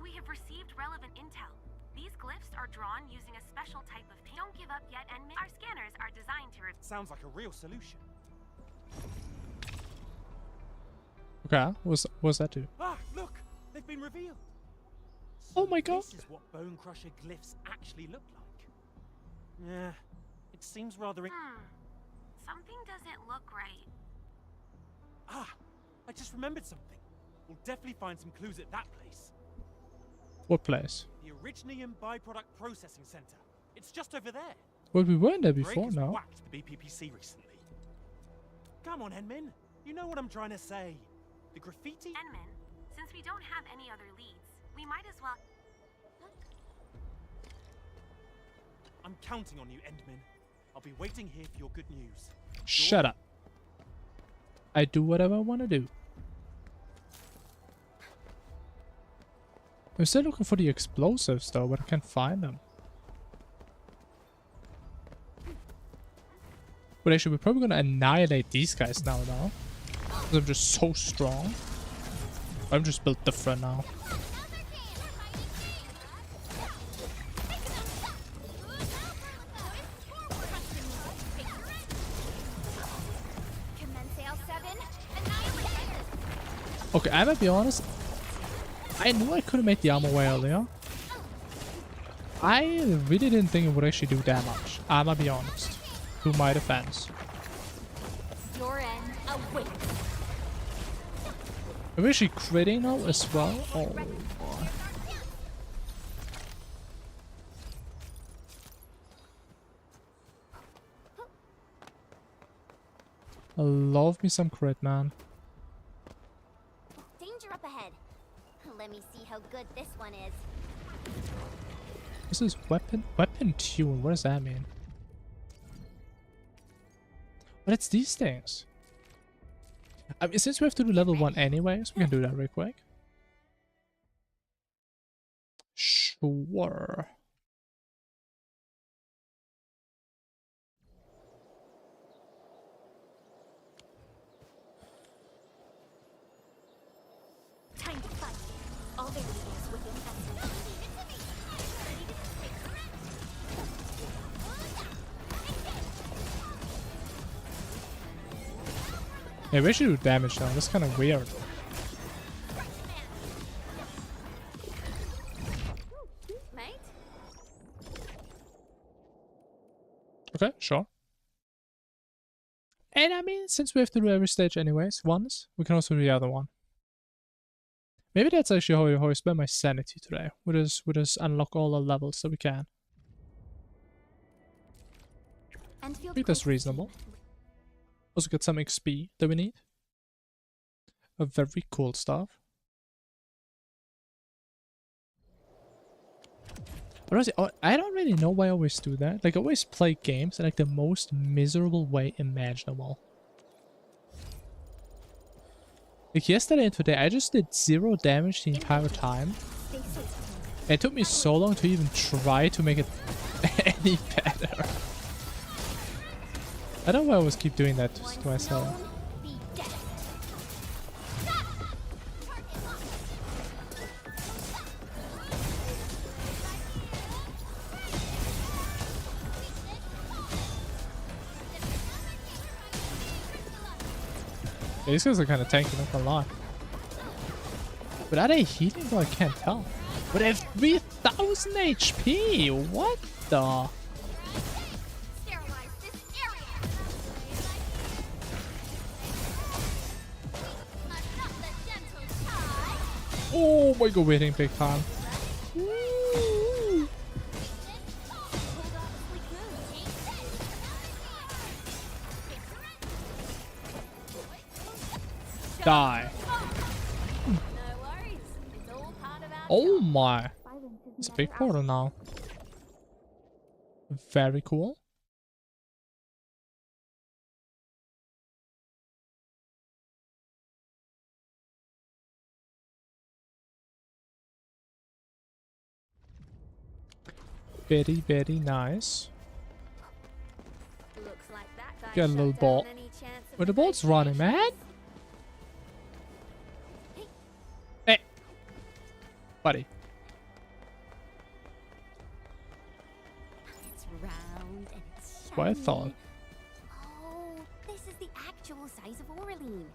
Speaker 4: we have received relevant intel. These glyphs are drawn using a special type of paint. Don't give up yet, Endman. Our scanners are designed to...
Speaker 18: Sounds like a real solution.
Speaker 1: Okay, what's that do?
Speaker 18: Ah, look! They've been revealed!
Speaker 1: Oh my god!
Speaker 18: This is what Bone Crusher glyphs actually look like. Yeah, it seems rather...
Speaker 4: Something doesn't look right.
Speaker 18: Ah! I just remembered something. We'll definitely find some clues at that place.
Speaker 1: What place?
Speaker 18: The Originium Byproduct Processing Center. It's just over there.
Speaker 1: Well, we weren't there before,
Speaker 18: Breakers
Speaker 1: no?
Speaker 18: whacked the BPPC recently. Come on, Endman. You know what I'm trying to say. The graffiti...
Speaker 4: Endman, since we don't have any other leads, we might as well...
Speaker 18: I'm counting on you, Endman. I'll be waiting here for your good news.
Speaker 1: Shut up. I do whatever I want to do. I'm still looking for the explosives though, but I can't find them. But actually, we're probably gonna annihilate these guys now, though. Because I'm just so strong. I'm just built different now. Okay, I might be honest. I knew I couldn't make the armor way earlier. I really didn't think it would actually do that much. I might be honest. To my defense.
Speaker 7: Your end awaits.
Speaker 1: I'm actually critting now as well. Oh boy. I love me some crit, man.
Speaker 2: Danger up ahead. Let me see how good this one is.
Speaker 1: This is weapon tune. What does that mean? But it's these things. I mean, since we have to do level 1 anyways, we can do that real quick. Sure.
Speaker 7: Time to fight. All there is within us.
Speaker 1: Yeah, we should do damage now. That's kind of weird.
Speaker 2: Mate?
Speaker 1: Okay, sure. And I mean, since we have to do every stage anyways, once, we can also do the other one. Maybe that's actually how I spend my sanity today. We just unlock all the levels that we can. I think that's reasonable. Also get some XP that we need. A very cool stuff. Honestly, I don't really know why I always do that. Like, I always play games in like the most miserable way imaginable. Like yesterday and today, I just did 0 damage the entire time. And it took me so long to even try to make it any better. I don't know why I always keep doing that to myself. Yeah, these guys are kind of tanky, not gonna lie. But are they healing though? I can't tell. But they have 3000 HP! What the? Oh my god, we're hitting big time. Woo. Die. Oh my! It's a big portal now. Very cool. Very, very nice.
Speaker 2: Looks like that guy
Speaker 1: Get a little
Speaker 2: shut
Speaker 1: ball.
Speaker 2: down any chance of
Speaker 1: Where the ball's running, man? Hey! Buddy.
Speaker 2: It's round and it's shiny.
Speaker 1: What I thought.
Speaker 2: Oh, this is the actual size of Orlean.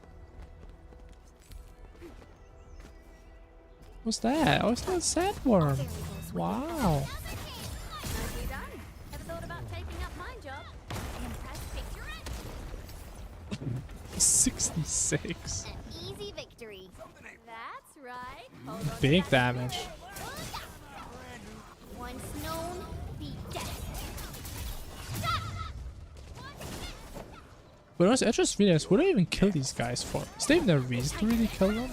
Speaker 1: What's that? Oh, it's that sandworm. Wow.
Speaker 2: Nicely done. Ever thought about taking up my job? Impressed picture it.
Speaker 1: 66.
Speaker 2: An easy victory. That's right. Hold on to
Speaker 1: Big
Speaker 2: that.
Speaker 1: damage.
Speaker 2: Once known, be dead.
Speaker 1: But also, I just realized, what do I even kill these guys for? Is there even a reason to really kill them?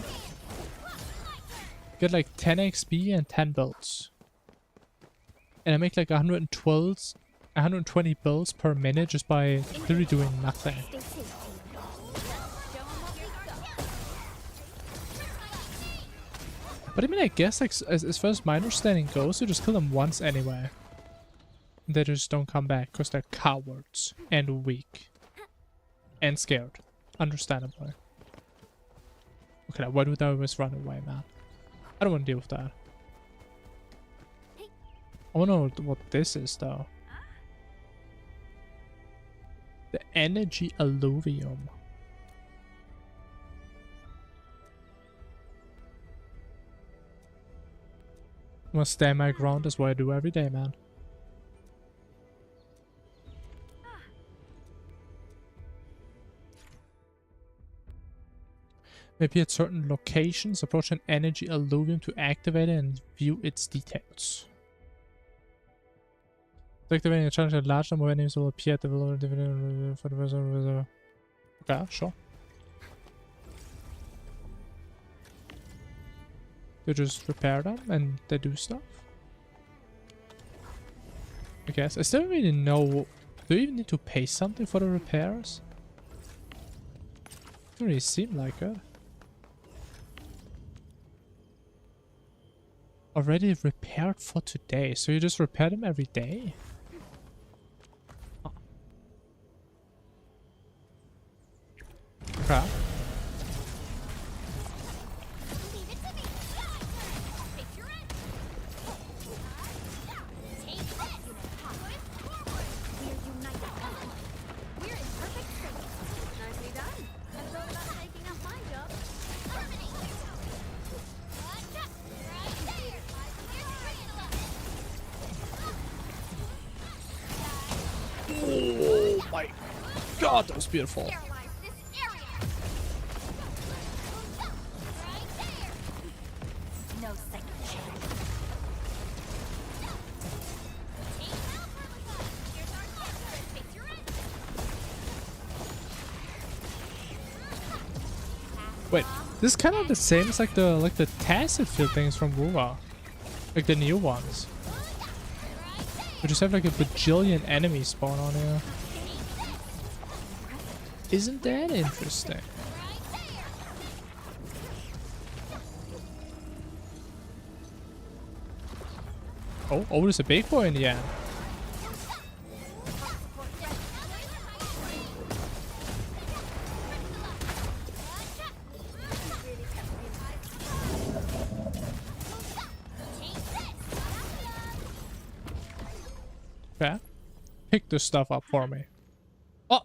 Speaker 1: Get like 10 XP and 10 builds. And I make like 120 builds per minute just by literally doing nothing. But I mean, I guess like as far as my understanding goes, you just kill them once anyway. They just don't come back because they're cowards and weak. And scared. Understandably. Okay, now why do they always run away, man? I don't want to deal with that. I want to know what this is, though. The energy alluvium. I must stand my ground. That's what I do every day, man. Maybe at certain locations, approach an energy alluvium to activate it and view its details. Activating a challenge, a large number of enemies will appear at the for the reservoir. Okay, sure. You just repair them and they do stuff. I guess. I still don't really know. Do you even need to pay something for the repairs? Doesn't really seem like it. Already repaired for today, so you just repair them every day? Oh. Okay. Oh my god, that was beautiful.
Speaker 2: No second chance.
Speaker 1: Wait, this is kind of the same as like the tacit field things from WoW, like the new ones. We just have like a bajillion enemies spawn on here. Isn't that interesting? Oh, there's a big boy in the end. Okay. Pick this stuff up for me. Oh!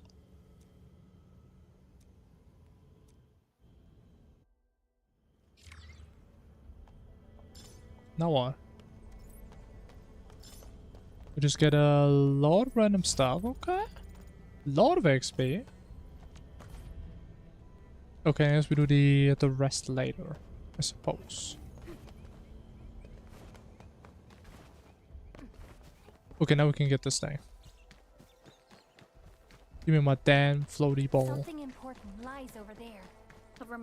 Speaker 1: Now what? We just get a lot of random stuff, okay? Lot of XP. Okay, I guess we do the rest later, I suppose. Okay, now we can get this thing. Give me my damn floaty ball.
Speaker 3: Something important lies over there.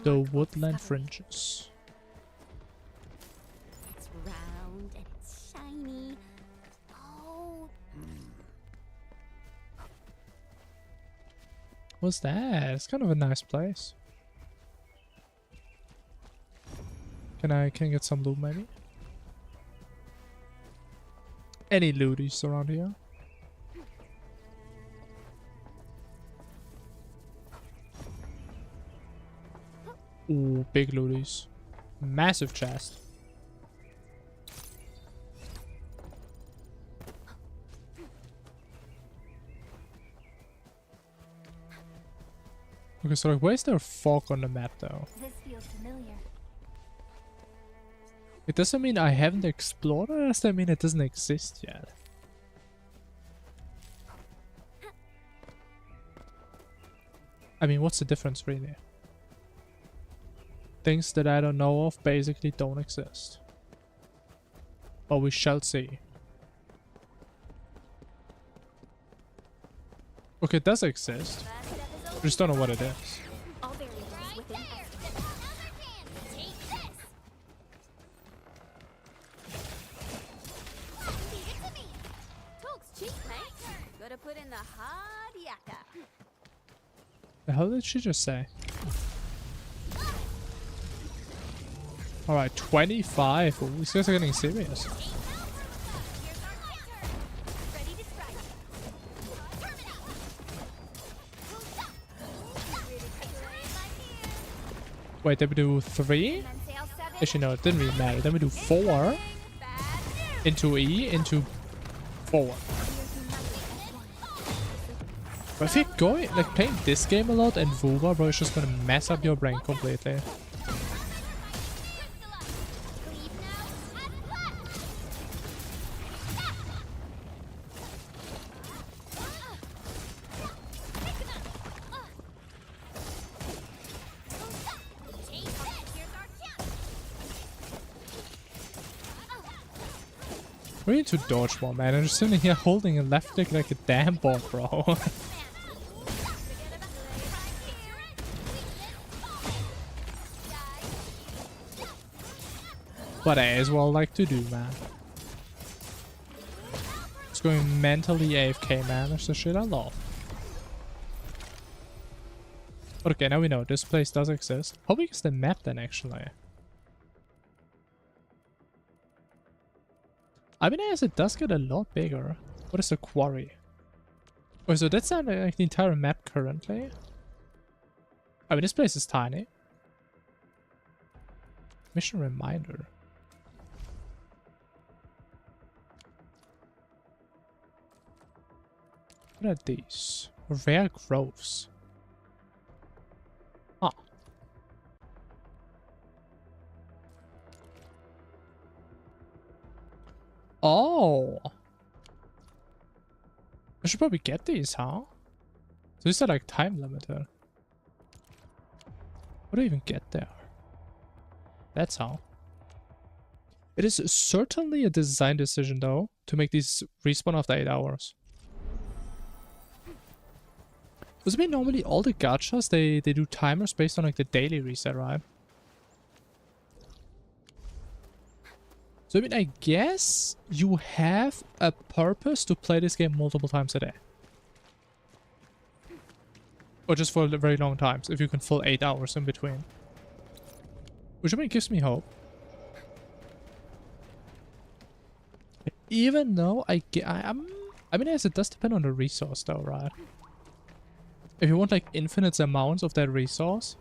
Speaker 1: The woodland fringes.
Speaker 2: It's
Speaker 1: What's that? It's kind of a nice place. Can I get some loot maybe? Any looties around here? Ooh, big looties. Massive chest. Okay, so like, where's there a fog on the map though?
Speaker 7: This feels familiar.
Speaker 1: It doesn't mean I haven't explored it, or does that mean it doesn't exist yet? I mean, what's the difference really? Things that I don't know of basically don't exist. But we shall see. Okay, it does exist. I just don't know what it is.
Speaker 2: Gotta put in the hard yakka.
Speaker 1: The hell did she just say? Alright, 25. Ooh, these guys are getting serious. Wait, did we do 3? Actually, no, it didn't really matter. Then we do 4 into E into 4. But if you're going, like, playing this game a lot and Vuva, bro, it's just gonna mess up your brain completely. We need to dodge more, man. I'm just sitting here holding a left click like a damn bot, bro. What I as well like to do, man. It's going mentally AFK, man. That's the shit I love. But okay, now we know this place does exist. How big is the map then, actually? I mean, as it does get a lot bigger. What is the quarry? Oh, so that's not like the entire map currently? I mean, this place is tiny. Mission reminder. What are these? Rare groves. Huh. Oh. I should probably get these, huh? So these are like time limited. What do I even get there? That's how. It is certainly a design decision though, to make these respawn after 8 hours. Does it mean normally all the gachas, they do timers based on like the daily reset, right? So I mean, I guess you have a purpose to play this game multiple times a day. Or just for very long times, if you can fill 8 hours in between. Which I mean gives me hope. Even though I mean, as it does depend on the resource though, right? If you want like infinite amounts of that resource,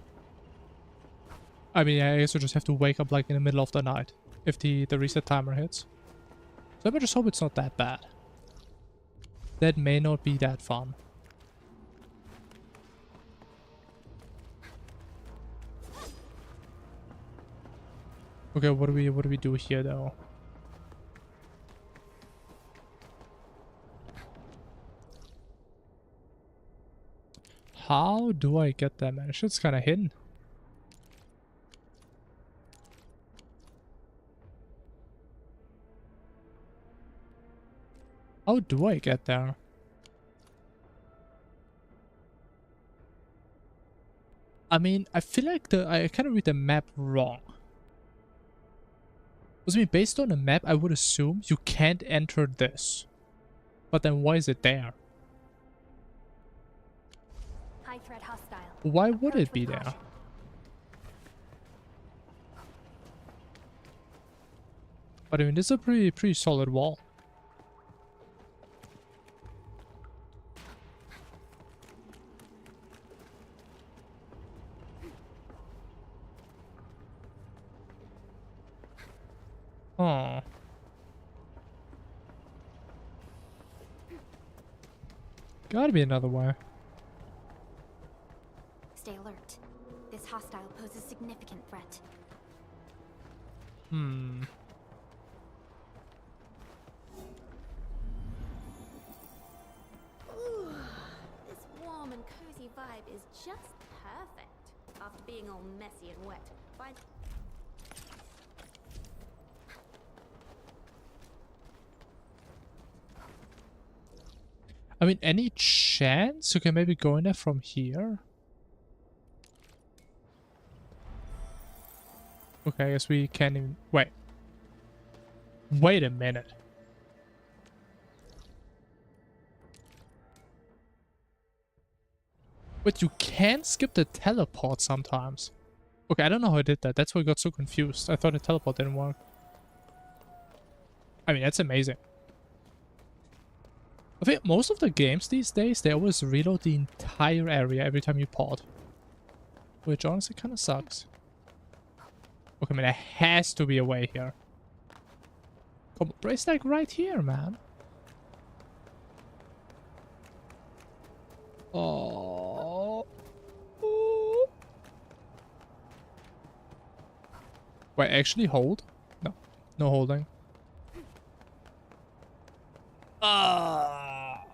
Speaker 1: I mean, I guess you just have to wake up like in the middle of the night if the reset timer hits. So I just hope it's not that bad. That may not be that fun. Okay, what do we do here though? How do I get that, man? Shit's kind of hidden. How do I get there? I mean, I feel like I kind of read the map wrong. I mean, based on the map, I would assume you can't enter this. But then why is it there?
Speaker 11: High threat hostile.
Speaker 1: Why would
Speaker 11: Approach
Speaker 1: it be
Speaker 11: with
Speaker 1: there?
Speaker 11: caution.
Speaker 1: But I mean, this is a pretty solid wall. Oh. Gotta be another way.
Speaker 3: Stay alert. This hostile poses significant threat.
Speaker 1: Hmm.
Speaker 16: Ooh, this warm and cozy vibe is just perfect. After being all messy and wet. Fine.
Speaker 1: I mean, any chance you can maybe go in there from here? Okay, I guess we can't even... Wait. Wait a minute. But you can skip the teleport sometimes. Okay, I don't know how I did that. That's why I got so confused. I thought the teleport didn't work. I mean, that's amazing. I think most of the games these days, they always reload the entire area every time you port. Which honestly kind of sucks. Okay, I mean, there has to be a way here. Come on, bro, it's like right here, man. Oh. Wait, actually hold? No. No holding. I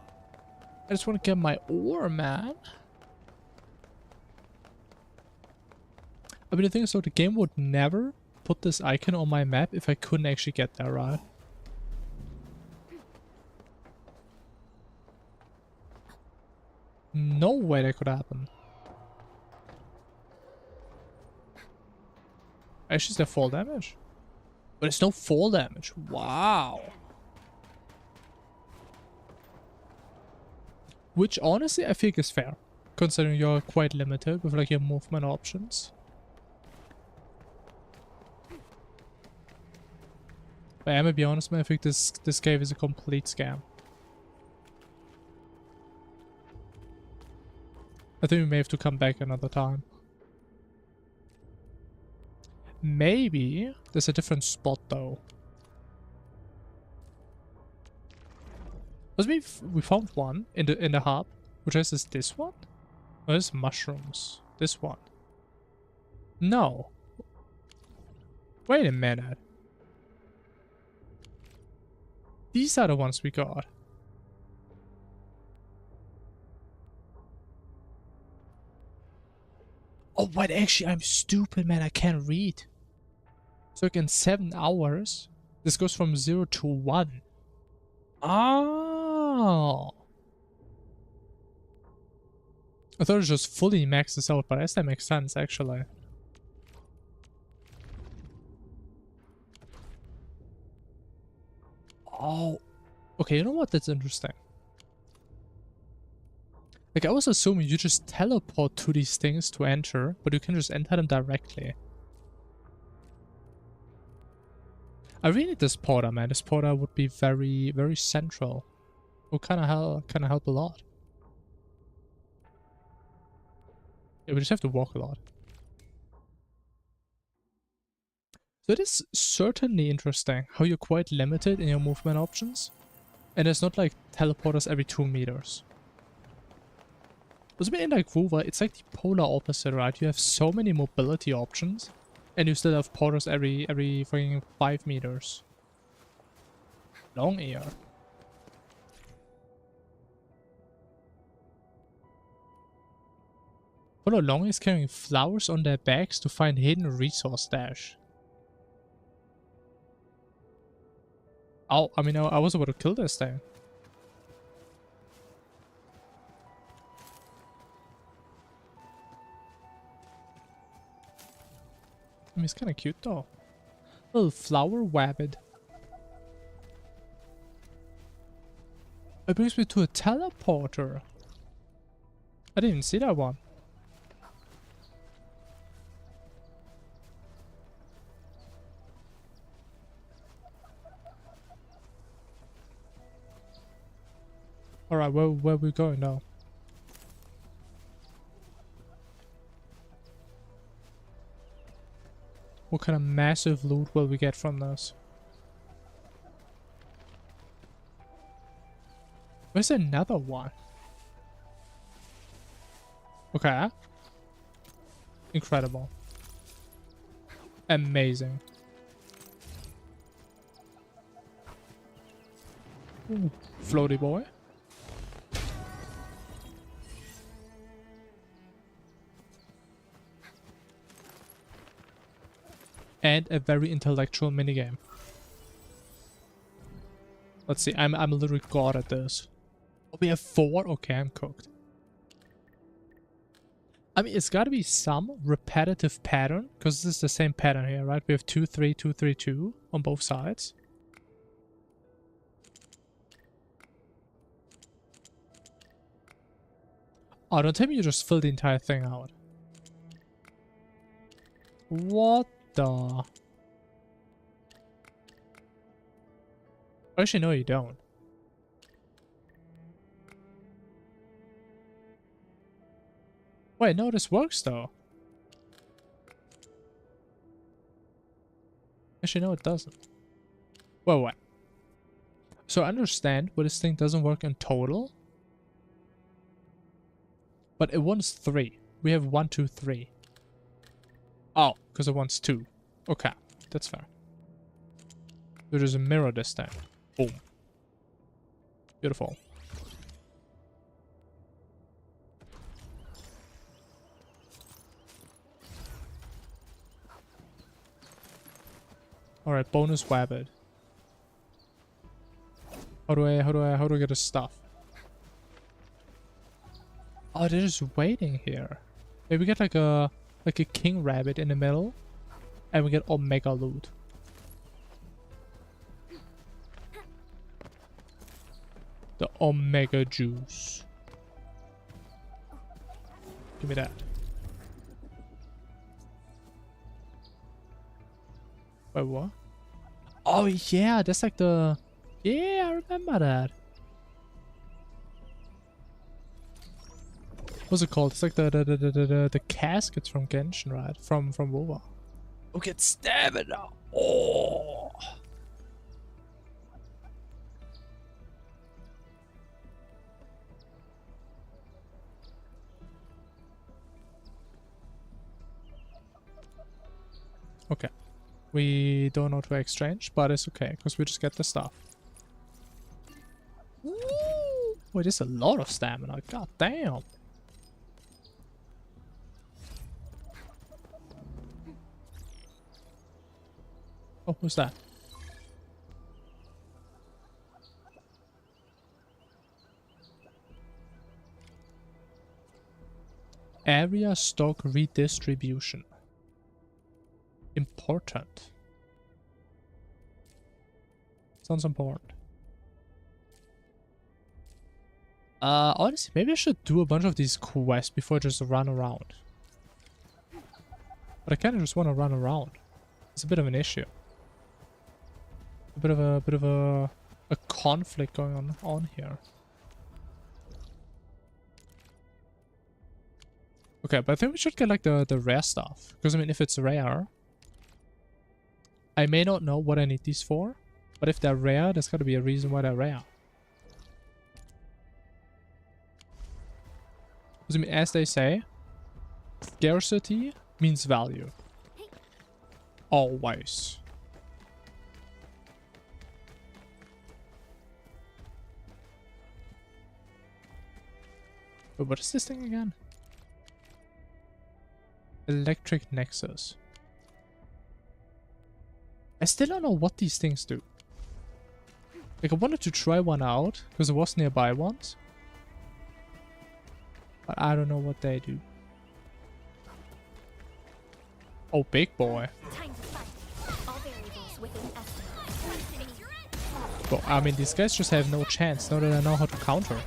Speaker 1: just want to get my ore, man. I mean, the thing is, so the game would never put this icon on my map if I couldn't actually get there, right? No way that could happen. Actually, is there fall damage? But it's no fall damage. Wow. Which honestly I think is fair, considering you're quite limited with like your movement options. But I'm gonna be honest, man, I think this cave is a complete scam. I think we may have to come back another time. Maybe there's a different spot though. Because we found one in the hub, which is this one? Oh, this is mushrooms. This one. No. Wait a minute. These are the ones we got. Oh, but actually, I'm stupid, man. I can't read. So like in 7 hours, this goes from 0 to 1. Oh. I thought it was just fully maxed this out, but I guess that makes sense, actually. Oh. Okay, you know what? That's interesting. Like, I was assuming you just teleport to these things to enter, but you can just enter them directly. I really need this portal, man. This portal would be very, very central. Would kind of help a lot. Yeah, we just have to walk a lot. So it is certainly interesting how you're quite limited in your movement options. And it's not like teleporters every 2 meters. But in like Vuva, it's like the polar opposite, right? You have so many mobility options. And you still have porters every freaking 5 meters. Long ear. Follow long is carrying flowers on their backs to find hidden resource stash. Oh, I mean, I was about to kill this thing. I mean, it's kind of cute though. Little flower wabbit. It brings me to a teleporter. I didn't even see that one. Alright, where are we going now? What kind of massive loot will we get from this? Where's another one? Okay. Incredible. Amazing. Ooh, floaty boy. And a very intellectual minigame. Let's see, I'm a little god at this. Oh, we have 4? Okay, I'm cooked. I mean, it's gotta be some repetitive pattern, because this is the same pattern here, right? We have 2, 3, 2, 3, 2 on both sides. Oh, don't tell me you just filled the entire thing out. What the? Actually, no, you don't. Wait, no, this works though. Actually, no, it doesn't. Well, what? So I understand why this thing doesn't work in total. But it wants 3. We have 1, 2, 3. Oh, because it wants 2. Okay, that's fair. So there's a mirror this time. Boom. Beautiful. Alright, bonus rabbit. How do I get the stuff? Oh, they're just waiting here. Maybe we get like a king rabbit in the middle, and we get omega loot. The omega juice. Give me that. Wait, what? Oh yeah, that's like the... Yeah, I remember that. What's it called? It's like the caskets from Genshin, right? From WoW. Oh, get stamina! Oh! Okay. We don't know to exchange, but it's okay, because we just get the stuff. Woo! Wait, there's a lot of stamina. God damn. Oh, who's that? Area stock redistribution. Important. Sounds important. Honestly, maybe I should do a bunch of these quests before I just run around. But I kind of just want to run around. It's a bit of an issue. A bit of a conflict going on here. Okay, but I think we should get like the rare stuff, because I mean, if it's rare, I may not know what I need these for, but if they're rare, there's got to be a reason why they're rare. Because I mean, as they say, scarcity means value. Always. But what is this thing again? Electric Nexus. I still don't know what these things do. Like, I wanted to try one out, because it was nearby once. But I don't know what they do. Oh, big boy. Well, I mean, these guys just have no chance, now that I know how to counter.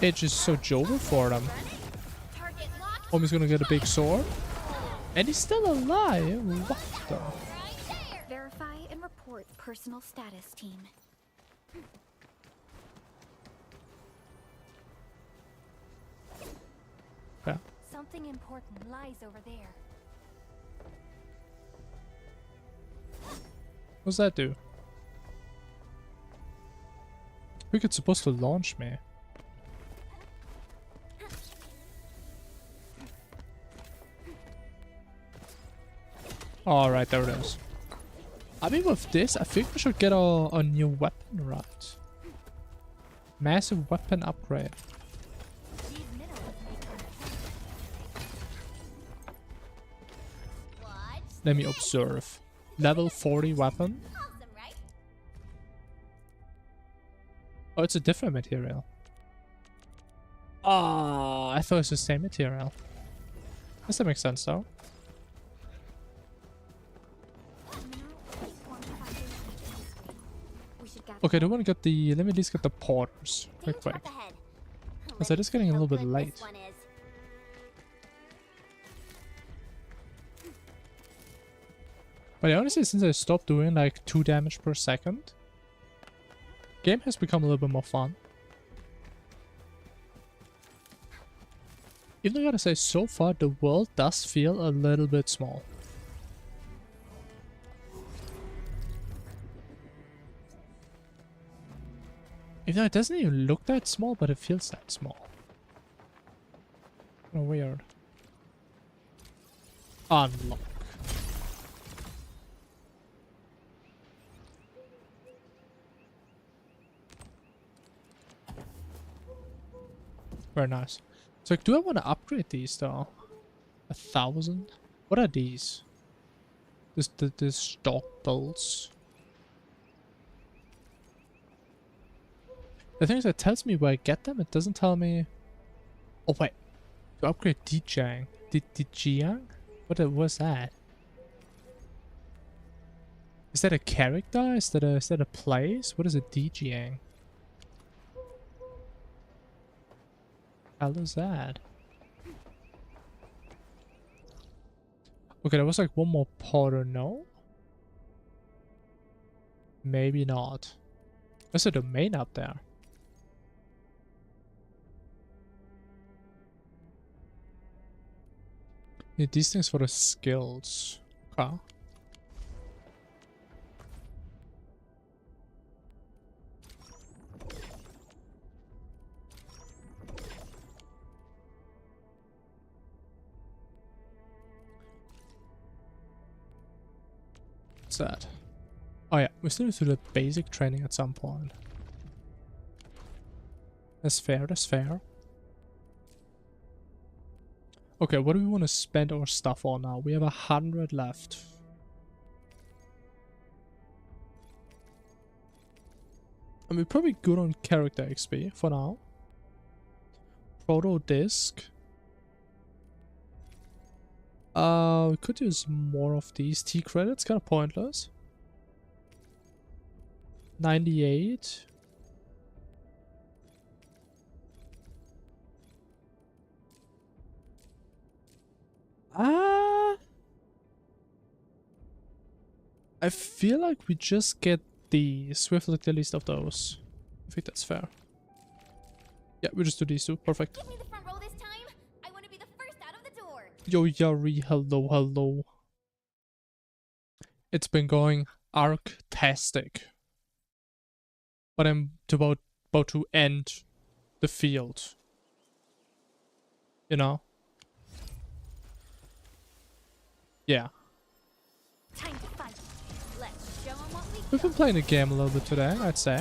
Speaker 1: It's just so jovial for them. Homie's gonna get a big sword. And he's still alive. What the?
Speaker 3: Verify and report personal status, team.
Speaker 1: Yeah.
Speaker 17: Something important lies over there.
Speaker 1: What's that do? I think it's supposed to launch me. Alright, there it is. I mean, with this, I think we should get a new weapon, right? Massive weapon upgrade. Let me observe. Level 40 weapon. Oh, it's a different material. Ah, I thought it's the same material. Does that make sense though? Okay, I don't want to get the... Let me at least get the porters. Quick. Because it is getting a little bit late. But honestly, since I stopped doing like 2 damage per second, game has become a little bit more fun. Even though I gotta say, so far the world does feel a little bit small. Even though it doesn't even look that small, but it feels that small. Oh, weird. Unlock. Very nice. So, do I want to upgrade these though? 1,000? What are these? This stock bolts. The thing is, it tells me where I get them. It doesn't tell me. Oh wait, to upgrade Dijang. Dijiang? What was that? Is that a character? Is that a place? What is a Dijiang? Hell is that? Okay, there was like one more porter, no? Maybe not. There's a domain up there. Need these things for the skills. Okay. What's that? Oh yeah, we still need to do the basic training at some point. That's fair, that's fair. Okay, what do we want to spend our stuff on now? We have 100 left. And we're probably good on character XP for now. Proto disc. We could use more of these T credits, kind of pointless. 98. I feel like we just get these with like the least of those. I think that's fair. Yeah, we just do these two. Perfect.
Speaker 2: Give me the front row this time. I want to be the first out of the door.
Speaker 1: Yo, Yari, hello, hello. It's been going arc-tastic. But I'm about to end the field. You know? Yeah.
Speaker 2: Time to fight. Let's show 'em what we
Speaker 1: We've been playing the game a little bit today, I'd say.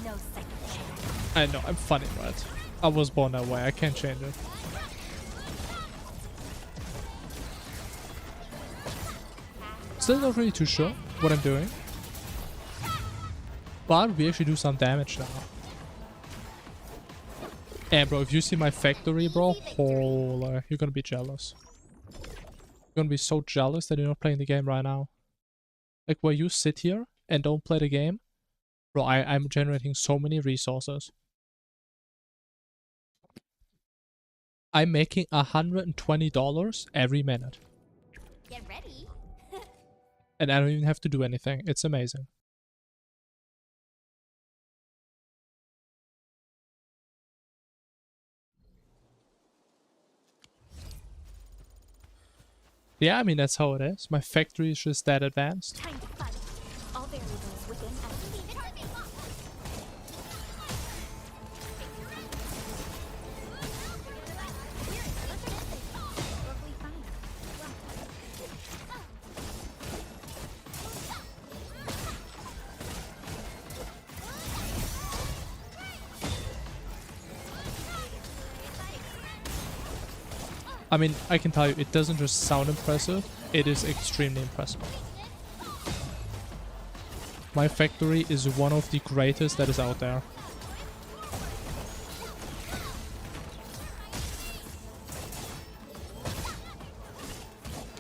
Speaker 2: No second chance.
Speaker 1: I know, I'm funny, right? I was born that way, I can't change it. Still not really too sure what I'm doing. But we actually do some damage now. And bro, if you see my factory, bro, holy, you're gonna be jealous. You're gonna be so jealous that you're not playing the game right now. Like, where you sit here and don't play the game, Bro, I'm generating so many resources. I'm making $120 every minute.
Speaker 2: Get ready.
Speaker 1: And I don't even have to do anything. It's amazing. Yeah, I mean, that's how it is. My factory is just that advanced.
Speaker 16: Time to fight. All variables within
Speaker 1: I mean, I can tell you, it doesn't just sound impressive, it is extremely impressive. My factory is one of the greatest that is out there.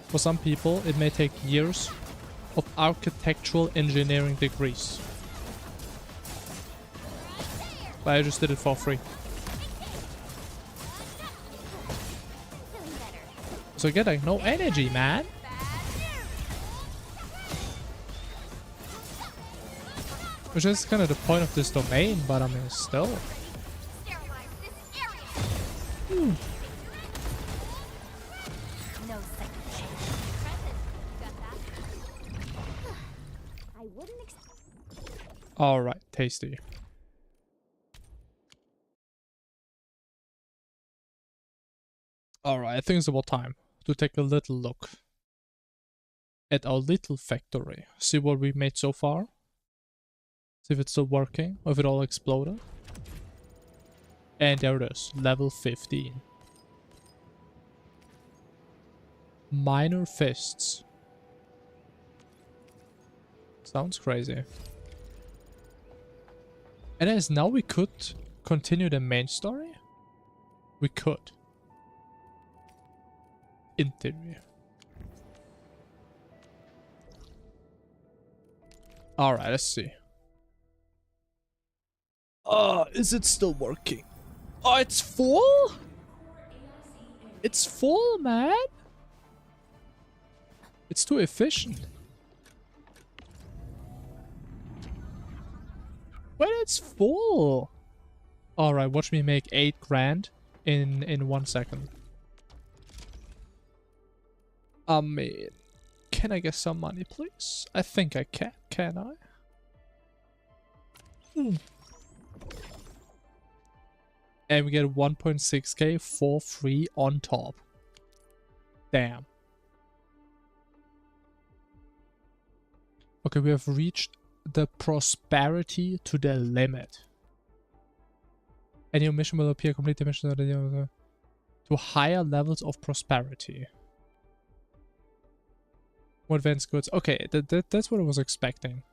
Speaker 1: For some people, it may take years of architectural engineering degrees. But I just did it for free. So get like no energy, man. Which is kind of the point of this domain, but I mean still. Alright, tasty. Alright, I think it's about time to take a little look at our little factory. See what we made so far. See if it's still working, or if it all exploded. And there it is, level 15. Minor fists. Sounds crazy. And as now we could continue the main story? We could. In theory. Alright, let's see. Is it still working? Oh, it's full? It's full, man. It's too efficient. But it's full. Alright, watch me make 8 grand in 1 second. I mean, can I get some money, please? I think I can I? And we get 1.6k for free on top. Damn. Okay, we have reached the prosperity to the limit. Any mission will appear, complete the mission to higher levels of prosperity. More advanced goods. Okay, that's what I was expecting.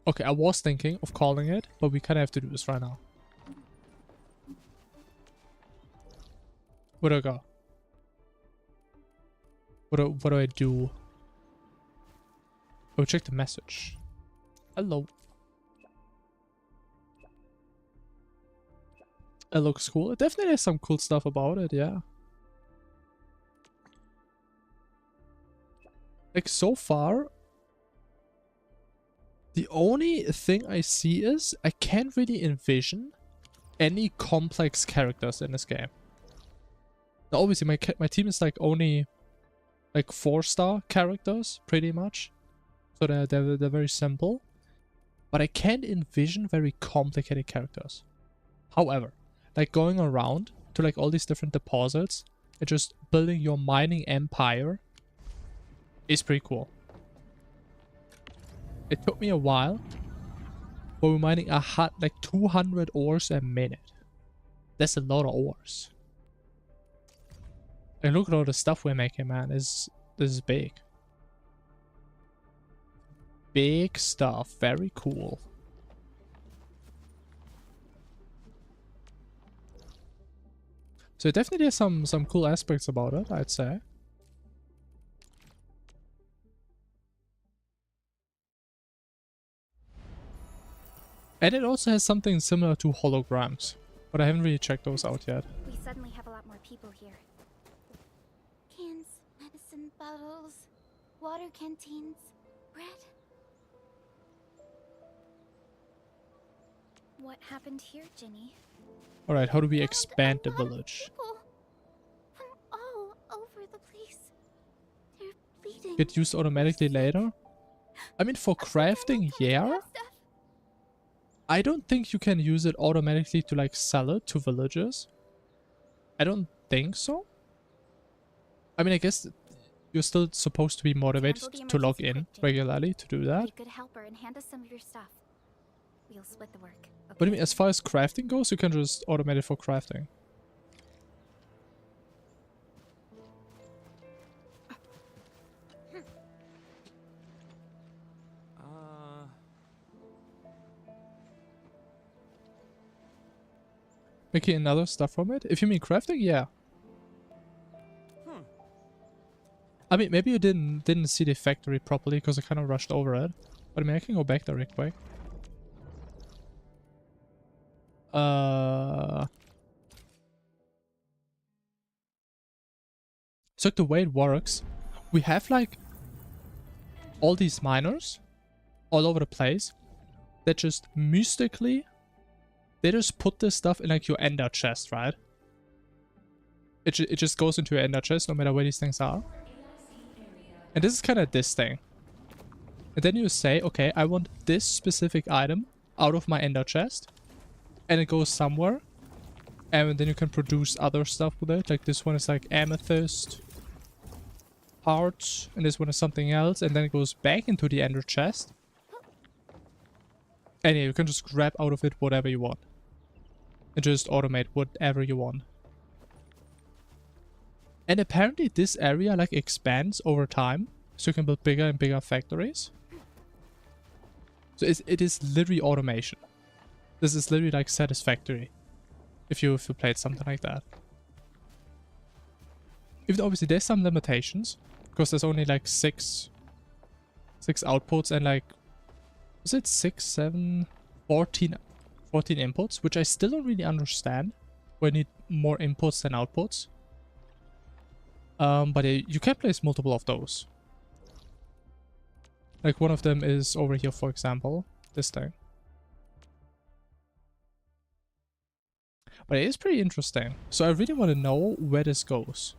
Speaker 1: Okay, I was thinking of calling it, but we kind of have to do this right now. Where do I go? What do I do? Oh, check the message. Hello. It looks cool. It definitely has some cool stuff about it, yeah. Like, so far, the only thing I see is I can't really envision any complex characters in this game. Now, obviously, my team is like only like 4-star characters, pretty much. So they're very simple. But I can't envision very complicated characters. However, like going around to like all these different deposits and just building your mining empire is pretty cool. It took me a while, but we're mining like 200 ores a minute. That's a lot of ores. And look at all the stuff we're making, man. This is big. Big stuff. Very cool. So it definitely has some cool aspects about it, I'd say. And it also has something similar to holograms, but I haven't really checked those out yet.
Speaker 16: We suddenly have a lot more people here.
Speaker 7: Cans, medicine bottles, water canteens, bread.
Speaker 16: What happened here, Ginny?
Speaker 1: Alright, how do we expand the village?
Speaker 7: People from all over the place. They're bleeding.
Speaker 1: Get used automatically later? I mean, for crafting, yeah. I don't think you can use it automatically to like sell it to villagers. I don't think so. I mean, I guess you're still supposed to be motivated to log in regularly to do that.
Speaker 16: Be a good helper and hand us some of your stuff. We'll split the work. Okay?
Speaker 1: But I mean, as far as crafting goes, you can just automate it for crafting. Making another stuff from it? If you mean crafting, yeah. I mean, maybe you didn't see the factory properly because I kind of rushed over it. But I mean, I can go back there real quick. So the way it works, we have like all these miners all over the place that just mystically, they just put this stuff in like your ender chest, right? It just goes into your ender chest no matter where these things are. And this is kind of this thing. And then you say, okay, I want this specific item out of my ender chest. And it goes somewhere. And then you can produce other stuff with it. Like this one is like amethyst, hearts, and this one is something else. And then it goes back into the ender chest. And yeah, you can just grab out of it whatever you want. And just automate whatever you want. And apparently this area like expands over time. So you can build bigger and bigger factories. So it is literally automation. This is literally like satisfactory. If you played something like that. Even though obviously there's some limitations. Because there's only like six outputs and like, was it 6, 7, 14 inputs, which I still don't really understand. We need more inputs than outputs. But you can place multiple of those. Like one of them is over here, for example, this thing. But it is pretty interesting. So I really want to know where this goes.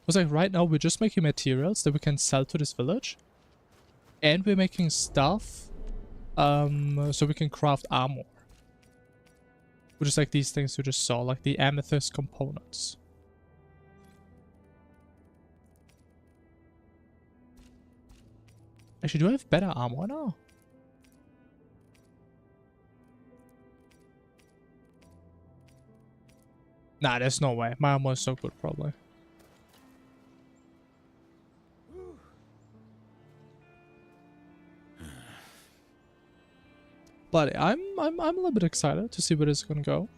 Speaker 1: Because like right now we're just making materials that we can sell to this village. And we're making stuff so we can craft armor. Which is like these things you just saw, like the amethyst components. Actually, do I have better armor now? Nah, there's no way. My armor is so good, probably. But I'm a little bit excited to see where this is gonna go.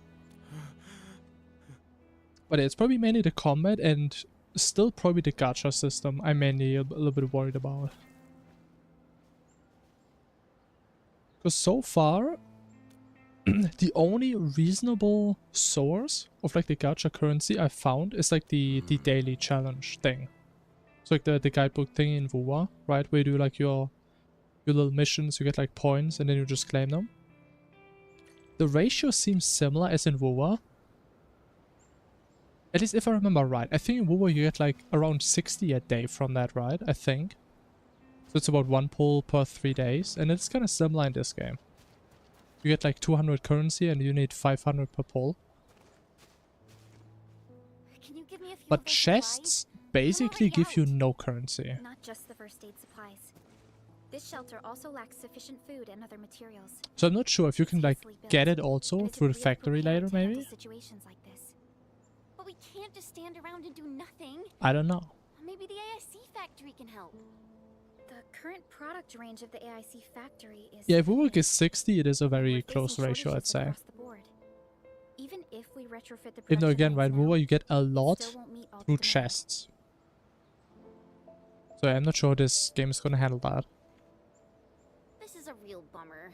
Speaker 1: But it's probably mainly the combat and still probably the gacha system I'm mainly a little bit worried about. Because so far, the only reasonable source of like the gacha currency I found is like the daily challenge thing. So like the guidebook thing in WoW, right? Where you do like your little missions, you get like points and then you just claim them. The ratio seems similar as in WoW. At least if I remember right. I think in WoW you get like around 60 a day from that, right? I think. So it's about 1 pull per 3 days. And it's kind of similar in this game. You get like 200 currency and you need 500 per pull.
Speaker 16: Can you give me a few
Speaker 1: But chests basically give you no currency.
Speaker 16: Not just the first aid supplies. This shelter also lacks sufficient food and other materials.
Speaker 1: So I'm not sure if you can like get it also through the factory later, maybe?
Speaker 16: Situations like this.
Speaker 2: But we can't just stand around and do nothing.
Speaker 1: I don't know.
Speaker 2: Maybe the AIC factory can help.
Speaker 16: The current product range of the AIC factory is...
Speaker 1: Yeah, if WoW is 60, it is a very close ratio, I'd say.
Speaker 16: Even if we retrofit the
Speaker 1: Even though again, right,
Speaker 16: now,
Speaker 1: WoW you get a lot through chests. So I'm not sure this game is gonna handle that.
Speaker 2: This is a real bummer.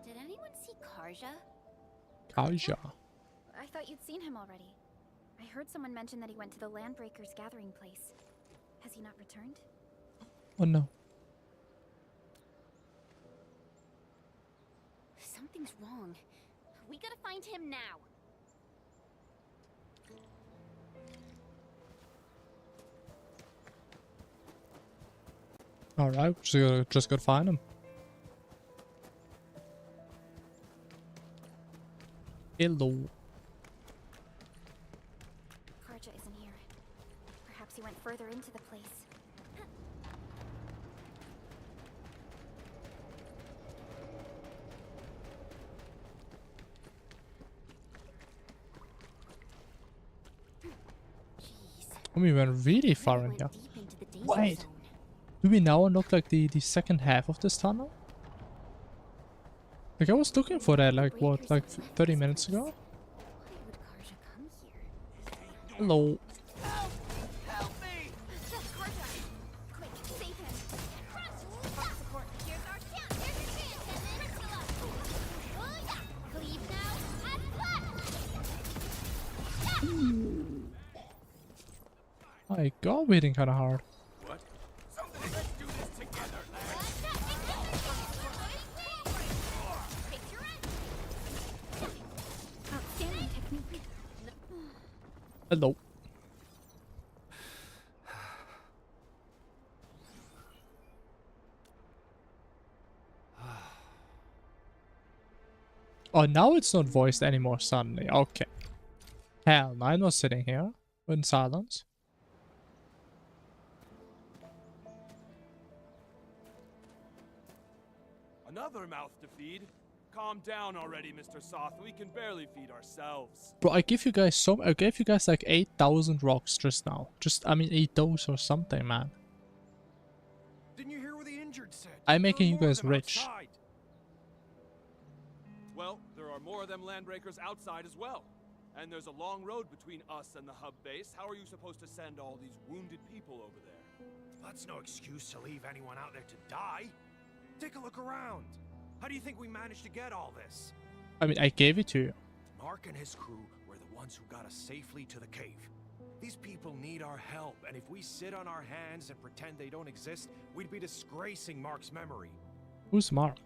Speaker 2: Did anyone see Karja?
Speaker 1: Gacha.
Speaker 3: I thought you'd seen him already. I heard someone mention that he went to the Landbreakers gathering place. Has he not returned?
Speaker 1: Oh no.
Speaker 2: Something's wrong. We gotta find him now.
Speaker 1: Alright, just gotta find him. Hello.
Speaker 3: Karja isn't here. Perhaps he went further into the place.
Speaker 1: We went really far in here. Wait. Do we now unlock like the second half of this tunnel? Like I was looking for that like what, like 30 minutes ago? Hello.
Speaker 15: Help me!
Speaker 2: Quick, save him. Support. Here's our chance. Here's your chance, Priscilla. Oh yeah. Leave now and
Speaker 1: My god, we're hitting kinda hard.
Speaker 15: What? Let's do this together,
Speaker 3: Outstanding technique.
Speaker 1: Hello. Oh, now it's not voiced anymore suddenly. Okay. Hell, no, I'm not sitting here in silence.
Speaker 15: Another mouth to feed. Calm down already, Mr. Soth. We can barely feed ourselves.
Speaker 1: Bro, I gave you guys like 8,000 rocks just now. I mean, eat those or something, man.
Speaker 15: Didn't you hear what the injured said?
Speaker 1: I'm making you guys rich.
Speaker 15: Outside. Well, there are more of them landbreakers outside as well. And there's a long road between us and the hub base. How are you supposed to send all these wounded people over there?
Speaker 18: That's no excuse to leave anyone out there to die. Take a look around. How do you think we managed to get all this?
Speaker 1: I mean, I gave it to you.
Speaker 18: Mark and his crew were the ones who got us safely to the cave. These people need our help, and if we sit on our hands and pretend they don't exist, we'd be disgracing Mark's memory.
Speaker 1: Who's Mark?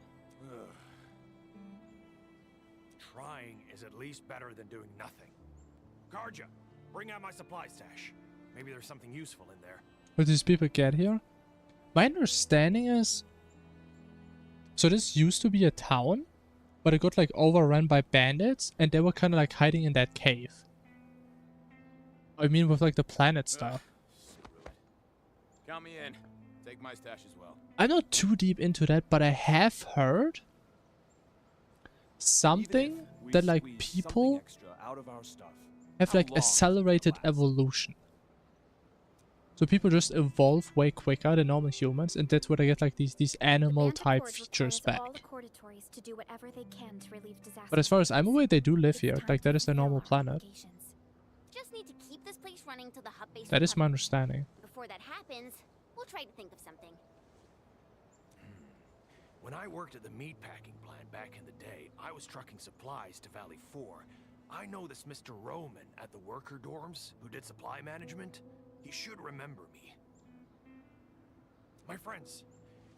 Speaker 18: Trying is at least better than doing nothing. Karja, bring out my supply stash. Maybe there's something useful in there.
Speaker 1: What did these people get here? My understanding is... So this used to be a town, but it got like overrun by bandits, and they were kind of like hiding in that cave. I mean with like the planet stuff.
Speaker 15: Count me in. Take my stash as well.
Speaker 1: I'm not too deep into that, but I have heard something that like people have like accelerated evolution. So people just evolve way quicker than normal humans, and that's where they get like these animal type features back. But as far as I'm aware, they do live here. Like that is their normal planet.
Speaker 2: Just need to keep this place running till the hub base.
Speaker 1: That is my understanding.
Speaker 2: Before that happens, we'll try to think of something.
Speaker 18: When I worked at the meatpacking plant back in the day, I was trucking supplies to Valley 4. I know this Mr. Roman at the worker dorms who did supply management. He should remember me. My friends,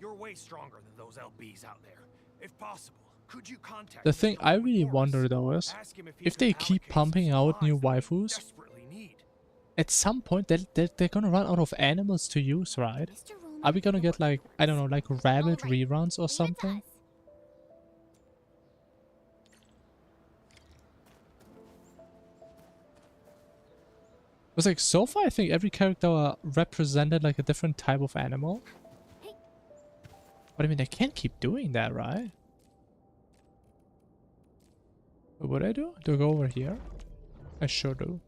Speaker 18: you're way stronger than those LBs out there. If possible, could you contact
Speaker 1: The thing I really wonder though is, if they keep pumping out new waifus, at some point they're gonna run out of animals to use, right? Are we gonna get like, I don't know, like rabbit reruns or something? It was like, so far I think every character represented like a different type of animal. But I mean, they can't keep doing that, right? What would I do? Do I go over here? I sure do.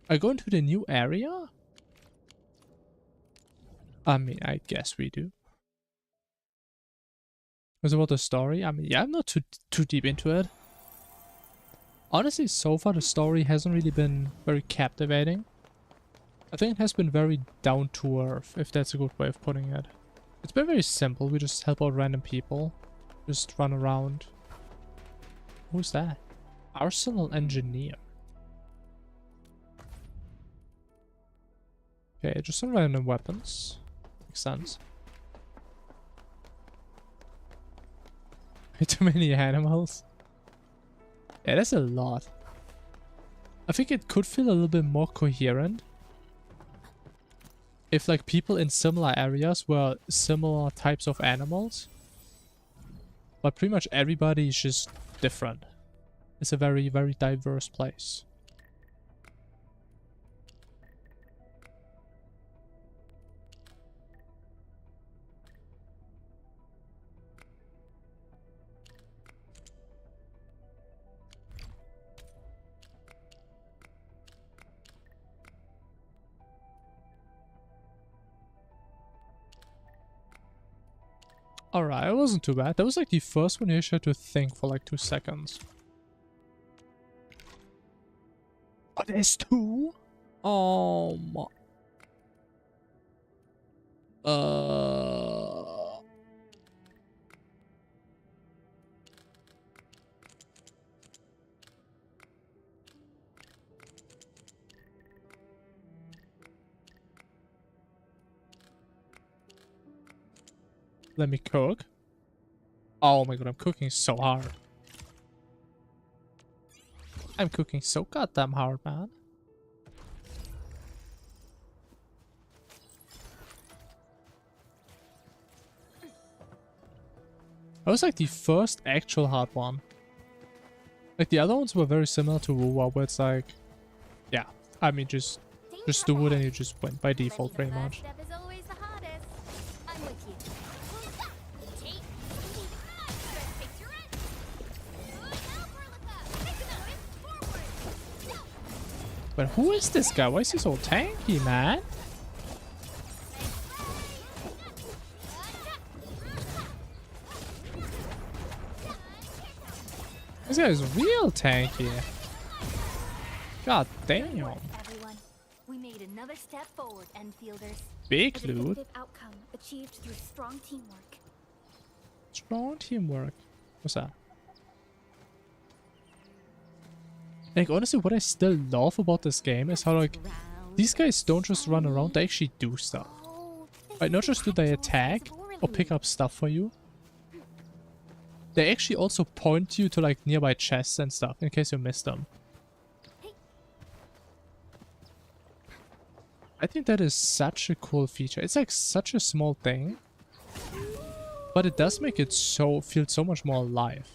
Speaker 1: I go into the new area? I mean, I guess we do. Was about the story? I mean, yeah, I'm not too deep into it. Honestly, so far the story hasn't really been very captivating. I think it has been very down to earth, if that's a good way of putting it. It's been very simple. We just help out random people. Just run around. Who's that? Arsenal engineer. Okay, just some random weapons. Makes sense. Way too many animals. Yeah, that's a lot. I think it could feel a little bit more coherent if like people in similar areas were similar types of animals. But pretty much everybody is just different. It's a very, very diverse place. Alright, it wasn't too bad. That was like the first one you actually had to think for like 2 seconds. Oh, there's 2? Let me cook. Oh my god, I'm cooking so hard. I'm cooking so goddamn hard, man. That was like the first actual hard one. Like the other ones were very similar to WoW, where it's like, yeah, I mean just do it and you just win by default pretty much. But who is this guy? Why is he so tanky, man? This guy is real tanky. God damn.
Speaker 11: Everyone, we made another step forward, Enfielders.
Speaker 1: Big loot.
Speaker 11: Outcome achieved through strong teamwork.
Speaker 1: Strong teamwork. What's that? Like, honestly, what I still love about this game is how, like, these guys don't just run around, they actually do stuff. Like, not just do they attack or pick up stuff for you. They actually also point you to, like, nearby chests and stuff, in case you missed them. I think that is such a cool feature. It's, like, such a small thing. But it does make it feel so much more alive.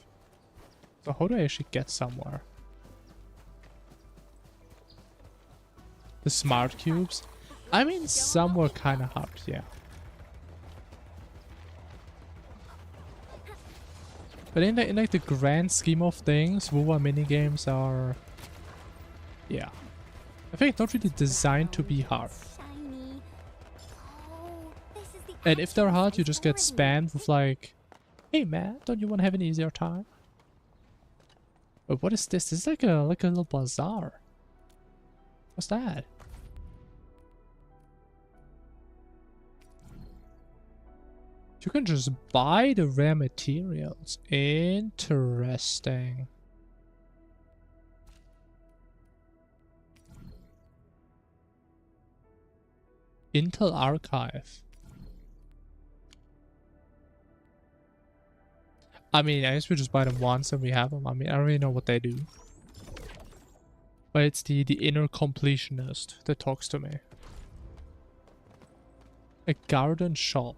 Speaker 1: So how do I actually get somewhere? The smart cubes? I mean, some were kind of hard, yeah. But in like the grand scheme of things, WoW minigames are, yeah, I think not really designed to be hard. And if they're hard, you just get spammed with like, hey man, don't you want to have an easier time? But what is this? This is like a little bazaar. What's that? You can just buy the rare materials. Interesting. Intel Archive. I mean, I guess we just buy them once and we have them. I mean, I don't really know what they do. But it's the inner completionist that talks to me. A garden shop.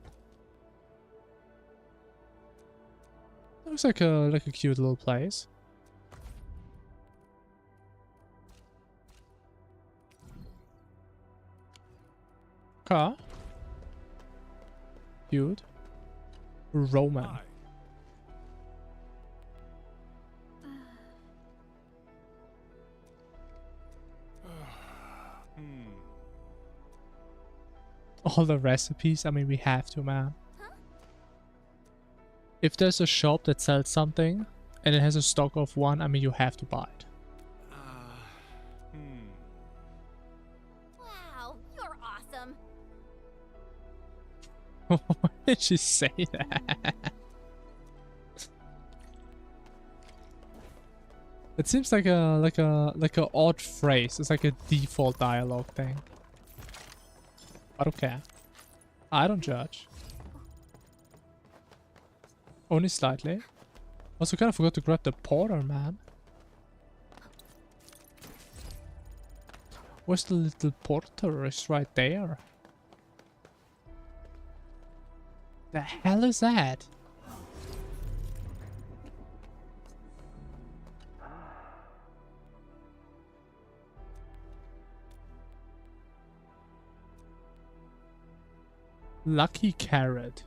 Speaker 1: Looks like a cute little place. Car. Cute. Roman.
Speaker 18: Hi.
Speaker 1: All the recipes. I mean, we have to, man. If there's a shop that sells something and it has a stock of one, I mean, you have to buy it.
Speaker 2: Wow, you're awesome.
Speaker 1: Why did she say that? It seems like a odd phrase. It's like a default dialogue thing. I don't care. I don't judge. Only slightly. Also kind of forgot to grab the porter, man. Where's the little porter? It's right there. The hell is that? Lucky carrot.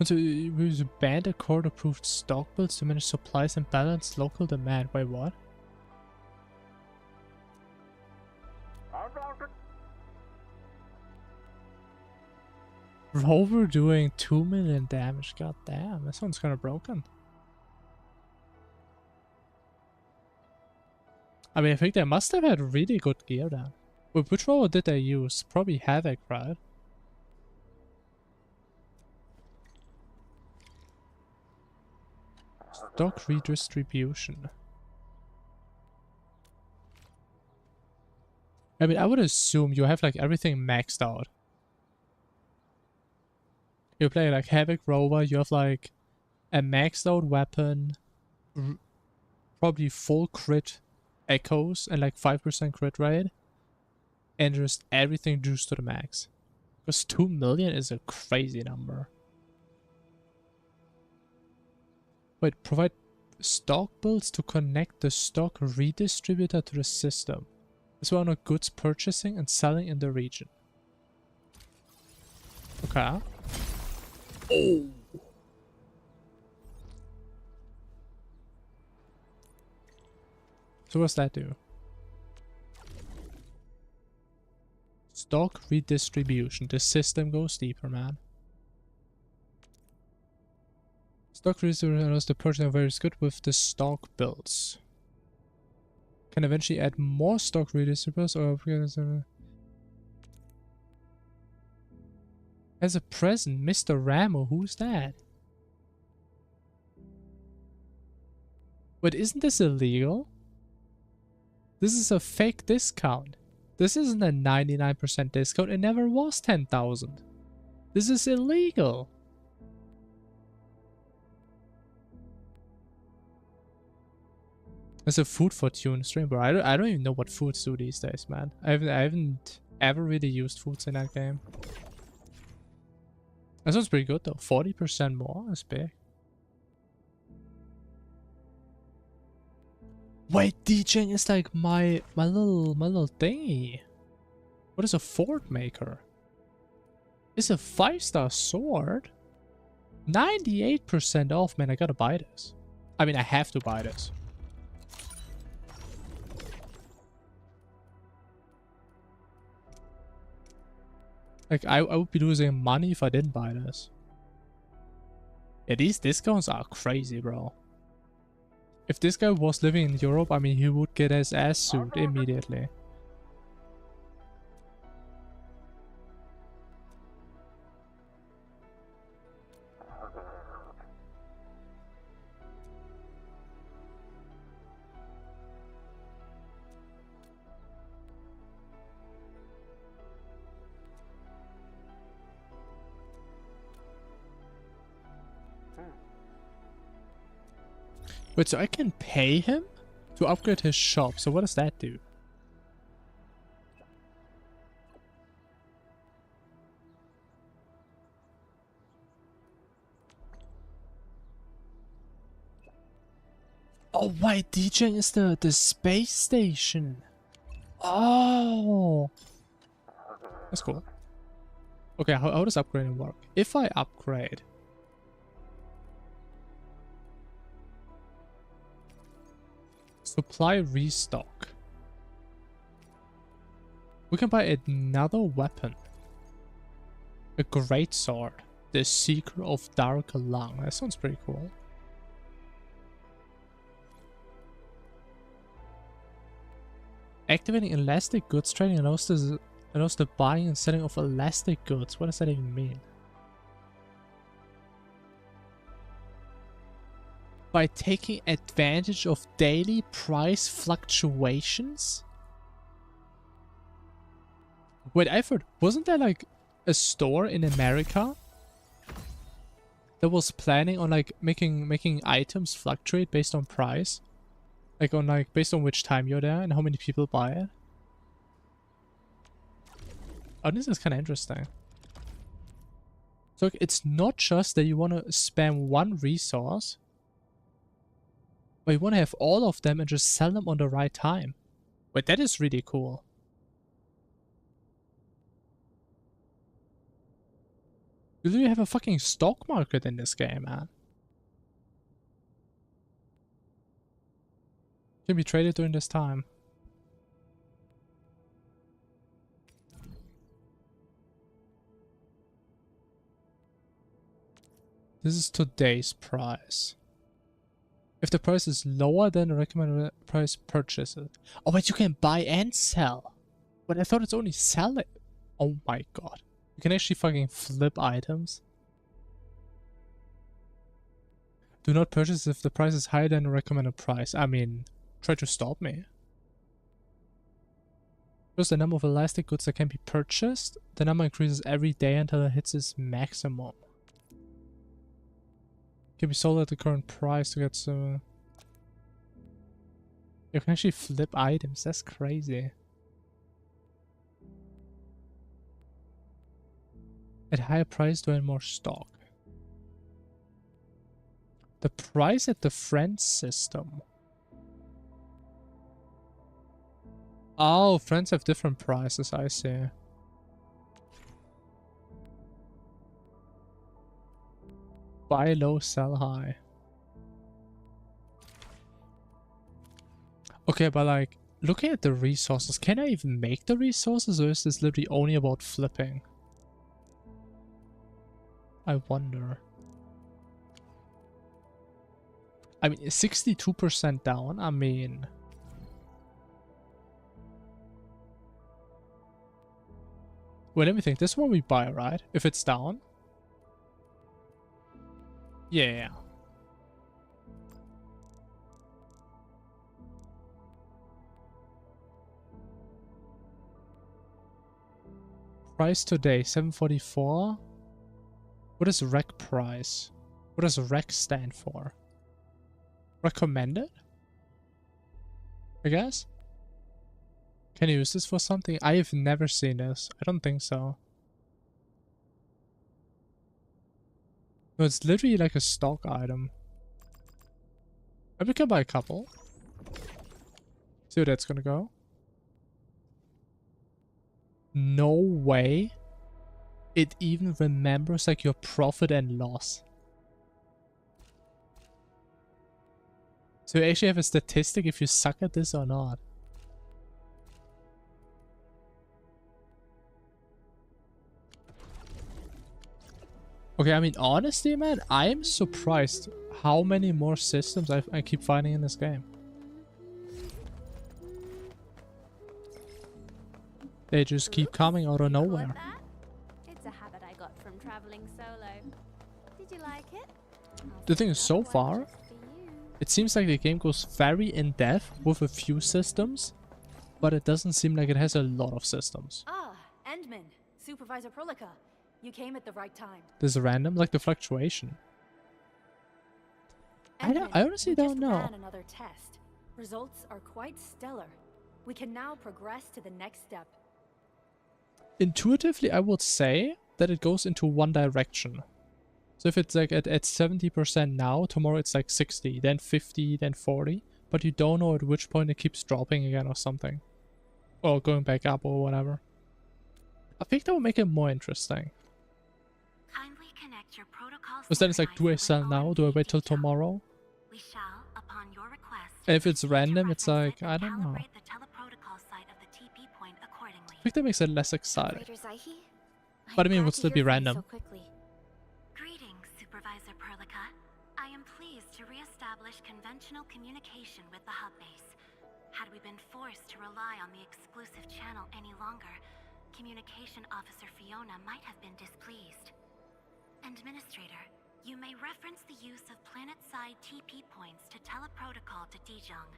Speaker 1: So we banned a court-approved stock builds to manage supplies and balance local demand. Wait, what? Rover doing 2 million damage. God damn, that sounds kind of broken. I mean, I think they must have had really good gear then. Wait, which rover did they use? Probably Havoc, right? Stock redistribution. I mean, I would assume you have like everything maxed out. You play like Havoc Rover, you have like a maxed out weapon, probably full crit echoes and like 5% crit rate, and just everything juiced to the max. Because 2 million is a crazy number. Wait, provide stock builds to connect the stock redistributor to the system. This will honor goods purchasing and selling in the region. Okay. Oh. So what's that do? Stock redistribution. The system goes deeper, man. Stock redistribution allows the purchasing of various goods with the stock builds. Can eventually add more stock redistributors or as a present, Mr. Ramo, who's that? But isn't this illegal? This is a fake discount. This isn't a 99% discount. It never was 10,000. This is illegal. There's a food fortune stream, bro. I don't even know what foods do these days, man. I haven't ever really used foods in that game. That sounds pretty good though. 40% more. That's big. Wait, DJing is like my little thingy. What is a fort maker? It's a 5-star sword. 98% off, man. I gotta buy this. I mean, I have to buy this. Like, I would be losing money if I didn't buy this. Yeah, these discounts are crazy, bro. If this guy was living in Europe, I mean, he would get his ass sued immediately. Wait, so I can pay him to upgrade his shop. So what does that do? Oh, wait, DJing is the space station. Oh, that's cool. Okay, how does upgrading work? If I upgrade, supply restock, we can buy another weapon. A great sword. The Seeker of Dark Lung. That sounds pretty cool. Activating elastic goods trading allows the buying and selling of elastic goods. What does that even mean? By taking advantage of daily price fluctuations? Wait, I've heard, wasn't there like a store in America that was planning on like making items fluctuate based on price? Like based on which time you're there and how many people buy it? Oh, this is kind of interesting. So it's not just that you want to spam one resource, but you want to have all of them and just sell them on the right time. Wait, that is really cool. You literally have a fucking stock market in this game, man. Can be traded during this time. This is today's price. If the price is lower than the recommended price, purchase it. Oh, but you can buy and sell. But I thought it's only sell it. Oh my god. You can actually fucking flip items. Do not purchase if the price is higher than the recommended price. I mean, try to stop me. Just the number of elastic goods that can be purchased. The number increases every day until it hits its maximum. Can be sold at the current price to get some. You can actually flip items. That's crazy. At higher price to earn more stock. The price at the friends system. Oh, friends have different prices, I see. Buy low, sell high. Okay, but like, looking at the resources, can I even make the resources, or is this literally only about flipping? I wonder. I mean, 62% down, I mean... Wait, let me think. This one we buy, right? If it's down? Yeah. Price today, 744. What is rec price? What does rec stand for? Recommended? I guess? Can you use this for something? I have never seen this. I don't think so. No, it's literally like a stock item. Maybe we can buy a couple. See where that's gonna go. No way. It even remembers like your profit and loss. So you actually have a statistic if you suck at this or not. Okay, I mean, honestly, man, I am surprised how many more systems I keep finding in this game. They just keep coming out of nowhere.
Speaker 16: It's a habit I got from traveling solo. Did you like it?
Speaker 1: The thing is, so far, it seems like the game goes very in-depth with a few systems, but it doesn't seem like it has a lot of systems.
Speaker 11: Ah, Endman, Supervisor Prolica. You came at the right time.
Speaker 1: This is random, like the fluctuation. I honestly don't know.
Speaker 11: Ran another test. Results are quite stellar. We can now progress to the next step.
Speaker 1: Intuitively, I would say that it goes into one direction. So if it's like at 70% now, tomorrow it's like 60, then 50, then 40. But you don't know at which point it keeps dropping again or something. Or going back up or whatever. I think that would make it more interesting.
Speaker 4: Kindly connect your protocol.
Speaker 1: Because then it's like, do I sell now? Do I wait till tomorrow?
Speaker 4: We shall, upon your request,
Speaker 1: And if it's random, it's like, I don't know.
Speaker 4: the teleprotocol site of the TP point accordingly.
Speaker 1: I think that makes it less exciting. But I mean, it would still be random.
Speaker 4: Greetings, Supervisor Perlica. I am pleased to re-establish conventional communication with the hub base. Had we
Speaker 19: been forced to rely on the exclusive channel any longer, Communication Officer Fiona might have been displeased. Administrator, you may reference the use of planet-side TP points to teleprotocol to Dijong.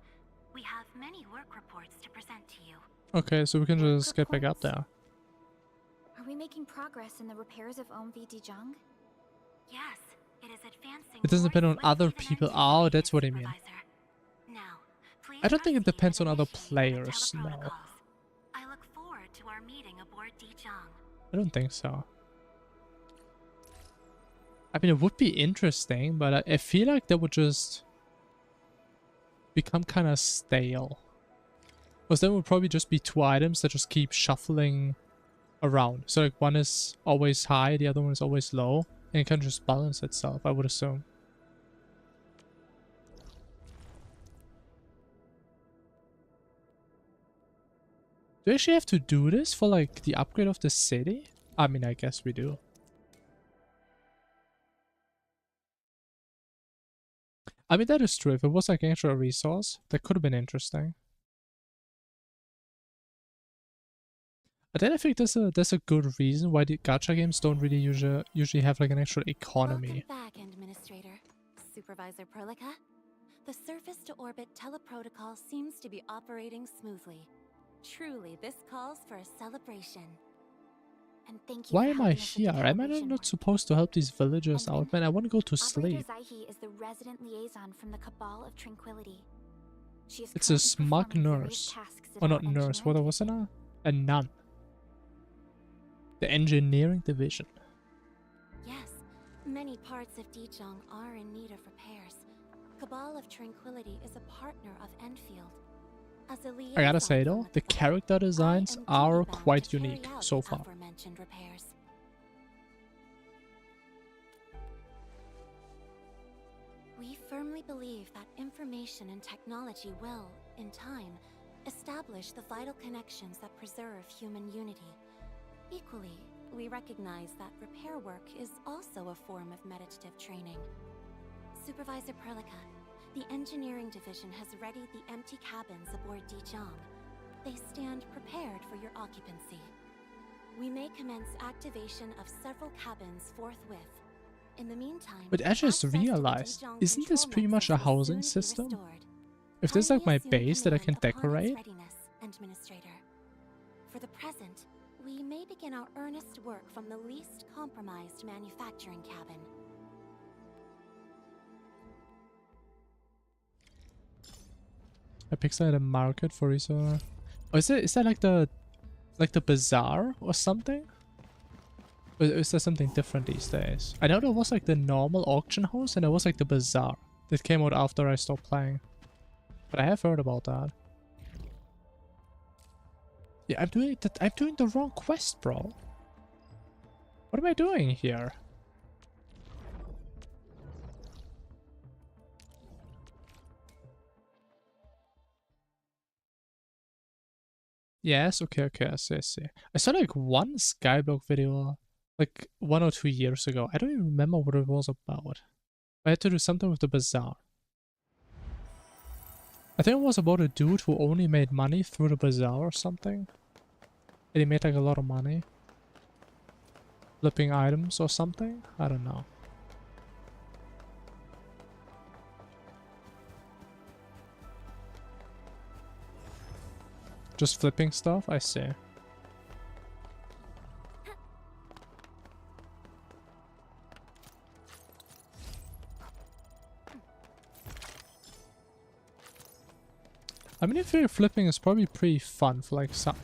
Speaker 19: We have many work reports to present to you.
Speaker 1: Okay, so we can just get back up there.
Speaker 3: Are we making progress in the repairs of OMV Dijong?
Speaker 19: Yes, it is advancing.
Speaker 1: It doesn't depend on other people. Oh, that's what I mean.
Speaker 19: Now, please
Speaker 1: I don't think it
Speaker 19: proceed
Speaker 1: depends
Speaker 19: with
Speaker 1: on other
Speaker 19: initiating the
Speaker 1: players, no.
Speaker 19: teleprotocols. I look forward to our meeting aboard Dijong.
Speaker 1: I don't think so. I mean, it would be interesting, but I feel like that would just become kind of stale. Because then it would probably just be two items that just keep shuffling around. So like one is always high, the other one is always low. And it can just balance itself, I would assume. Do we actually have to do this for like the upgrade of the city? I mean, I guess we do. I mean, that is true. If it was like an extra resource, that could have been interesting. But then I think there's a good reason why the gacha games don't really usually have like an actual economy.
Speaker 19: Welcome back, Administrator. Supervisor Perlica. The surface-to-orbit teleprotocol seems to be operating smoothly. Truly, this calls for a celebration.
Speaker 3: And thank you.
Speaker 1: Why
Speaker 3: for
Speaker 1: am I
Speaker 3: helping us with the
Speaker 1: here? Am I
Speaker 3: calibration
Speaker 1: not
Speaker 3: work.
Speaker 1: supposed to help these villagers out? Man, I want to go to
Speaker 3: Operator
Speaker 1: sleep.
Speaker 3: Zaihi is the resident liaison from the Cabal of Tranquility. She is
Speaker 1: It's a
Speaker 3: currently
Speaker 1: smug
Speaker 3: performing various
Speaker 1: nurse.
Speaker 3: tasks in
Speaker 1: Or
Speaker 3: our
Speaker 1: not nurse, what was it? A nun. The engineering division.
Speaker 19: Yes, many parts of Dijong are in need of repairs. Cabal of Tranquility is a partner of Endfield. As a
Speaker 1: I gotta
Speaker 19: liaison
Speaker 1: say
Speaker 19: from
Speaker 1: though,
Speaker 19: the
Speaker 1: the character designs
Speaker 19: am
Speaker 1: are
Speaker 19: duty-bound
Speaker 1: quite
Speaker 19: to carry
Speaker 1: unique
Speaker 19: out
Speaker 1: so
Speaker 19: the
Speaker 1: far.
Speaker 19: aforementioned repairs. We firmly believe that information and technology will, in time, establish the vital connections that preserve human unity. Equally, we recognize that repair work is also a form of meditative training. Supervisor Perlica, the engineering division has readied the empty cabins aboard Dijong. They stand prepared for your occupancy. We may commence activation of several cabins forthwith. In the meantime,
Speaker 1: But I just
Speaker 19: access to the
Speaker 1: realized,
Speaker 19: Dijong
Speaker 1: isn't this
Speaker 19: control
Speaker 1: pretty much a
Speaker 19: nexus will
Speaker 1: housing
Speaker 19: soon be
Speaker 1: system?
Speaker 19: restored.
Speaker 1: If there's like
Speaker 19: Kindly
Speaker 1: my
Speaker 19: assume
Speaker 1: base that I can
Speaker 19: command upon its
Speaker 1: decorate,
Speaker 19: readiness, Administrator. For the present, we may begin our earnest work from the least compromised manufacturing cabin.
Speaker 1: I pixelated a market for resource. Oh, is that like the bazaar or something? Or is there something different these days? I know there was like the normal auction house and there was like the bazaar that came out after I stopped playing. But I have heard about that. Yeah, I'm doing the wrong quest, bro. What am I doing here? Yes, okay, I see. I saw like one Skyblock video like 1 or 2 years ago. I don't even remember what it was about. I had to do something with the bazaar. I think it was about a dude who only made money through the bazaar or something. And he made like a lot of money. Flipping items or something? I don't know. Just flipping stuff? I see. I mean, if you're flipping, it's probably pretty fun for like some...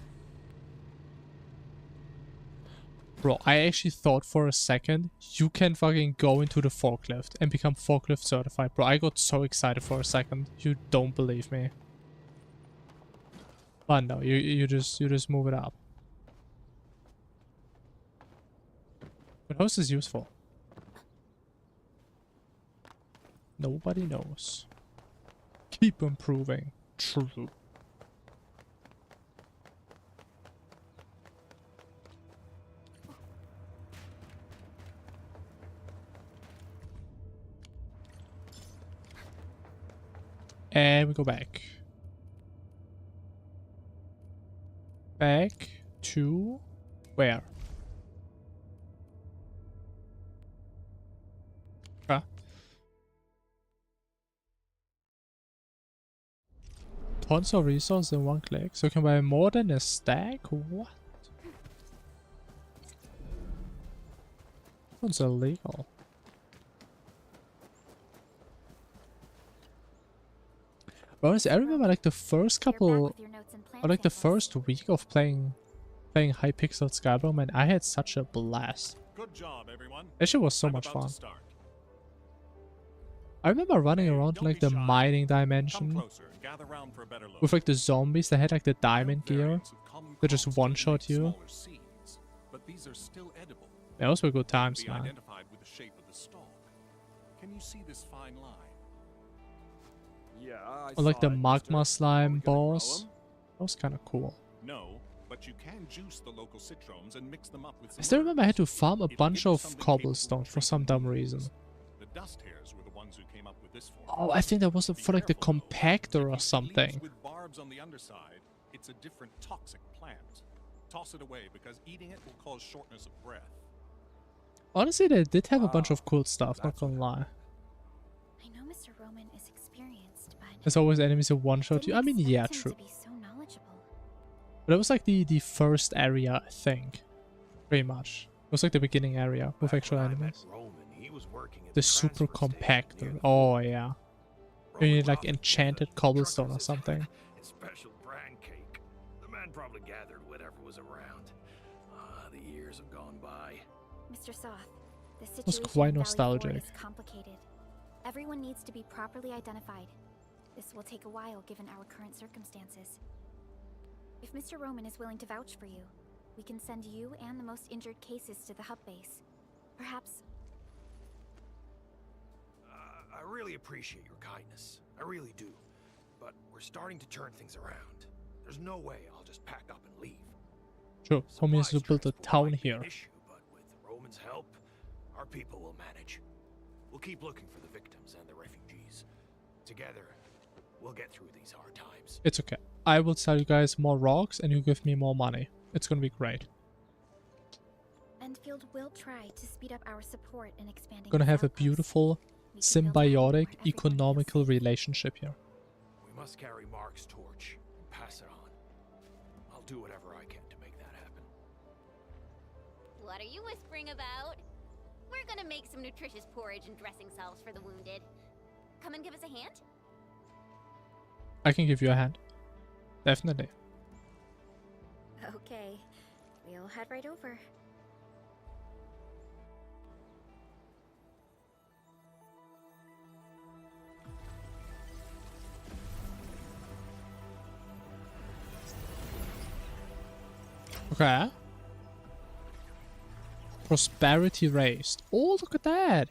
Speaker 1: Bro, I actually thought for a second you can fucking go into the forklift and become forklift certified. Bro, I got so excited for a second. You don't believe me. But no, you just move it up. But how is this useful? Nobody knows. Keep improving. True. And we go back. Back to where? Okay. Tons of resources in one click. So you can buy more than a stack? What? That's illegal. But honestly, I remember like the first couple, or like the first week of playing Hypixel Skyrim, and I had such a blast.
Speaker 20: Good job, everyone.
Speaker 1: That shit was so much fun. I remember running around like the mining dimension with like the zombies that had like the diamond gear that just one-shot you.
Speaker 20: But these are still edible.
Speaker 1: Yeah, those were good times, man.
Speaker 20: Identified with the shape of the stalk. Can you see this fine line? Yeah,
Speaker 1: Or like the magma slime boss. That was kind of cool.
Speaker 20: No, but you can juice the local citromes and mix them up with some
Speaker 1: I still remember I had to farm a bunch
Speaker 20: gives
Speaker 1: of
Speaker 20: something
Speaker 1: cobblestone for some dumb reason.
Speaker 20: The dust hairs were the ones who came up with this form.
Speaker 1: Oh, I think that was for like the compactor or something.
Speaker 20: With barbs on the underside, it's a different toxic plant. Toss it away because eating it will cause shortness of breath.
Speaker 1: Honestly, they did have a bunch of cool stuff, not gonna lie.
Speaker 3: I know Mr. Roman is experienced, but
Speaker 1: There's always enemies who one-shot you. I mean, yeah, true. But it was like the first area, I think. Pretty much. It was like the beginning area with actual enemies. The super compactor. Oh, yeah. You need like enchanted cobblestone or something.
Speaker 18: Special brand cake. The man probably gathered whatever was around. The years have gone by.
Speaker 3: Mr. Soth, the situation
Speaker 1: was quite
Speaker 3: in Valley
Speaker 1: nostalgic.
Speaker 3: 4 is complicated. Everyone needs to be properly identified. This will take a while given our current circumstances. If Mr. Roman is willing to vouch for you, we can send you and the most injured cases to the hub base. Perhaps...
Speaker 18: I really appreciate your kindness. I really do. But we're starting to turn things around. There's no way I'll just pack up and leave.
Speaker 1: Sure, homie has to build a town here.
Speaker 18: But with Roman's help, our people will manage. We'll keep looking for the victims and the refugees. Together, we'll get through these hard times.
Speaker 1: It's okay. I will sell you guys more rocks and you give me more money. It's gonna be great.
Speaker 3: Endfield will try to speed up our support in expanding.
Speaker 1: Gonna have a beautiful, symbiotic, economical relationship here.
Speaker 18: We must carry Mark's torch and pass it on. I'll do whatever I can to make that happen.
Speaker 2: What are you whispering about? We're gonna make some nutritious porridge and dressing salves for the wounded. Come and give us a hand?
Speaker 1: I can give you a hand. Definitely.
Speaker 3: Okay, we'll head right over.
Speaker 1: Okay. Prosperity raised. Oh, look at that.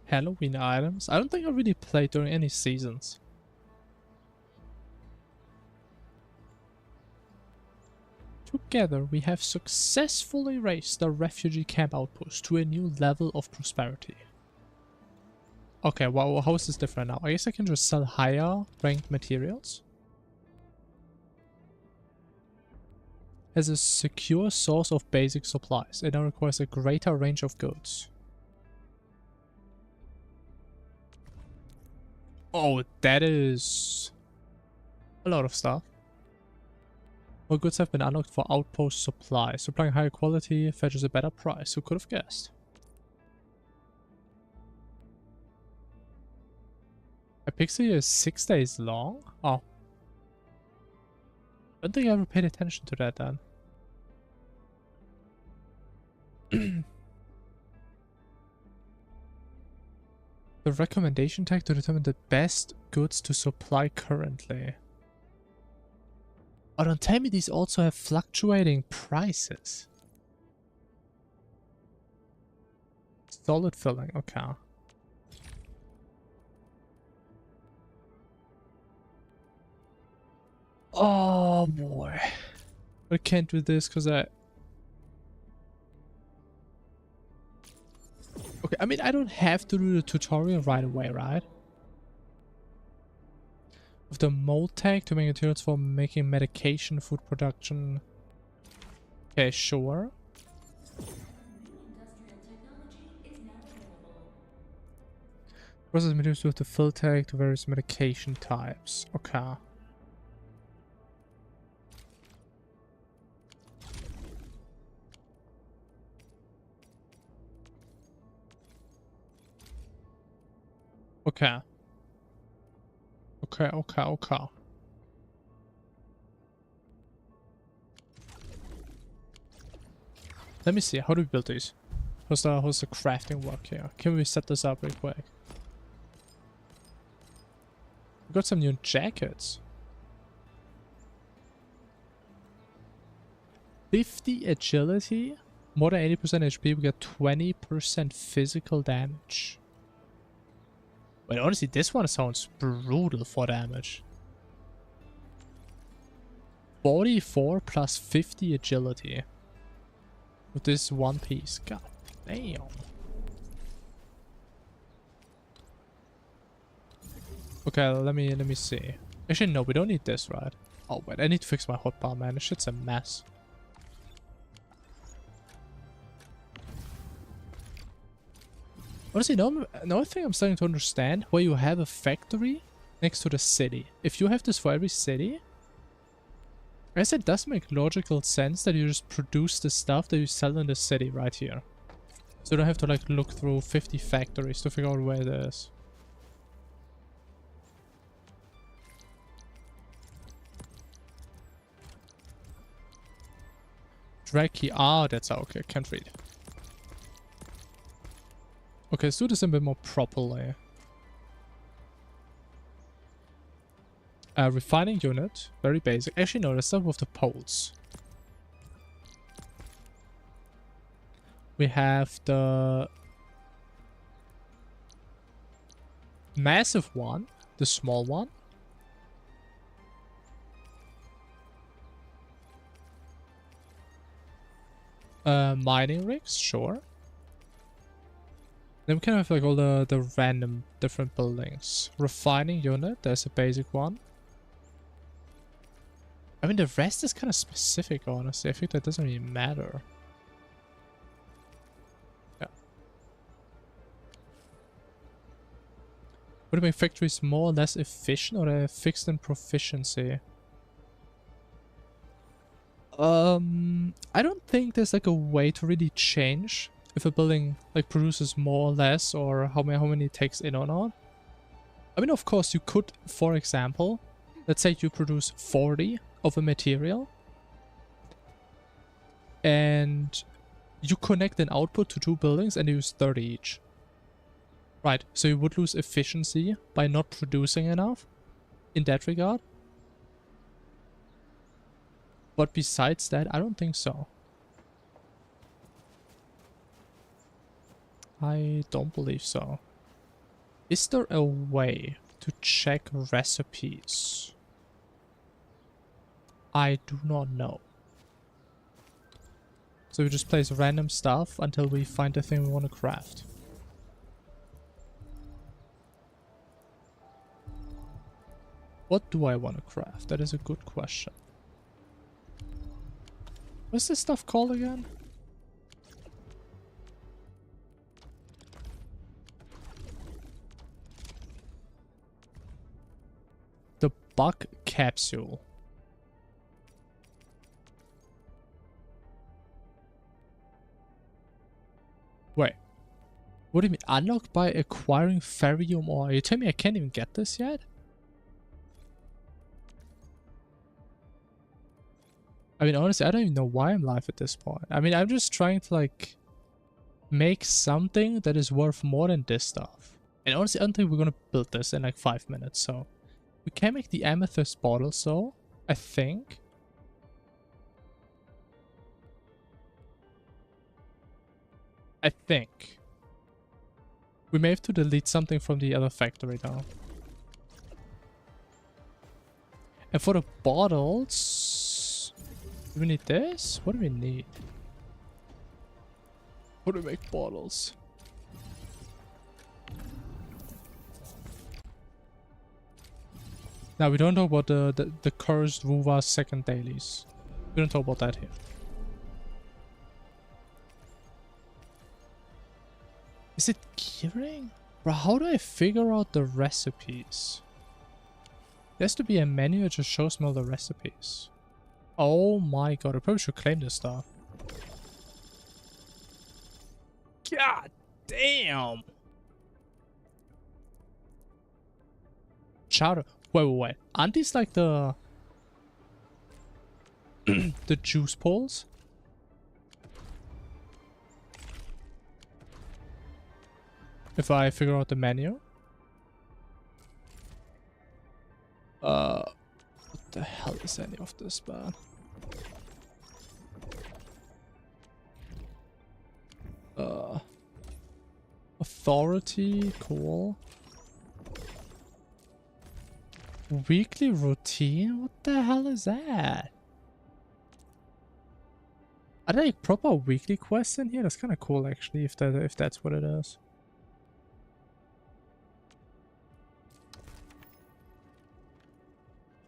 Speaker 1: Halloween items. I don't think I really played during any seasons. Together, we have successfully raised the refugee camp outpost to a new level of prosperity. Okay, well, how is this different now? I guess I can just sell higher ranked materials. Has a secure source of basic supplies. It now requires a greater range of goods. Oh, that is a lot of stuff. More goods have been unlocked for outpost supply. Supplying higher quality fetches a better price. Who could have guessed? A pixel is 6 days long? Oh. I don't think I ever paid attention to that then. The recommendation tag to determine the best goods to supply currently. Oh, don't tell me these also have fluctuating prices. Solid filling, okay. Oh boy. I can't do this because I mean, I don't have to do the tutorial right away, right? With the mold tank to make materials for making medication, food production. Okay, sure. Process materials with the fill tank to various medication types. Okay. Okay. Okay. Let me see, how do we build these? How's the crafting work here? Can we set this up real quick? We got some new jackets. 50 agility, more than 80% HP, we get 20% physical damage. Wait, honestly, this one sounds brutal for damage. 44 plus 50 agility. With this one piece. God damn. Okay, let me see. Actually, no, we don't need this, right? Oh, wait, I need to fix my hotbar, man. This shit's a mess. Honestly, another thing I'm starting to understand, where you have a factory next to the city. If you have this for every city, I guess it does make logical sense that you just produce the stuff that you sell in the city right here. So you don't have to like look through 50 factories to figure out where it is. Drag key. Ah, that's okay. Can't read. Okay, let's do this a bit more properly. Refining unit. Very basic. Actually, no, let's start with the poles. We have the massive one, the small one. Mining rigs, sure. Then we can have like all the random different buildings. Refining unit, there's a basic one. I mean, the rest is kind of specific, honestly. I think that doesn't really matter. Yeah. Would it make factories more or less efficient, or are fixed in proficiency? I don't think there's like a way to really change if a building like produces more or less, or how many it takes in or not. I mean, of course, you could, for example, let's say you produce 40 of a material and you connect an output to 2 buildings and use 30 each. Right, so you would lose efficiency by not producing enough in that regard. But besides that, I don't think so. I don't believe so. Is there a way to check recipes? I do not know. So we just place random stuff until we find the thing we want to craft. What do I want to craft? That is a good question. What's this stuff called again? The bug capsule. Wait. What do you mean? Unlocked by acquiring ferrium ore? You tell me I can't even get this yet? I mean, honestly, I don't even know why I'm live at this point. I mean, I'm just trying to, like, make something that is worth more than this stuff. And honestly, I don't think we're gonna build this in, like, 5 minutes, so... We can make the amethyst bottles, though, I think. We may have to delete something from the other factory, though. And for the bottles... Do we need this? What do we need? How do we make bottles? Now we don't talk about the cursed Wuva second dailies. We don't talk about that here. Is it gearing? Bro, how do I figure out the recipes? There has to be a menu that just shows me all the recipes. Oh my god, I probably should claim this stuff. God damn! Chowder. Wait. Aren't these like the... the juice poles? If I figure out the menu. What the hell is any of this, man? Authority, cool. Weekly routine? What the hell is that? Are there like proper weekly quests in here? That's kind of cool actually, if that's what it is.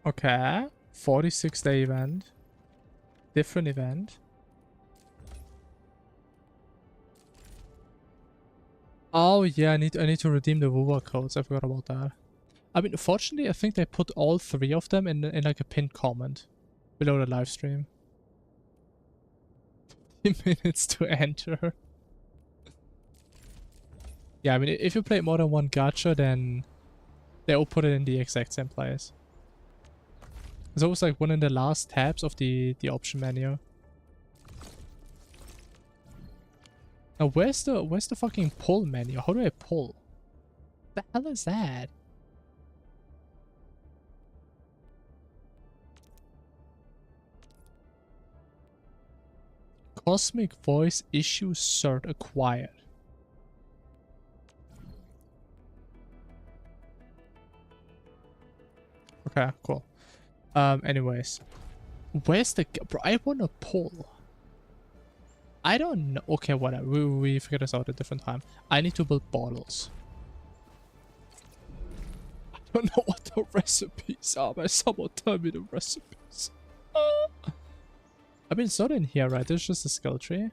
Speaker 1: Okay, 46-day event. Different event. Oh yeah, I need to redeem the Wuva codes. I forgot about that. I mean, fortunately, I think they put all 3 of them in like a pinned comment below the live stream. 15 minutes to enter. Yeah, I mean, if you play more than one gacha, then they all put it in the exact same place. There's always like one in the last tabs of the option menu. Now, where's the fucking pull menu? How do I pull? What the hell is that? Cosmic Voice Issue Cert acquired. Okay, cool. Anyways. Where's the... Bro, I wanna pull. I don't know. Okay, whatever. We figure this out at a different time. I need to build bottles. I don't know what the recipes are, but someone tell me the recipes. I mean, it's not in here, right? There's just a skill tree.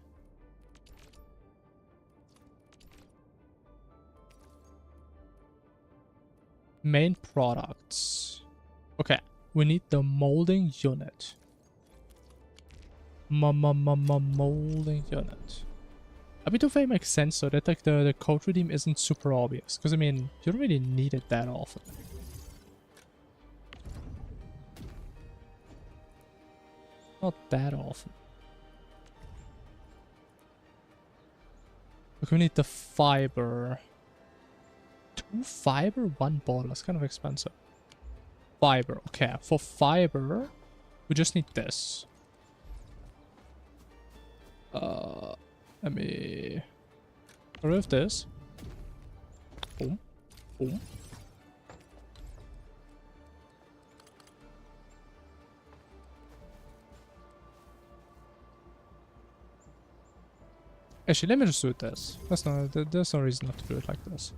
Speaker 1: Main products. Okay, we need the molding unit. Molding unit. I mean, to make sense so that like the code redeem isn't super obvious, because I mean, you don't really need it that often. Not that often. Look, we need the fiber. 2 fiber, 1 bottle. That's kind of expensive. Fiber. Okay, for fiber, we just need this. Let me remove this. Boom. Boom. Actually, let me just do it this. There's no reason not to do it like this.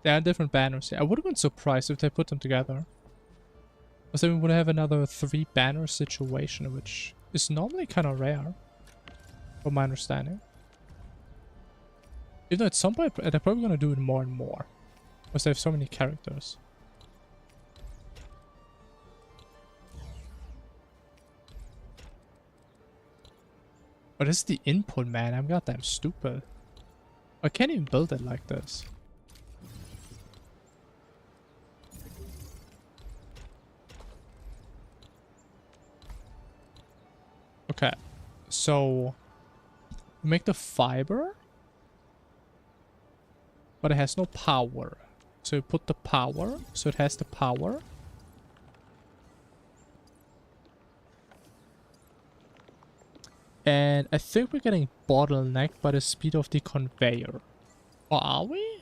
Speaker 1: There are different banners here. I would have been surprised if they put them together. Because then we would have another 3 banner situation, which is normally kind of rare, from my understanding. Even though at some point they're probably going to do it more and more, because they have so many characters. But this is the input, man. I'm goddamn stupid. I can't even build it like this. Okay, so we make the fiber, but it has no power. So we put the power, so it has the power. And I think we're getting bottlenecked by the speed of the conveyor. Or are we?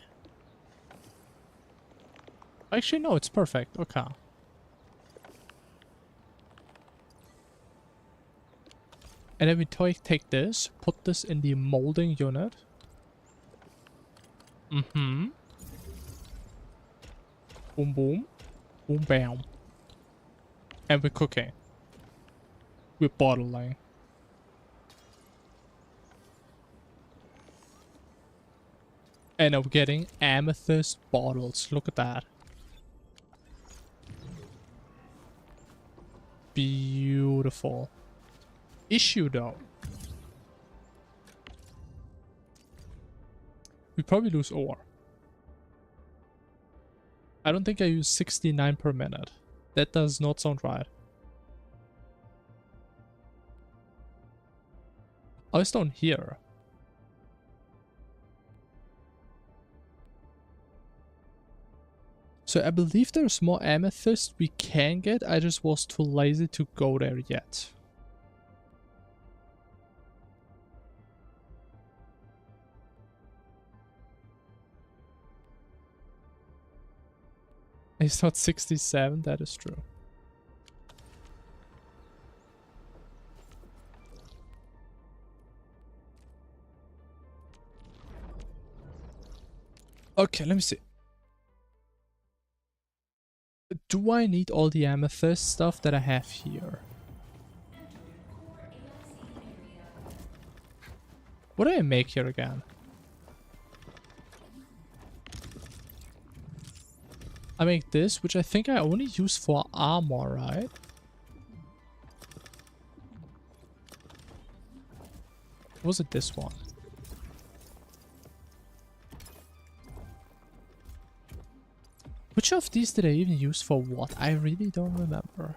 Speaker 1: Actually, no, it's perfect. Okay. And then we take this, put this in the molding unit. Boom, boom. Boom, bam. And we're cooking. We're bottling. And I'm getting amethyst bottles. Look at that. Beautiful. Issue though. We probably lose ore. I don't think I use 69 per minute. That does not sound right. Oh, it's down here. So I believe there's more amethyst we can get. I just was too lazy to go there yet. It's not 67, that is true. Okay, let me see. Do I need all the amethyst stuff that I have here? What do I make here again? I make this, which I think I only use for armor, right? Or was it this one? Which of these did I even use for what? I really don't remember.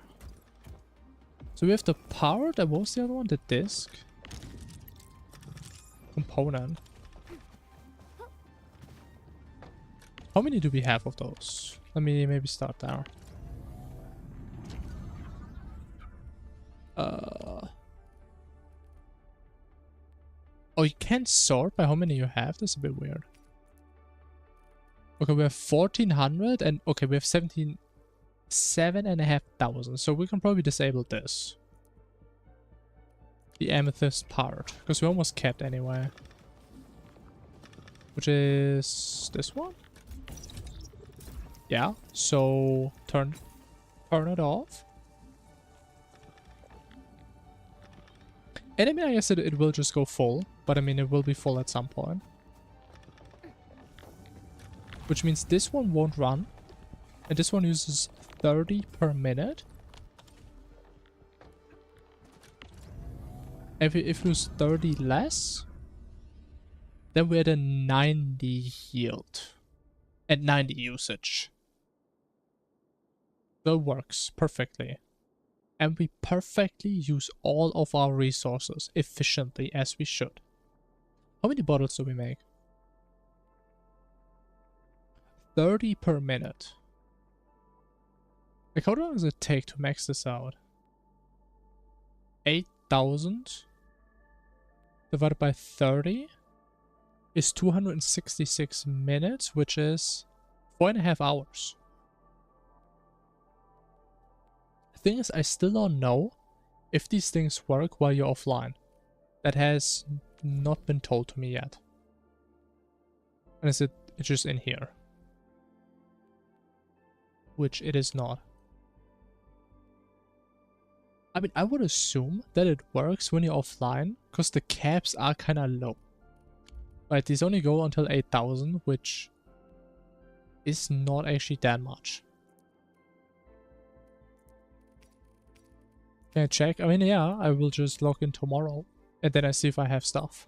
Speaker 1: So we have the power, that was the other one, the disc. Component. How many do we have of those? Let me maybe start there. Oh, you can't sort by how many you have? That's a bit weird. Okay, we have 1400 and okay, we have 7,500. So we can probably disable this. The amethyst part, because we almost kept anyway. Which is this one? Yeah, so turn it off. And I mean, I guess it will just go full, but I mean, it will be full at some point. Which means this one won't run. And this one uses 30 per minute. If we use 30 less, then we're at a 90 yield. And 90 usage. That works perfectly. And we perfectly use all of our resources efficiently as we should. How many bottles do we make? 30 per minute. Like, how long does it take to max this out? 8,000 divided by 30 is 266 minutes, which is 4.5 hours. The thing is, I still don't know if these things work while you're offline. That has not been told to me yet. And is it's just in here? Which it is not. I mean, I would assume that it works when you're offline, because the caps are kind of low. Right, these only go until 8,000, which is not actually that much. Can I check? I mean, yeah, I will just log in tomorrow, and then I see if I have stuff.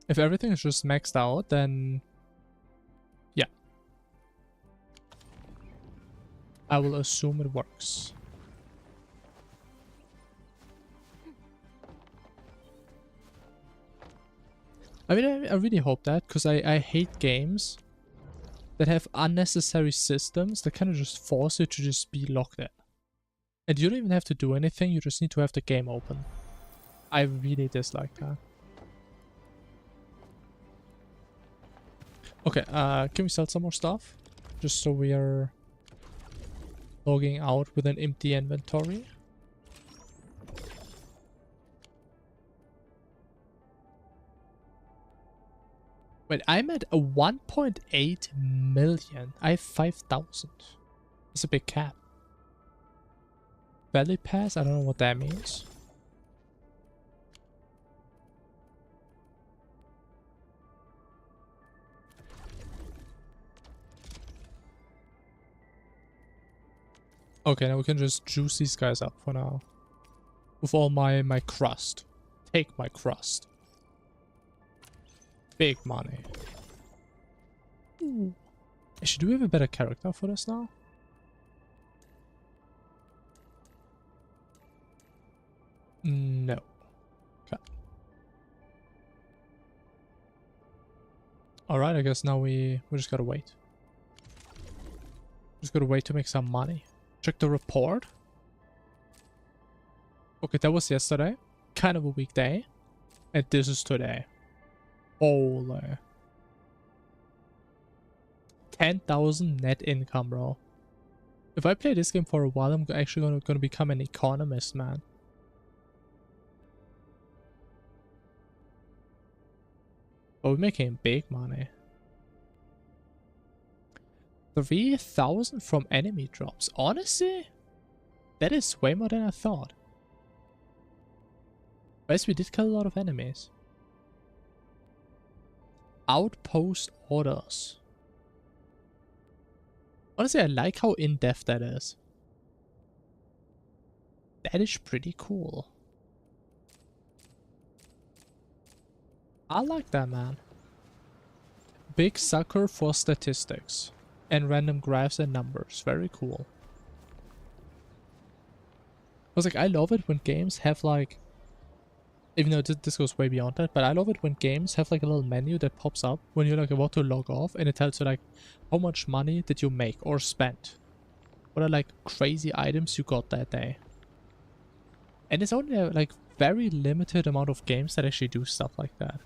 Speaker 1: If everything is just maxed out, then yeah. I will assume it works. I mean, I really hope that, because I hate games that have unnecessary systems that kind of just force you to just be locked in. And you don't even have to do anything, you just need to have the game open. I really dislike that. Okay, can we sell some more stuff? Just so we are logging out with an empty inventory. Wait, I'm at a 1.8 million. I have 5,000. That's a big cap. Valley Pass? I don't know what that means. Okay, now we can just juice these guys up for now. With all my crust. Take my crust. Big money. Ooh. Actually, do we have a better character for this now? No. Okay. Alright, I guess now we just gotta wait. Just gotta wait to make some money. Check the report. Okay, that was yesterday. Kind of a weekday. And this is today. Holy. 10,000 net income, bro. If I play this game for a while, I'm actually gonna become an economist, man. But we're making big money. 3,000 from enemy drops. Honestly, that is way more than I thought. Yes, we did kill a lot of enemies. Outpost orders. Honestly, I like how in-depth that is. That is pretty cool. I like that, man. Big sucker for statistics. And random graphs and numbers. Very cool. I was like, I love it when games have like... Even though this goes way beyond that, but I love it when games have like a little menu that pops up when you're like about to log off and it tells you like how much money did you make or spend. What are like crazy items you got that day. And it's only a like very limited amount of games that actually do stuff like that.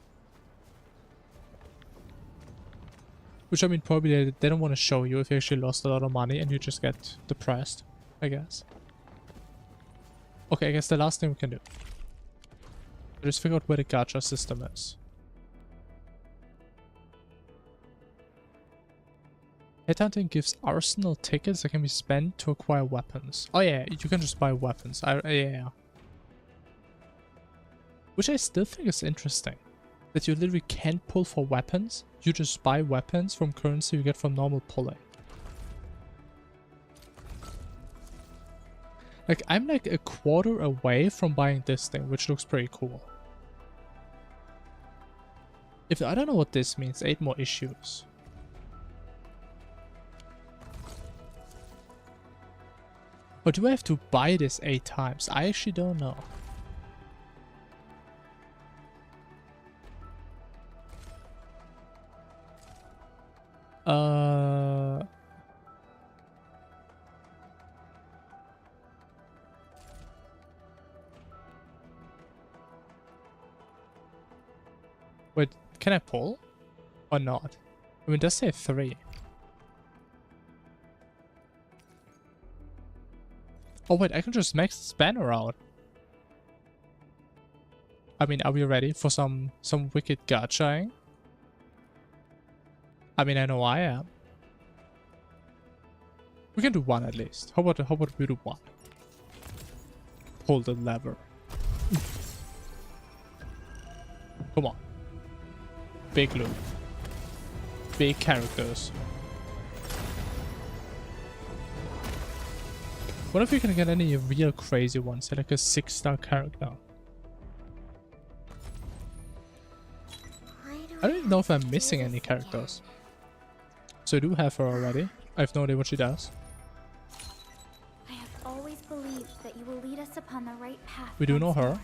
Speaker 1: Which I mean probably they don't want to show you if you actually lost a lot of money and you just get depressed, I guess. Okay, I guess the last thing we can do. Just figure out where the gacha system is. Headhunting gives arsenal tickets that can be spent to acquire weapons. Oh yeah, you can just buy weapons. Yeah. Which I still think is interesting. That you literally can't pull for weapons. You just buy weapons from currency you get from normal pulling. Like, I'm like a quarter away from buying this thing, which looks pretty cool. If I don't know what this means, 8 more issues. Or do I have to buy this 8 times? I actually don't know. Wait, can I pull? Or not? I mean, it does say 3. Oh wait, I can just max this banner out. I mean, are we ready for some wicked gachaing? I mean, I know I am. We can do 1 at least. How about we do 1? Pull the lever. Come on. Big loot. Big characters. What if we can get any real crazy ones? Like a 6-star character. I don't even know if I'm missing any characters. So I do have her already. I have no idea what she does.
Speaker 3: I have always believed that you will lead us upon the right path.
Speaker 1: We do know her.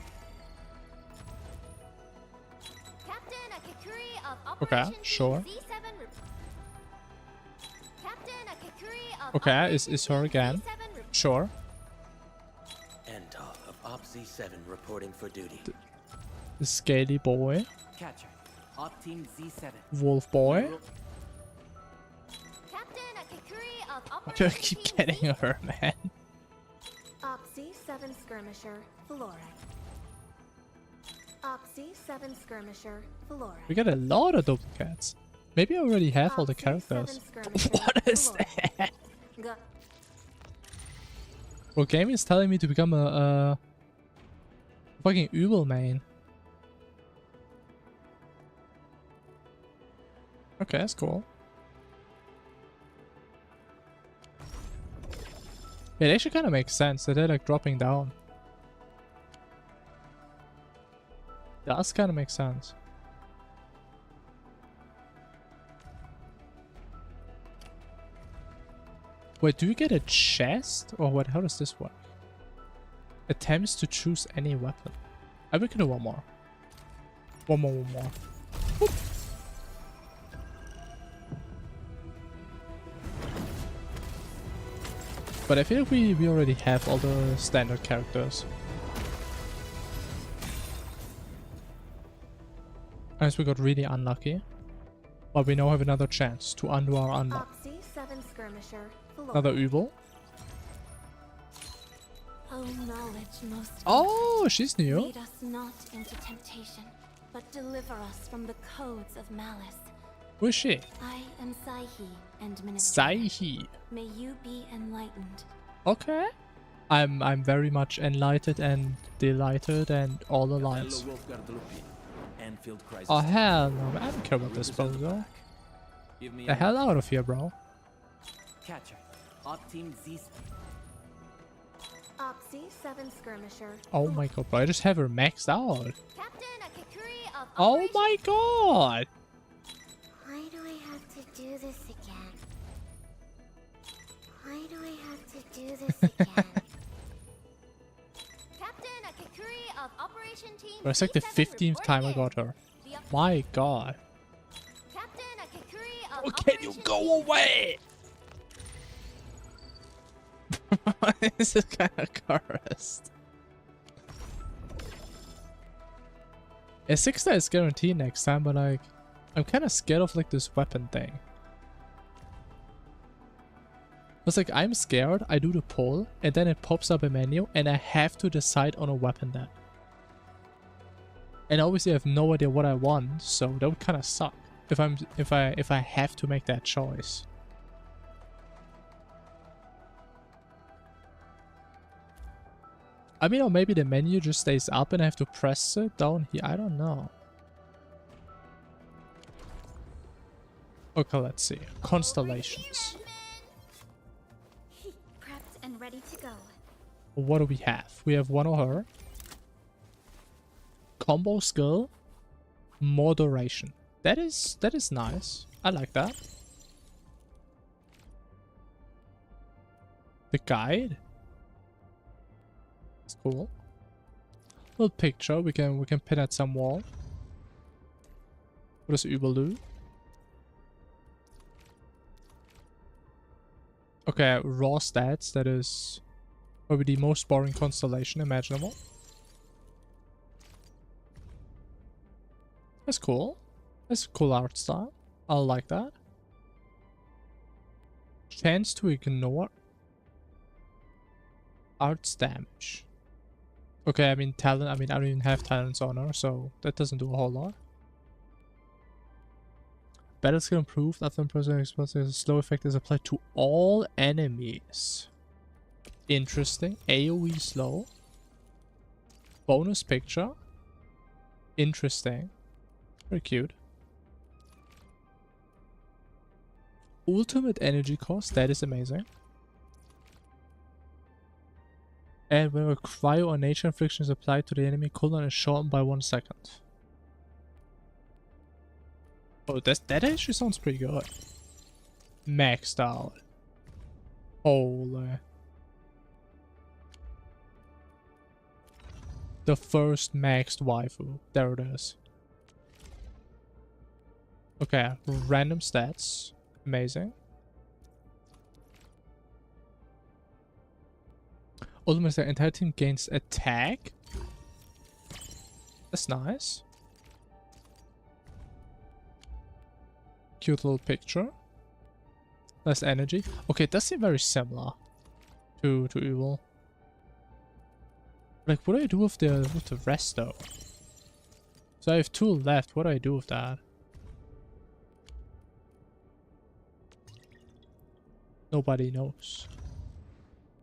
Speaker 1: Okay, sure. Okay, is her again. Sure.
Speaker 5: Endal of Op Z7 reporting for duty.
Speaker 1: The scaly boy.
Speaker 21: Catcher, Op Team Z7.
Speaker 1: Wolf boy. I keep getting her, man.
Speaker 11: Op Z7 skirmisher, Flora. Opsy 7 Skirmisher, Valora.
Speaker 1: We got a lot of duplicates. Maybe I already have all the characters. What is that? Well, game is telling me to become a fucking Übel main. Okay, that's cool. It actually kind of makes sense that they're like dropping down. Does kind of make sense. Wait, do you get a chest? Or what? How does this work? Attempts to choose any weapon. I we can do one more. One more. Whoop. But I feel like we already have all the standard characters. Unless we got really unlucky. But we now have another chance to undo our unluck.
Speaker 11: Opsy 7 Skirmisher, Valora.
Speaker 1: Another Übel.
Speaker 19: Oh, knowledge most.
Speaker 1: Oh, she's new.
Speaker 19: Lead us not into temptation, but deliver us from the codes of malice.
Speaker 1: Who is she?
Speaker 19: I am Saihi, and Minister.
Speaker 1: Saihi.
Speaker 19: May you be enlightened.
Speaker 1: Okay. I'm very much enlightened and delighted and all the lines. Oh hell no, man. I don't care about this bozo. The hell out of here, bro.
Speaker 21: Catcher. Op team Z.
Speaker 11: Opsy 7 Skirmisher.
Speaker 1: Oh my god, bro. I just have her maxed out.
Speaker 2: Captain Akakuri of
Speaker 1: Oh my god.
Speaker 7: Why do I have to do this again? Why do I have to do this again?
Speaker 2: Captain Akakuri of Operation Team.
Speaker 1: Bro, it's like the 15th time I got her. My god.
Speaker 2: Captain Akakuri of
Speaker 1: Oh, can you go away? This is kind of cursed. A 6-star is guaranteed next time, but like, I'm kind of scared of like this weapon thing. It's like I'm scared, I do the poll, and then it pops up a menu, and I have to decide on a weapon then. And obviously I have no idea what I want, so that would kind of suck if I have to make that choice. I mean, or maybe the menu just stays up and I have to press it down here. I don't know. Okay, let's see. Constellations.
Speaker 16: Prepped and ready to go.
Speaker 1: What do we have? We have one of her. Combo skill. More duration. That is nice. I like that. The guide. It's cool. Little picture. We can pin at some wall. What does Übel do? Okay, raw stats. That is probably the most boring constellation imaginable. That's cool. That's a cool art style. I like that. Chance to ignore arts damage. Okay, I mean talent. I mean I don't even have talents on her, so that doesn't do a whole lot. Battle skill improved after imposing explosive. A slow effect is applied to all enemies. Interesting. AoE slow. Bonus picture. Interesting. Very cute. Ultimate energy cost. That is amazing. And when a cryo or nature infliction is applied to the enemy, cooldown is shortened by 1 second. Oh, that actually sounds pretty good. Maxed out. Holy. The first maxed waifu. There it is. Okay, random stats. Amazing. Ultimately, the entire team gains attack. That's nice. Cute little picture. Less energy. Okay, it does seem very similar to Übel. Like, what do I do with the rest though? So I have 2 left. What do I do with that? Nobody knows.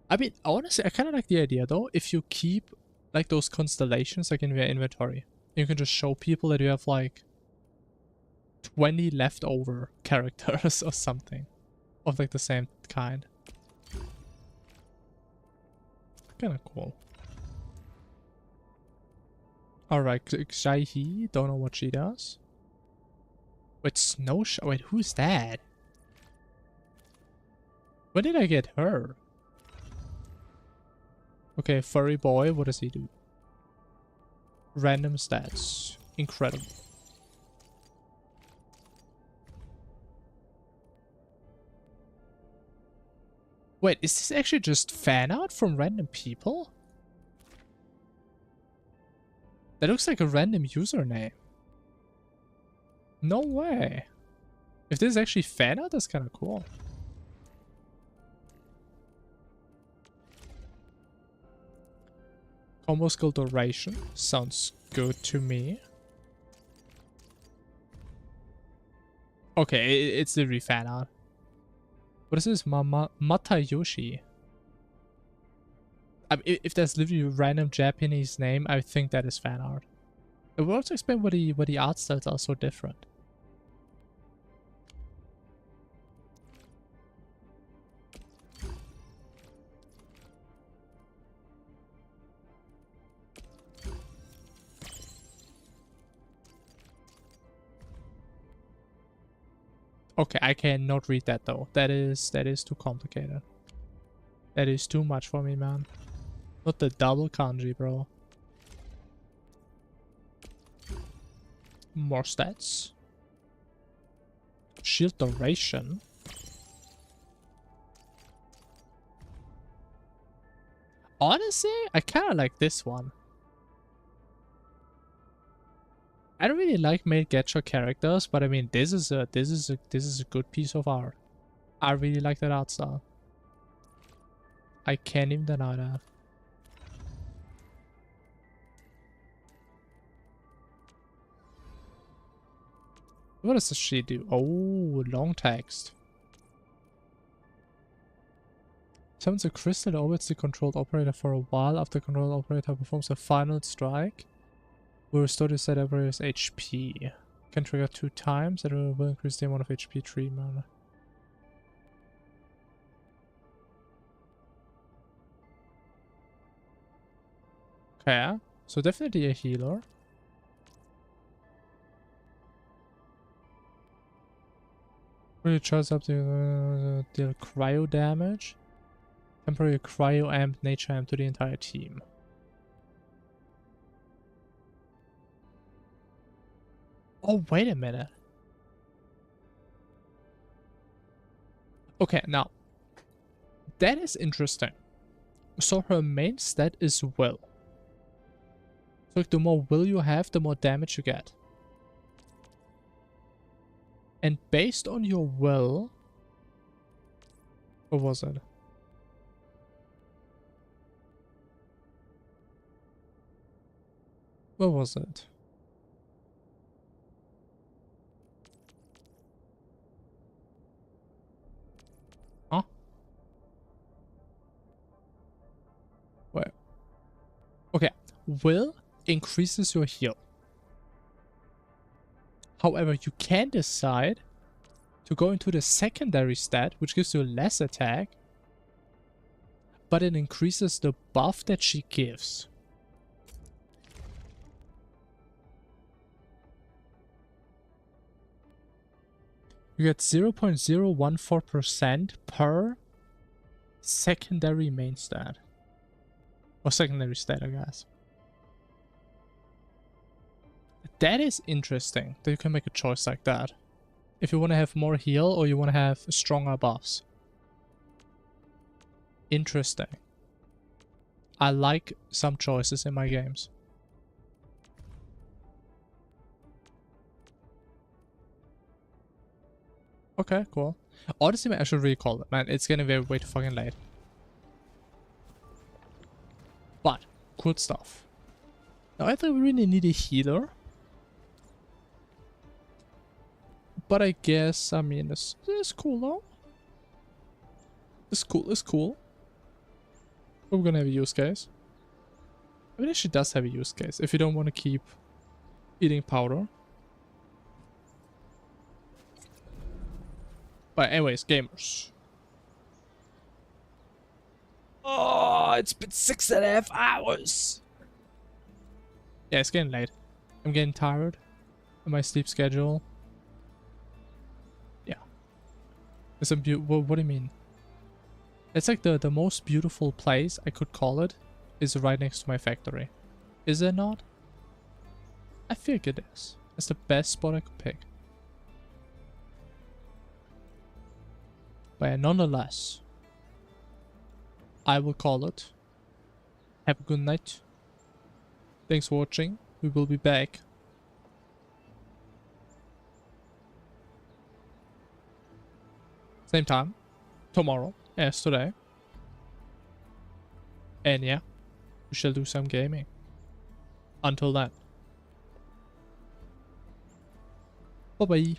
Speaker 1: I mean, honestly, I kind of like the idea though. If you keep like those constellations like in your inventory, you can just show people that you have like 20 leftover characters or something of like the same kind. Kind of cool. Alright, Xiaohi, don't know what she does. Wait, wait, who's that? When did I get her? Okay, furry boy, what does he do? Random stats. Incredible. Wait, is this actually just fan art from random people? That looks like a random username. No way. If this is actually fan art, that's kind of cool. Combo skill duration sounds good to me. Okay, it's literally fan art. What is this? Matayoshi. I mean, if there's literally a random Japanese name, I think that is fan art. It will also explain what the art styles are so different. Okay, I cannot read that though. That is too complicated. That is too much for me, man. Not the double kanji, bro. More stats. Shield duration. Honestly, I kind of like this one. I don't really like male gacha characters, but I mean this is a good piece of art. I really like that art style. I can't even deny that. What does she do? Oh, long text. Summons a crystal that orbits the controlled operator for a while. After the controlled operator performs a final strike, will restore the set operator's HP. Can trigger 2 times. It will increase the amount of HP treatment. Okay, so definitely a healer. Really charges up to deal cryo damage. Temporary cryo amp, nature amp to the entire team. Oh, wait a minute. Okay, now that is interesting. So her main stat is will. So like, the more will you have, the more damage you get. And based on your will... What was it? What was it? Huh? Wait. Okay. Will increases your heal. However, you can decide to go into the secondary stat, which gives you less attack, but it increases the buff that she gives. You get 0.014% per secondary main stat. Or secondary stat, I guess. That is interesting, that you can make a choice like that. If you want to have more heal or you want to have stronger buffs. Interesting. I like some choices in my games. Okay, cool. Honestly, man, I should recall it, man. It's getting way too fucking late. But, cool stuff. Now, I think we really need a healer. But I guess, I mean, it's cool though. It's cool, it's cool. But we're gonna have a use case. I mean, it actually does have a use case if you don't want to keep eating powder. But anyways, gamers. Oh, it's been 6.5 hours. Yeah, it's getting late. I'm getting tired of my sleep schedule. Yeah. It's a what do you mean? It's like the most beautiful place I could call it is right next to my factory. Is it not? I feel like it is. It's the best spot I could pick. But nonetheless, I will call it. Have a good night. Thanks for watching. We will be back. Same time. Tomorrow. As today. And yeah. We shall do some gaming. Until then. Bye bye.